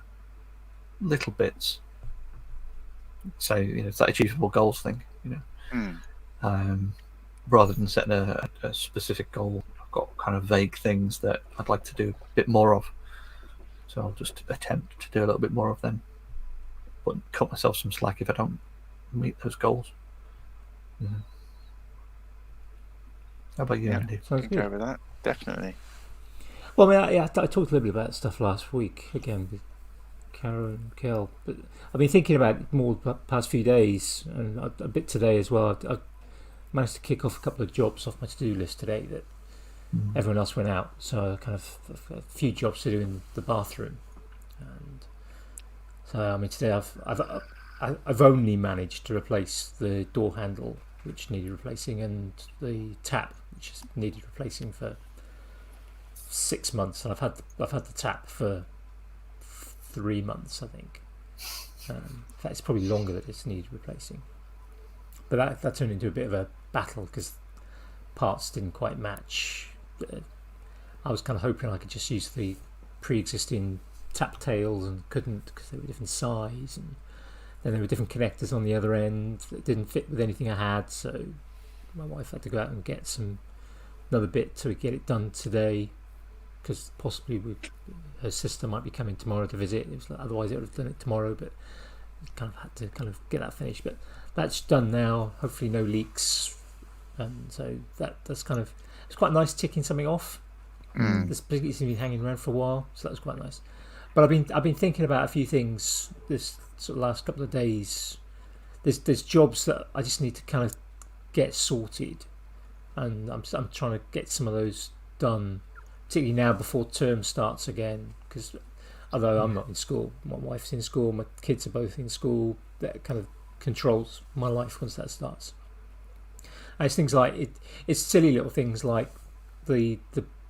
little bits, so it's that achievable goals thing, rather than setting a specific goal. I've got kind of vague things that I'd like to do a bit more of, so I'll just attempt to do a little bit more of them, but cut myself some slack if I don't meet those goals. How about you, Andy? Sounds Go good. with that, definitely. Well, I mean, I talked a little bit about stuff last week again with Cara and Kel, but I've been thinking about it more the past few days and a bit today as well. I managed to kick off a couple of jobs off my to-do list today that everyone else went out, so kind of a few jobs to do in the bathroom. And so I mean, today I've only managed to replace the door handle, which needed replacing, and the tap, which is needed replacing for 6 months, and I've had the tap for 3 months, I think. In fact, it's probably longer that it's needed replacing. But that turned into a bit of a battle because parts didn't quite match. I was kind of hoping I could just use the pre-existing tap tails and couldn't because they were different size, and then there were different connectors on the other end that didn't fit with anything I had, so my wife had to go out and get another bit to get it done today, because possibly her sister might be coming tomorrow to visit. It was like, otherwise it would have done it tomorrow, but kind of had to kind of get that finished. But that's done now, hopefully no leaks, and so that's kind of, it's quite nice ticking something off. This particularly seems to be hanging around for a while, so that's quite nice. But I've been thinking about a few things this sort of last couple of days. There's jobs that I just need to kind of get sorted, and I'm trying to get some of those done, particularly now before term starts again, because although I'm not in school, my wife's in school, my kids are both in school, that kind of controls my life once that starts. And it's things like it's silly little things like the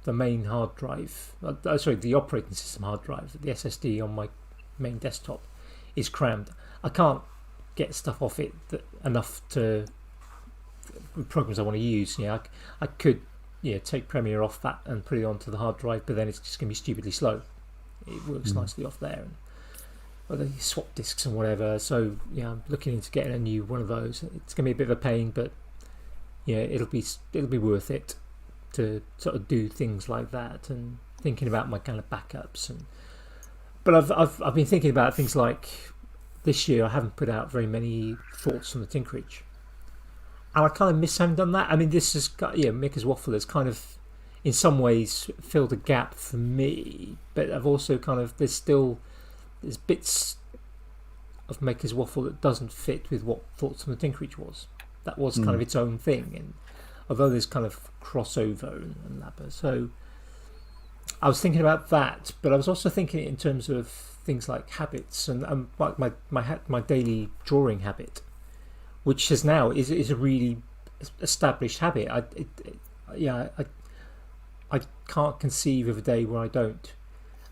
main hard drive, the operating system hard drive, the SSD on my main desktop is crammed. I can't get stuff off it enough to programs I want to use. I could take Premiere off that and put it onto the hard drive, but then it's just going to be stupidly slow. It works nicely off there, and whether you swap discs and whatever. So I'm looking into getting a new one of those. It's going to be a bit of a pain, but it'll be worth it to sort of do things like that, and thinking about my kind of backups. But I've been thinking about things like this year. I haven't put out very many thoughts on the Tinkerage, and I kind of miss having done that. I mean, this has got Makers Waffle has kind of in some ways filled a gap for me, but I've also kind of there's bits of Makers Waffle that doesn't fit with what Thoughts on the Tinkerage was. That was kind of its own thing, and although there's kind of crossover and that, so I was thinking about that, but I was also thinking in terms of things like habits and my daily drawing habit, which is now is a really established habit. I can't conceive of a day where I don't.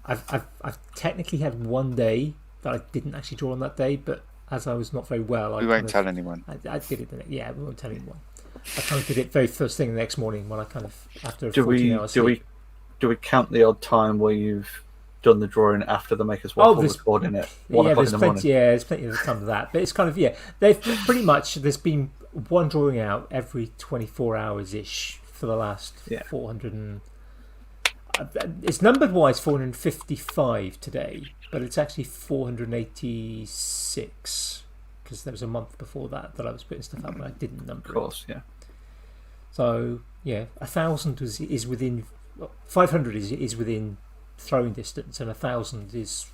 I've technically had one day that I didn't actually draw on that day, but as I was not very well, we won't tell anyone. I did it. We won't tell anyone. I kind of did it very first thing the next morning when I kind of after 14 hours sleep. Do we count the odd time where you've done the drawing after the Makers Waffle was poured in it? 1 o'clock in the morning. There's plenty of time for that. But it's kind of they've pretty much there's been one drawing out every 24 hours ish for the last 400 and it's numbered wise 455 today, but it's actually 486 because there was a month before that I was putting stuff up and I didn't number it. Of course, yeah. So 1,000 is within 500 is within throwing distance, and 1,000 is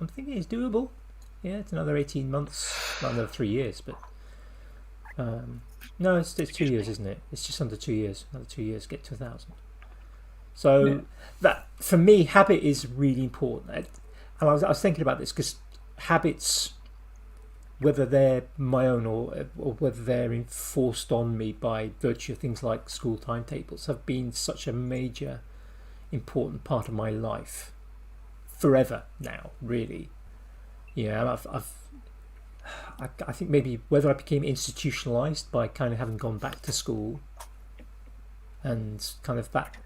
I'm thinking is doable. Yeah, it's another 18 months, not another 3 years, but no, it's 2 years, isn't it? It's just under 2 years. Another 2 years, get to 1,000. So that for me, habit is really important. And I was thinking about this because habits, whether they're my own or whether they're enforced on me by virtue of things like school timetables, have been such a major, important part of my life forever now. Really, I think maybe whether I became institutionalized by kind of having gone back to school, and kind of that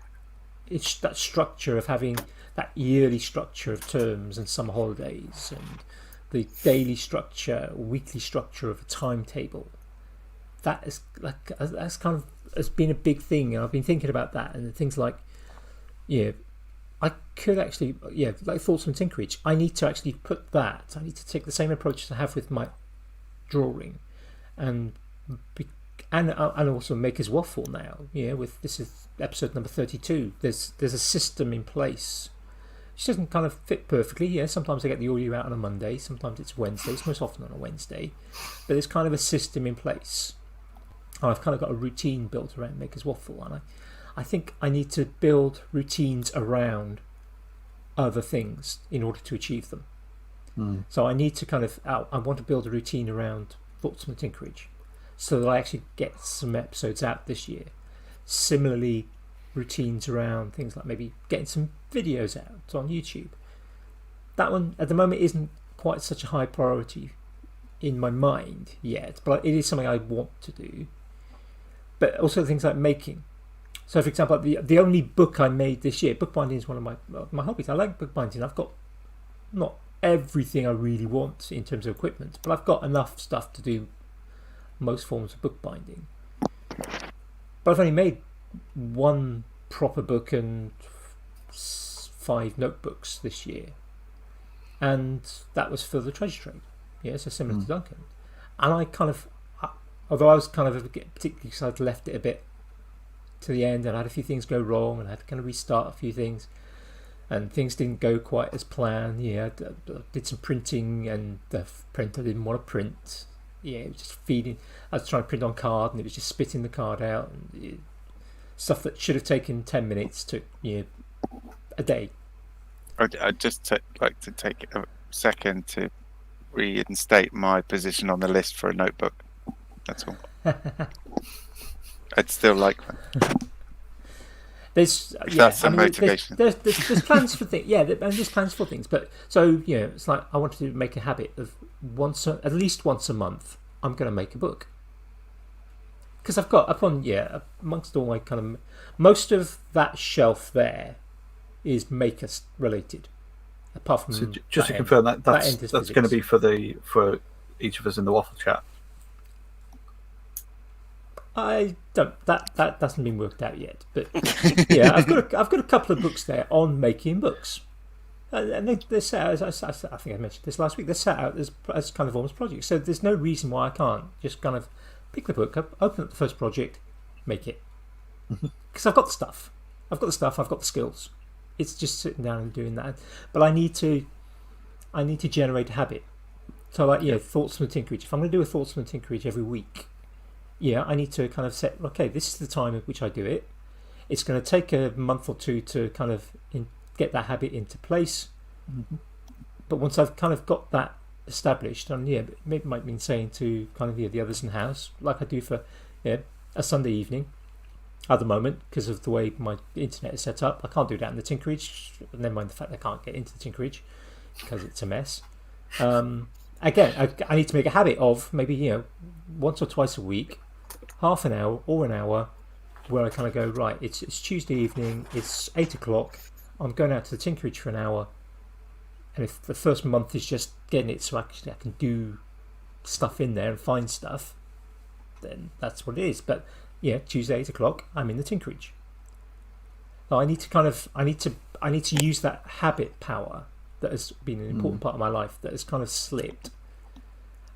structure of having that yearly structure of terms and summer holidays, and the daily structure, weekly structure of a timetable. That is that's kind of has been a big thing, and I've been thinking about that and things like, I could actually, like Thoughts on Tinkerage. I need to actually put that. I need to take the same approach as I have with my drawing, and also Makers Waffle now. With this is episode number 32. There's a system in place. Which doesn't kind of fit perfectly. Sometimes I get the audio out on a Monday. Sometimes it's Wednesday. It's most often on a Wednesday. But there's kind of a system in place. And I've kind of got a routine built around Makers Waffle, and I think I need to build routines around other things in order to achieve them. So I need to I want to build a routine around Thoughts on the Tinkerage, so that I actually get some episodes out this year. Similarly, routines around things like maybe getting some videos out on YouTube. That one at the moment isn't quite such a high priority in my mind yet, but it is something I want to do. But also things like making. So, for example, the only book I made this year, bookbinding is one of my hobbies. I like bookbinding. I've got not everything I really want in terms of equipment, but I've got enough stuff to do most forms of bookbinding. But I've only made one proper book and 5 notebooks this year, and that was for the treasure trade. So similar to Duncan. And I kind of, although I was kind of particularly because I'd left it a bit to the end and I had a few things go wrong and I had to kind of restart a few things, and things didn't go quite as planned. I did some printing and the printer didn't want to print. It was just feeding. I was trying to print on card and it was just spitting the card out, and stuff that should have taken 10 minutes took a day. I'd just like to take a second to reinstate my position on the list for a notebook. That's all. I'd still like that. That's some motivation. There's plans for things. And there's plans for things. But so it's like I wanted to make a habit of at least once a month. I'm going to make a book. because I've got amongst all my kind of most of that shelf there is maker related. Apart from So just to end. confirm that's end is going to physics. be for each of us in the waffle chat. I don't. That hasn't been worked out yet. But yeah, I've got a couple of books there on making books, and they're set out. I think I mentioned this last week. They're set out as kind of almost projects. So there's no reason why I can't just kind of pick the book up, open up the first project, make it. Because I've got the stuff. I've got the skills. It's just sitting down and doing that. But I need to generate a habit. So thoughts from the Tinkerage. If I'm going to do a thoughts from the Tinkerage every week. Yeah, I need to kind of set, okay, this is the time at which I do it. It's going to take a month or two to kind of get that habit into place. Mm-hmm. But once I've kind of got that established, and maybe it might mean saying to kind of the others in the house, like I do for a Sunday evening at the moment, because of the way my internet is set up. I can't do that in the Tinkerage. Never mind the fact I can't get into the Tinkerage because it's a mess. Again, I need to make a habit of maybe once or twice a week, half an hour or an hour, where I kind of go, right, it's Tuesday evening, it's 8 o'clock, I'm going out to the Tinkerage for an hour, and if the first month is just getting it so actually I can do stuff in there and find stuff, then that's what it is. But Tuesday 8 o'clock, I'm in the Tinkerage. So I need to use that habit power that has been an important part of my life that has kind of slipped,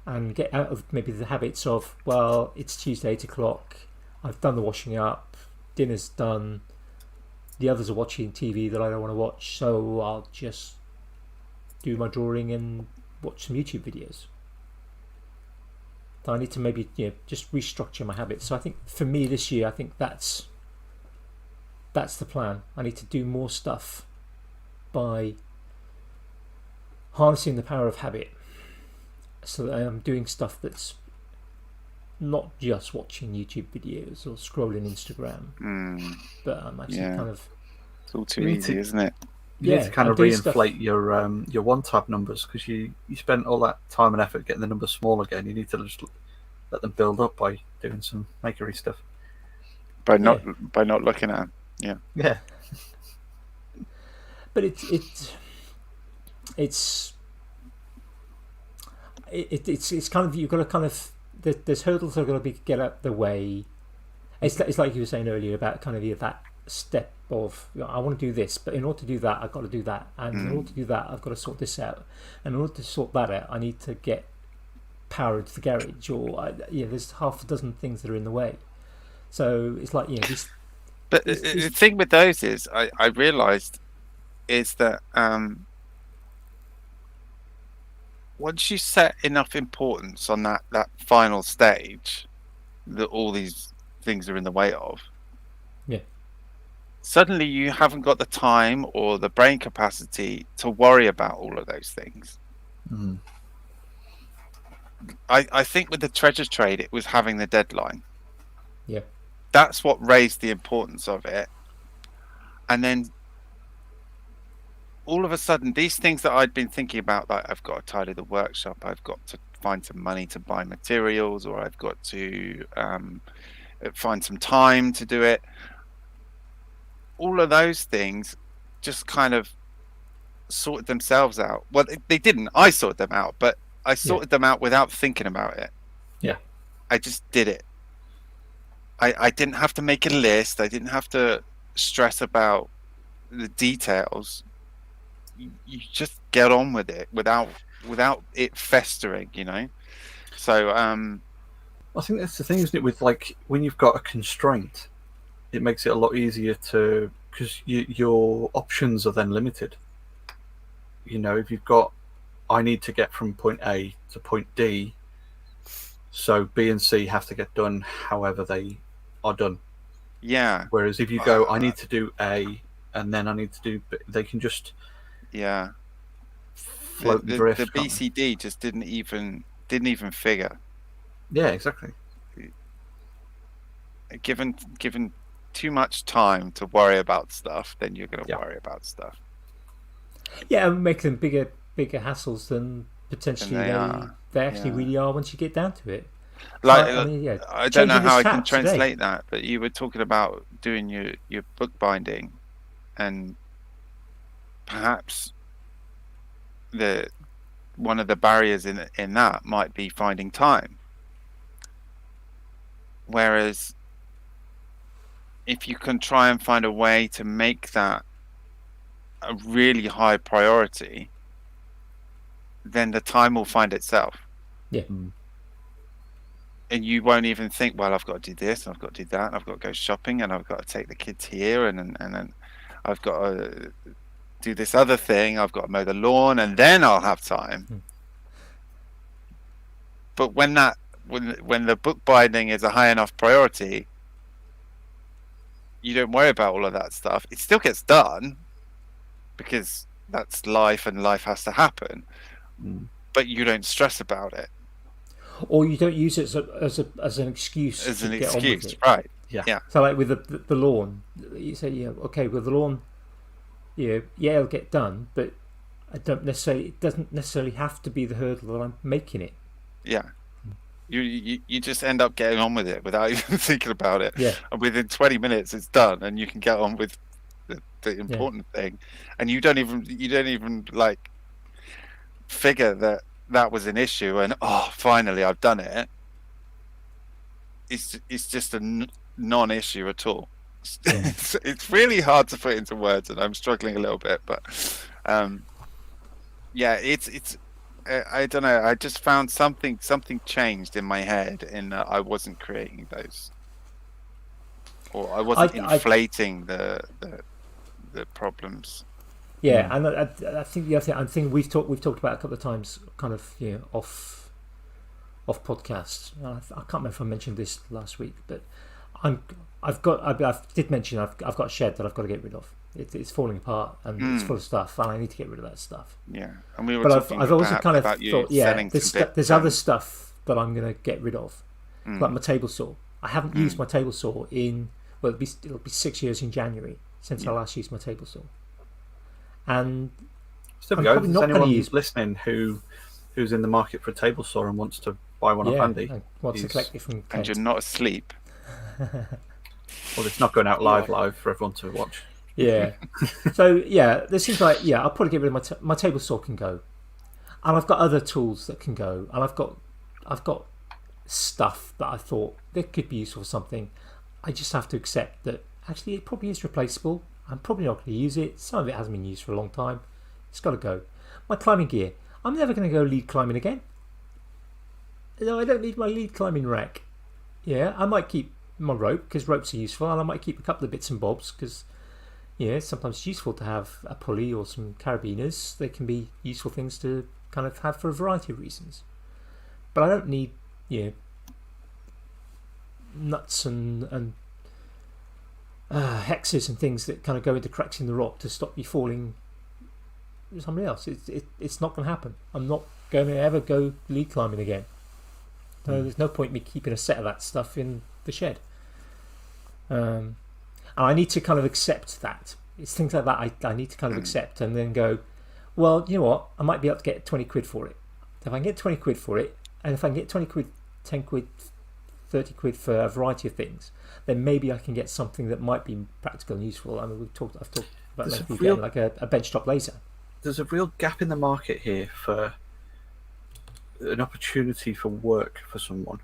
and get out of maybe the habits of, well, it's Tuesday 8 o'clock, I've done the washing up, dinner's done, the others are watching TV that I don't want to watch, so I'll just do my drawing and watch some YouTube videos. So I need to maybe just restructure my habits. So I think for me this year, I think that's the plan. I need to do more stuff by harnessing the power of habit, so that I'm doing stuff that's not just watching YouTube videos or scrolling Instagram, but I'm actually kind of. It's all too easy, isn't it? You need to kind of reinflate your one tab numbers, because you spent all that time and effort getting the numbers small again. You need to just let them build up by doing some makery stuff. By not looking at them. Yeah. Yeah. But it's kind of, you've got to kind of, there's hurdles that are going to get out the way. It's like you were saying earlier about kind of that step of, I want to do this, but in order to do that I've got to do that, and in order to do that I've got to sort this out, and in order to sort that out I need to get power into the garage, or there's half a dozen things that are in the way. So it's like but the thing with those is I realised is that once you set enough importance on that final stage that all these things are in the way of, suddenly you haven't got the time or the brain capacity to worry about all of those things. I think with the treasure trade, it was having the deadline. Yeah, that's what raised the importance of it. And then all of a sudden, these things that I'd been thinking about, like I've got to tidy the workshop, I've got to find some money to buy materials, or I've got to find some time to do it. All of those things just kind of sorted themselves out. Well, they didn't. I sorted them out, but I sorted them out without thinking about it. Yeah. I just did it. I didn't have to make a list. I didn't have to stress about the details. You just get on with it without it festering, So I think that's the thing, isn't it? With like when you've got a constraint, it makes it a lot easier to, because your options are then limited. If you've got, I need to get from point A to point D, so B and C have to get done however they are done. Yeah. Whereas if you go, I need to do A and then I need to do B, they can just float and drift. The BCD just didn't even figure. Yeah, exactly. Given too much time to worry about stuff, then you're going to worry about stuff. Yeah, and make them bigger hassles than potentially they actually really are once you get down to it. Like, I mean, yeah, I don't know changing how the I can straps today. translate that, but you were talking about doing your bookbinding, and perhaps one of the barriers in that might be finding time. Whereas if you can try and find a way to make that a really high priority, then the time will find itself. Yeah. And you won't even think, well, I've got to do this, and I've got to do that, and I've got to go shopping, and I've got to take the kids here, and then I've got to do this other thing, I've got to mow the lawn, and then I'll have time. But when the bookbinding is a high enough priority, you don't worry about all of that stuff. It still gets done because that's life, and life has to happen. But you don't stress about it. Or you don't use it as an excuse. As to an get on with excuse, it. right? Yeah. So like with the lawn, you say, yeah, okay, with the lawn, yeah, it'll get done, but it doesn't necessarily have to be the hurdle that I'm making it. Yeah. You just end up getting on with it without even thinking about it. Yeah. And within 20 minutes it's done, and you can get on with the important thing, and you don't even like figure that was an issue, and finally I've done it. It's just a non-issue at all. Yeah. It's really hard to put into words, and I'm struggling a little bit, but it's I don't know. I just found something changed in my head in that I wasn't creating those, or I wasn't inflating the problems. Yeah, and I think the other thing, I think we've talked about a couple of times, kind of off podcasts. I can't remember if I mentioned this last week, but I did mention I've got a shed that I've got to get rid of. It's falling apart and it's full of stuff, and I need to get rid of that stuff. Yeah, and we were but talking I've also kind of about you thought, selling there's other stuff that I'm going to get rid of, like my table saw. I haven't used my table saw it'll be 6 years in January since I last used my table saw. And so I'm there we go. probably If not there's going to anyone use listening who's in the market for a table saw and wants to buy one off Andy, and wants to collect it from and Kent. you're not asleep. Well, it's not going out live for everyone to watch. Yeah. So yeah, this seems like I'll probably get rid of my table saw can go, and I've got other tools that can go, and I've got stuff that I thought that could be useful for something. I just have to accept that actually it probably is replaceable. I'm probably not going to use it. Some of it hasn't been used for a long time. It's got to go. My climbing gear. I'm never going to go lead climbing again. No, I don't need my lead climbing rack. Yeah, I might keep my rope because ropes are useful, and I might keep a couple of bits and bobs because sometimes it's useful to have a pulley or some carabiners. They can be useful things to kind of have for a variety of reasons. But I don't need nuts and hexes and things that kind of go into cracks in the rock to stop you falling with somebody else. It's not going to happen. I'm not going to ever go lead climbing again. So there's no point in me keeping a set of that stuff in the shed. And I need to kind of accept that. It's things like that I need to kind of accept and then go, well, you know what? I might be able to get 20 quid for it. If I can get 20 quid for it, and if I can get 20 quid, 10 quid, 30 quid for a variety of things, then maybe I can get something that might be practical and useful. I mean, I've talked about maybe getting like a benchtop laser. There's a real gap in the market here for an opportunity for work for someone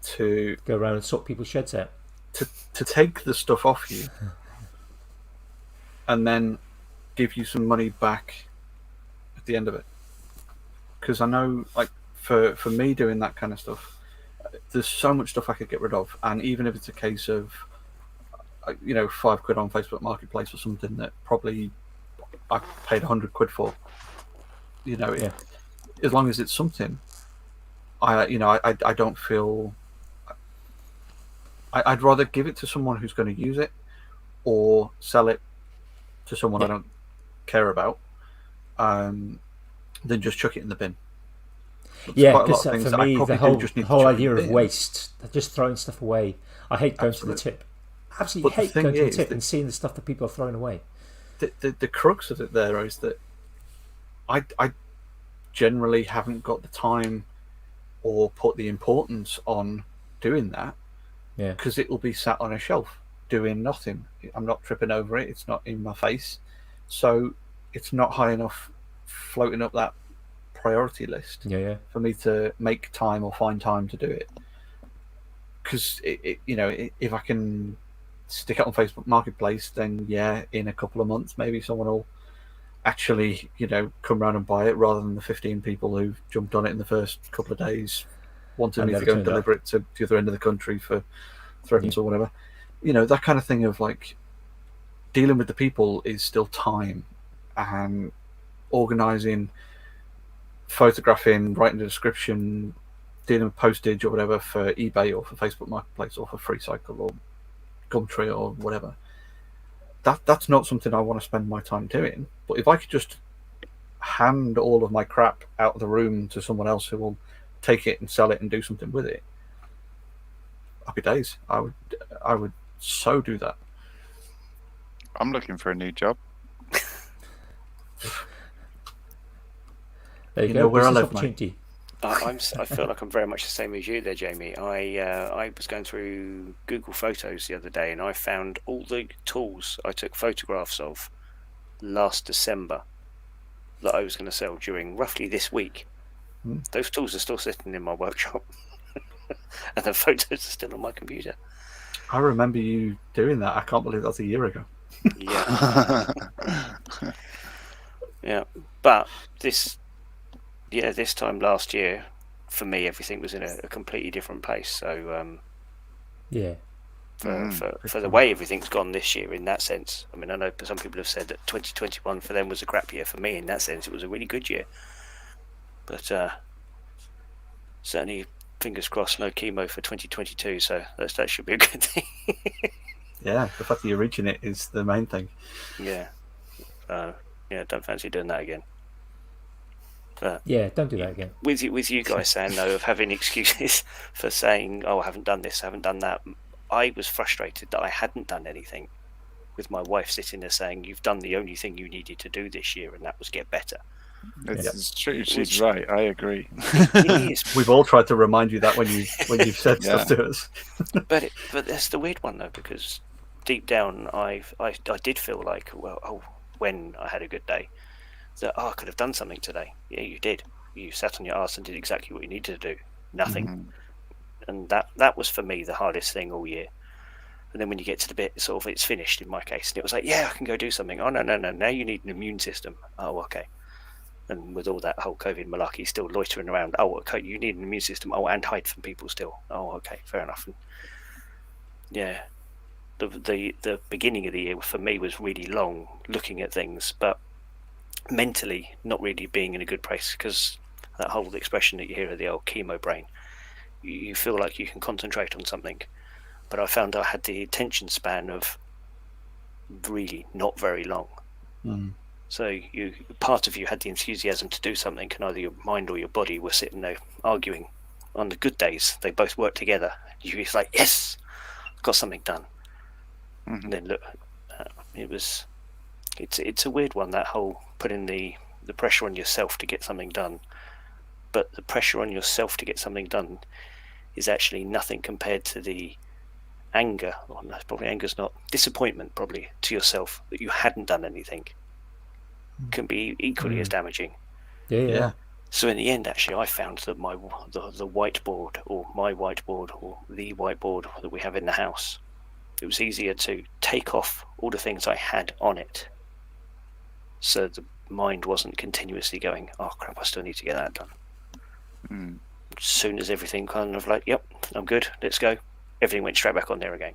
to go around and sort people's sheds out. To take the stuff off you and then give you some money back at the end of it. Because I know, like, for me doing that kind of stuff, there's so much stuff I could get rid of, and even if it's a case of £5 on Facebook Marketplace or something that probably I paid 100 quid for, as long as it's something, I don't feel. I'd rather give it to someone who's going to use it, or sell it to someone I don't care about, than just chuck it in the bin. Because for me, the whole idea of waste, just throwing stuff away, I hate going to the tip. Absolutely hate going to the tip and seeing the stuff that people are throwing away. The crux of it there is that I generally haven't got the time or put the importance on doing that, Yeah. because it will be sat on a shelf doing nothing. I'm not tripping over it. It's not in my face. So it's not high enough floating up that priority list Yeah. for me to make time or find time to do it. Because, if I can stick it on Facebook Marketplace, then yeah, in a couple of months, maybe someone will actually, come around and buy it, rather than the 15 people who jumped on it in the first couple of days, wanting And me to never go and turned up. deliver it to the other end of the country for threepence Yeah. or whatever. That kind of thing of like dealing with the people is still time, and organising, photographing, writing the description, dealing with postage or whatever for eBay or for Facebook Marketplace or for FreeCycle or Gumtree or whatever. That's not something I want to spend my time doing. But if I could just hand all of my crap out of the room to someone else who will take it and sell it and do something with it, happy days. I would so do that. I'm looking for a new job. There you You go. know where I Business live, mate. opportunity. I feel like I'm very much the same as you there, Jamie. I was going through Google Photos the other day, and I found all the tools I took photographs of last December that I was going to sell during roughly this week. Those tools are still sitting in my workshop, and the photos are still on my computer. I remember you doing that. I can't believe that's a year ago. Yeah, yeah. But this time last year, for me, everything was in a completely different place. So Yeah. for the way everything's gone this year, in that sense, I mean, I know some people have said that 2021 for them was a crap year. For me, in that sense, it was a really good year. But certainly, fingers crossed, no chemo for 2022. So that should be a good thing. Yeah, the fact that you're reaching it is the main thing. Yeah. Don't fancy doing that again. But Yeah, don't do that again. with you guys saying, though, of having excuses for saying, oh, I haven't done this, I haven't done that, I was frustrated that I hadn't done anything, with my wife sitting there saying, you've done the only thing you needed to do this year, and that was get better. It's true. She's right. I agree. It is. We've all tried to remind you that when you've said stuff to us. But that's the weird one, though, because deep down, I did feel like, when I had a good day, that I could have done something today. Yeah, you did. You sat on your arse and did exactly what you needed to do. Nothing. And that was for me the hardest thing all year. And then when you get to the bit, sort of, it's finished in my case, and it was like, yeah, I can go do something. Oh no, now you need an immune system. Oh, okay. And with all that whole COVID malarkey still loitering around, oh, okay, you need an immune system. Oh, and hide from people still. Oh, okay, fair enough. And yeah, the beginning of the year for me was really long, looking at things, but mentally not really being in a good place, because that whole expression that you hear of the old chemo brain, you feel like you can concentrate on something, but I found I had the attention span of really not very long. So part of you had the enthusiasm to do something, and either your mind or your body were sitting there arguing. On the good days, they both work together. You're like, yes, I've got something done. And then look, it's a weird one, that whole putting the pressure on yourself to get something done. But the pressure on yourself to get something done is actually nothing compared to the anger, or no, probably anger's not, disappointment probably to yourself that you hadn't done anything. Can be equally as damaging. Yeah. So in the end, actually, I found that the whiteboard, or my whiteboard, or the whiteboard that we have in the house, it was easier to take off all the things I had on it, so the mind wasn't continuously going, oh crap, I still need to get that done. As soon as everything kind of like, yep, I'm good, let's go, everything went straight back on there again.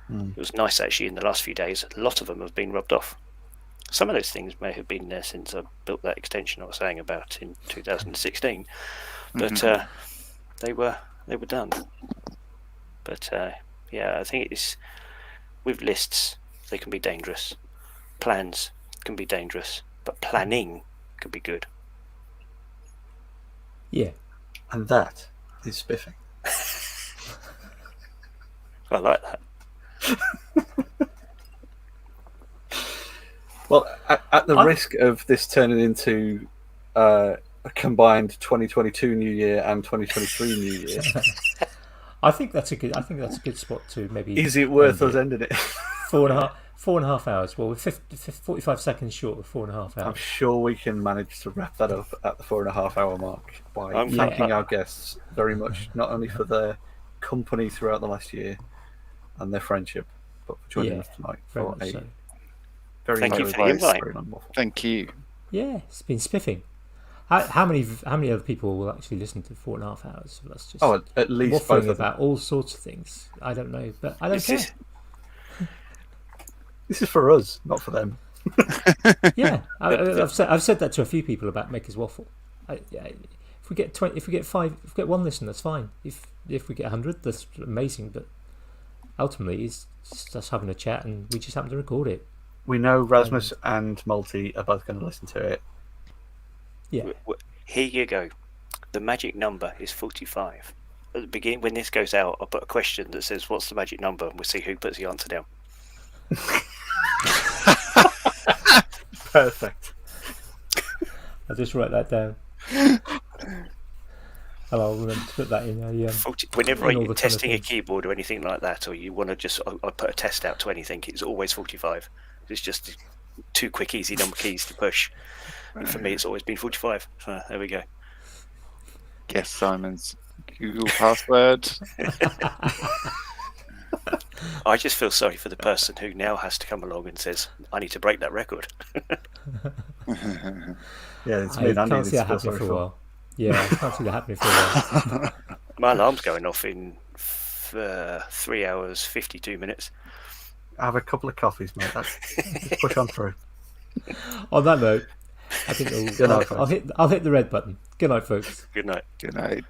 It was nice, actually, in the last few days, a lot of them have been rubbed off. Some of those things may have been there since I built that extension I was saying about in 2016, but they were done. But I think it's, with lists, they can be dangerous. Plans can be dangerous, but planning can be good. Yeah. And that is spiffing. I like that. Well, at the risk of this turning into a combined 2022 New Year and 2023 New Year. I think that's a good spot to maybe. Is it worth end us ending it? 4.5 hours. Well, we're 45 seconds short of 4.5 I'm hours. sure we can manage to wrap that up at the 4.5 hour mark by I'm thanking our guests very much, not only for their company throughout the last year and their friendship, but for joining us tonight very for much a so. very Thank you for the enjoyable, invite. very long waffle. Thank you. Yeah, it's been spiffing. How many other people will actually listen to 4.5 hours of us just At least both waffling of them. about all sorts of things? I don't know, but I don't This care. is- This is for us, not for them. Yeah, I've said that to a few people about Makers Waffle. If we get 20, if we get one listen, that's fine. If we get 100, that's amazing. But ultimately, it's just us having a chat, and we just happen to record it. We know Rasmus and Multi are both going to listen to it. Yeah, Here you go. The magic number is 45. At the beginning, when this goes out, I'll put a question that says, "What's the magic number?" and we'll see who puts the answer down. Perfect. I'll just write that down. I'll remember to put that in. Whenever in all you're the kind of testing a things. keyboard or anything like that, or you want to just, I put a test out to anything, it's always 45. It's just two quick, easy number keys to push. And for me, it's always been 45. So there we go. Guess Simon's Google password. I just feel sorry for the person who now has to come along and says, "I need to break that record." Yeah, it's I me and Andy can't need see to that feel happening sorry for a for. while. Yeah, I can't see that happening for a while. My alarm's going off in 3 hours, 52 minutes. Have a couple of coffees, mate. Just push on through. On that note, I think Good night, I'll hit the red button. Good night, folks. Good night. Good night.